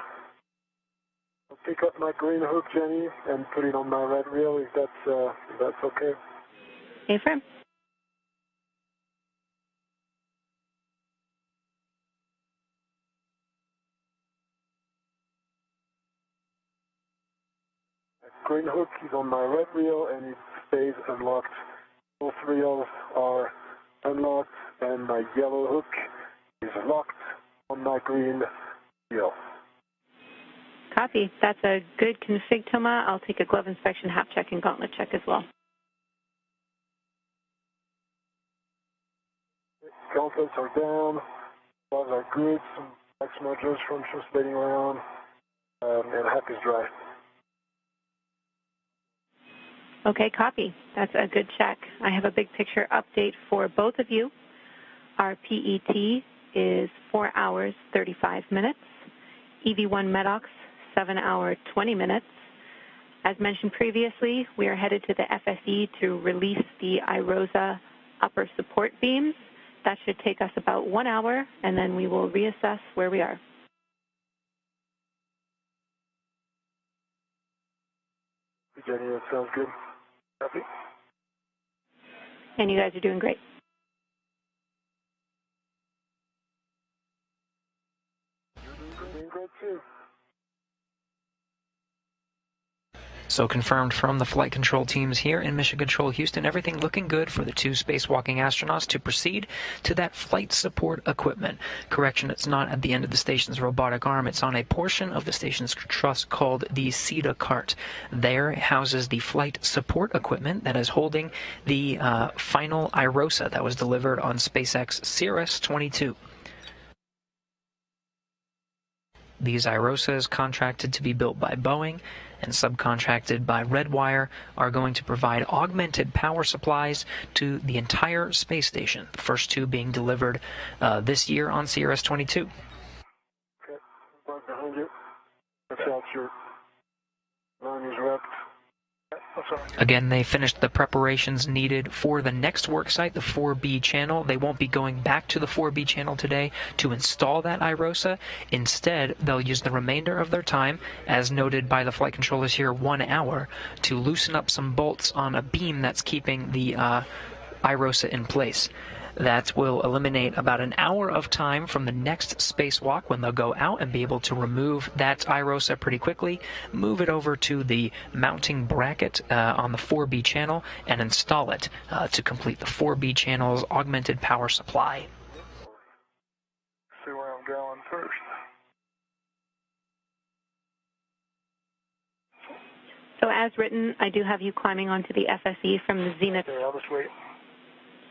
pick up my green hook, Jenny, and put it on my red reel if that's okay. A-frame. Green hook is on my red reel and it stays unlocked. Both reels are unlocked and my yellow hook is locked on my green reel. Copy. That's a good config, Tomas. I'll take a glove inspection, hap check, and gauntlet check as well. Gauntlets are down, gloves are good, some black smudges from splitting around, and hap is dry. Okay, copy. That's a good check. I have a big picture update for both of you. Our PET is 4 hours, 35 minutes. EV1 MEDOX, 7 hour, 20 minutes. As mentioned previously, we are headed to the FSE to release the IROSA upper support beams. That should take us about 1 hour, and then we will reassess where we are. Jenny, that sounds good. Copy. And you guys are doing great. grade 2. So confirmed from the flight control teams here in Mission Control Houston, everything looking good for the 2 spacewalking astronauts to proceed to that flight support equipment. Correction, it's not at the end of the station's robotic arm, it's on a portion of the station's truss called the CETA cart. There houses the flight support equipment that is holding the final IROSA that was delivered on SpaceX CRS-22. These IROSAs, contracted to be built by Boeing and subcontracted by Redwire, are going to provide augmented power supplies to the entire space station, the first 2 being delivered this year on CRS-22. Okay, right behind you. That's out your line is wrapped. Again, they finished the preparations needed for the next work site, the 4B channel. They won't be going back to the 4B channel today to install that IROSA. Instead, they'll use the remainder of their time, as noted by the flight controllers here, 1 hour, to loosen up some bolts on a beam that's keeping the IROSA in place. That will eliminate about an hour of time from the next spacewalk, when they'll go out and be able to remove that IROSA pretty quickly, move it over to the mounting bracket on the 4B channel, and install it to complete the 4B channel's augmented power supply. See where I'm going first. So as written, I do have you climbing onto the FSE from the zenith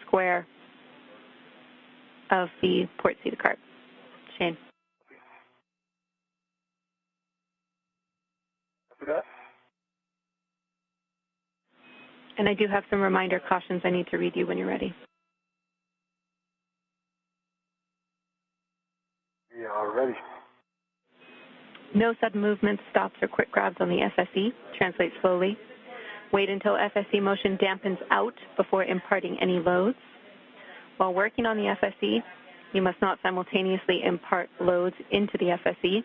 square of the port CETA cart. Shane. And I do have some reminder cautions I need to read you when you're ready. Yeah, ready. No sudden movements, stops, or quick grabs on the FSE. Translate slowly. Wait until FSE motion dampens out before imparting any loads. While working on the FSE, you must not simultaneously impart loads into the FSE.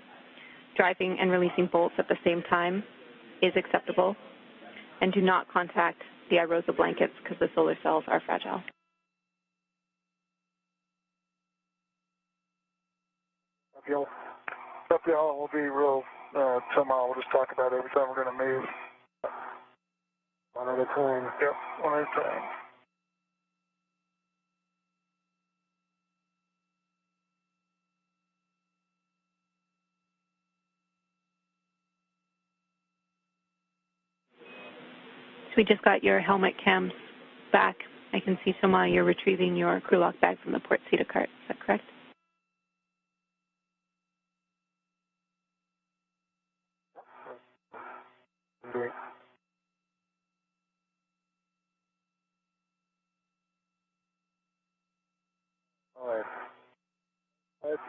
Driving and releasing bolts at the same time is acceptable. And do not contact the IROSA blankets because the solar cells are fragile. Up y'all will be real tomorrow. We'll just talk about every time we're going to move. One at a time. Yep, one at a time. So we just got your helmet cams back. I can see, Toma, you're retrieving your crew lock bag from the port CETA cart. Is that correct? All right. Let's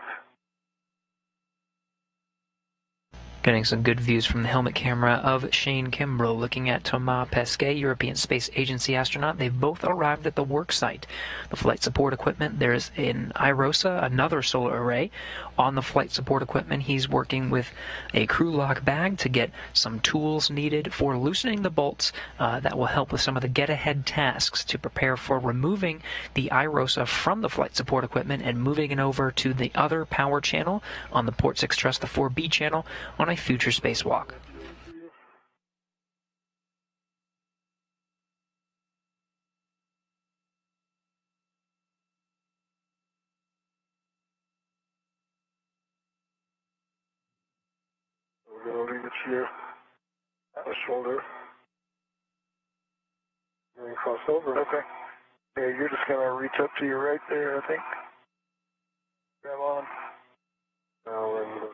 Getting some good views from the helmet camera of Shane Kimbrough looking at Thomas Pesquet, European Space Agency astronaut. They've both arrived at the work site. The flight support equipment, there's an IROSA, another solar array. On the flight support equipment, he's working with a crew lock bag to get some tools needed for loosening the bolts that will help with some of the get-ahead tasks to prepare for removing the IROSA from the flight support equipment and moving it over to the other power channel on the Port 6 truss, the 4B channel, on a future spacewalk. We're going to leave it here at the shoulder. And then cross over. Okay. Yeah, you're just going to reach up to your right there, I think. Grab on. Now, and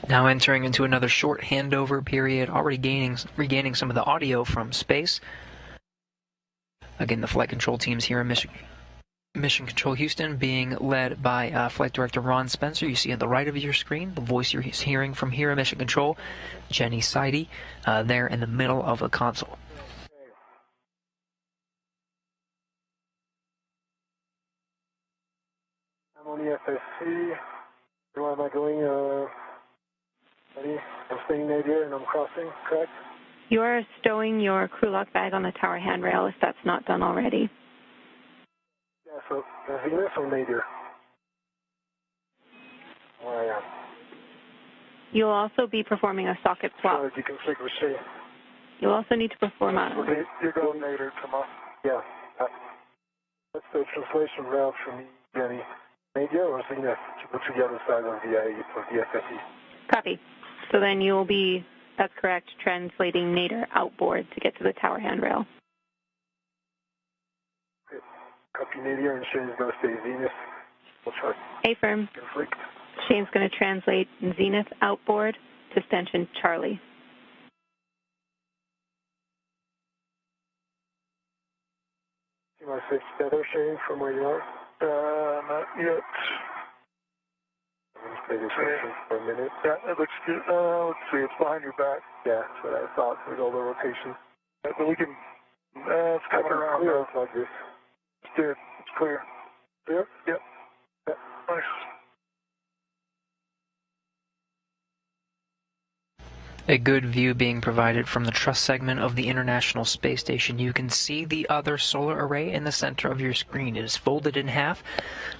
Now entering into another short handover period, already regaining some of the audio from space. Again, the flight control teams here in Michigan. Mission Control Houston being led by Flight Director Ron Spencer. You see at the right of your screen, the voice you're hearing from here at Mission Control, Jenny Seide, there in the middle of the console. I'm on the FSC. Where am I going? Ready? I'm staying nadir and I'm crossing, correct? You are stowing your crew lock bag on the tower handrail if that's not done already. Yeah, so Venus or nadir? Where I am. You'll also be performing a socket swap. So deconfigure C. You'll also need to perform a... You're going nadir, Tomas? Yeah. That's the translation route for me, Jenny. Nadir or Zenith to go to the other side of the FSE? Copy. So then you'll be, that's correct, translating nadir outboard to get to the tower handrail. Okay. Copy nadir and Shane's going to stay Zenith. We'll try. Affirm. Conflict. Shane's going to translate Zenith outboard to Stanchion Charlie. See my safety tether, Shane, from where you are? Not yet. I'm going to stay this for a minute. Yeah, it looks good. Let's see, it's behind your back. Yeah, that's what I thought with all the rotation. Yeah, but we can, it's coming around. Clear it like this. It's good. It's clear. Clear? Yep. Yep. Nice. A good view being provided from the truss segment of the International Space Station. You can see the other solar array in the center of your screen. It is folded in half,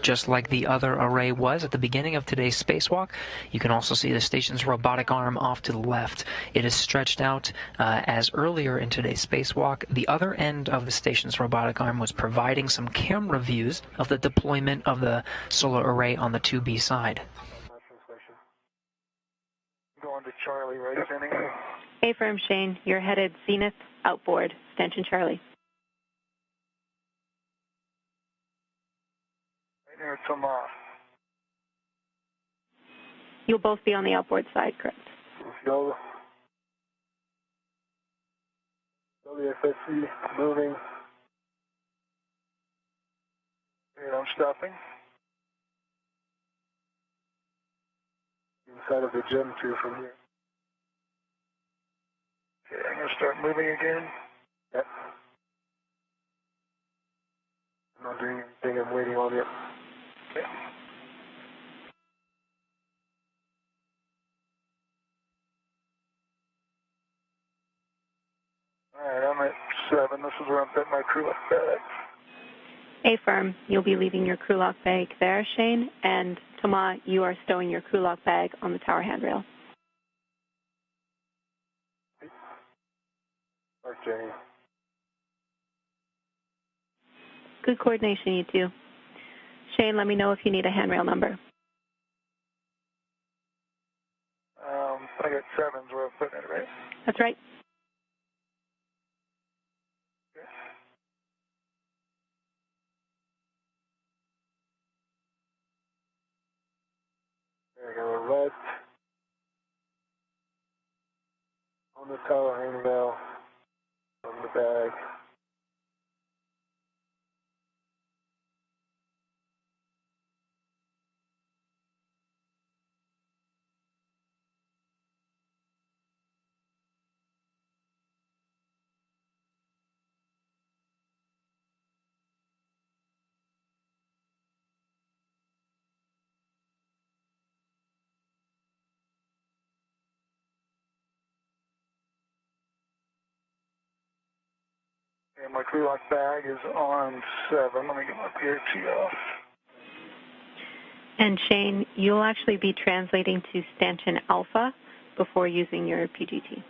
just like the other array was at the beginning of today's spacewalk. You can also see the station's robotic arm off to the left. It is stretched out as earlier in today's spacewalk. The other end of the station's robotic arm was providing some camera views of the deployment of the solar array on the 2B side. Going to Charlie, right, Jenny? Affirm, Shane. You're headed Zenith outboard, Stanchion Charlie. Right near Tomas. You'll both be on the outboard side, correct? Go. The FSC moving. And I'm stopping. Inside of the gym too from here. Okay, I'm gonna start moving again. Yep. I'm not doing anything, I'm waiting on you. Okay. Alright, I'm at 7. This is where I'm putting my crew lock bag. Affirm, you'll be leaving your crew lock bag there, Shane, and Thomas, you are stowing your crew lock bag on the tower handrail. Okay. Good coordination, you two. Shane, let me know if you need a handrail number. I got 7's where I'm putting it, right? That's right. Okay. There we go, red. On the tower handrail. On the bag. And my crew lock bag is on 7. Let me get my PRT off. And Shane, you'll actually be translating to Stanchion Alpha before using your PGT.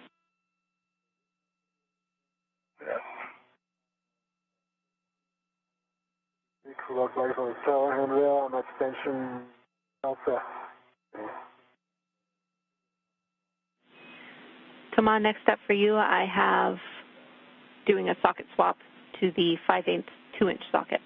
Yeah. Crew lock bag on the tower handrail. I'm at Stanchion Alpha. Thomas, next step for you, I have doing a socket swap to the 5/8 2-inch socket.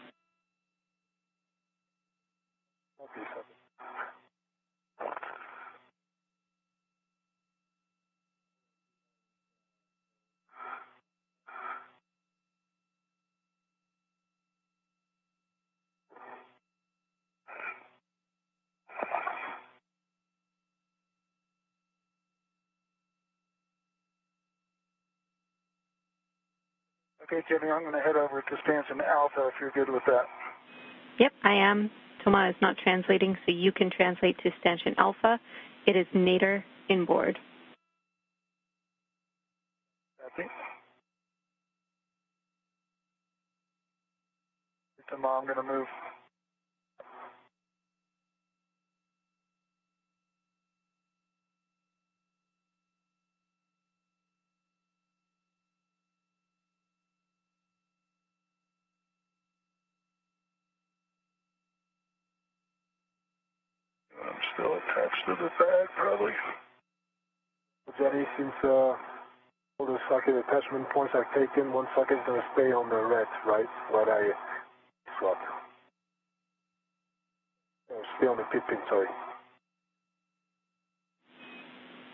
Okay, Jenny, I'm going to head over to Stanson Alpha if you're good with that. Yep, I am. Toma is not translating, so you can translate to Stanchion Alpha. It is Nader inboard. Copy. Toma, I'm going to move. I'm still attached to the bag, probably. Jenny, since all the socket attachment points are taken, one socket's going to stay on the red, right? What I swapped. Stay on the pit pin, sorry.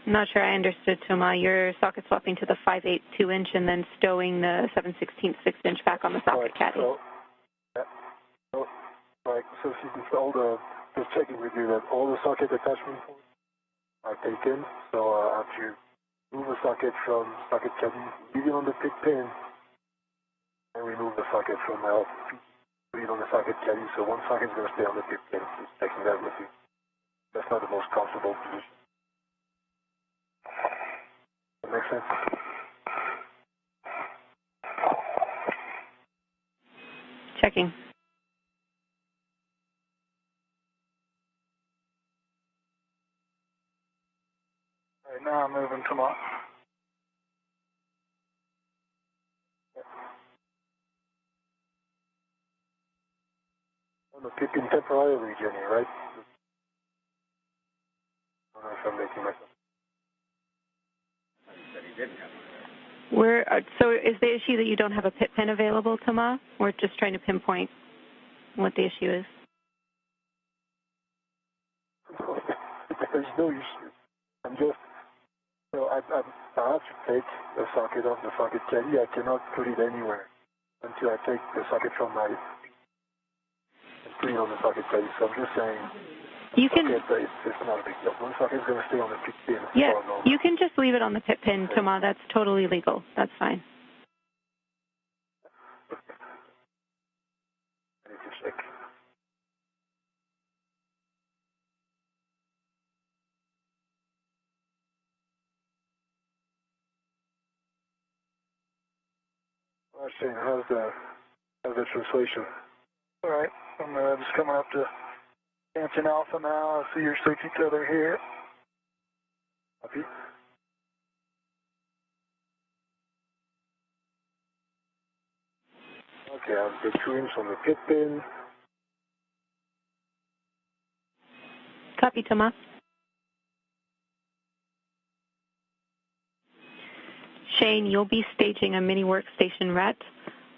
I'm not sure I understood, Toma. You're socket swapping to the 5/8 2-inch and then stowing the 7/16 6-inch back on the socket caddy. So, yeah. So, right, so since all the, just checking with you that all the socket attachment points are taken, so after you move the socket from socket caddy, leave it on the pit pin, and remove the socket from put it on the socket caddy, so one socket is going to stay on the pit pin. Just checking that with you. That's not the most comfortable position. That makes sense? Checking. All right, now I'm moving to my... On the pit pin temporarily, Jenny, right? I don't know if I'm making myself... So is the issue that you don't have a pit pin available, Toma? We're just trying to pinpoint what the issue is. There's no issue. I'm just... So I have to take the socket off the socket caddy. I cannot put it anywhere until I take the socket from my... and put it on the socket caddy. So I'm just saying... You can... It's not a big deal. One socket's going to stay on the pit pin. Yeah, you can just leave it on the pit pin, Toma. That's totally legal. That's fine. I need to check. I'm saying, how's the translation? All right, I'm just coming up to Stanchion Alpha now. I see your safety tether here. Copy. Okay, I have the 2-inch on the pit pin. Copy, Toma. Shane, you'll be staging a mini workstation ret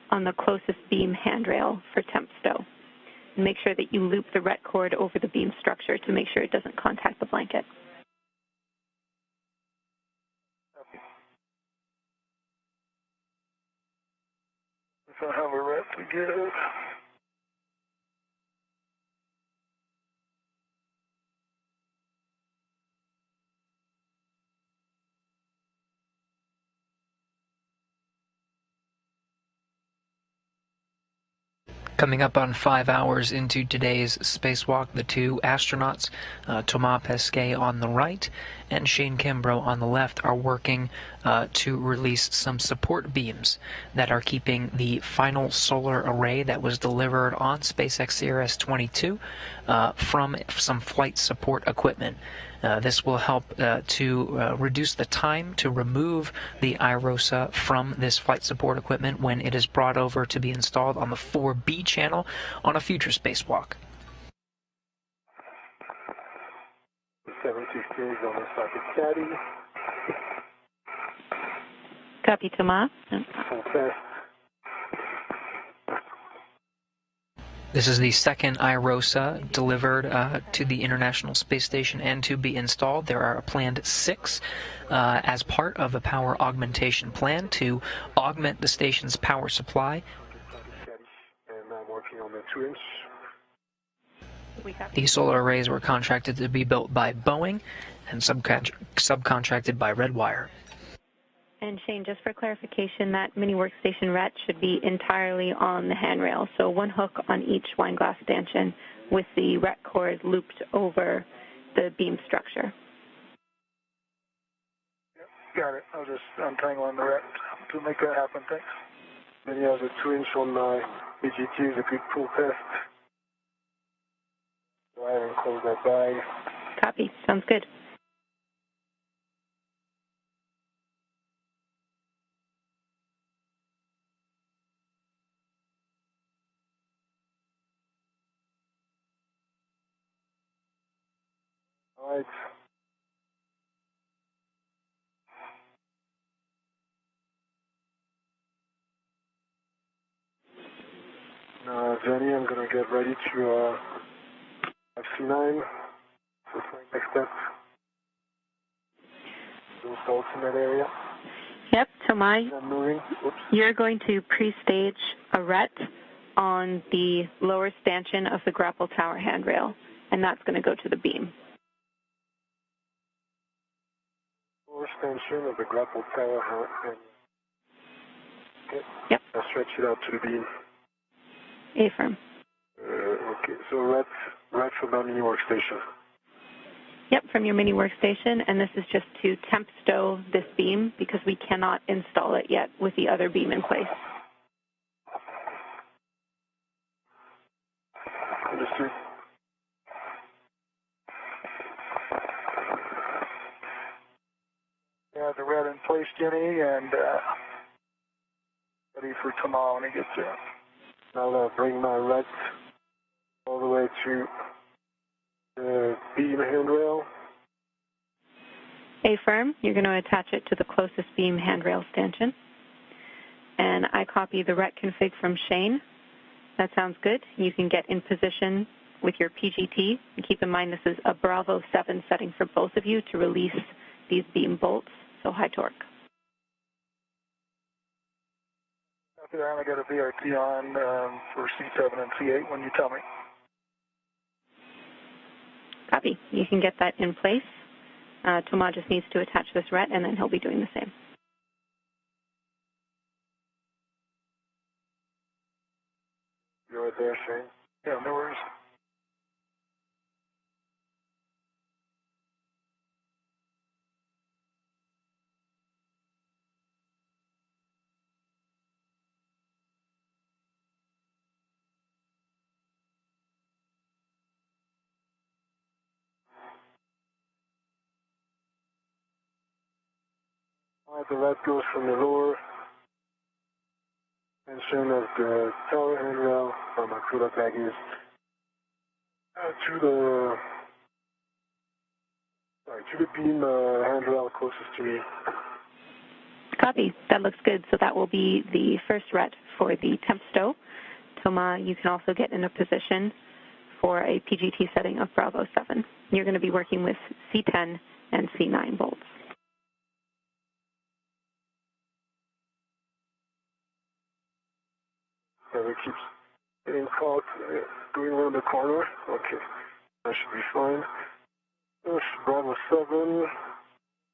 on the closest beam handrail for temp stow. And make sure that you loop the ret cord over the beam structure to make sure it doesn't contact the blanket. If I have a ret to give. Coming up on 5 hours into today's spacewalk, the two astronauts, Thomas Pesquet on the right and Shane Kimbrough on the left, are working to release some support beams that are keeping the final solar array that was delivered on SpaceX CRS-22 from some flight support equipment. This will help to reduce the time to remove the IROSA from this flight support equipment when it is brought over to be installed on the 4B channel on a future spacewalk. 760 is on the socket caddy. Copy, Thomas. Full fast. This is the second IROSA delivered to the International Space Station and to be installed. There are planned 6 as part of a power augmentation plan to augment the station's power supply. And I'm working on the 2-inch. The solar arrays were contracted to be built by Boeing and subcontracted by Redwire. And Shane, just for clarification, that mini workstation RET should be entirely on the handrail, so one hook on each wine glass stanchion with the RET cord looped over the beam structure. Yep, got it. I'll just untangle the RET to make that happen. Thanks. Then you have the 2-inch on my PGT is a good pull test. So I haven't closed that bag. Copy. Sounds good. All right. Jenny, I'm going to get ready to FC9. So next step. Those bolts in that area. Yep, Tomai, I'm moving. Oops. you're going to pre-stage a RET on the lower stanchion of the grapple tower handrail, and that's going to go to the beam. Lower stanchion of the grapple tower. Okay. Yep. I'll stretch it out to the beam. A-firm. Okay, so right from my mini workstation. Yep, from your mini workstation, and this is just to temp stow this beam because we cannot install it yet with the other beam in place. Understood. Yeah, the red in place, Jenny, and ready for tomorrow when he gets there. I'll bring my red all the way to the beam handrail. A-firm, you're going to attach it to the closest beam handrail stanchion. And I copy the RET config from Shane. That sounds good. You can get in position with your PGT. And keep in mind this is a Bravo 7 setting for both of you to release these beam bolts, so high torque. After that, I got a VRT on for C7 and C8 when you tell me. Copy. You can get that in place. Tomas just needs to attach this RET, and then he'll be doing the same. You're right there, Shane. Yeah, no worries. All right, the red goes from the lower tension of the tower handrail from my cooler baggies to the beam handrail closest to me. Copy. That looks good. So that will be the first RET for the temp stow. Toma, you can also get in a position for a PGT setting of Bravo 7. You're going to be working with C10 and C9 bolts. So it keeps getting caught going around the corner. Okay, that should be fine. Bravo 7.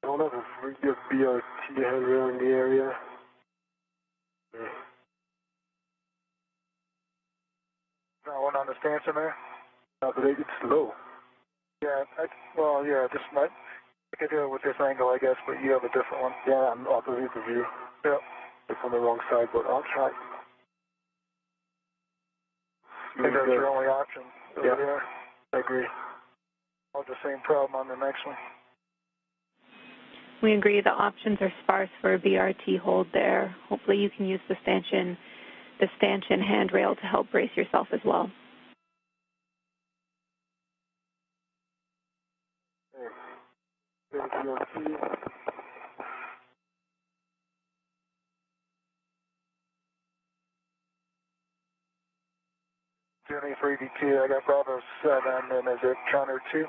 I don't have a very good BRT handrail in the area. Okay. Now one on the stanchion there? But it's low. Yeah, this might. I could do it with this angle, I guess, but you have a different one. Yeah, I'm opposite of you. Yep. It's on the wrong side, but I'll try. I think that's your only option. Yeah, there. I agree. I'll have the same problem on the next one. We agree the options are sparse for a BRT hold there. Hopefully you can use the stanchion handrail to help brace yourself as well. Journey for EVT, I got Bravo 7, and is it counter 2?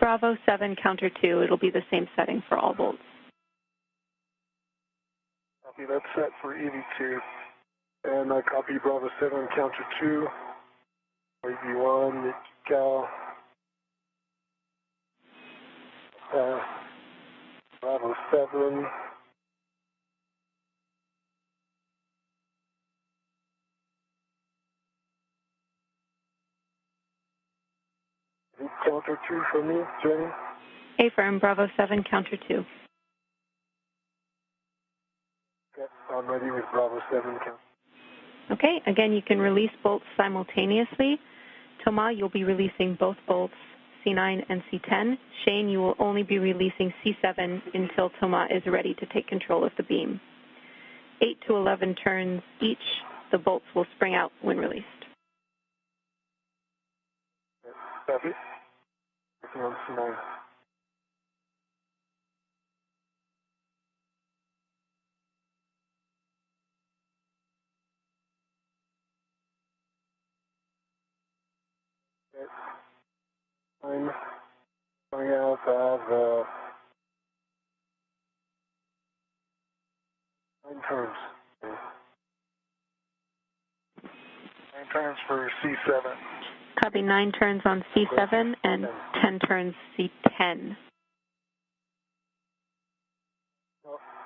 Bravo 7, counter 2. It'll be the same setting for all bolts. Copy, that's set for EV2. And I copy Bravo 7, counter 2. EV1, Cal. Bravo 7. Counter 2 for me, Jenny. Affirm, Bravo 7, counter 2. Okay, I'm ready with Bravo 7, counter. Okay, again, you can release bolts simultaneously. Thomas, you'll be releasing both bolts, C9 and C10. Shane, you will only be releasing C7 until Thomas is ready to take control of the beam. 8 to 11 turns each, the bolts will spring out when released. Copy. Working on C9. I'm going out. I have 9 turns. 9 turns for C7. Copy, 9 turns on C7 and 10 turns C10.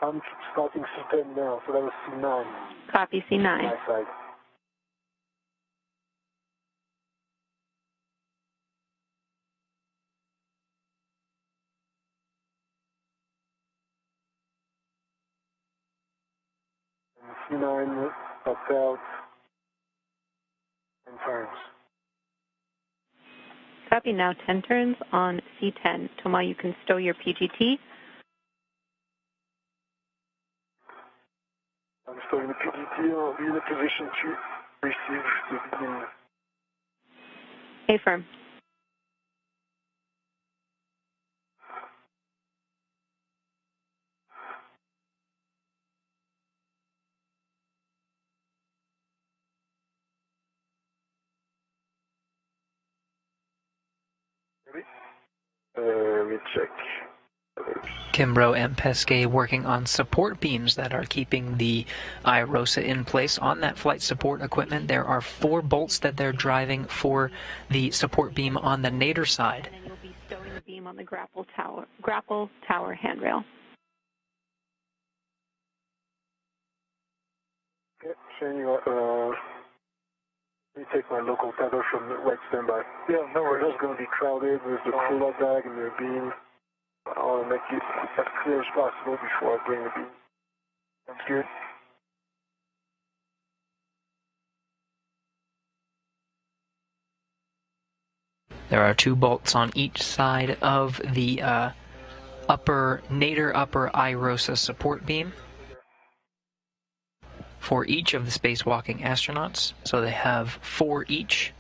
I'm starting C10 now, so that was C9. Copy, C9. My side. And C9 up out 10 turns. Copy, now 10 turns on C10. Thomas, you can stow your PGT. I'm still in the PGT. I'll be in a position to receive the beam. Affirm. Ready? Let me check. Kimbrough and Pesquet working on support beams that are keeping the IROSA in place on that flight support equipment. There are 4 bolts that they're driving for the support beam on the nadir side. And you'll be stowing the beam on the grapple tower handrail. Okay, Shane, let me take my local tether from the right standby. Yeah, no worries. It's going to be crowded with the cooler bag and the beam. I want to make it as clear as possible before I bring the beam. Sounds good. There are 2 bolts on each side of the nadir upper IROSA support beam for each of the spacewalking astronauts. So they have 4 each.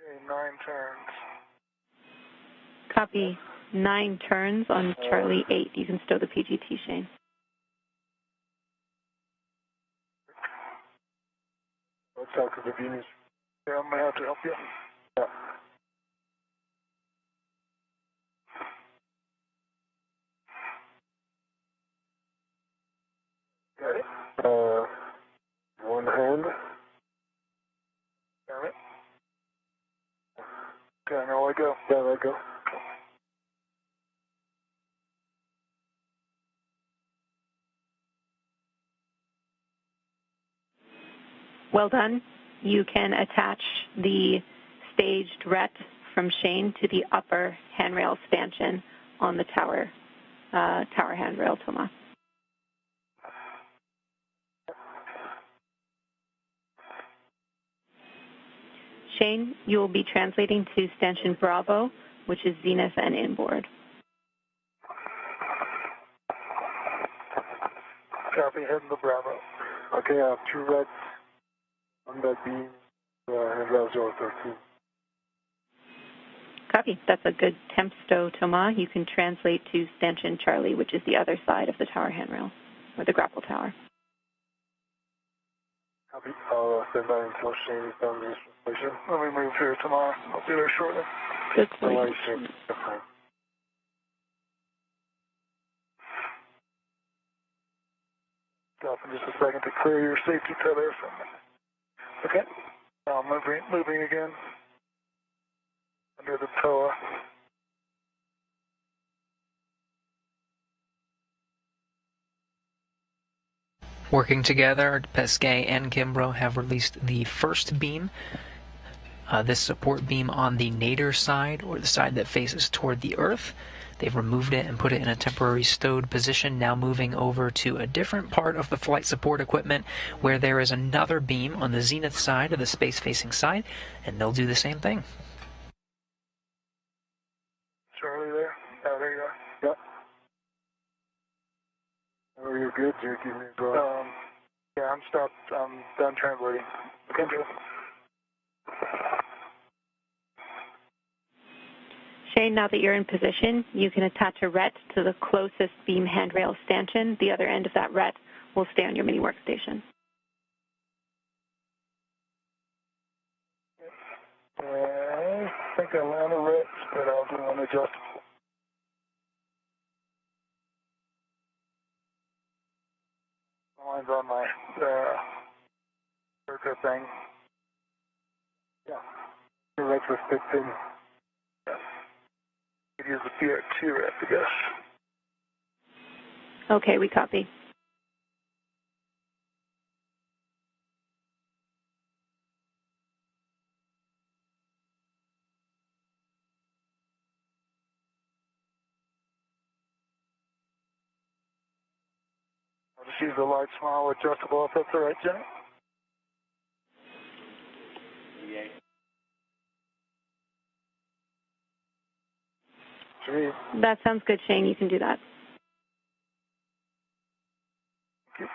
Okay, 9 turns. Copy, 9 turns on Charlie 8. You can stow the PGT, Shane. Watch out because the beam is... Yeah, I'm going to have to help you. Yeah. Got it. One hand. Got it. Okay, now I go. Yeah, I go. Well done. You can attach the staged RET from Shane to the upper handrail stanchion on the tower handrail, Thomas. Shane, you will be translating to stanchion Bravo, which is zenith and inboard. Copy, heading to Bravo. Okay, I have 2 reds on that beam, handrail 013. Copy. That's a good temp stow, Thomas. You can translate to stanchion Charlie, which is the other side of the tower handrail, or the grapple tower. Copy. I'll stand by until Shane is done with his translation. Let me move here tomorrow. I'll be there shortly. Good coordination. Stop in just a second to clear your safety tether from it. Okay. Now moving again. Under the TOA. Working together, Pesquet and Kimbrough have released the first beam. This support beam on the nadir side, or the side that faces toward the Earth. They've removed it and put it in a temporary stowed position, now moving over to a different part of the flight support equipment where there is another beam on the zenith side of the space-facing side, and they'll do the same thing. Charlie there? Oh, there you are. Yep. Oh, you're good, Jerky. Yeah, I'm stopped. I'm done translating. Control. Shane, now that you're in position, you can attach a RET to the closest beam handrail stanchion. The other end of that RET will stay on your mini workstation. I think I land a RET, but I'll do an adjustable. Mine's on my circuit thing. Yeah. The RETs were fixed in. Yeah. Could use the PR2 RET, I guess. Okay, we copy. I'll just use the large, small, adjustable if that's all right, Jenny. Sweet. That sounds good, Shane. You can do that. Okay.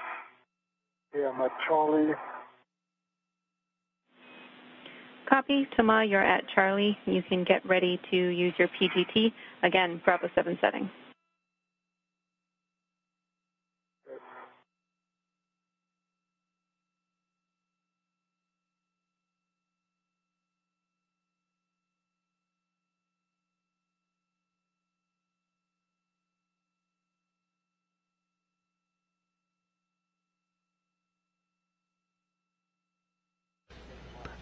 Yeah, I'm at Charlie. Copy. Tama, you're at Charlie. You can get ready to use your PGT. Again, Bravo 7 setting.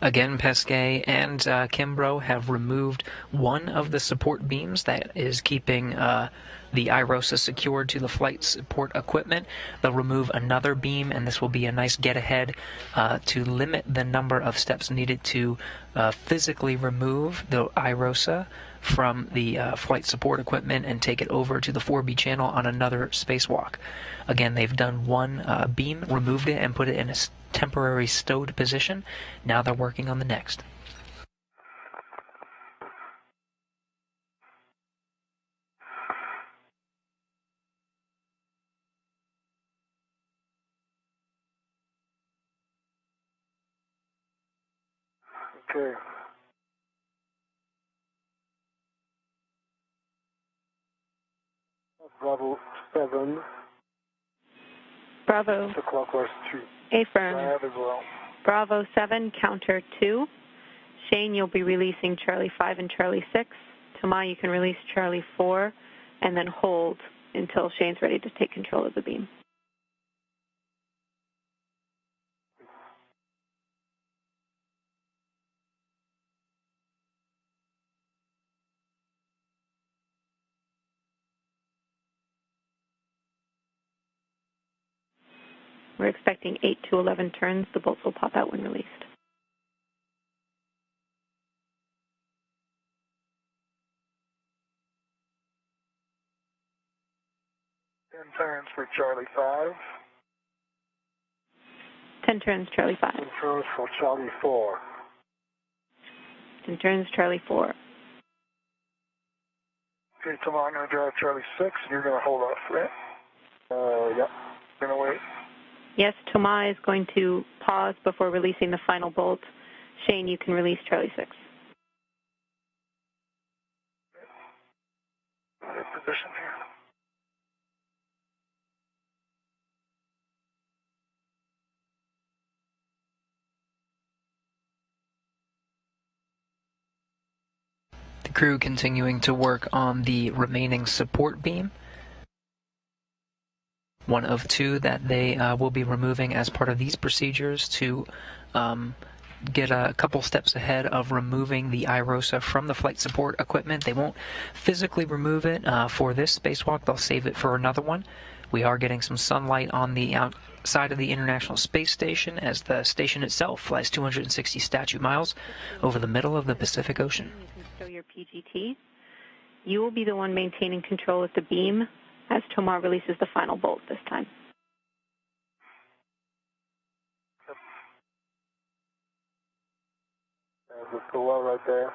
Again, Pesquet and Kimbrough have removed one of the support beams that is keeping the IROSA secured to the flight support equipment. They'll remove another beam, and this will be a nice get-ahead to limit the number of steps needed to physically remove the IROSA from the flight support equipment and take it over to the 4B channel on another spacewalk. Again, they've done one beam, removed it, and put it in a temporary stowed position. Now they're working on the next. Okay. Bravo 7. Bravo. The clockwise 2. Affirm. I have as well. Bravo 7, counter 2. Shane, you'll be releasing Charlie 5 and Charlie 6. Tama, you can release Charlie 4 and then hold until Shane's ready to take control of the beam. We're expecting 8 to 11 turns. The bolts will pop out when released. Turns for Charlie 5. 10 turns, Charlie 5. 10 turns for Charlie 4. 10 turns, Charlie 4. Okay, tomorrow I'm going to drive Charlie 6. You're going to hold off, right? Yep. Going to wait. Yes, Toma is going to pause before releasing the final bolt. Shane, you can release Charlie 6. Good position here. The crew continuing to work on the remaining support beam. one of two that they will be removing as part of these procedures to get a couple steps ahead of removing the iROSA from the flight support equipment. They won't physically remove it for this spacewalk. They'll save it for another one. We are getting some sunlight on the outside of the International Space Station as the station itself flies 260 statute miles over the middle of the Pacific Ocean. You can stow your PGT. You will be the one maintaining control of the beam as Tomar releases the final bolt this time. There's the well right there.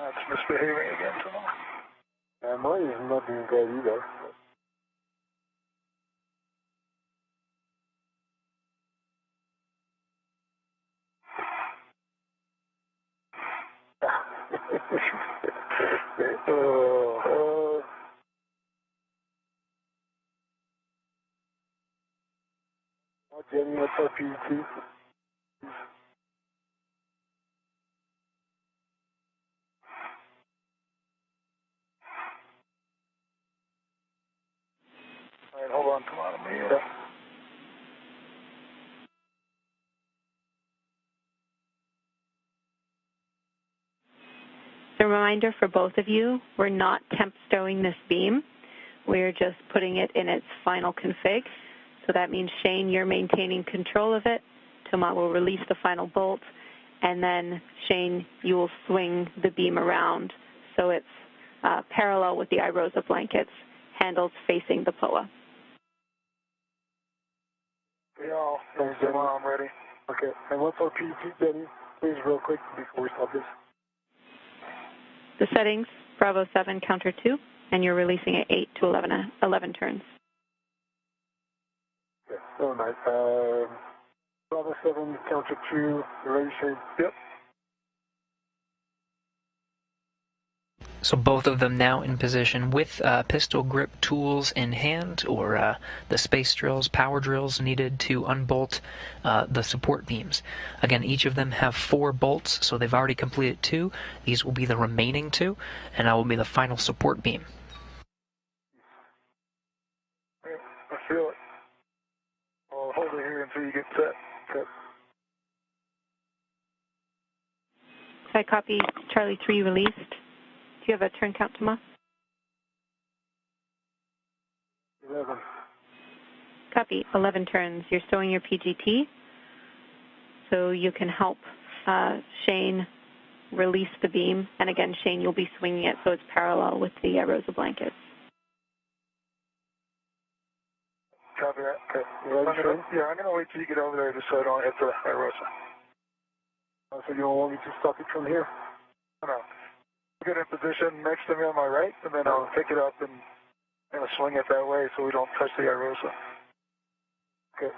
It's misbehaving again, Tom. And mine is not doing great either. Jenny, what's our PET? All right, hold on, come on, Emilio. Yeah. So a reminder for both of you, we're not temp stowing this beam. We're just putting it in its final config. So that means, Shane, you're maintaining control of it. Thomas will release the final bolt. And then, Shane, you will swing the beam around so it's parallel with the iROSA blankets, handles facing the POA. Yeah, thanks, Jenny. I'm ready. Okay, and what's our PET, Jenny? Please, real quick, before we stop this. The settings, Bravo 7, counter 2, and you're releasing at 8 to 11 turns. Okay, so nice. Bravo 7, counter 2, you ready, Shane? Yep. So both of them now in position with pistol grip tools in hand, or the space drills, power drills needed to unbolt the support beams. Again, each of them have 4 bolts, so they've already completed 2. These will be the remaining 2, and that will be the final support beam. Yeah, I feel it. I'll hold it here until you get set. Okay. So I copy Charlie 3 released. Do you have a turn count, Thomas? 11. Copy, 11 turns. You're stowing your PGT, so you can help Shane release the beam. And again, Shane, you'll be swinging it so it's parallel with the iROSA blankets. Copy that. Okay. You ready, Shane? I'm going to wait till you get over there just so I don't hit the iROSA. So you don't want me to stop it from here? No. Get in position next to me on my right, and then I'll pick it up and swing it that way so we don't touch the iROSA. Okay.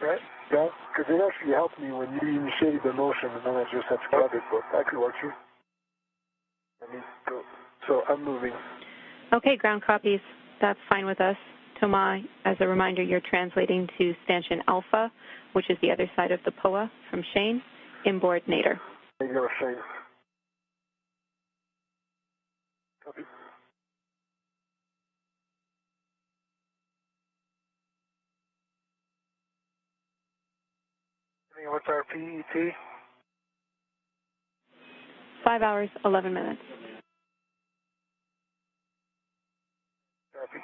Right? Yeah, because it actually helped me when you initiated the motion, and then I just had to grab it, but that could work too. Let me go. So I'm moving. Okay, ground copies. That's fine with us. Thomas, as a reminder, you're translating to Stanchion Alpha, which is the other side of the POA from Shane, inboard Nader. There you go, Shane. Copy. What's our PET? 5 hours, 11 minutes. Copy.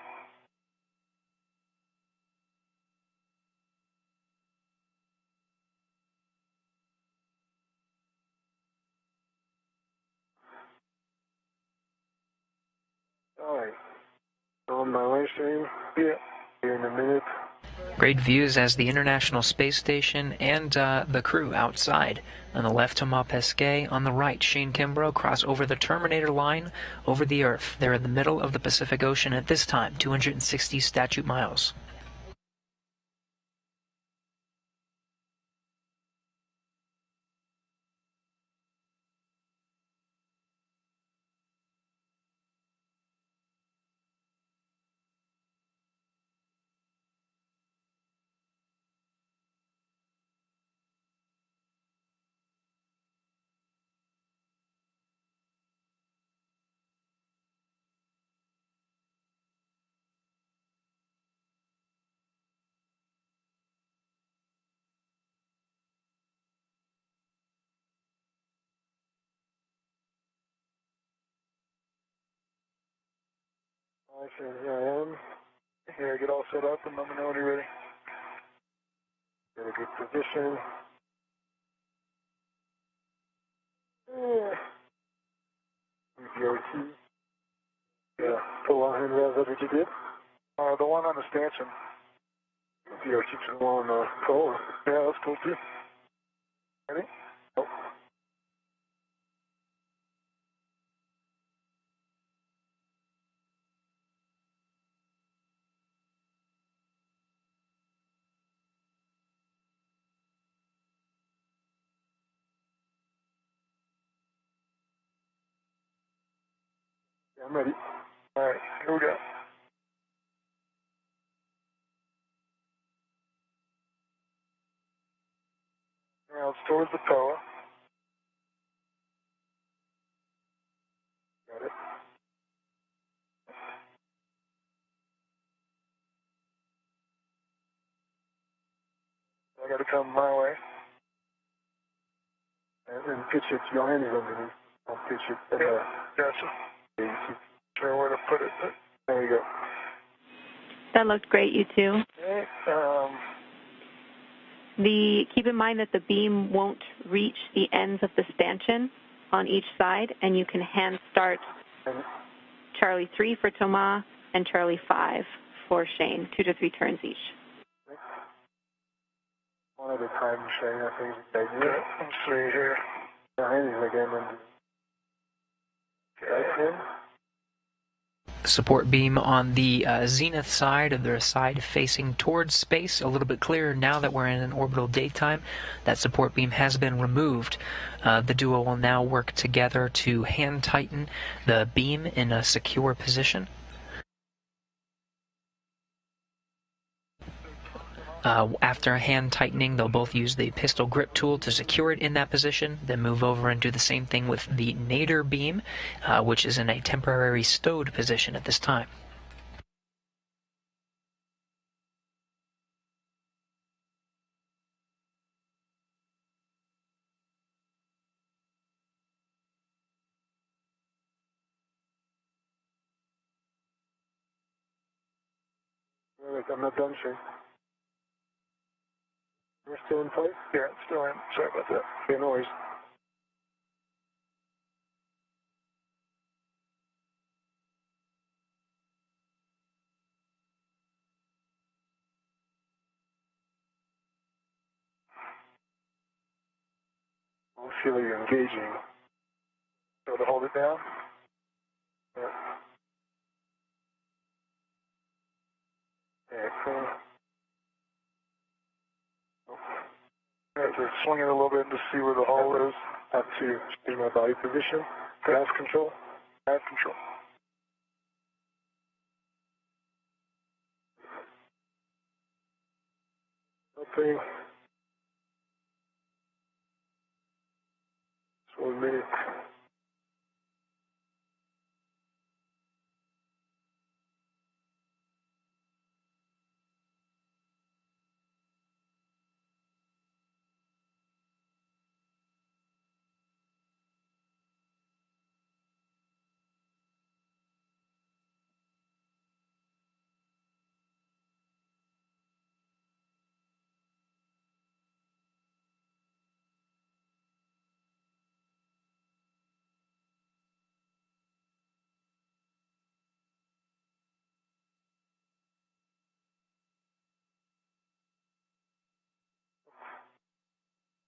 All right. On my way, Shane. Yeah. Here in a minute. Great views as the International Space Station and the crew outside. On the left, Thomas Pesquet. On the right, Shane Kimbrough cross over the Terminator line over the Earth. They're in the middle of the Pacific Ocean at this time, 260 statute miles. Shane, here I am. Here, get all set up and let me know when you're ready. Get a good position. VRT. Yeah, pull on hand rails, that's what you did? The one on the stanchion. VRT to the one on pull. Yeah, that's cool too. Ready? Nope. Yeah, I'm ready. Alright, here we go. Now it's towards the tower. Got it. I gotta come my way. And then pitch it, your hand is underneath. I'll pitch it. Yeah, gotcha. Sure where to put it. There you go. That looked great, you two. Okay, Keep in mind that the beam won't reach the ends of the stanchion on each side, and you can hand start Charlie 3 for Thomas and Charlie 5 for Shane, 2 to 3 turns each. one at a time, Shane, I think is the idea. Let's see here. Behind you again. Okay. Support beam on the zenith side of the side facing towards space, a little bit clearer now that we're in an orbital daytime. That support beam has been removed. The duo will now work together to hand tighten the beam in a secure position. After hand tightening, they'll both use the pistol grip tool to secure it in that position, then move over and do the same thing with the nadir beam, which is in a temporary stowed position at this time. Wait, I'm not done, Shane. We're still in place? Yeah, it's still in. Sorry about that. Okay, no worries. I feel you engaging. So to hold it down? Yeah. Yeah, cool. I have to swing it a little bit to see where the hole is. I have to change my body position. Gas control. Gas control. Okay. So a minute.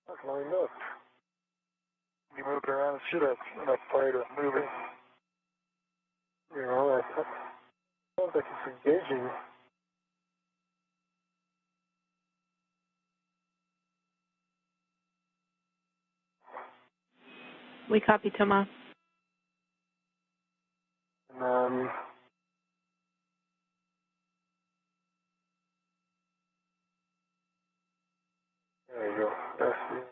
That's lined up. You move it around and shoot enough play to move it. You know, that sounds like it's engaging. We copy, Thomas. And, there you go. That's it.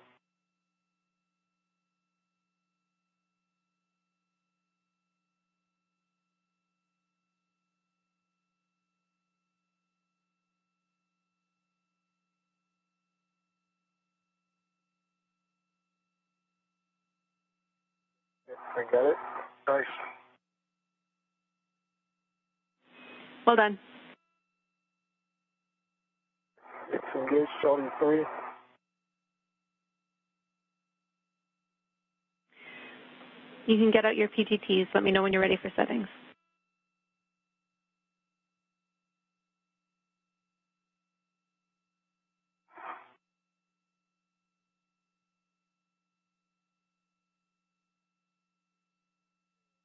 I got it. Nice. Well done. It's engaged, Charlie 3. You can get out your PTTs. Let me know when you're ready for settings.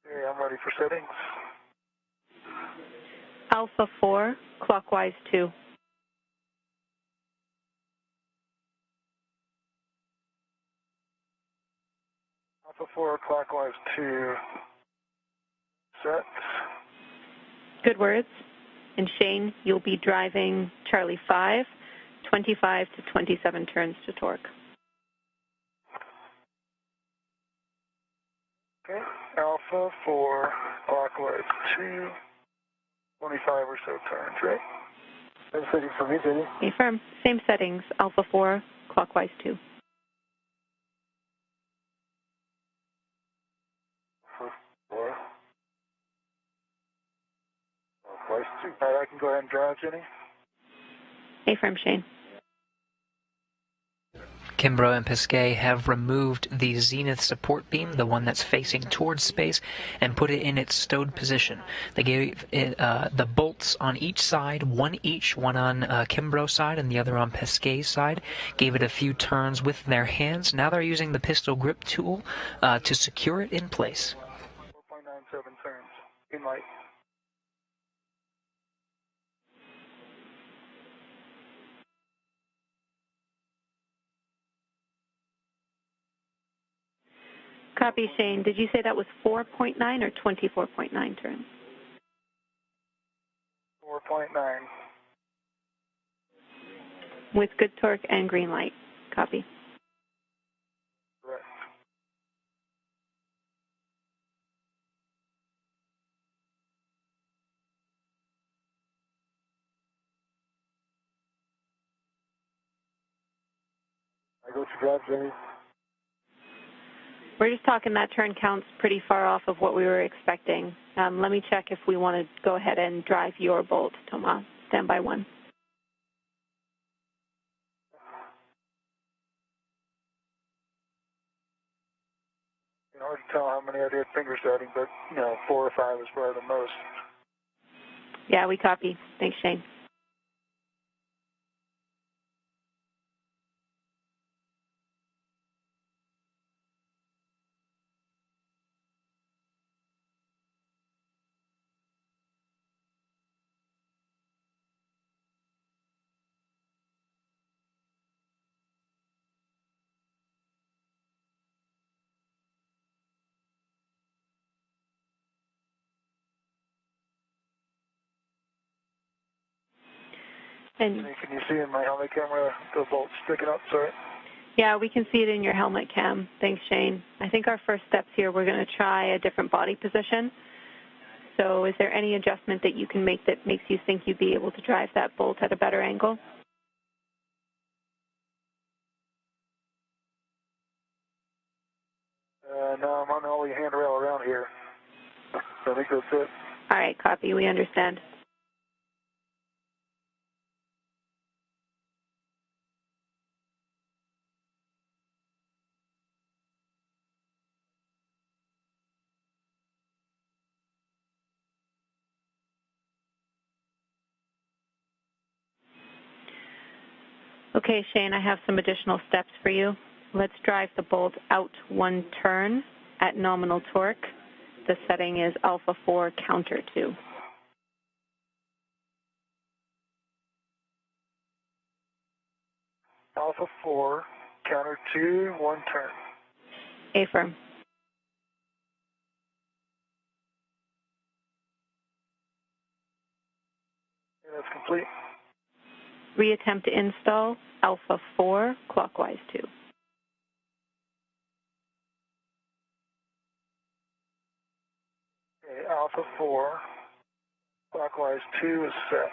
Okay, I'm ready for settings. Alpha 4, clockwise 2. Alpha 4, clockwise 2. Set. Good words. And Shane, you'll be driving Charlie 5, 25 to 27 turns to torque. Okay, Alpha 4, clockwise 2, 25 or so turns, right? Same settings for me, Jenny. Affirm. Same settings. Alpha 4, clockwise 2. 4, clockwise 2. All right, I can go ahead and drive, Jenny. Affirm, Shane. Kimbrough and Pesquet have removed the zenith support beam, the one that's facing towards space, and put it in its stowed position. They gave it the bolts on each side, one each, one on Kimbrough's side and the other on Pesquet's side, gave it a few turns with their hands. Now they're using the pistol grip tool to secure it in place. 4.97 turns. Green light. Copy, Shane. Did you say that was 4.9 or 24.9 turns? 4.9. With good torque and green light. Copy. Correct. I go to drive, Jenny. We're just talking that turn count's pretty far off of what we were expecting. Let me check if we want to go ahead and drive your bolt, Thomas. Stand by 1. It's hard to tell how many I did finger setting, but, 4 or 5 is probably the most. Yeah, we copy. Thanks, Shane. And Can you see in my helmet camera the bolt sticking up? Sorry. yeah, we can see it in your helmet cam. Thanks, Shane. I think our first steps here, we're going to try a different body position. So is there any adjustment that you can make that makes you think you'd be able to drive that bolt at a better angle? No, I'm on the only handrail around here. So I think that's it. All right, copy. We understand. Okay, Shane, I have some additional steps for you. Let's drive the bolt out 1 turn at nominal torque. The setting is alpha 4 counter 2. Alpha 4, counter 2, 1 turn. Affirm. Okay, that's complete. Reattempt to install alpha 4 clockwise 2. Okay, Alpha 4, clockwise 2 is set.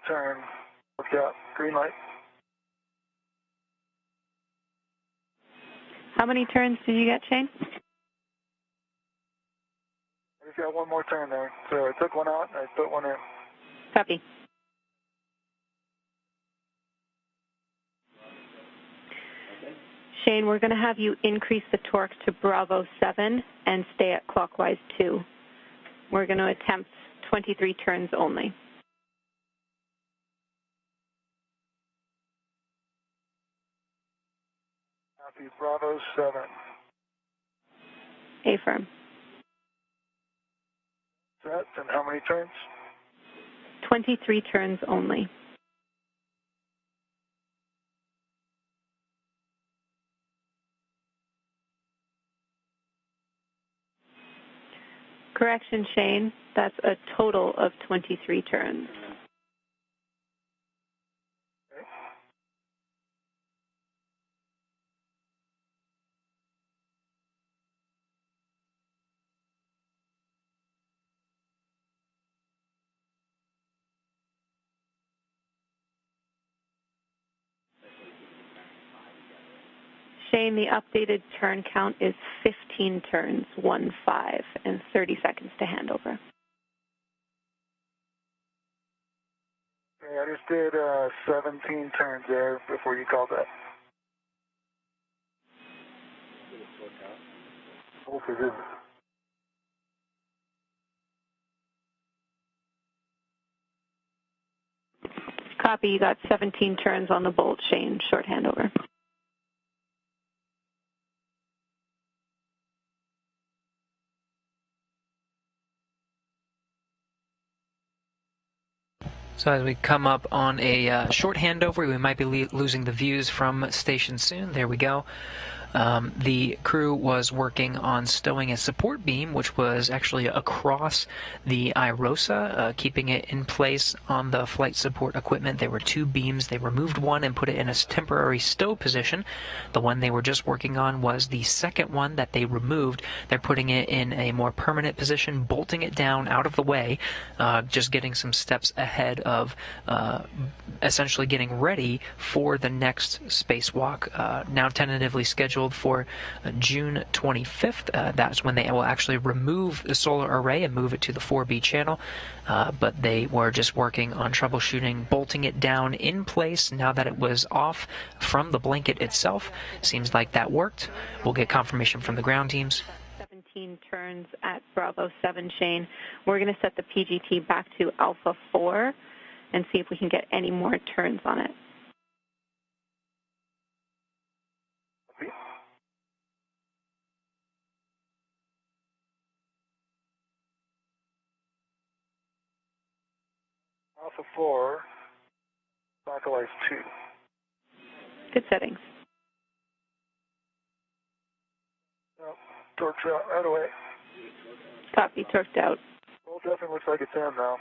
Turn. Look out. Green light. How many turns did you get, Shane? I just got one more turn there. So I took one out and I put one in. Copy. Shane, we're going to have you increase the torque to Bravo 7 and stay at clockwise 2. We're going to attempt 23 turns only. Copy, Bravo 7. A-firm. Set, and how many turns? 23 turns only. Correction, Shane, that's a total of 23 turns. Okay. Shane, the updated turn count is 15 turns, 1-5, and 30 seconds to handover. Okay, I just did 17 turns there before you called that. Both is in. Copy, you got 17 turns on the bolt, Shane, short handover. So as we come up on a short handover, we might be losing the views from station soon. There we go. The crew was working on stowing a support beam, which was actually across the IROSA, keeping it in place on the flight support equipment. There were two beams. They removed one and put it in a temporary stow position. The one they were just working on was the second one that they removed. They're putting it in a more permanent position, bolting it down out of the way, just getting some steps ahead of essentially getting ready for the next spacewalk, now tentatively scheduled for June 25th. That's when they will actually remove the solar array and move it to the 4B channel. But they were just working on troubleshooting, bolting it down in place now that it was off from the blanket itself. Seems like that worked. We'll get confirmation from the ground teams. 17 turns at Bravo 7, Shane. We're going to set the PGT back to Alpha 4 and see if we can get any more turns on it. Alpha 4, clockwise 2. Good settings. Oh, torque's out, right away. Copy, torqued out. Well, it definitely looks like it's in now.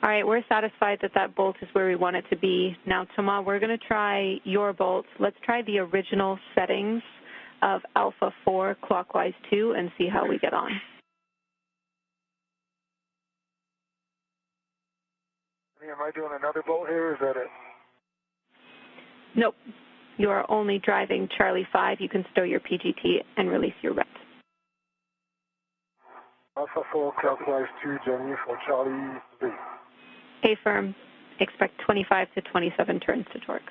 All right, we're satisfied that that bolt is where we want it to be. Now, Thomas, we're going to try your bolt. Let's try the original settings of Alpha 4 clockwise 2 and see how we get on. Am I doing another bolt here, or is that it? Nope. You are only driving Charlie 5. You can stow your PGT and release your ret. Alpha 4, clockwise 2, Jenny for Charlie 3. A-firm, expect 25 to 27 turns to torque.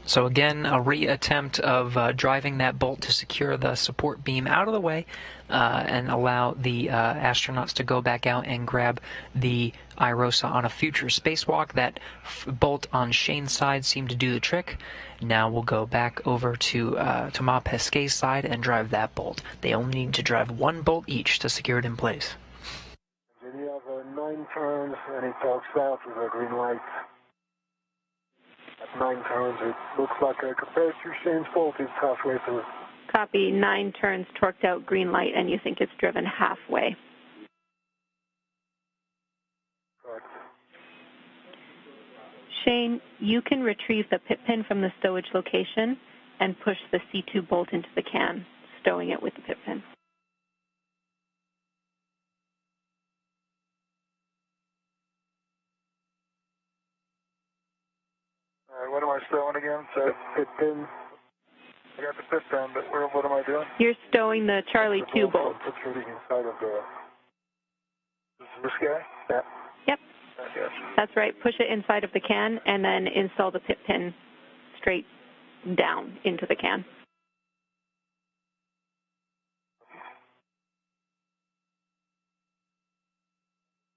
So again, a reattempt of driving that bolt to secure the support beam out of the way and allow the astronauts to go back out and grab the IROSA on a future spacewalk. That bolt on Shane's side seemed to do the trick. Now we'll go back over to Thomas Pesquet's side and drive that bolt. They only need to drive one bolt each to secure it in place. Then you have 9 turns, and it talks out with a green light. At 9 turns, it looks like compared to Shane's bolt, it's halfway through. Copy. 9 turns, torqued out, green light, and you think it's driven halfway. Correct. Shane, you can retrieve the pit pin from the stowage location and push the C2 bolt into the can, stowing it with the pit pin. All right, what am I stowing again? So pit pin. I got the pit pin, but what am I doing? You're stowing the Charlie 2 bolt. Protruding inside of the. This guy? Yeah. Yep. Yes. That's right. Push it inside of the can and then install the pit pin straight down into the can.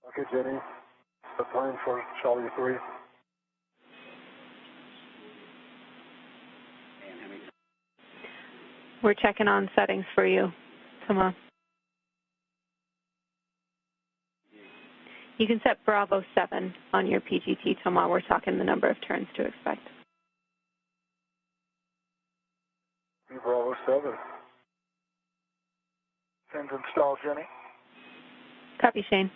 Okay, Jenny. The time for Charlie 3. We're checking on settings for you, Thomas. You can set Bravo 7 on your PGT, Thomas. We're talking the number of turns to expect. Bravo 7. Send install, Jenny. Copy, Shane.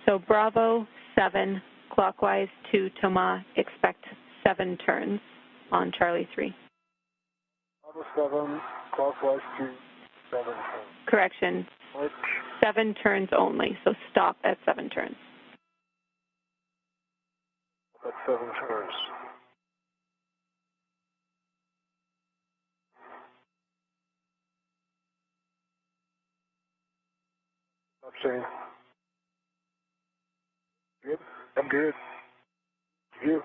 So Bravo 7, clockwise to Thomas, expect 7 turns on Charlie 3. Bravo 7, clockwise to 7 turns. Correction, 7 turns only, so stop at 7 turns. At 7 turns. Up, Shane. Good? I'm good. You?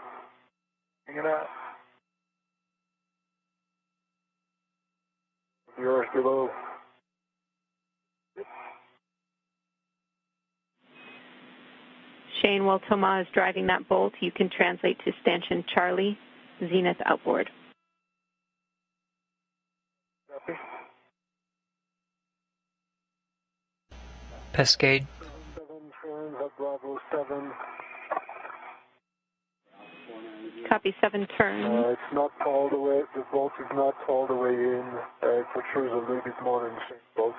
Hanging out? Yours below. Shane, while Thomas is driving that bolt, you can translate to stanchion Charlie, zenith outboard. Copy. Pescade. 7 turns at Bravo 7. Copy, 7 turns. It's not all the way, the bolt is not all the way in. It protrudes a little bit more than the same bolt.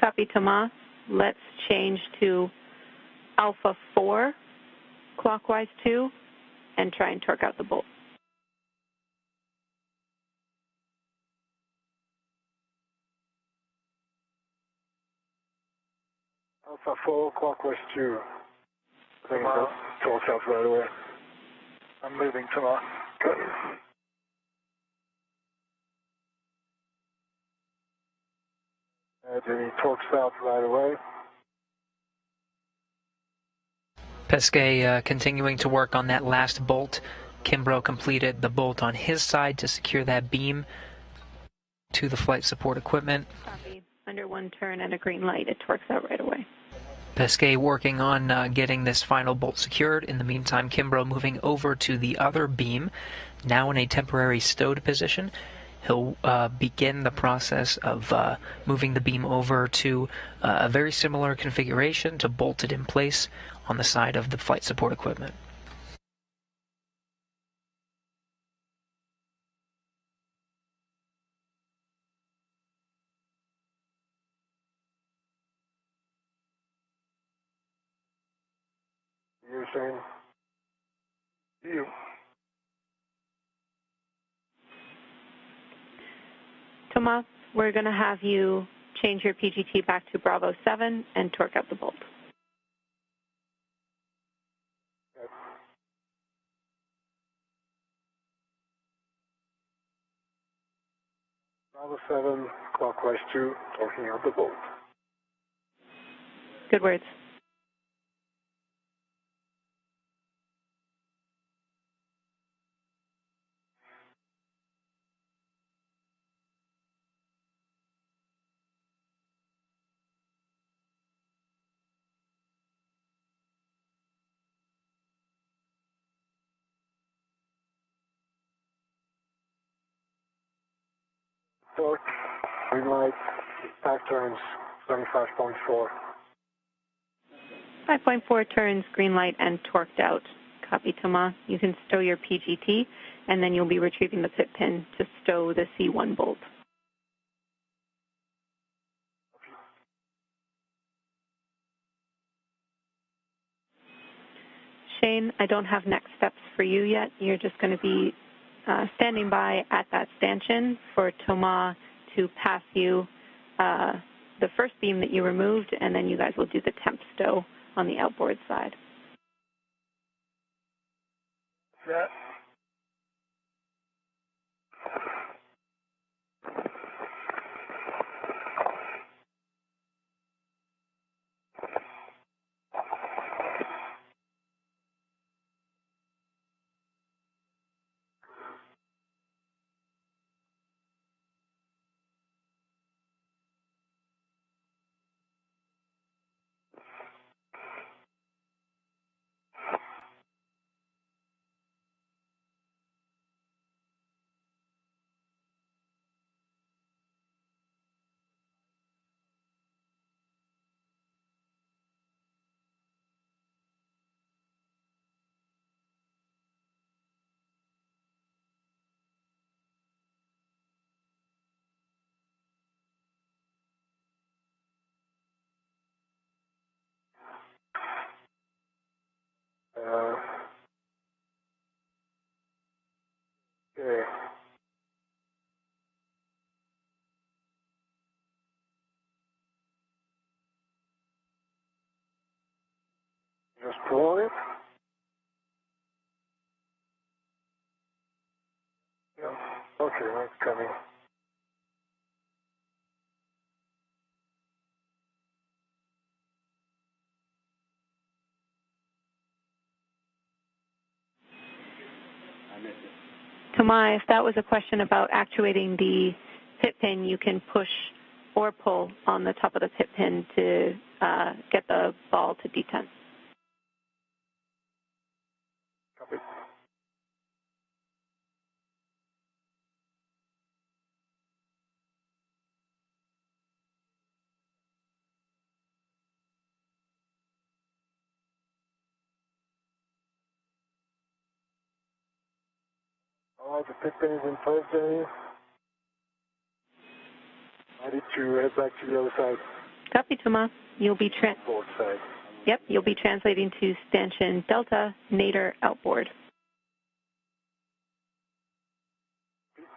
Copy, Thomas. Let's change to Alpha 4, clockwise 2, and try and torque out the bolt. Alpha 4, clockwise 2. I think I'll torque out right away. I'm moving tomorrow. Jenny torques out right away. Pesquet continuing to work on that last bolt. Kimbrough completed the bolt on his side to secure that beam to the flight support equipment. Copy. Under 1 turn and a green light, it torques out right away. Pesquet working on getting this final bolt secured. In the meantime, Kimbrough moving over to the other beam, now in a temporary stowed position. He'll begin the process of moving the beam over to a very similar configuration to bolt it in place on the side of the flight support equipment. You, Shane? You. Thomas, we're going to have you change your PGT back to Bravo 7 and torque out the bolt. Okay. Bravo 7, clockwise 2, torquing out the bolt. Good words. Torque, green light, back turns, 75.4. 5.4 turns, green light, and torqued out. Copy, Thomas. You can stow your PGT, and then you'll be retrieving the pit pin to stow the C1 bolt. Shane, I don't have next steps for you yet. You're just going to be standing by at that stanchion for Thomas to pass you the first beam that you removed, and then you guys will do the temp stow on the outboard side. Yeah. Okay. Just pull on it. Yeah. Okay, it's coming. Thomas, if that was a question about actuating the pit pin, you can push or pull on the top of the pit pin to get the ball to detent. Copy. All right, the pit pin is in place, Jenny. I need to head back to the other side. Copy, Thomas. You'll be Board side. Yep, you'll be translating to stanchion Delta, Nader outboard.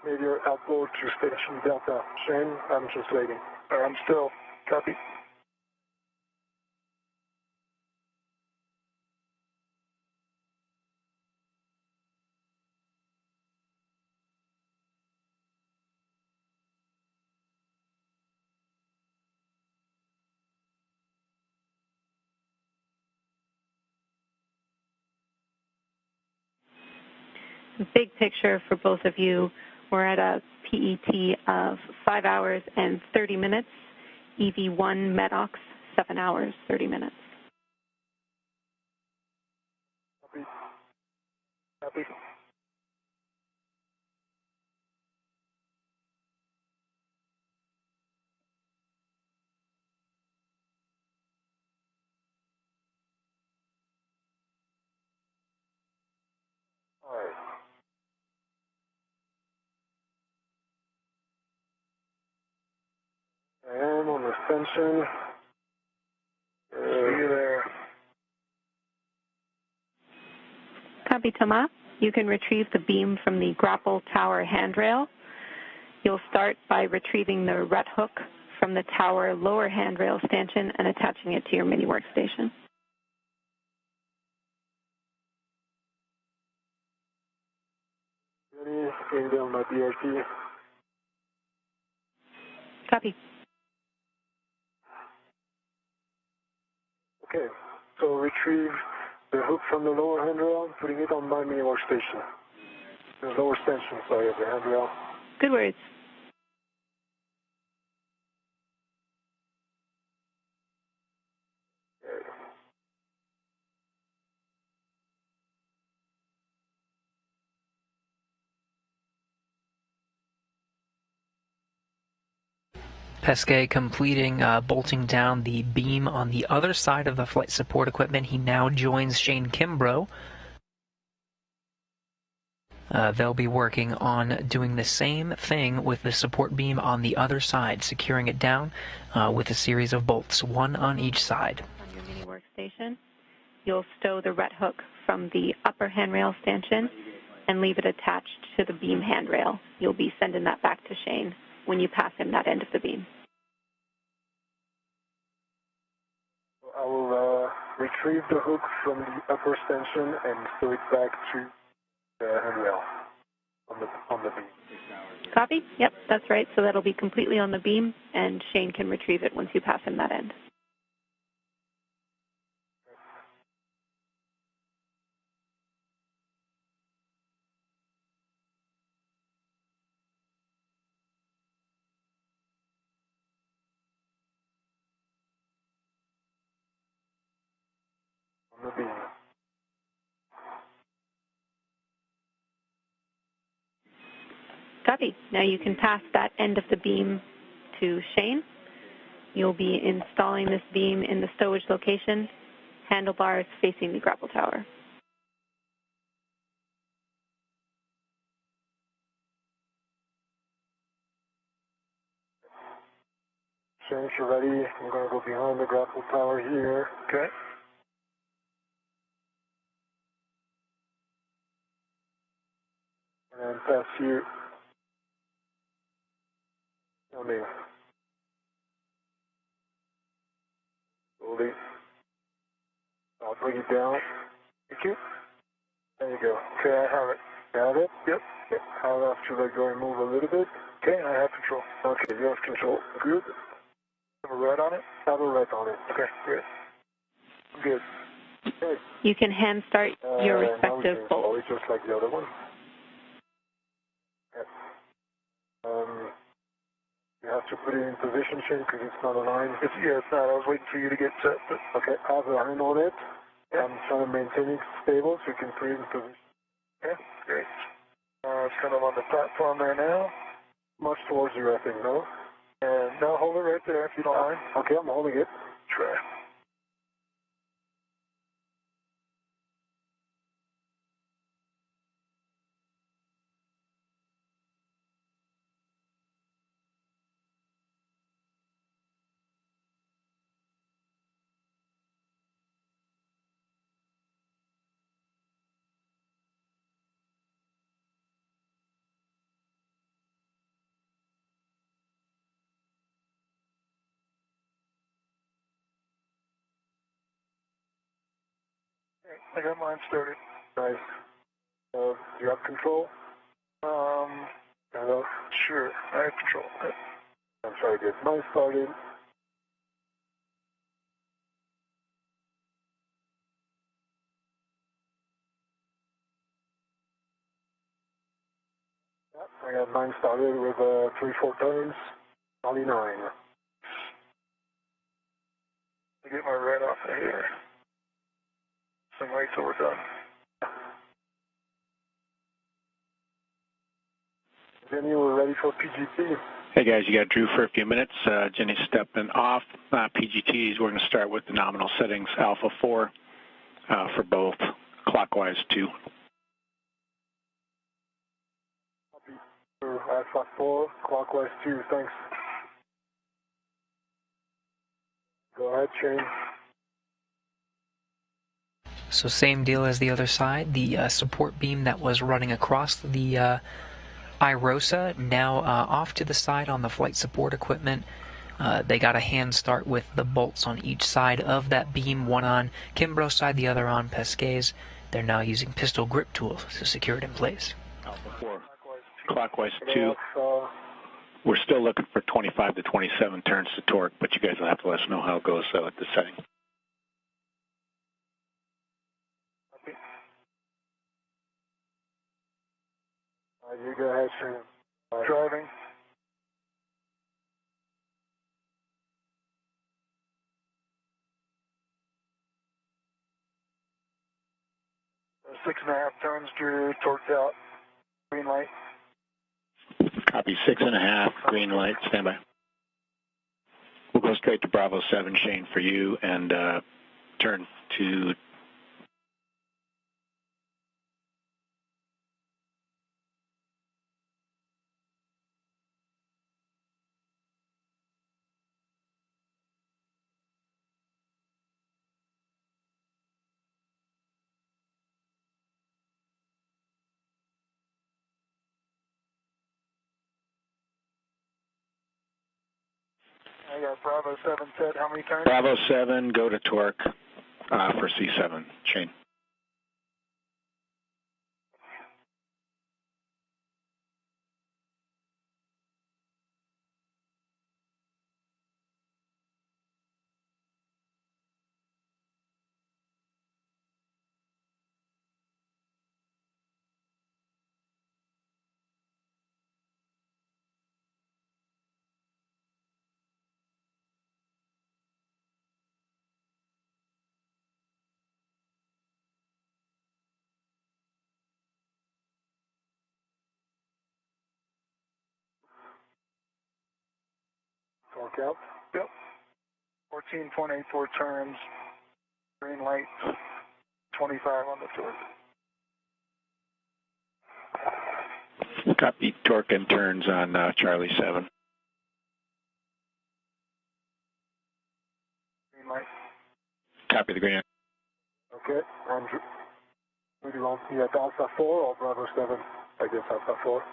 Nader outboard to station Delta. Shane, I'm translating. I'm still. Copy. Big picture for both of you. We're at a PET of 5 hours and 30 minutes. EV1 MEDOX, 7 hours, 30 minutes. Copy. Copy. All right. And on the stanchion. See you there. Copy, Thomas. You can retrieve the beam from the grapple tower handrail. You'll start by retrieving the ret hook from the tower lower handrail stanchion and attaching it to your mini workstation. Ready? Getting down my BRT. Copy. Okay, so retrieve the hook from the lower handrail, putting it on my mini workstation. The lower stanchion, sorry, of the handrail. Good words. Okay. Pesquet completing bolting down the beam on the other side of the flight support equipment. He now joins Shane Kimbrough They'll be working on doing the same thing with the support beam on the other side, securing it down with a series of bolts, one on each side. On your mini workstation, you'll stow the ret hook from the upper handrail stanchion and leave it attached to the beam handrail. You'll be sending that back to Shane when you pass him that end of the beam. I will retrieve the hook from the upper stanchion and stow it back to the handrail on the beam. Copy? Yep, that's right. So that'll be completely on the beam, and Shane can retrieve it once you pass him that end. On the beam. Copy. Now you can pass that end of the beam to Shane. You'll be installing this beam in the stowage location, handlebars facing the grapple tower. Shane, if you're ready, I'm going to go behind the grapple tower here. Okay. And pass you. On me. Slowly. I'll bring it down. Thank you. There you go. Okay, I have it. Got it? Yep. I'll have to let go and move a little bit. Okay, I have control. Okay, you have control. Good. Have a red on it? Have a red on it. Okay, good. Good. Okay. You can hand start your respective bolts. Just like the other one. Okay. You have to put it in position, Shane, because it's not aligned. It's not. I was waiting for you to get set. But okay, I have a line on it. Yeah. I'm trying to maintain it stable so you can put it in position. Okay, great. It's kind of on the platform there now. Much towards you, I think, no? And now hold it right there if you don't mind. Okay, I'm holding it. Try. I got mine started. Nice. Do you have control? Hello? Sure, I have control. I'm sorry, good. Mine started. Yep, I got mine started with 3-4 turns. Only 9. I get my red off of here. Some lights till we're done. Jenny, we're ready for PGT. Hey guys, you got Drew for a few minutes. Jenny's stepping off. PGTs, we're going to start with the nominal settings, Alpha 4 for both, clockwise 2. Alpha 4, clockwise 2, thanks. Go ahead, Shane. So same deal as the other side. The support beam that was running across the IROSA, now off to the side on the flight support equipment. They got a hand start with the bolts on each side of that beam, one on Kimbrough's side, the other on Pesquet's. They're now using pistol grip tools to secure it in place. Alpha 4, clockwise 2. We're still looking for 25 to 27 turns to torque, but you guys will have to let us know how it goes at the setting. You go ahead, Shane. Driving. Six and a half turns, Drew, torqued out. Green light. Copy, 6.5, green light, standby. We'll go straight to Bravo 7, Shane, for you, and turn to Bravo 7 said how many turns? Bravo 7, go to torque for C7, Shane. Torque out? Yep. 14.84 turns, green light, 25 on the torque. Copy torque and turns on Charlie 7. Green light. Copy the green light. Okay, Andrew. Do you want me at Alpha 4 or Bravo 7? I guess Alpha 4.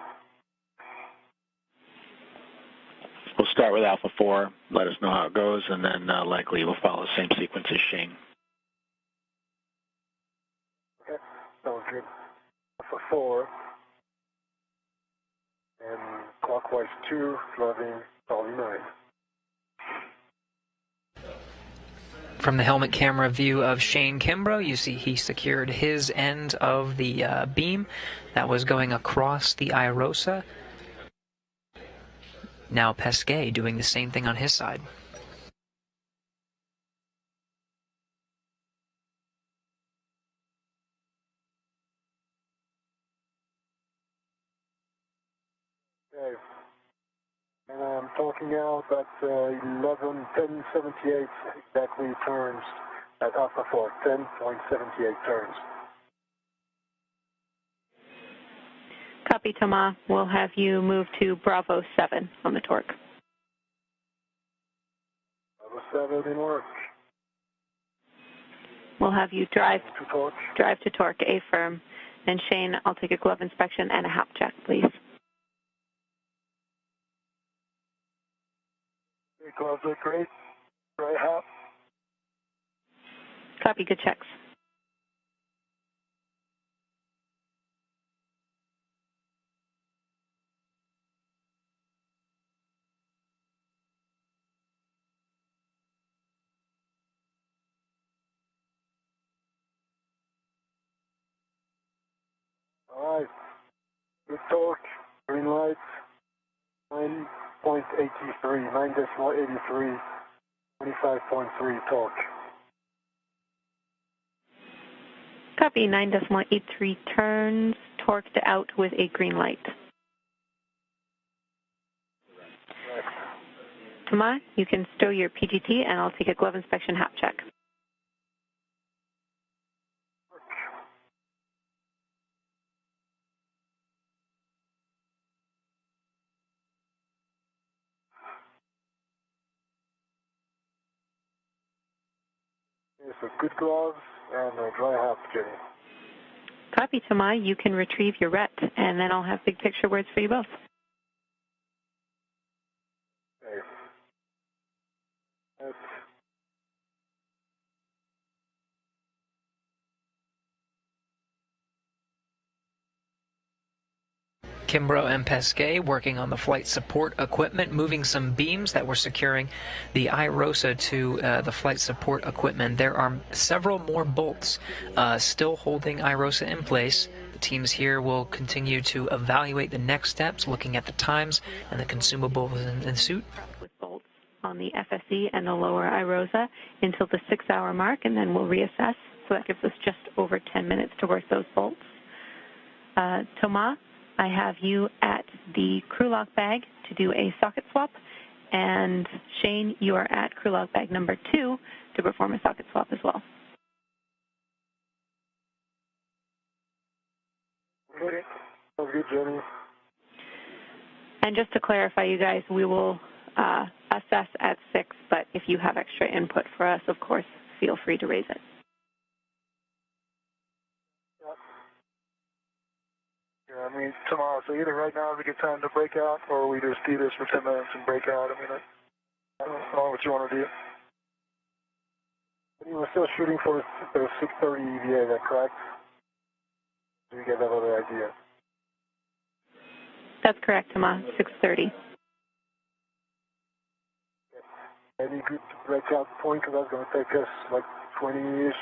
We'll start with Alpha 4, let us know how it goes, and then likely we'll follow the same sequence as Shane. Okay, sounds good. Alpha 4, and clockwise 2, driving Charlie 9. From the helmet camera view of Shane Kimbrough, you see he secured his end of the beam that was going across the IROSA. Now Pesquet doing the same thing on his side. Okay. And I'm talking out at 10:78 exactly turns at Alpha 4, 10.78 turns. Copy, Thomas. We'll have you move to Bravo 7 on the torque. Bravo 7 in work. We'll have you drive To torque. to torque, A firm. And Shane, I'll take a glove inspection and a hap check, please. Okay, gloves look great. Right hop. Copy, good checks. All right. Good torque. Green light. 9.83. 9.83. 25.3 torque. Copy, 9.83 turns, torqued out with a green light. Thomas, you can stow your PGT and I'll take a glove inspection hap check. Okay, so good gloves and a dry hop, Jenny. Copy, Thomas, you can retrieve your ret and then I'll have big picture words for you both. Okay. That's Kimbrough and Pesquet working on the flight support equipment, moving some beams that were securing the IROSA to the flight support equipment. There are several more bolts still holding IROSA in place. The teams here will continue to evaluate the next steps, looking at the times and the consumables in suit. With bolts on the FSE and the lower IROSA until the 6-hour mark, and then we'll reassess. So that gives us just over 10 minutes to work those bolts. Thomas, I have you at the crew lock bag to do a socket swap, and Shane, you are at crew lock bag number 2 to perform a socket swap as well. okay. Sounds good, Jenny. And just to clarify, you guys, we will assess at 6, but if you have extra input for us, of course, feel free to raise it. Yeah, I mean, tomorrow. So either right now is a good time to break out, or we just do this for 10 minutes and break out. I mean, I don't know what you want to do. You were still shooting for the 630 EVA, is that correct? Do you get that other idea? That's correct, Thomas, 630. Any good breakout point, because that's going to take us like 20-ish,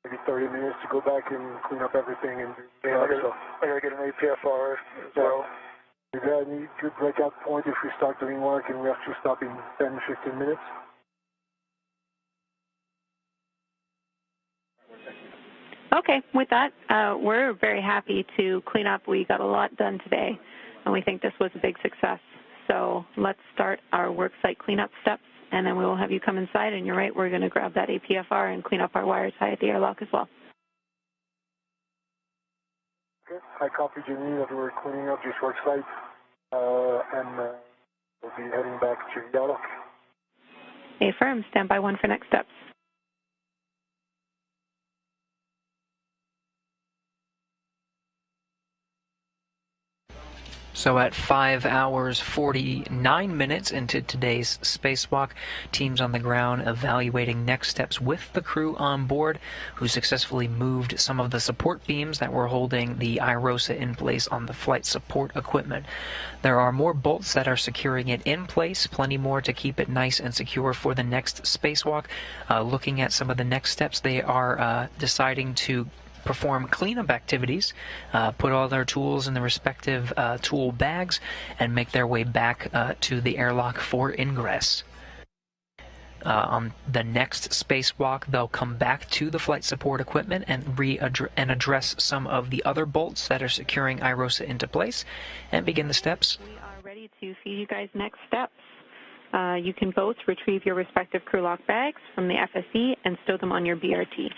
maybe 30 minutes to go back and clean up everything. And I got to get an APFR as well. Is there any good breakout point if we start doing work and we have to stop in 10, 15 minutes? Okay, with that, we're very happy to clean up. We got a lot done today, and we think this was a big success. So let's start our worksite cleanup steps, and then we will have you come inside. And you're right, we're going to grab that APFR and clean up our wire tie at the airlock as well. Okay, I copied Jenny that we're cleaning up this worksite, and we'll be heading back to the airlock. Affirm, stand by 1 for next steps. So at 5 hours 49 minutes into today's spacewalk, teams on the ground evaluating next steps with the crew on board, who successfully moved some of the support beams that were holding the IROSA in place on the flight support equipment. There are more bolts that are securing it in place, plenty more to keep it nice and secure for the next spacewalk. Looking at some of the next steps, they are deciding to perform cleanup activities, put all their tools in the respective tool bags, and make their way back to the airlock for ingress. On the next spacewalk, they'll come back to the flight support equipment and address some of the other bolts that are securing IROSA into place, and begin the steps. We are ready to feed you guys next steps. You can both retrieve your respective crew lock bags from the FSE and stow them on your BRT.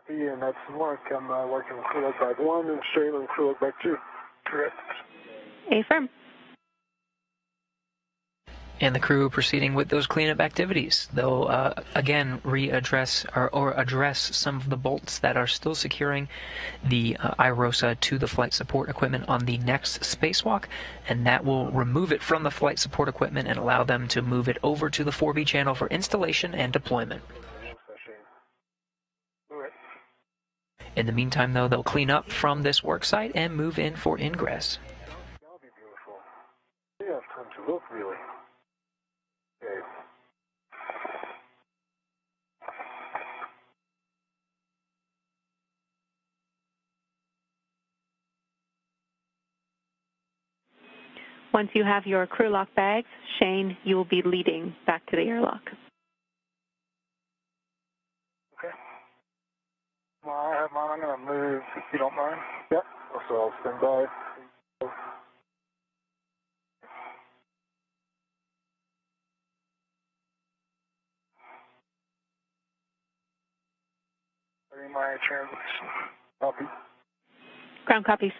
And that's Mark. I'm working on crew lock bag 1 and Shane on crew lock bag 2. Correct. Affirm. And the crew proceeding with those cleanup activities. They'll again readdress or address some of the bolts that are still securing the IROSA to the flight support equipment on the next spacewalk, and that will remove it from the flight support equipment and allow them to move it over to the 4B channel for installation and deployment. In the meantime, though, they'll clean up from this worksite and move in for ingress. That'll be beautiful. We have time to look, really. Okay. Once you have your crew lock bags, Shane, you will be leading back to the airlock. Well, I have mine. I'm going to move, if you don't mind. Yep. So I'll stand by. Ready my translation. Copy. Ground copies.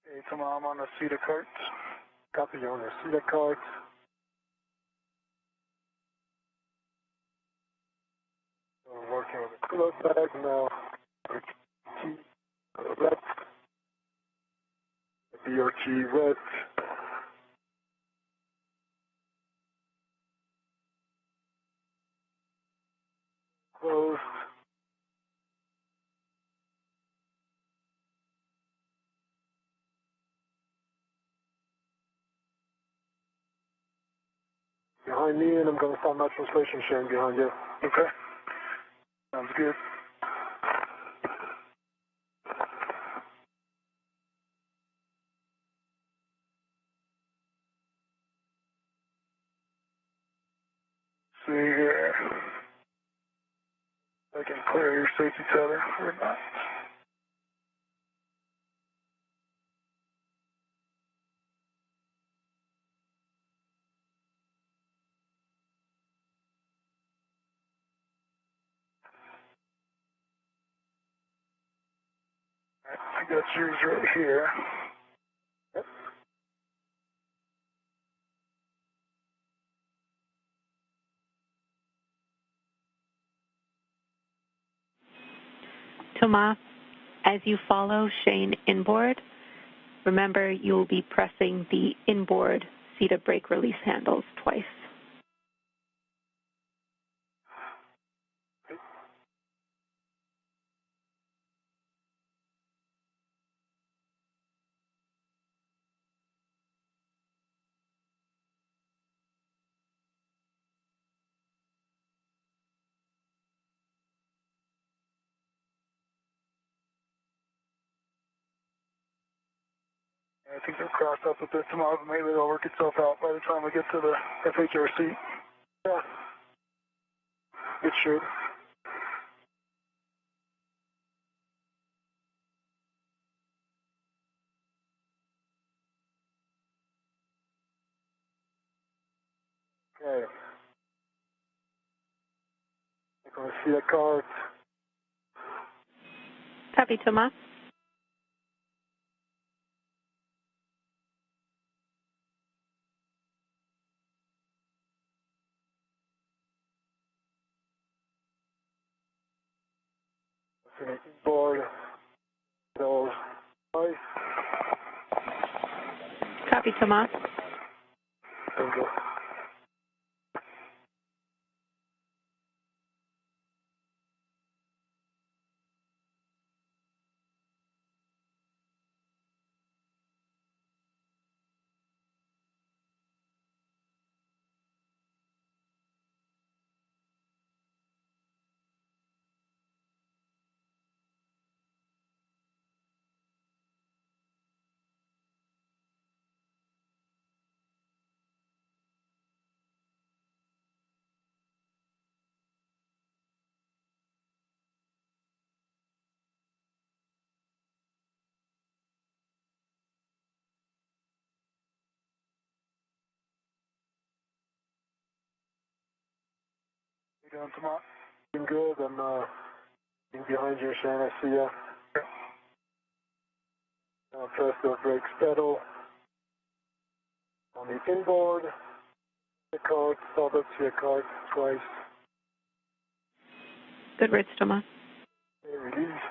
Okay, come on, I'm on the CETA cart. Copy, you on the CETA cart. We're working on the crew lock bag now. Red. BRT red. Closed. Behind me, and I'm going to start my translation, Shane, behind you. Okay. Sounds good. here. I can clear your safety tether or not. I got yours right here. Yep. Thomas, as you follow Shane inboard, remember you will be pressing the inboard seat brake release handles twice. I think they're crossed up a bit tomorrow, but maybe they'll work itself out by the time we get to the FHRC. Yeah. It should. Okay. I'm going to see that card. Copy, Thomas. Board. Those. Nice. Copy, Thomas. Thank you. You doing, Tomas? Doing good. I'm behind you, Shane. I see you. Now press the brakes pedal on the inboard. The card, stop up to your card twice. Good words, Thomas. Okay, release.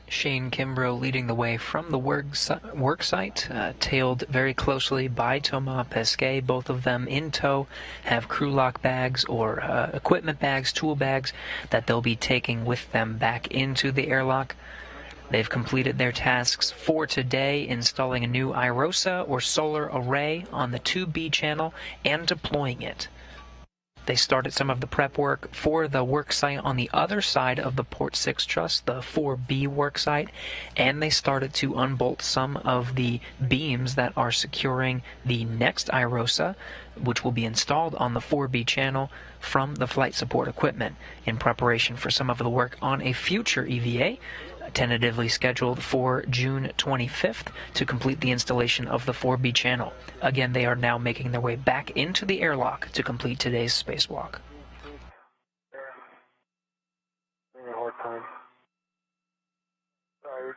Shane Kimbrough leading the way from the work site, tailed very closely by Thomas Pesquet. Both of them in tow have crew lock bags or equipment bags, tool bags that they'll be taking with them back into the airlock. They've completed their tasks for today, installing a new IROSA or solar array on the 2B channel and deploying it. They started some of the prep work for the work site on the other side of the Port 6 truss, the 4B work site, and they started to unbolt some of the beams that are securing the next IROSA, which will be installed on the 4B channel from the flight support equipment in preparation for some of the work on a future EVA, tentatively scheduled for June 25th to complete the installation of the 4B channel. Again, they are now making their way back into the airlock to complete today's spacewalk. Having a hard time. Tired.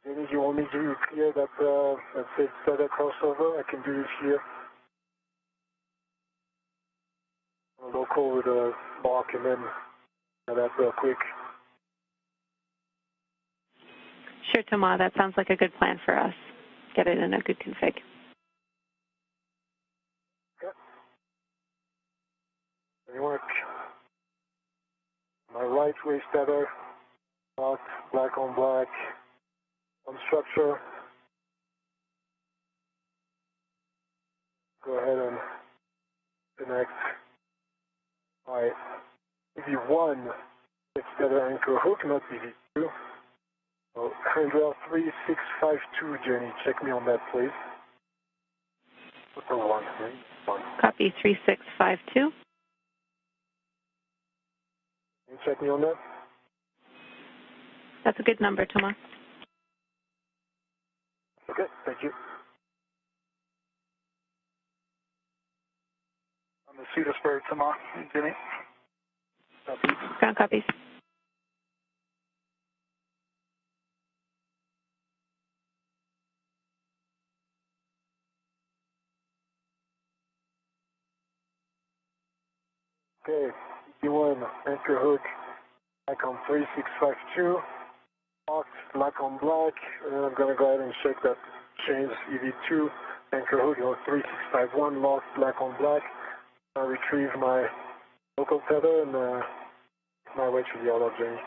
Jenny, do you want me to clear that, let's say, tether crossover? I can do this here. Local with a lock and then that real quick. Sure, Thomas, that sounds like a good plan for us. Get it in a good config. Okay. Any work. My right waist tether, locked, black on black, on structure. Go ahead and connect. Alright, EV1, it's tether anchor hook, not EV2. So, handrail 3652, Jenny, check me on that, please. What's the one? Copy 3652. Can you check me on that? That's a good number, Thomas. Okay, thank you. On the Cedarsburg, Thomas, Jenny. Copy. Ground copies. Okay, E1, anchor hook, back on 3652, locked, black on black, and then I'm going to go ahead and check that change EV2, anchor hook on 3651, locked, black on black. I retrieve my local tether and my way to the other journey.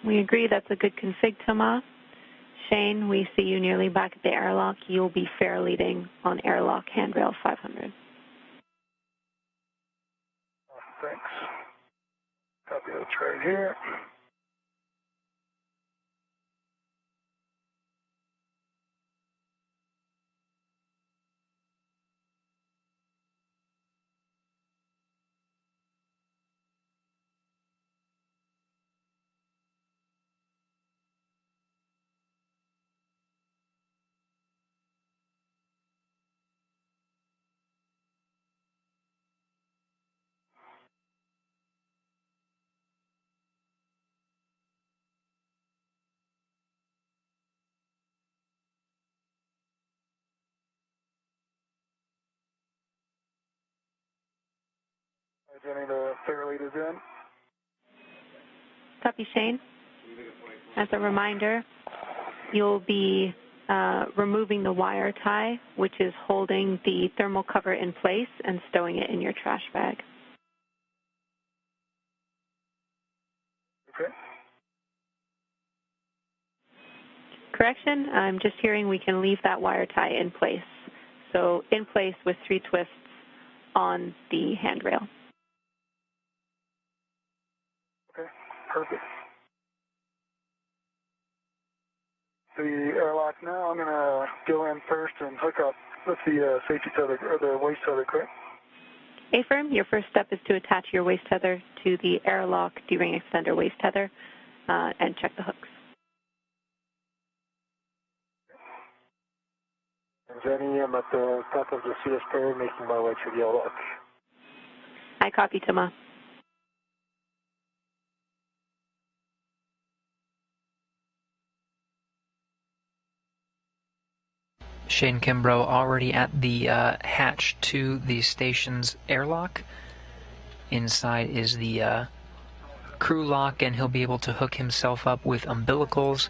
We agree that's a good config, Thomas. Shane, we see you nearly back at the airlock. You'll be fair leading on airlock handrail 500. Thanks. Copy that's right here. Jenny, the fair lead is in. Copy, Shane. As a reminder, you'll be removing the wire tie, which is holding the thermal cover in place and stowing it in your trash bag. Okay. Correction, I'm just hearing we can leave that wire tie in place. So in place with 3 twists on the handrail. Okay, perfect. The airlock now, I'm going to go in first and hook up with the safety tether, or the waist tether, correct? A-firm, your first step is to attach your waist tether to the airlock D-ring extender waist tether and check the hooks. And Jenny, I'm at the top of the Cedarsburg making my way to the airlock. I copy, Thomas. Shane Kimbrough already at the hatch to the station's airlock. Inside is the crew lock, and he'll be able to hook himself up with umbilicals.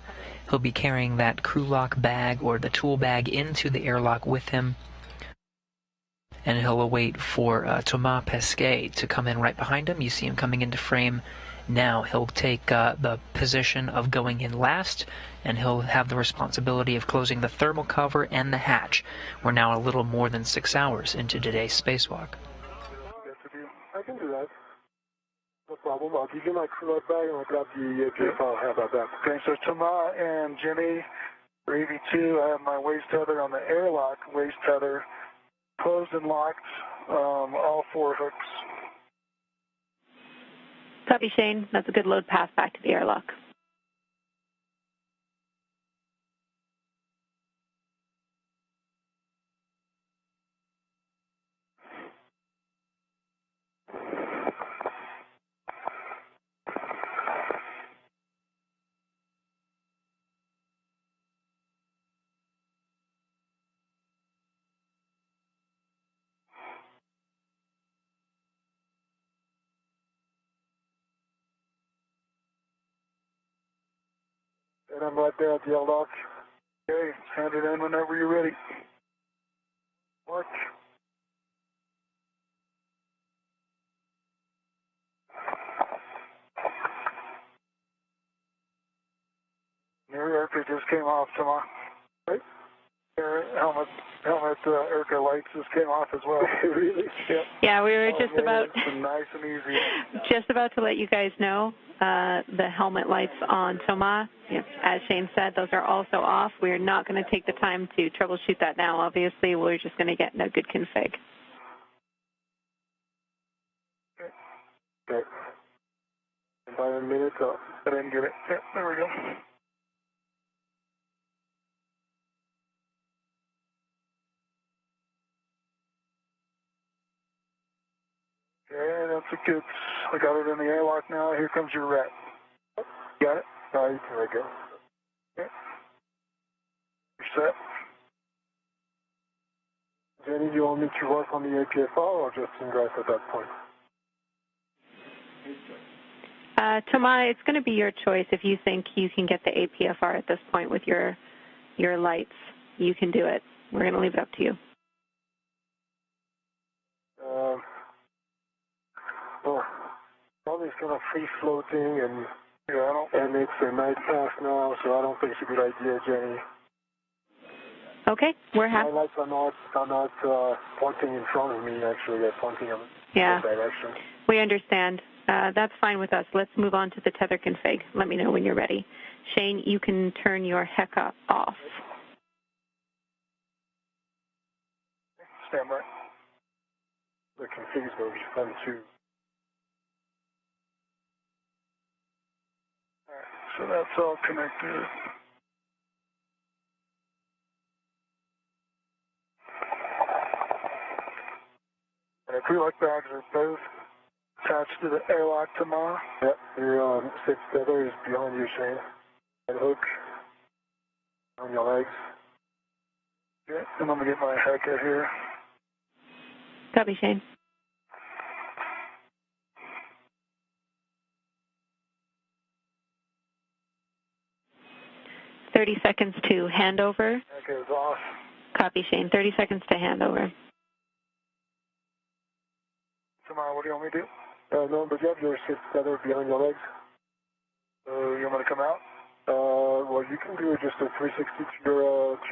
He'll be carrying that crew lock bag or the tool bag into the airlock with him. And he'll await for Thomas Pesquet to come in right behind him. You see him coming into frame now. He'll take the position of going in last, and he'll have the responsibility of closing the thermal cover and the hatch. We're now a little more than 6 hours into today's spacewalk. I can do that. No problem. I'll give you my crew lock bag and I'll grab the gear file. How about that? Okay, so Thomas and Jenny, for EV2, I have my waist tether on the airlock waist tether, closed and locked, all 4 hooks. Copy, Shane. That's a good load path back to the airlock. And I'm right there at the airlock. Okay, hand it in whenever you're ready. Mark. Your airplane just came off, Tomas. Right? Helmet, aircar lights just came off as well. Really? Yeah. Yeah, we were just about nice and easy. just about to let you guys know the helmet lights on Tomas. Yeah, as Shane said, those are also off. We are not going to take the time to troubleshoot that now. Obviously, we're just going to get in a good config. Okay. About a minute, I didn't get it. Yeah, there we go. Okay, that's a good. I got it in the airlock now. Here comes your rat. Got it? All right, there we go. Okay. You're set. Jenny, do you want me to work on the APFR or just ingress at that point? Tomas, it's going to be your choice. If you think you can get the APFR at this point with your lights, you can do it. We're going to leave it up to you. Well, probably it's kind of free floating, and and it's a night pass now, so I don't think it's a good idea, Jenny. Okay, we're happy. My lights are not pointing in front of me. Actually, they're pointing in the direction. We understand. That's fine with us. Let's move on to the tether config. Let me know when you're ready. Shane, you can turn your HECA off. Stand by. The config is going to be fun too. Alright, so that's all connected. And pre-lock bags are both attached to the airlock tomorrow. Yep, your sixth tether is behind you, Shane. And hook on your legs. Okay, and I'm going to get my HECA here. Copy, Shane. $30 seconds to handover. HECA is off. Copy, Shane. 30 seconds to handover. Tomorrow, what do you want me to do? No, but you have your sixth tether behind your legs. You want me to come out? Well, you can do just a 360 to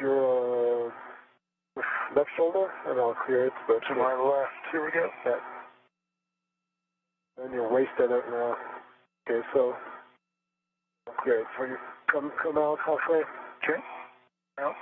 your left shoulder, and I'll clear it. But to my left, here we go. Yeah. And your waist tether now. Okay, so I'll clear it for you. Come out halfway. Okay. Out.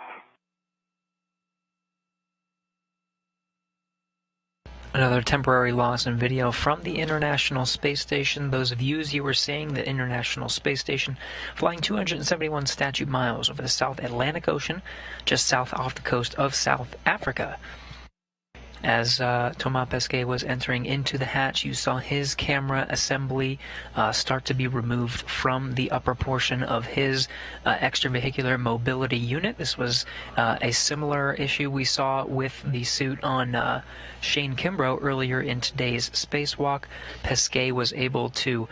Another temporary loss in video from the International Space Station. Those views you were seeing, the International Space Station flying 271 statute miles over the South Atlantic Ocean, just south off the coast of South Africa. As Thomas Pesquet was entering into the hatch, you saw his camera assembly start to be removed from the upper portion of his extravehicular mobility unit. This was a similar issue we saw with the suit on Shane Kimbrough earlier in today's Spacewalk. Pesquet was able to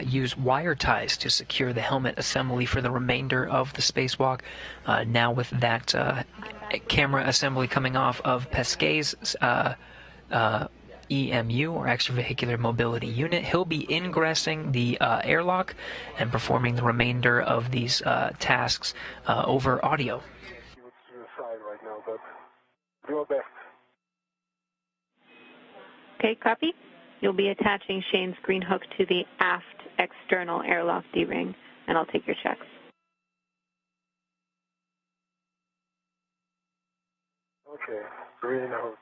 use wire ties to secure the helmet assembly for the remainder of the Spacewalk. Now with that camera assembly coming off of Pesquet's EMU, or extravehicular mobility unit, he'll be ingressing the airlock and performing the remainder of these tasks over audio. What's to the side right now, but do our best. Okay, copy. You'll be attaching Shane's green hook to the aft external airlock D-ring, and I'll take your checks. Okay, green hook.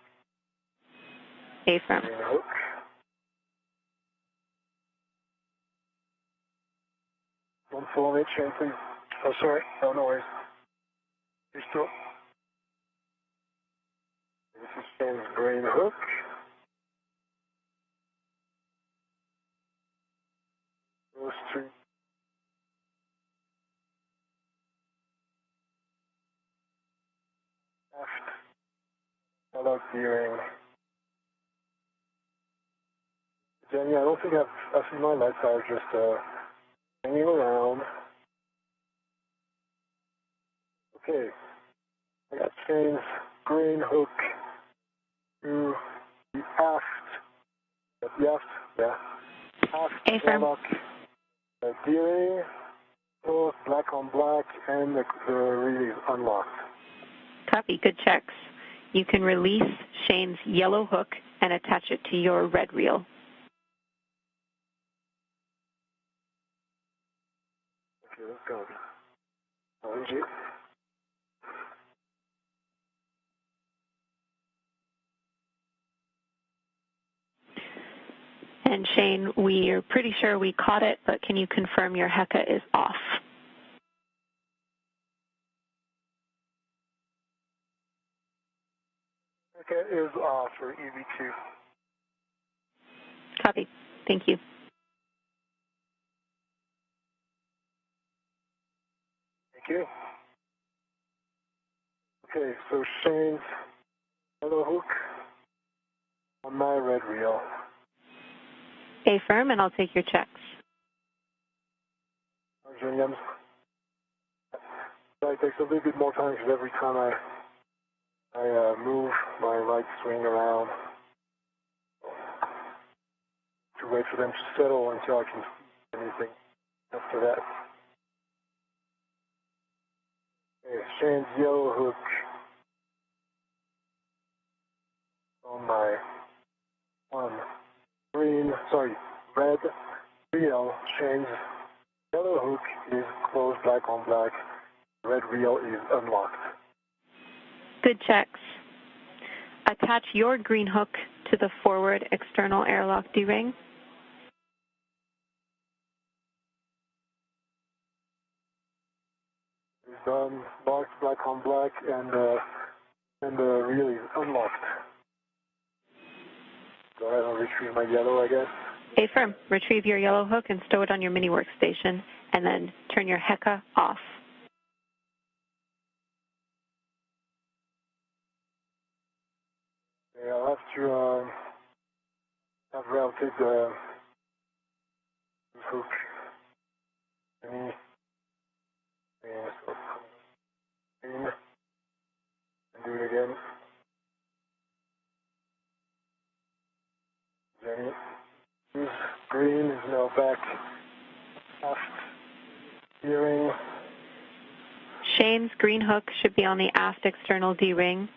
A-firm. Green hook. Don't fall on it, Shane, please. Oh, sorry. Oh, no worries. You're still. This is Shane's green hook. Those two. Aft. Airlock D-ring. Jenny, I don't think I see my lights are just hanging around. Okay. I got Shane's green hook to the aft. The aft, yeah. Aft airlock. Gearing, both black on black, and the relay is unlocked. Copy. Good checks. You can release Shane's yellow hook and attach it to your red reel. Okay, let's go. Orange it. And Shane, we are pretty sure we caught it, but can you confirm your HECA is off? HECA is off for EV2. Copy. Thank you. Thank you. Okay, so Shane's yellow hook on my red reel. Affirm, and I'll take your checks. Williams. It takes a little bit more time because every time I move my right swing around to wait for them to settle until I can see anything after that. Okay, Shane's yellow hook on my red reel. Shane's yellow hook is closed black on black. Red reel is unlocked. Good checks. Attach your green hook to the forward external airlock D-ring. It's done, locked black on black, and the reel is unlocked. Go ahead and retrieve my yellow, I guess. Affirm. Retrieve your yellow hook and stow it on your mini workstation, and then turn your HECA off. Yeah, I'll have to have routed the hook. And do it again. Jenny. Green is now back. Aft steering. Shane's green hook should be on the aft external D-ring.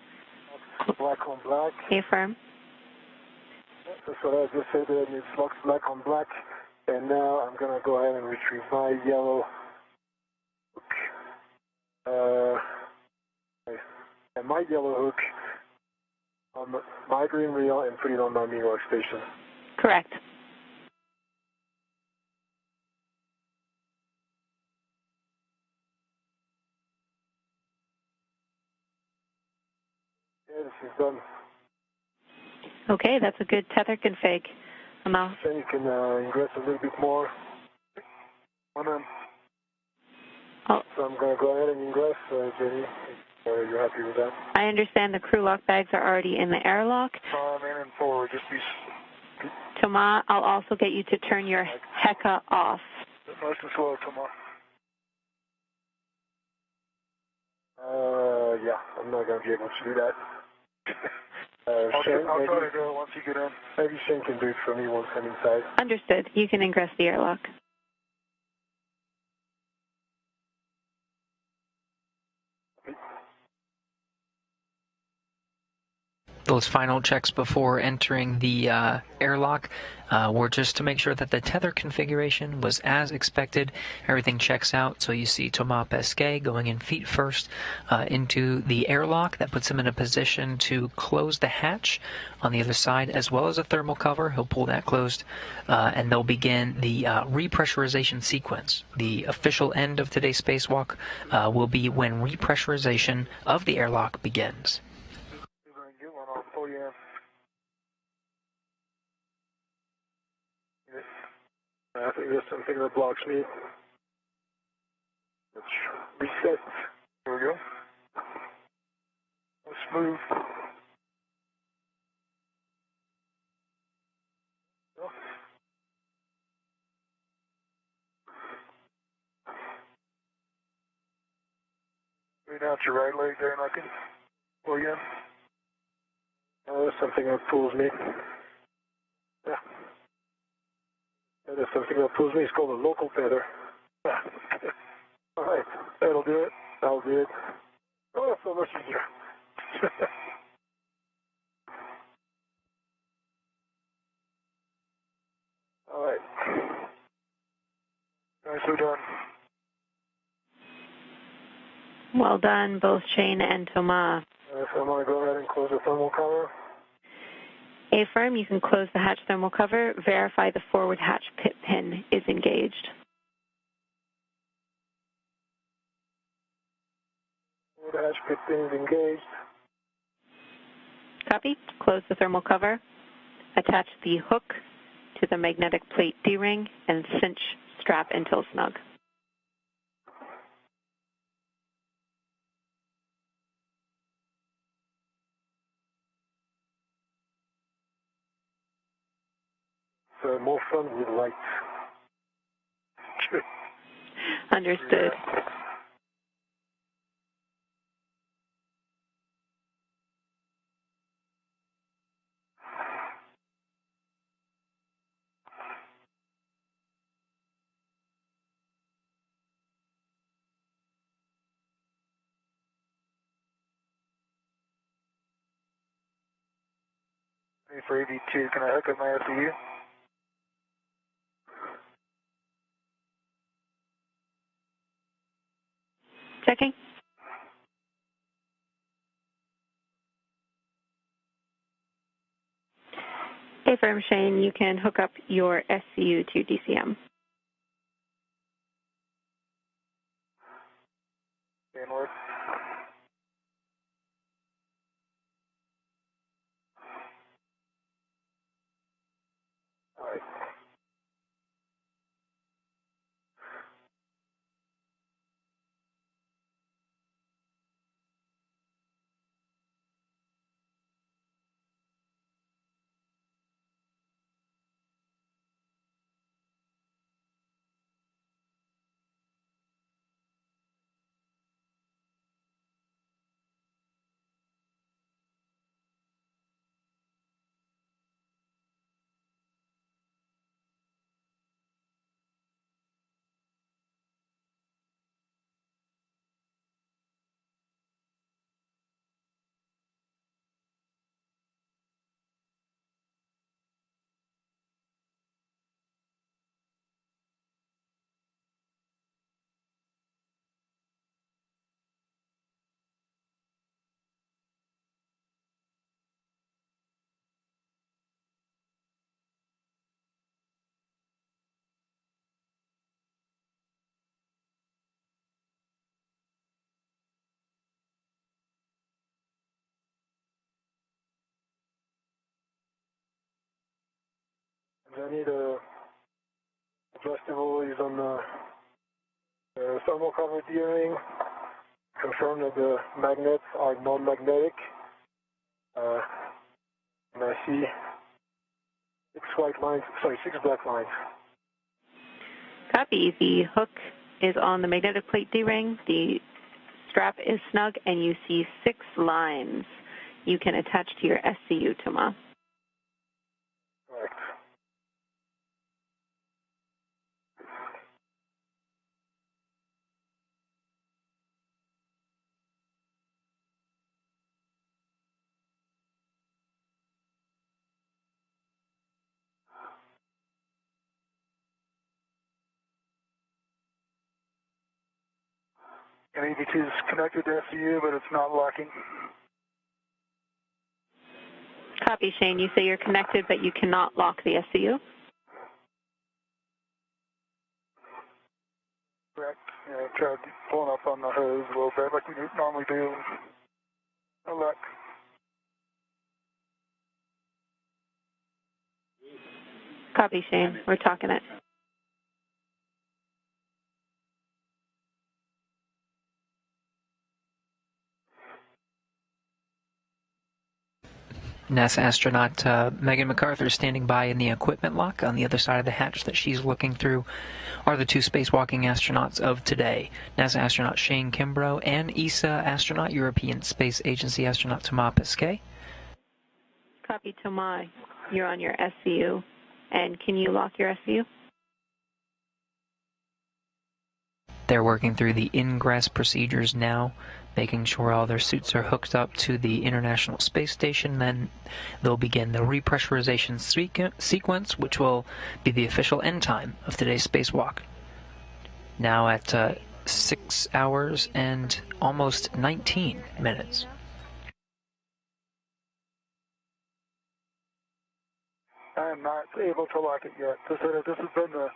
Black on black. Affirm. That's what I just said. It's locked black on black. And now I'm going to go ahead and retrieve my yellow hook. And my yellow hook on my green reel and put it on my mini workstation. Correct. Yeah, this is done. Okay, that's a good tether config. Then you can ingress a little bit more. Oh. So I'm going to go ahead and ingress, Jenny. Are you happy with that? I understand the crew lock bags are already in the airlock. In and forward, just be... Thomas, I'll also get you to turn your HECA off. Nice and slow, Thomas. Yeah, I'm not going to be able to do that. I'll try to go once you get in. Maybe Shane can do it for me once I'm inside. Understood. You can ingress the airlock. Those final checks before entering the airlock were just to make sure that the tether configuration was as expected. Everything checks out, so you see Thomas Pesquet going in feet first into the airlock. That puts him in a position to close the hatch on the other side, as well as a thermal cover. He'll pull that closed, and they'll begin the repressurization sequence. The official end of today's spacewalk will be when repressurization of the airlock begins. I think there's something that blocks me. Let's reset. There we go. Let's move. Right out your right leg there, and I can pull again. There's something that pulls me. Yeah. That is something that pulls me. It's called a local tether. All right, that'll do it. That'll do it. Oh, that's so much easier. All right. Nicely done. Well done, both Shane and Thomas. So I'm going to go ahead and close the thermal cover. A-firm, you can close the hatch thermal cover. Verify the forward hatch pit pin is engaged. Forward hatch pit pin is engaged. Copy. Close the thermal cover. Attach the hook to the magnetic plate D-ring and cinch strap until snug. So more fun with lights. Understood. Ready for AV2, can I hook up my SEU? Checking. A-firm, Shane, you can hook up your SCU to DCM. Inward. All right. I need a adjustable is on the thermal cover D-ring. Confirm that the magnets are non-magnetic. And I see 6 black lines. Copy. The hook is on the magnetic plate D-ring. The strap is snug, and you see 6 lines you can attach to your SCU, Thomas. Correct. And AV2 is connected to SCU, but it's not locking. Copy, Shane. You say you're connected, but you cannot lock the SCU? Correct. Yeah, I tried pulling up on the hose a little bit like we normally do. No luck. Copy, Shane. We're talking it. NASA astronaut Megan MacArthur standing by in the equipment lock. On the other side of the hatch that she's looking through are the two spacewalking astronauts of today, NASA astronaut Shane Kimbrough and ESA astronaut, European Space Agency astronaut Thomas Pesquet. Copy, Thomas. You're on your SCU. And can you lock your SCU? They're working through the ingress procedures now, making sure all their suits are hooked up to the International Space Station. Then they'll begin the repressurization sequence, which will be the official end time of today's spacewalk. Now at 6 hours and almost 19 minutes. I am not able to lock it yet. This has been the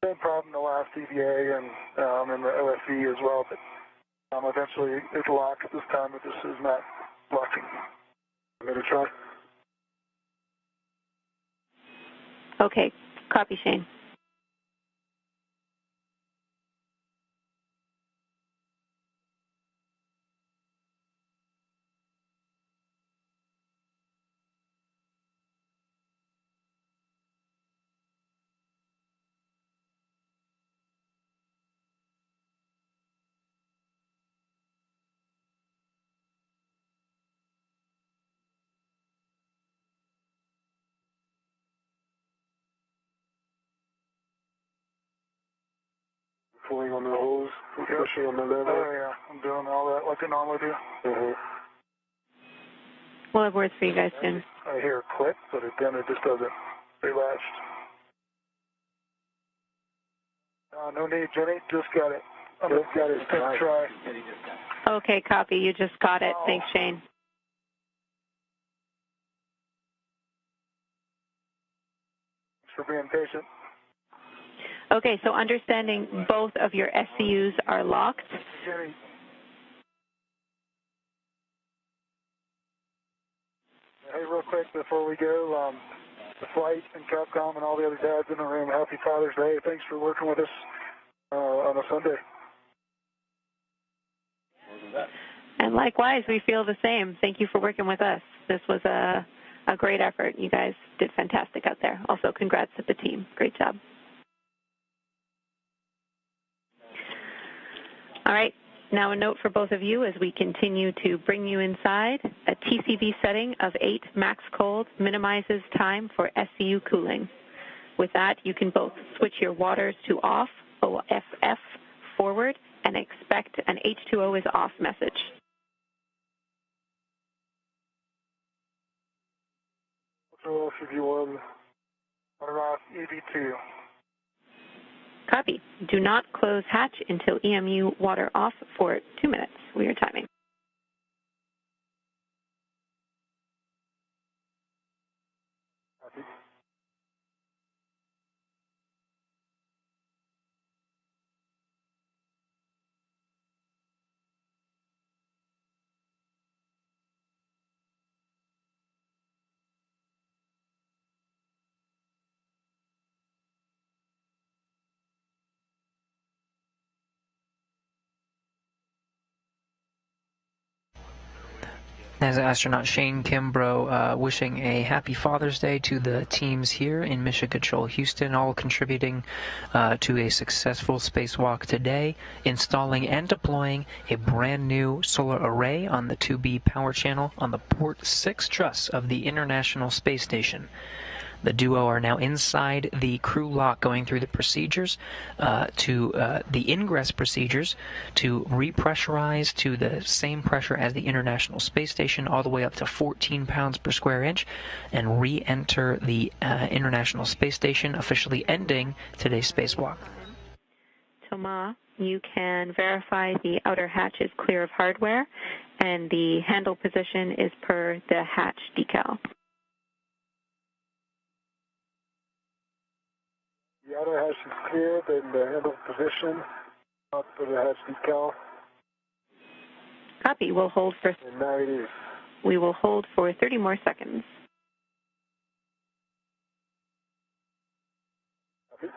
same problem the last EVA and in the OSV as well, but eventually it locks. This time it just is not locking. I'm going to try. Okay, copy, Shane. Pulling on the hose, pushing on the lever. Oh yeah, I'm doing all that like I normally do. We'll have words for you guys soon. I hear a click, but then it just doesn't stay latched. No need, Jenny. Just got it. Just got it. Take a try. Okay, copy. You just got it. Thanks, Shane. Thanks for being patient. Okay, so understanding both of your SCUs are locked. Jenny. Hey, real quick before we go, the flight and Capcom and all the other dads in the room, happy Father's Day. Thanks for working with us on a Sunday. And likewise, we feel the same. Thank you for working with us. This was a great effort. You guys did fantastic out there. Also, congrats to the team. Great job. All right, now a note for both of you as we continue to bring you inside. A TCV setting of 8 max cold minimizes time for SCU cooling. With that, you can both switch your waters to off, OFF, forward, and expect an H2O is off message. So CV1, on off EV2. Copy. Do not close hatch until EMU water off for 2 minutes. We are timing. Copy. NASA astronaut Shane Kimbrough wishing a happy Father's Day to the teams here in Mission Control Houston, all contributing to a successful spacewalk today, installing and deploying a brand new solar array on the 2B power channel on the Port 6 truss of the International Space Station. The duo are now inside the crew lock, going through the procedures the ingress procedures to repressurize to the same pressure as the International Space Station, all the way up to 14 pounds per square inch, and re-enter the International Space Station, officially ending today's spacewalk. Thomas, you can verify the outer hatch is clear of hardware, and the handle position is per the hatch decal. The outer hatch is clear, then the handle position, up for the hatch decal. Copy. We'll hold for. And now it is. We will hold for 30 more seconds. Copy.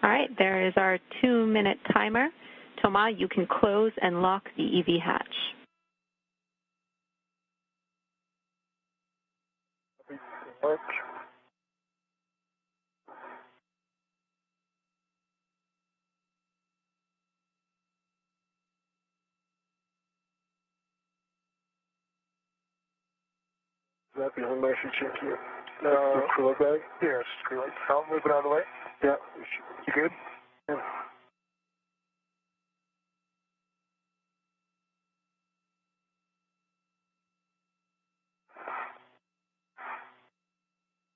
All right, there is our 2-minute timer. Thomas, you can close and lock the EV hatch. Work. Is that behind my should check here? Crew lock bag? Yeah, it's crew lock. I'll move it out of the way. Yeah. You good? Yeah.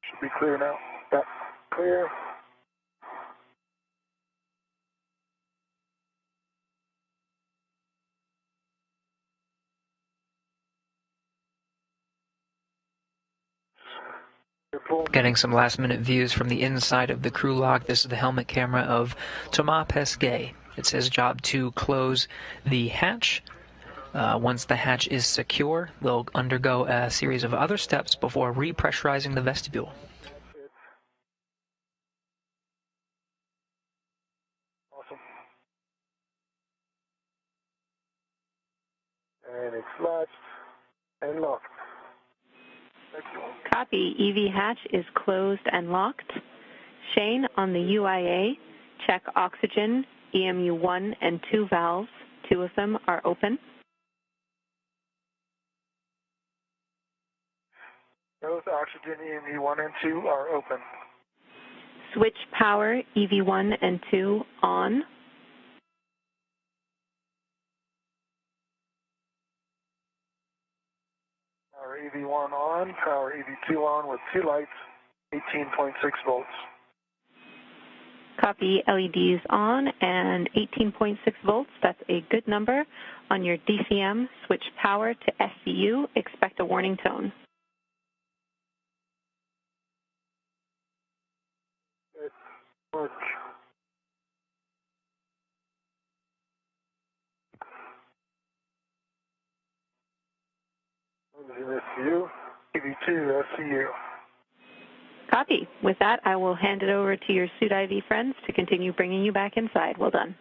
Should be clear now. Yeah. Clear. Getting some last-minute views from the inside of the crew lock. This is the helmet camera of Thomas Pesquet. It's his job to close the hatch. Once the hatch is secure, we'll undergo a series of other steps before repressurizing the vestibule. Awesome. And it's latched and locked. Excellent. Copy. EV hatch is closed and locked. Shane, on the UIA, check oxygen, EMU 1 and 2 valves. 2 of them are open. Those oxygen EMU 1 and 2 are open. Switch power, EV 1 and 2 on. Power EV1 on, power EV2 on with 2 lights, 18.6 volts. Copy. LEDs on and 18.6 volts. That's a good number. On your DCM, switch power to SCU. Expect a warning tone. Work. SCU, EV2, SCU. Copy. With that, I will hand it over to your suit IV friends to continue bringing you back inside. Well done.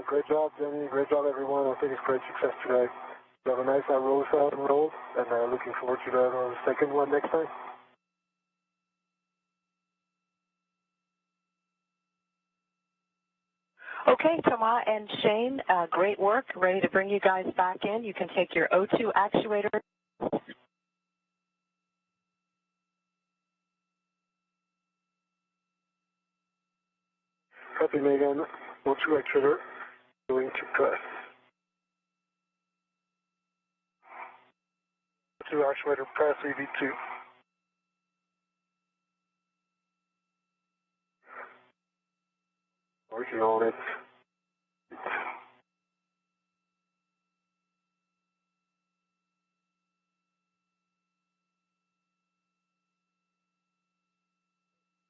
Great job, Jenny. Great job, everyone. I think it's great success today. You have a nice roll out and roll, and looking forward to that on the second one next time. Okay, Thomas and Shane, great work. Ready to bring you guys back in. You can take your O2 actuator. Copy, Megan. O2 actuator going to press. O2 actuator press EV2. Working on it.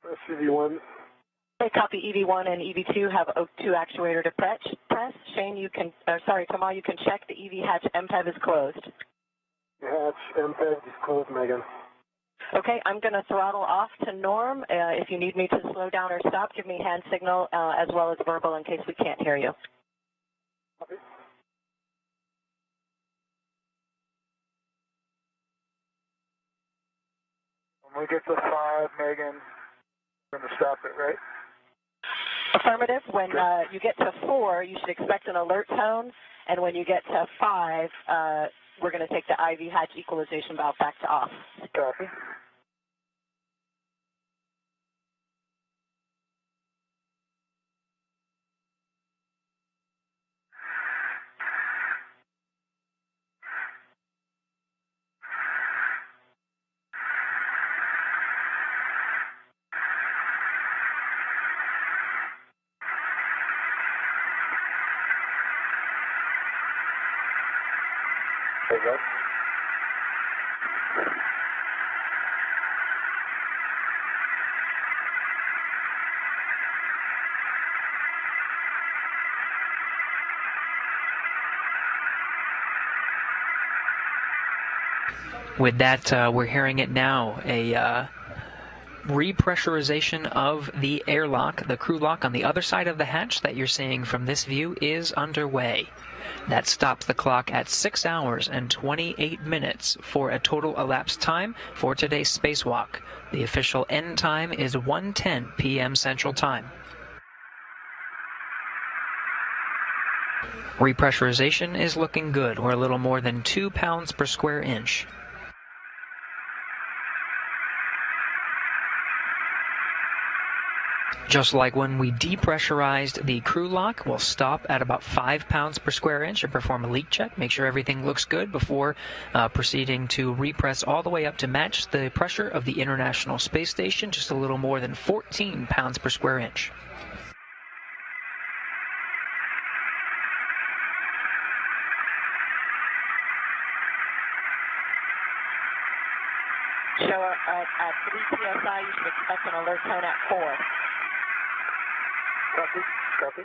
Press EV1. Okay, copy. EV1 and EV2 have O2 actuator to press. Shane, you can, Thomas, you can check the EV hatch MPEV is closed. The hatch MPEG is closed, Megan. Okay, I'm going to throttle off to norm. If you need me to slow down or stop, give me hand signal as well as verbal in case we can't hear you. Copy. When we get to 5, Megan, we're going to stop it, right? Affirmative. When you get to 4, you should expect an alert tone, and when you get to 5, we're going to take the IV hatch equalization valve back to off. Copy. There you go. With that, we're hearing it now, a repressurization of the airlock, the crew lock on the other side of the hatch that you're seeing from this view is underway. That stops the clock at 6 hours and 28 minutes for a total elapsed time for today's spacewalk. The official end time is 1:10 p.m. Central Time. Repressurization is looking good. We're a little more than 2 pounds per square inch. Just like when we depressurized the crew lock, we'll stop at about 5 pounds per square inch and perform a leak check, make sure everything looks good before proceeding to repress all the way up to match the pressure of the International Space Station, just a little more than 14 pounds per square inch. Show at 3 PSI, you should expect an alert tone at 4. Copy, copy.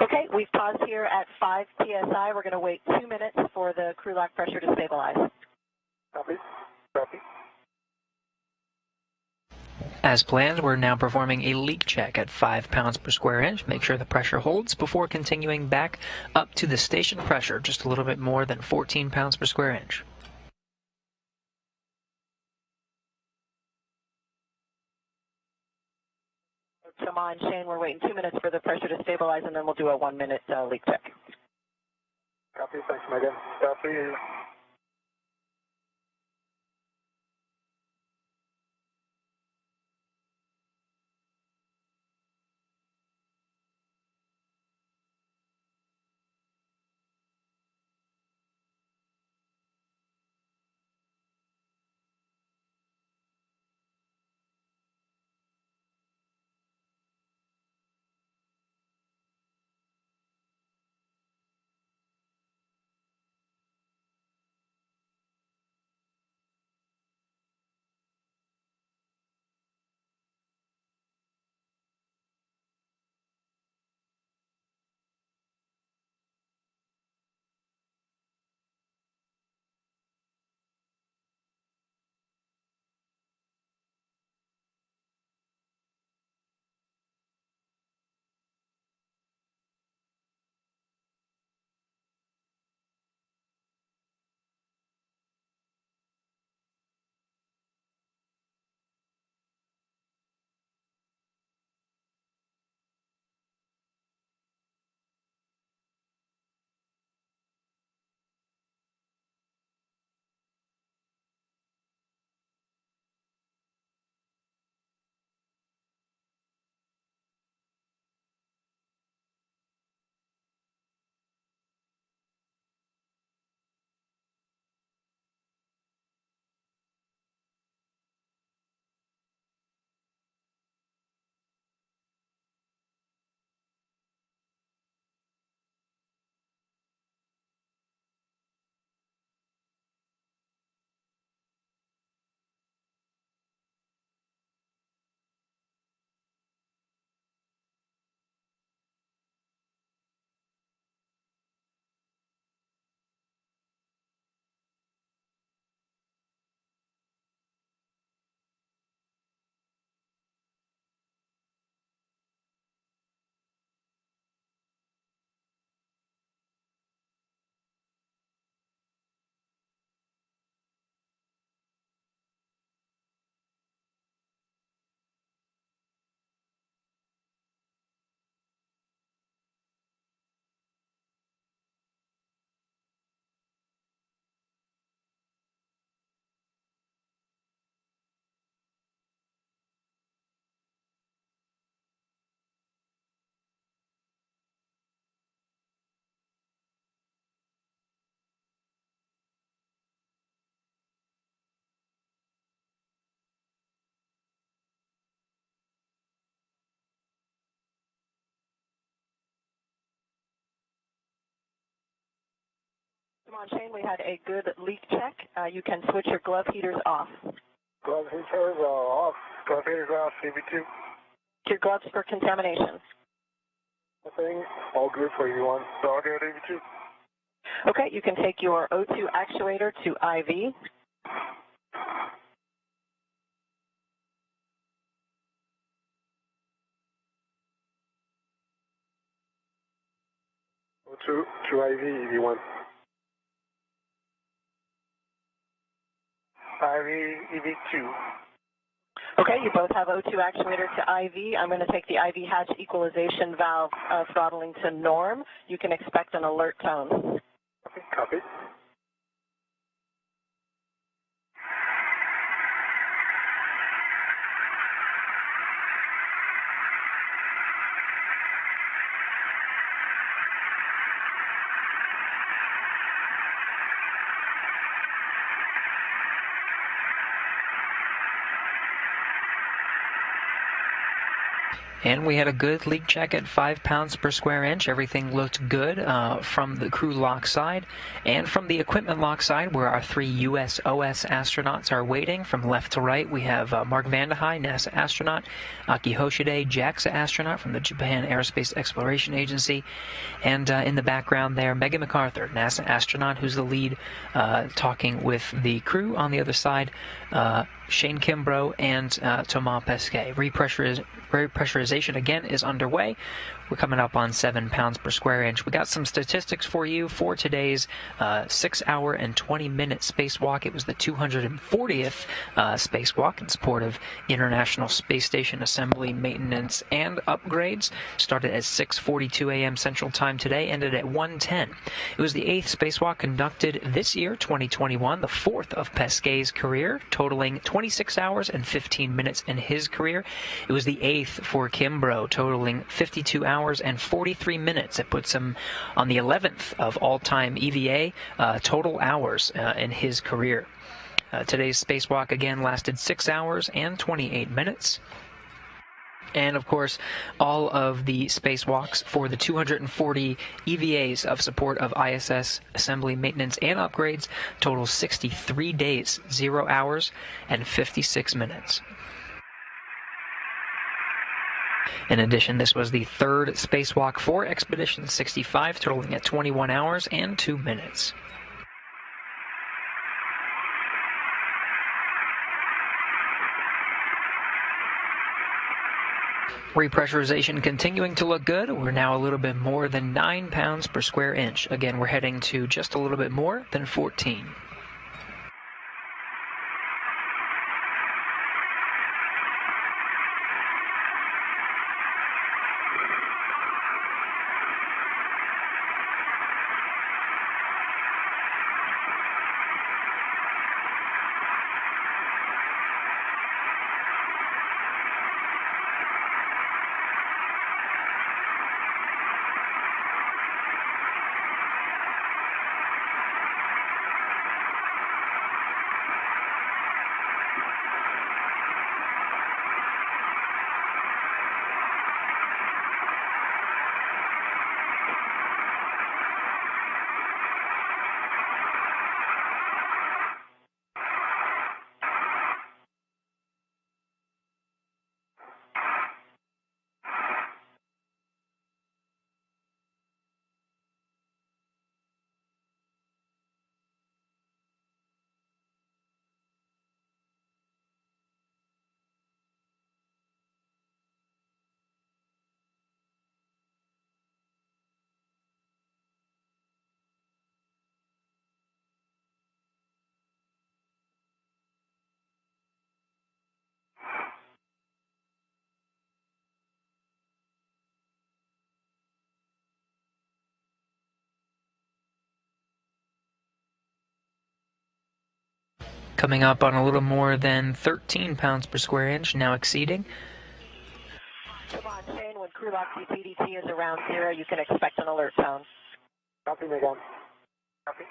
Okay, we've paused here at 5 PSI. We're going to wait 2 minutes for the crew lock pressure to stabilize. Copy, copy. As planned, we're now performing a leak check at 5 pounds per square inch. Make sure the pressure holds before continuing back up to the station pressure, just a little bit more than 14 pounds per square inch. Toma and Shane, we're waiting 2 minutes for the pressure to stabilize, and then we'll do a 1-minute leak check. Copy, thanks, Megan. Copy. Come on, Shane, we had a good leak check. You can switch your glove heaters off. Glove heaters off. Glove heaters off, CV2. Your gloves for contamination. Nothing. All good for you on. All good, AV2. Okay, you can take your O2 actuator to IV. To IV, EV1. IV, EV2. Okay, you both have O2 actuator to IV. I'm going to take the IV hatch equalization valve throttling to norm. You can expect an alert tone. Okay, copy. And we had a good leak check at 5 pounds per square inch. Everything looked good from the crew lock side and from the equipment lock side, where our 3 USOS astronauts are waiting. From left to right, we have Mark Vandehei, NASA astronaut, Aki Hoshide, JAXA astronaut from the Japan Aerospace Exploration Agency, and in the background there, Megan MacArthur, NASA astronaut, who's the lead, talking with the crew. On the other side, Shane Kimbrough and Thomas Pesquet. Repressurization again is underway. We're coming up on 7 pounds per square inch. We got some statistics for you for today's 6 hour and 20-minute spacewalk. It was the 240th spacewalk in support of International Space Station assembly, maintenance, and upgrades. Started at 6:42 a.m. Central Time today, ended at 1:10. It was the 8th spacewalk conducted this year, 2021, the 4th of Pesquet's career, totaling 26 hours and 15 minutes in his career. It was the 8th for Kimbrough, totaling 52 hours and 43 minutes. It puts him on the 11th of all-time EVA total hours in his career. Today's spacewalk again lasted 6 hours and 28 minutes. And, of course, all of the spacewalks for the 240 EVAs of support of ISS assembly, maintenance, and upgrades total 63 days, 0 hours, and 56 minutes. In addition, this was the 3rd spacewalk for Expedition 65, totaling at 21 hours and 2 minutes. Repressurization continuing to look good. We're now a little bit more than 9 pounds per square inch. Again, we're heading to just a little bit more than 14. Coming up on a little more than 13 pounds per square inch, now exceeding. Come on, Shane, when crew lock CPDT is around 0, you can expect an alert tone. Copy, Megan. Copy.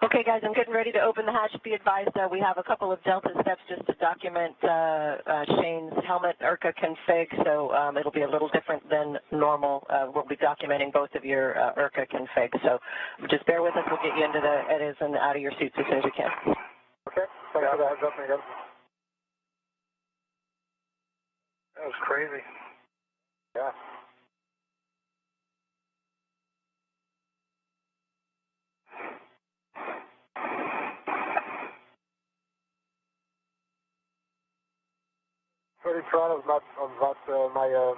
Okay, guys, I'm getting ready to open the hatch. Be advised we have a couple of Delta steps just to document Shane's helmet IRCA config, so it'll be a little different than normal. We'll be documenting both of your IRCA config, so just bear with us. We'll get you into the edits and out of your seats as soon as we can. Okay, thanks for the heads up, again. That was crazy. Yeah. Pretty proud of my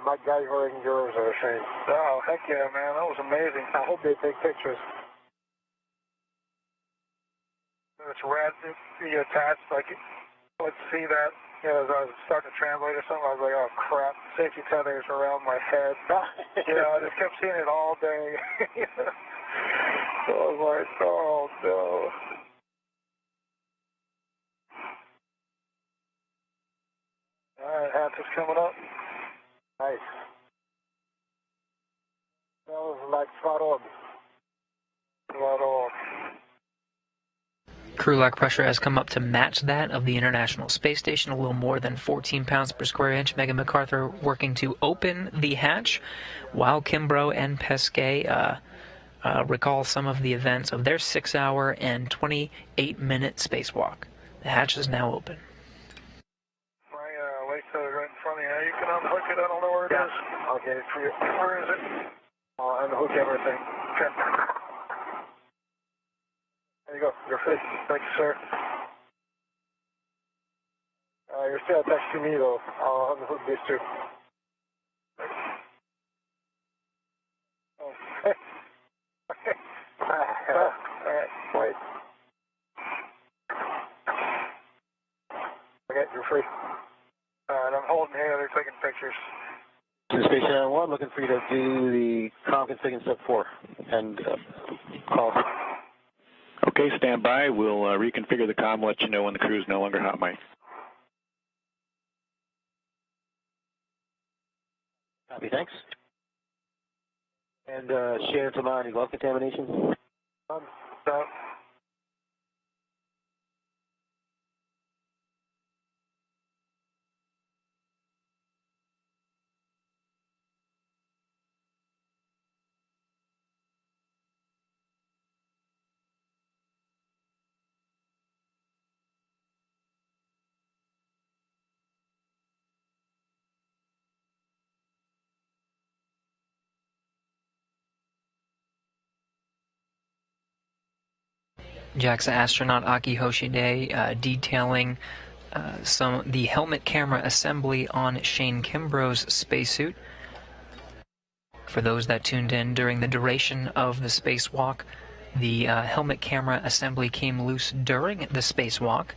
MacGyvering yours, Shane. Oh, heck yeah, man. That was amazing. I hope they take pictures. It's rad to be attached. Like, let's see that. You know, as I was starting to translate or something, I was like, oh, crap. Safety tethers around my head. You know, I just kept seeing it all day. So I was like, oh, no. All right, hatch is coming up. Nice. That was like spot on. Spot on. Crew lock pressure has come up to match that of the International Space Station, a little more than 14 pounds per square inch. Megan MacArthur working to open the hatch, while Kimbrough and Pesquet recall some of the events of their 6-hour and 28-minute spacewalk. The hatch is now open. My waist is right in front of you. You can unhook it. I don't know where it is. I'll get it for you. Where is it? I'll unhook everything. Okay. There you go. You're fit. Thank you, sir. You're still attached to me, though. I'll unhook this, too. Oh. All right. Wait. Okay, you're free. All right, I'm holding here. They're taking pictures. To Station 1, looking for you to do the comm config in step 4 and call. Okay, stand by. We'll reconfigure the comm, let you know when the crew is no longer hot mic. Copy, thanks. And Shannon Tamar, any glove contamination? No. JAXA astronaut Aki Hoshide detailing the helmet camera assembly on Shane Kimbrough's spacesuit. For those that tuned in during the duration of the spacewalk, the helmet camera assembly came loose during the spacewalk,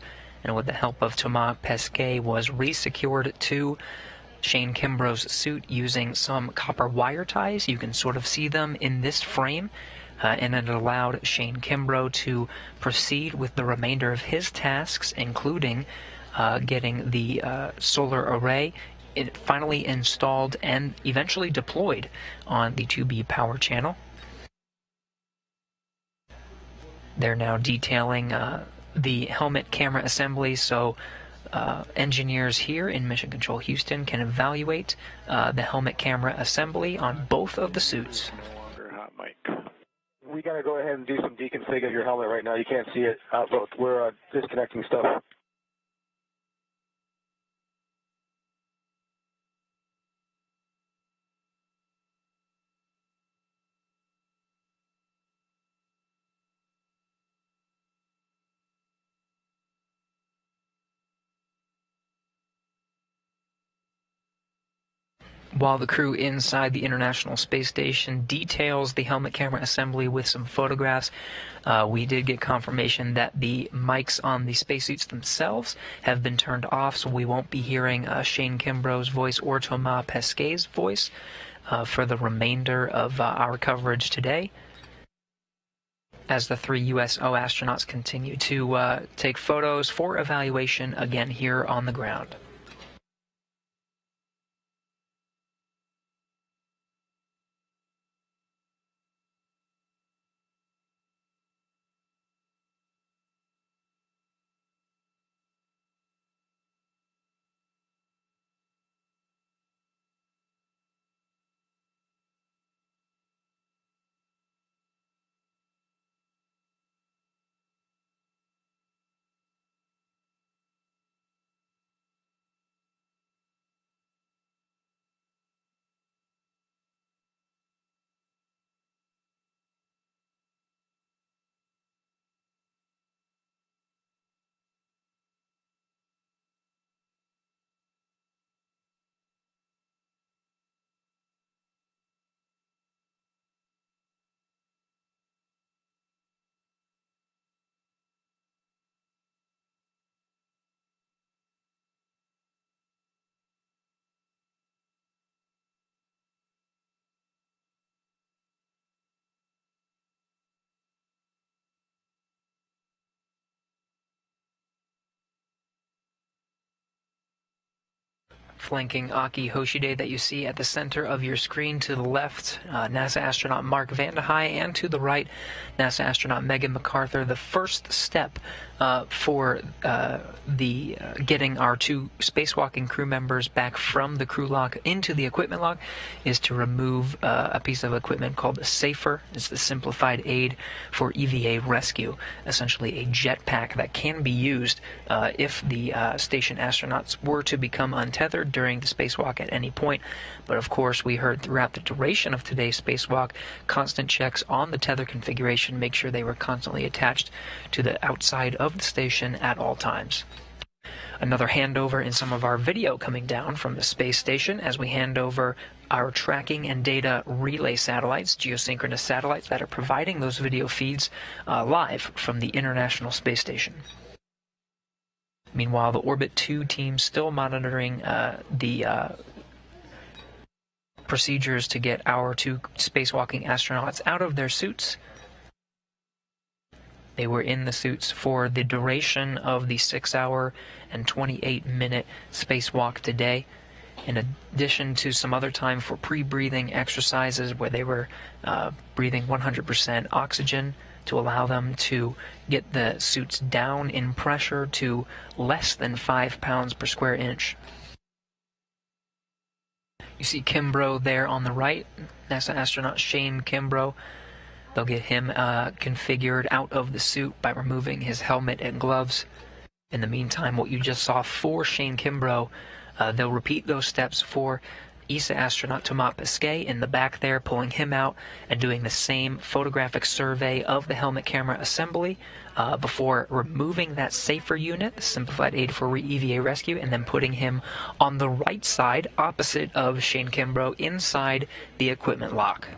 and with the help of Thomas Pesquet was resecured to Shane Kimbrough's suit using some copper wire ties. You can sort of see them in this frame. And it allowed Shane Kimbrough to proceed with the remainder of his tasks, including getting the solar array finally installed and eventually deployed on the 2B power channel. They're now detailing the helmet camera assembly, so engineers here in Mission Control Houston can evaluate the helmet camera assembly on both of the suits. No longer hot mic. We got to go ahead and do some deconfig of your helmet right now. You can't see it. Look, we're disconnecting stuff. While the crew inside the International Space Station details the helmet camera assembly with some photographs, we did get confirmation that the mics on the spacesuits themselves have been turned off, so we won't be hearing Shane Kimbrough's voice or Thomas Pesquet's voice for the remainder of our coverage today, as the 3 USO astronauts continue to take photos for evaluation again here on the ground. flanking Aki Hoshide that you see at the center of your screen. To the left, NASA astronaut Mark Vande Hei, and to the right, NASA astronaut Megan MacArthur. The first step for getting our two spacewalking crew members back from the crew lock into the equipment lock is to remove a piece of equipment called the SAFER. It's the simplified aid for EVA rescue, essentially a jetpack that can be used if the station astronauts were to become untethered during the spacewalk at any point. But of course, we heard throughout the duration of today's spacewalk, constant checks on the tether configuration, make sure they were constantly attached to the outside of the station at all times. Another handover in some of our video coming down from the space station as we hand over our tracking and data relay satellites, geosynchronous satellites that are providing those video feeds live from the International Space Station. Meanwhile, the Orbit 2 team still monitoring the procedures to get our two spacewalking astronauts out of their suits. They were in the suits for the duration of the 6-hour and 28-minute spacewalk today, in addition to some other time for pre-breathing exercises where they were breathing 100% oxygen to allow them to get the suits down in pressure to less than 5 pounds per square inch. You see Kimbrough there on the right, NASA astronaut Shane Kimbrough. They'll get him configured out of the suit by removing his helmet and gloves. In the meantime, what you just saw for Shane Kimbrough, they'll repeat those steps for ESA astronaut Thomas Pesquet in the back there, pulling him out and doing the same photographic survey of the helmet camera assembly before removing that SAFER unit, the simplified aid for EVA rescue, and then putting him on the right side opposite of Shane Kimbrough inside the equipment lock.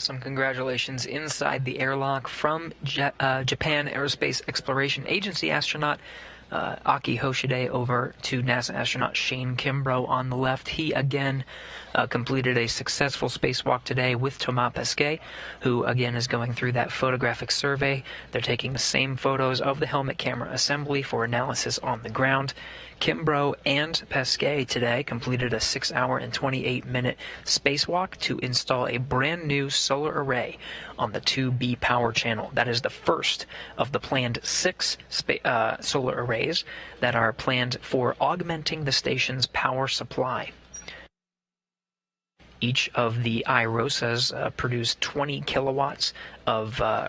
Some congratulations inside the airlock from Japan Aerospace Exploration Agency astronaut Aki Hoshide over to NASA astronaut Shane Kimbrough on the left. He again completed a successful spacewalk today with Thomas Pesquet, who again is going through that photographic survey. They're taking the same photos of the helmet camera assembly for analysis on the ground. Kimbrough and Pesquet today completed a 6-hour and 28-minute spacewalk to install a brand new solar array on the 2B power channel. That is the first of the planned 6 solar arrays that are planned for augmenting the station's power supply. Each of the IROSAs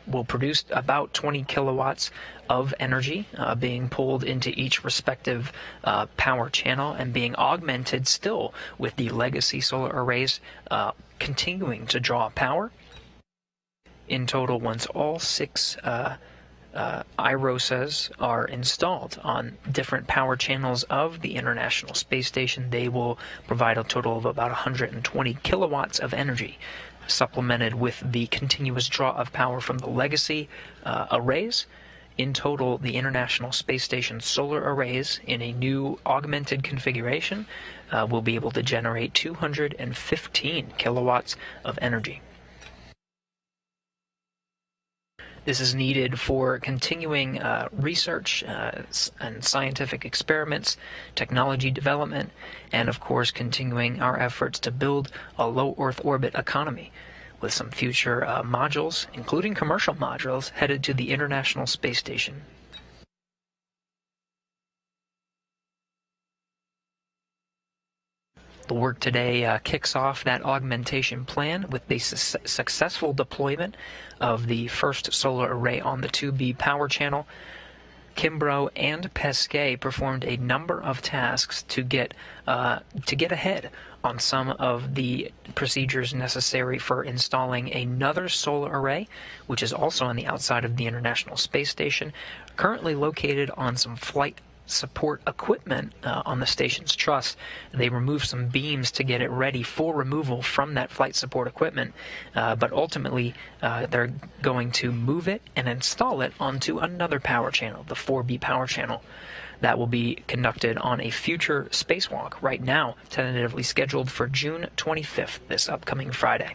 will produce about 20 kilowatts of energy being pulled into each respective power channel and being augmented still with the legacy solar arrays continuing to draw power. In total, once all 6 IROSAs are installed on different power channels of the International Space Station, they will provide a total of about 120 kilowatts of energy, supplemented with the continuous draw of power from the legacy arrays. In total, the International Space Station solar arrays in a new augmented configuration will be able to generate 215 kilowatts of energy. This is needed for continuing research and scientific experiments, technology development, and of course continuing our efforts to build a low Earth orbit economy, with some future modules, including commercial modules, headed to the International Space Station. The work today kicks off that augmentation plan with the successful deployment of the first solar array on the 2B power channel. Kimbrough and Pesquet performed a number of tasks to get ahead on some of the procedures necessary for installing another solar array, which is on the outside of the International Space Station, currently located on some flight support equipment on the station's truss. They removed some beams to get it ready for removal from that flight support equipment, but ultimately they're going to move it and install it onto another power channel, the 4B power channel. That will be conducted on a future spacewalk, right now tentatively scheduled for June 25th, this upcoming Friday.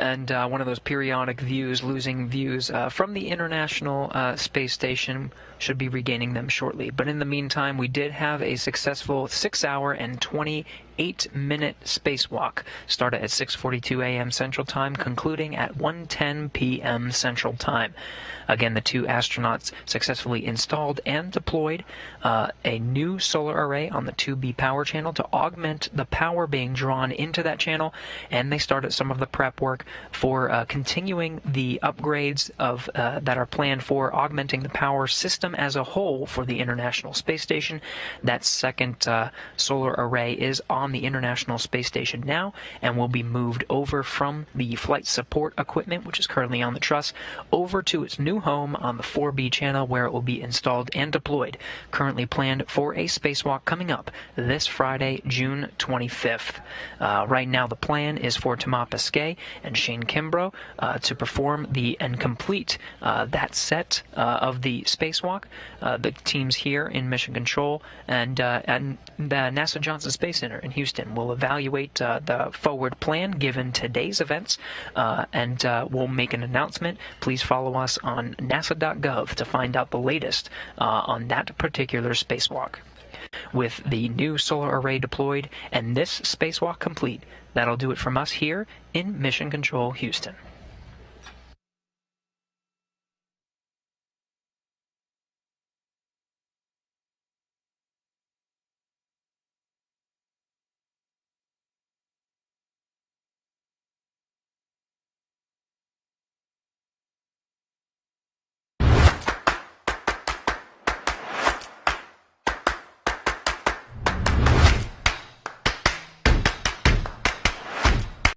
and one of those periodic views, losing views from the International Space Station. Should be regaining them shortly. But in the meantime, we did have a successful 6-hour and 28-minute spacewalk. Started at 6:42 a.m. Central Time, concluding at 1:10 p.m. Central Time. Again, the two astronauts successfully installed and deployed a new solar array on the 2B power channel to augment the power being drawn into that channel, and they started some of the prep work for continuing the upgrades of that are planned for augmenting the power system as a whole for the International Space Station. That second solar array is on the International Space Station now and will be moved over from the flight support equipment, which is currently on the truss, over to its new home on the 4B channel, where it will be installed and deployed. Currently planned for a spacewalk coming up this Friday, June 25th. Right now the plan is for Thomas Pesquet and Shane Kimbrough to perform and complete that set of the spacewalk. The teams here in Mission Control and the NASA Johnson Space Center in Houston will evaluate the forward plan given today's events, and we'll make an announcement. Please follow us on nasa.gov to find out the latest on that particular spacewalk. With the new solar array deployed and this spacewalk complete, that'll do it from us here in Mission Control Houston.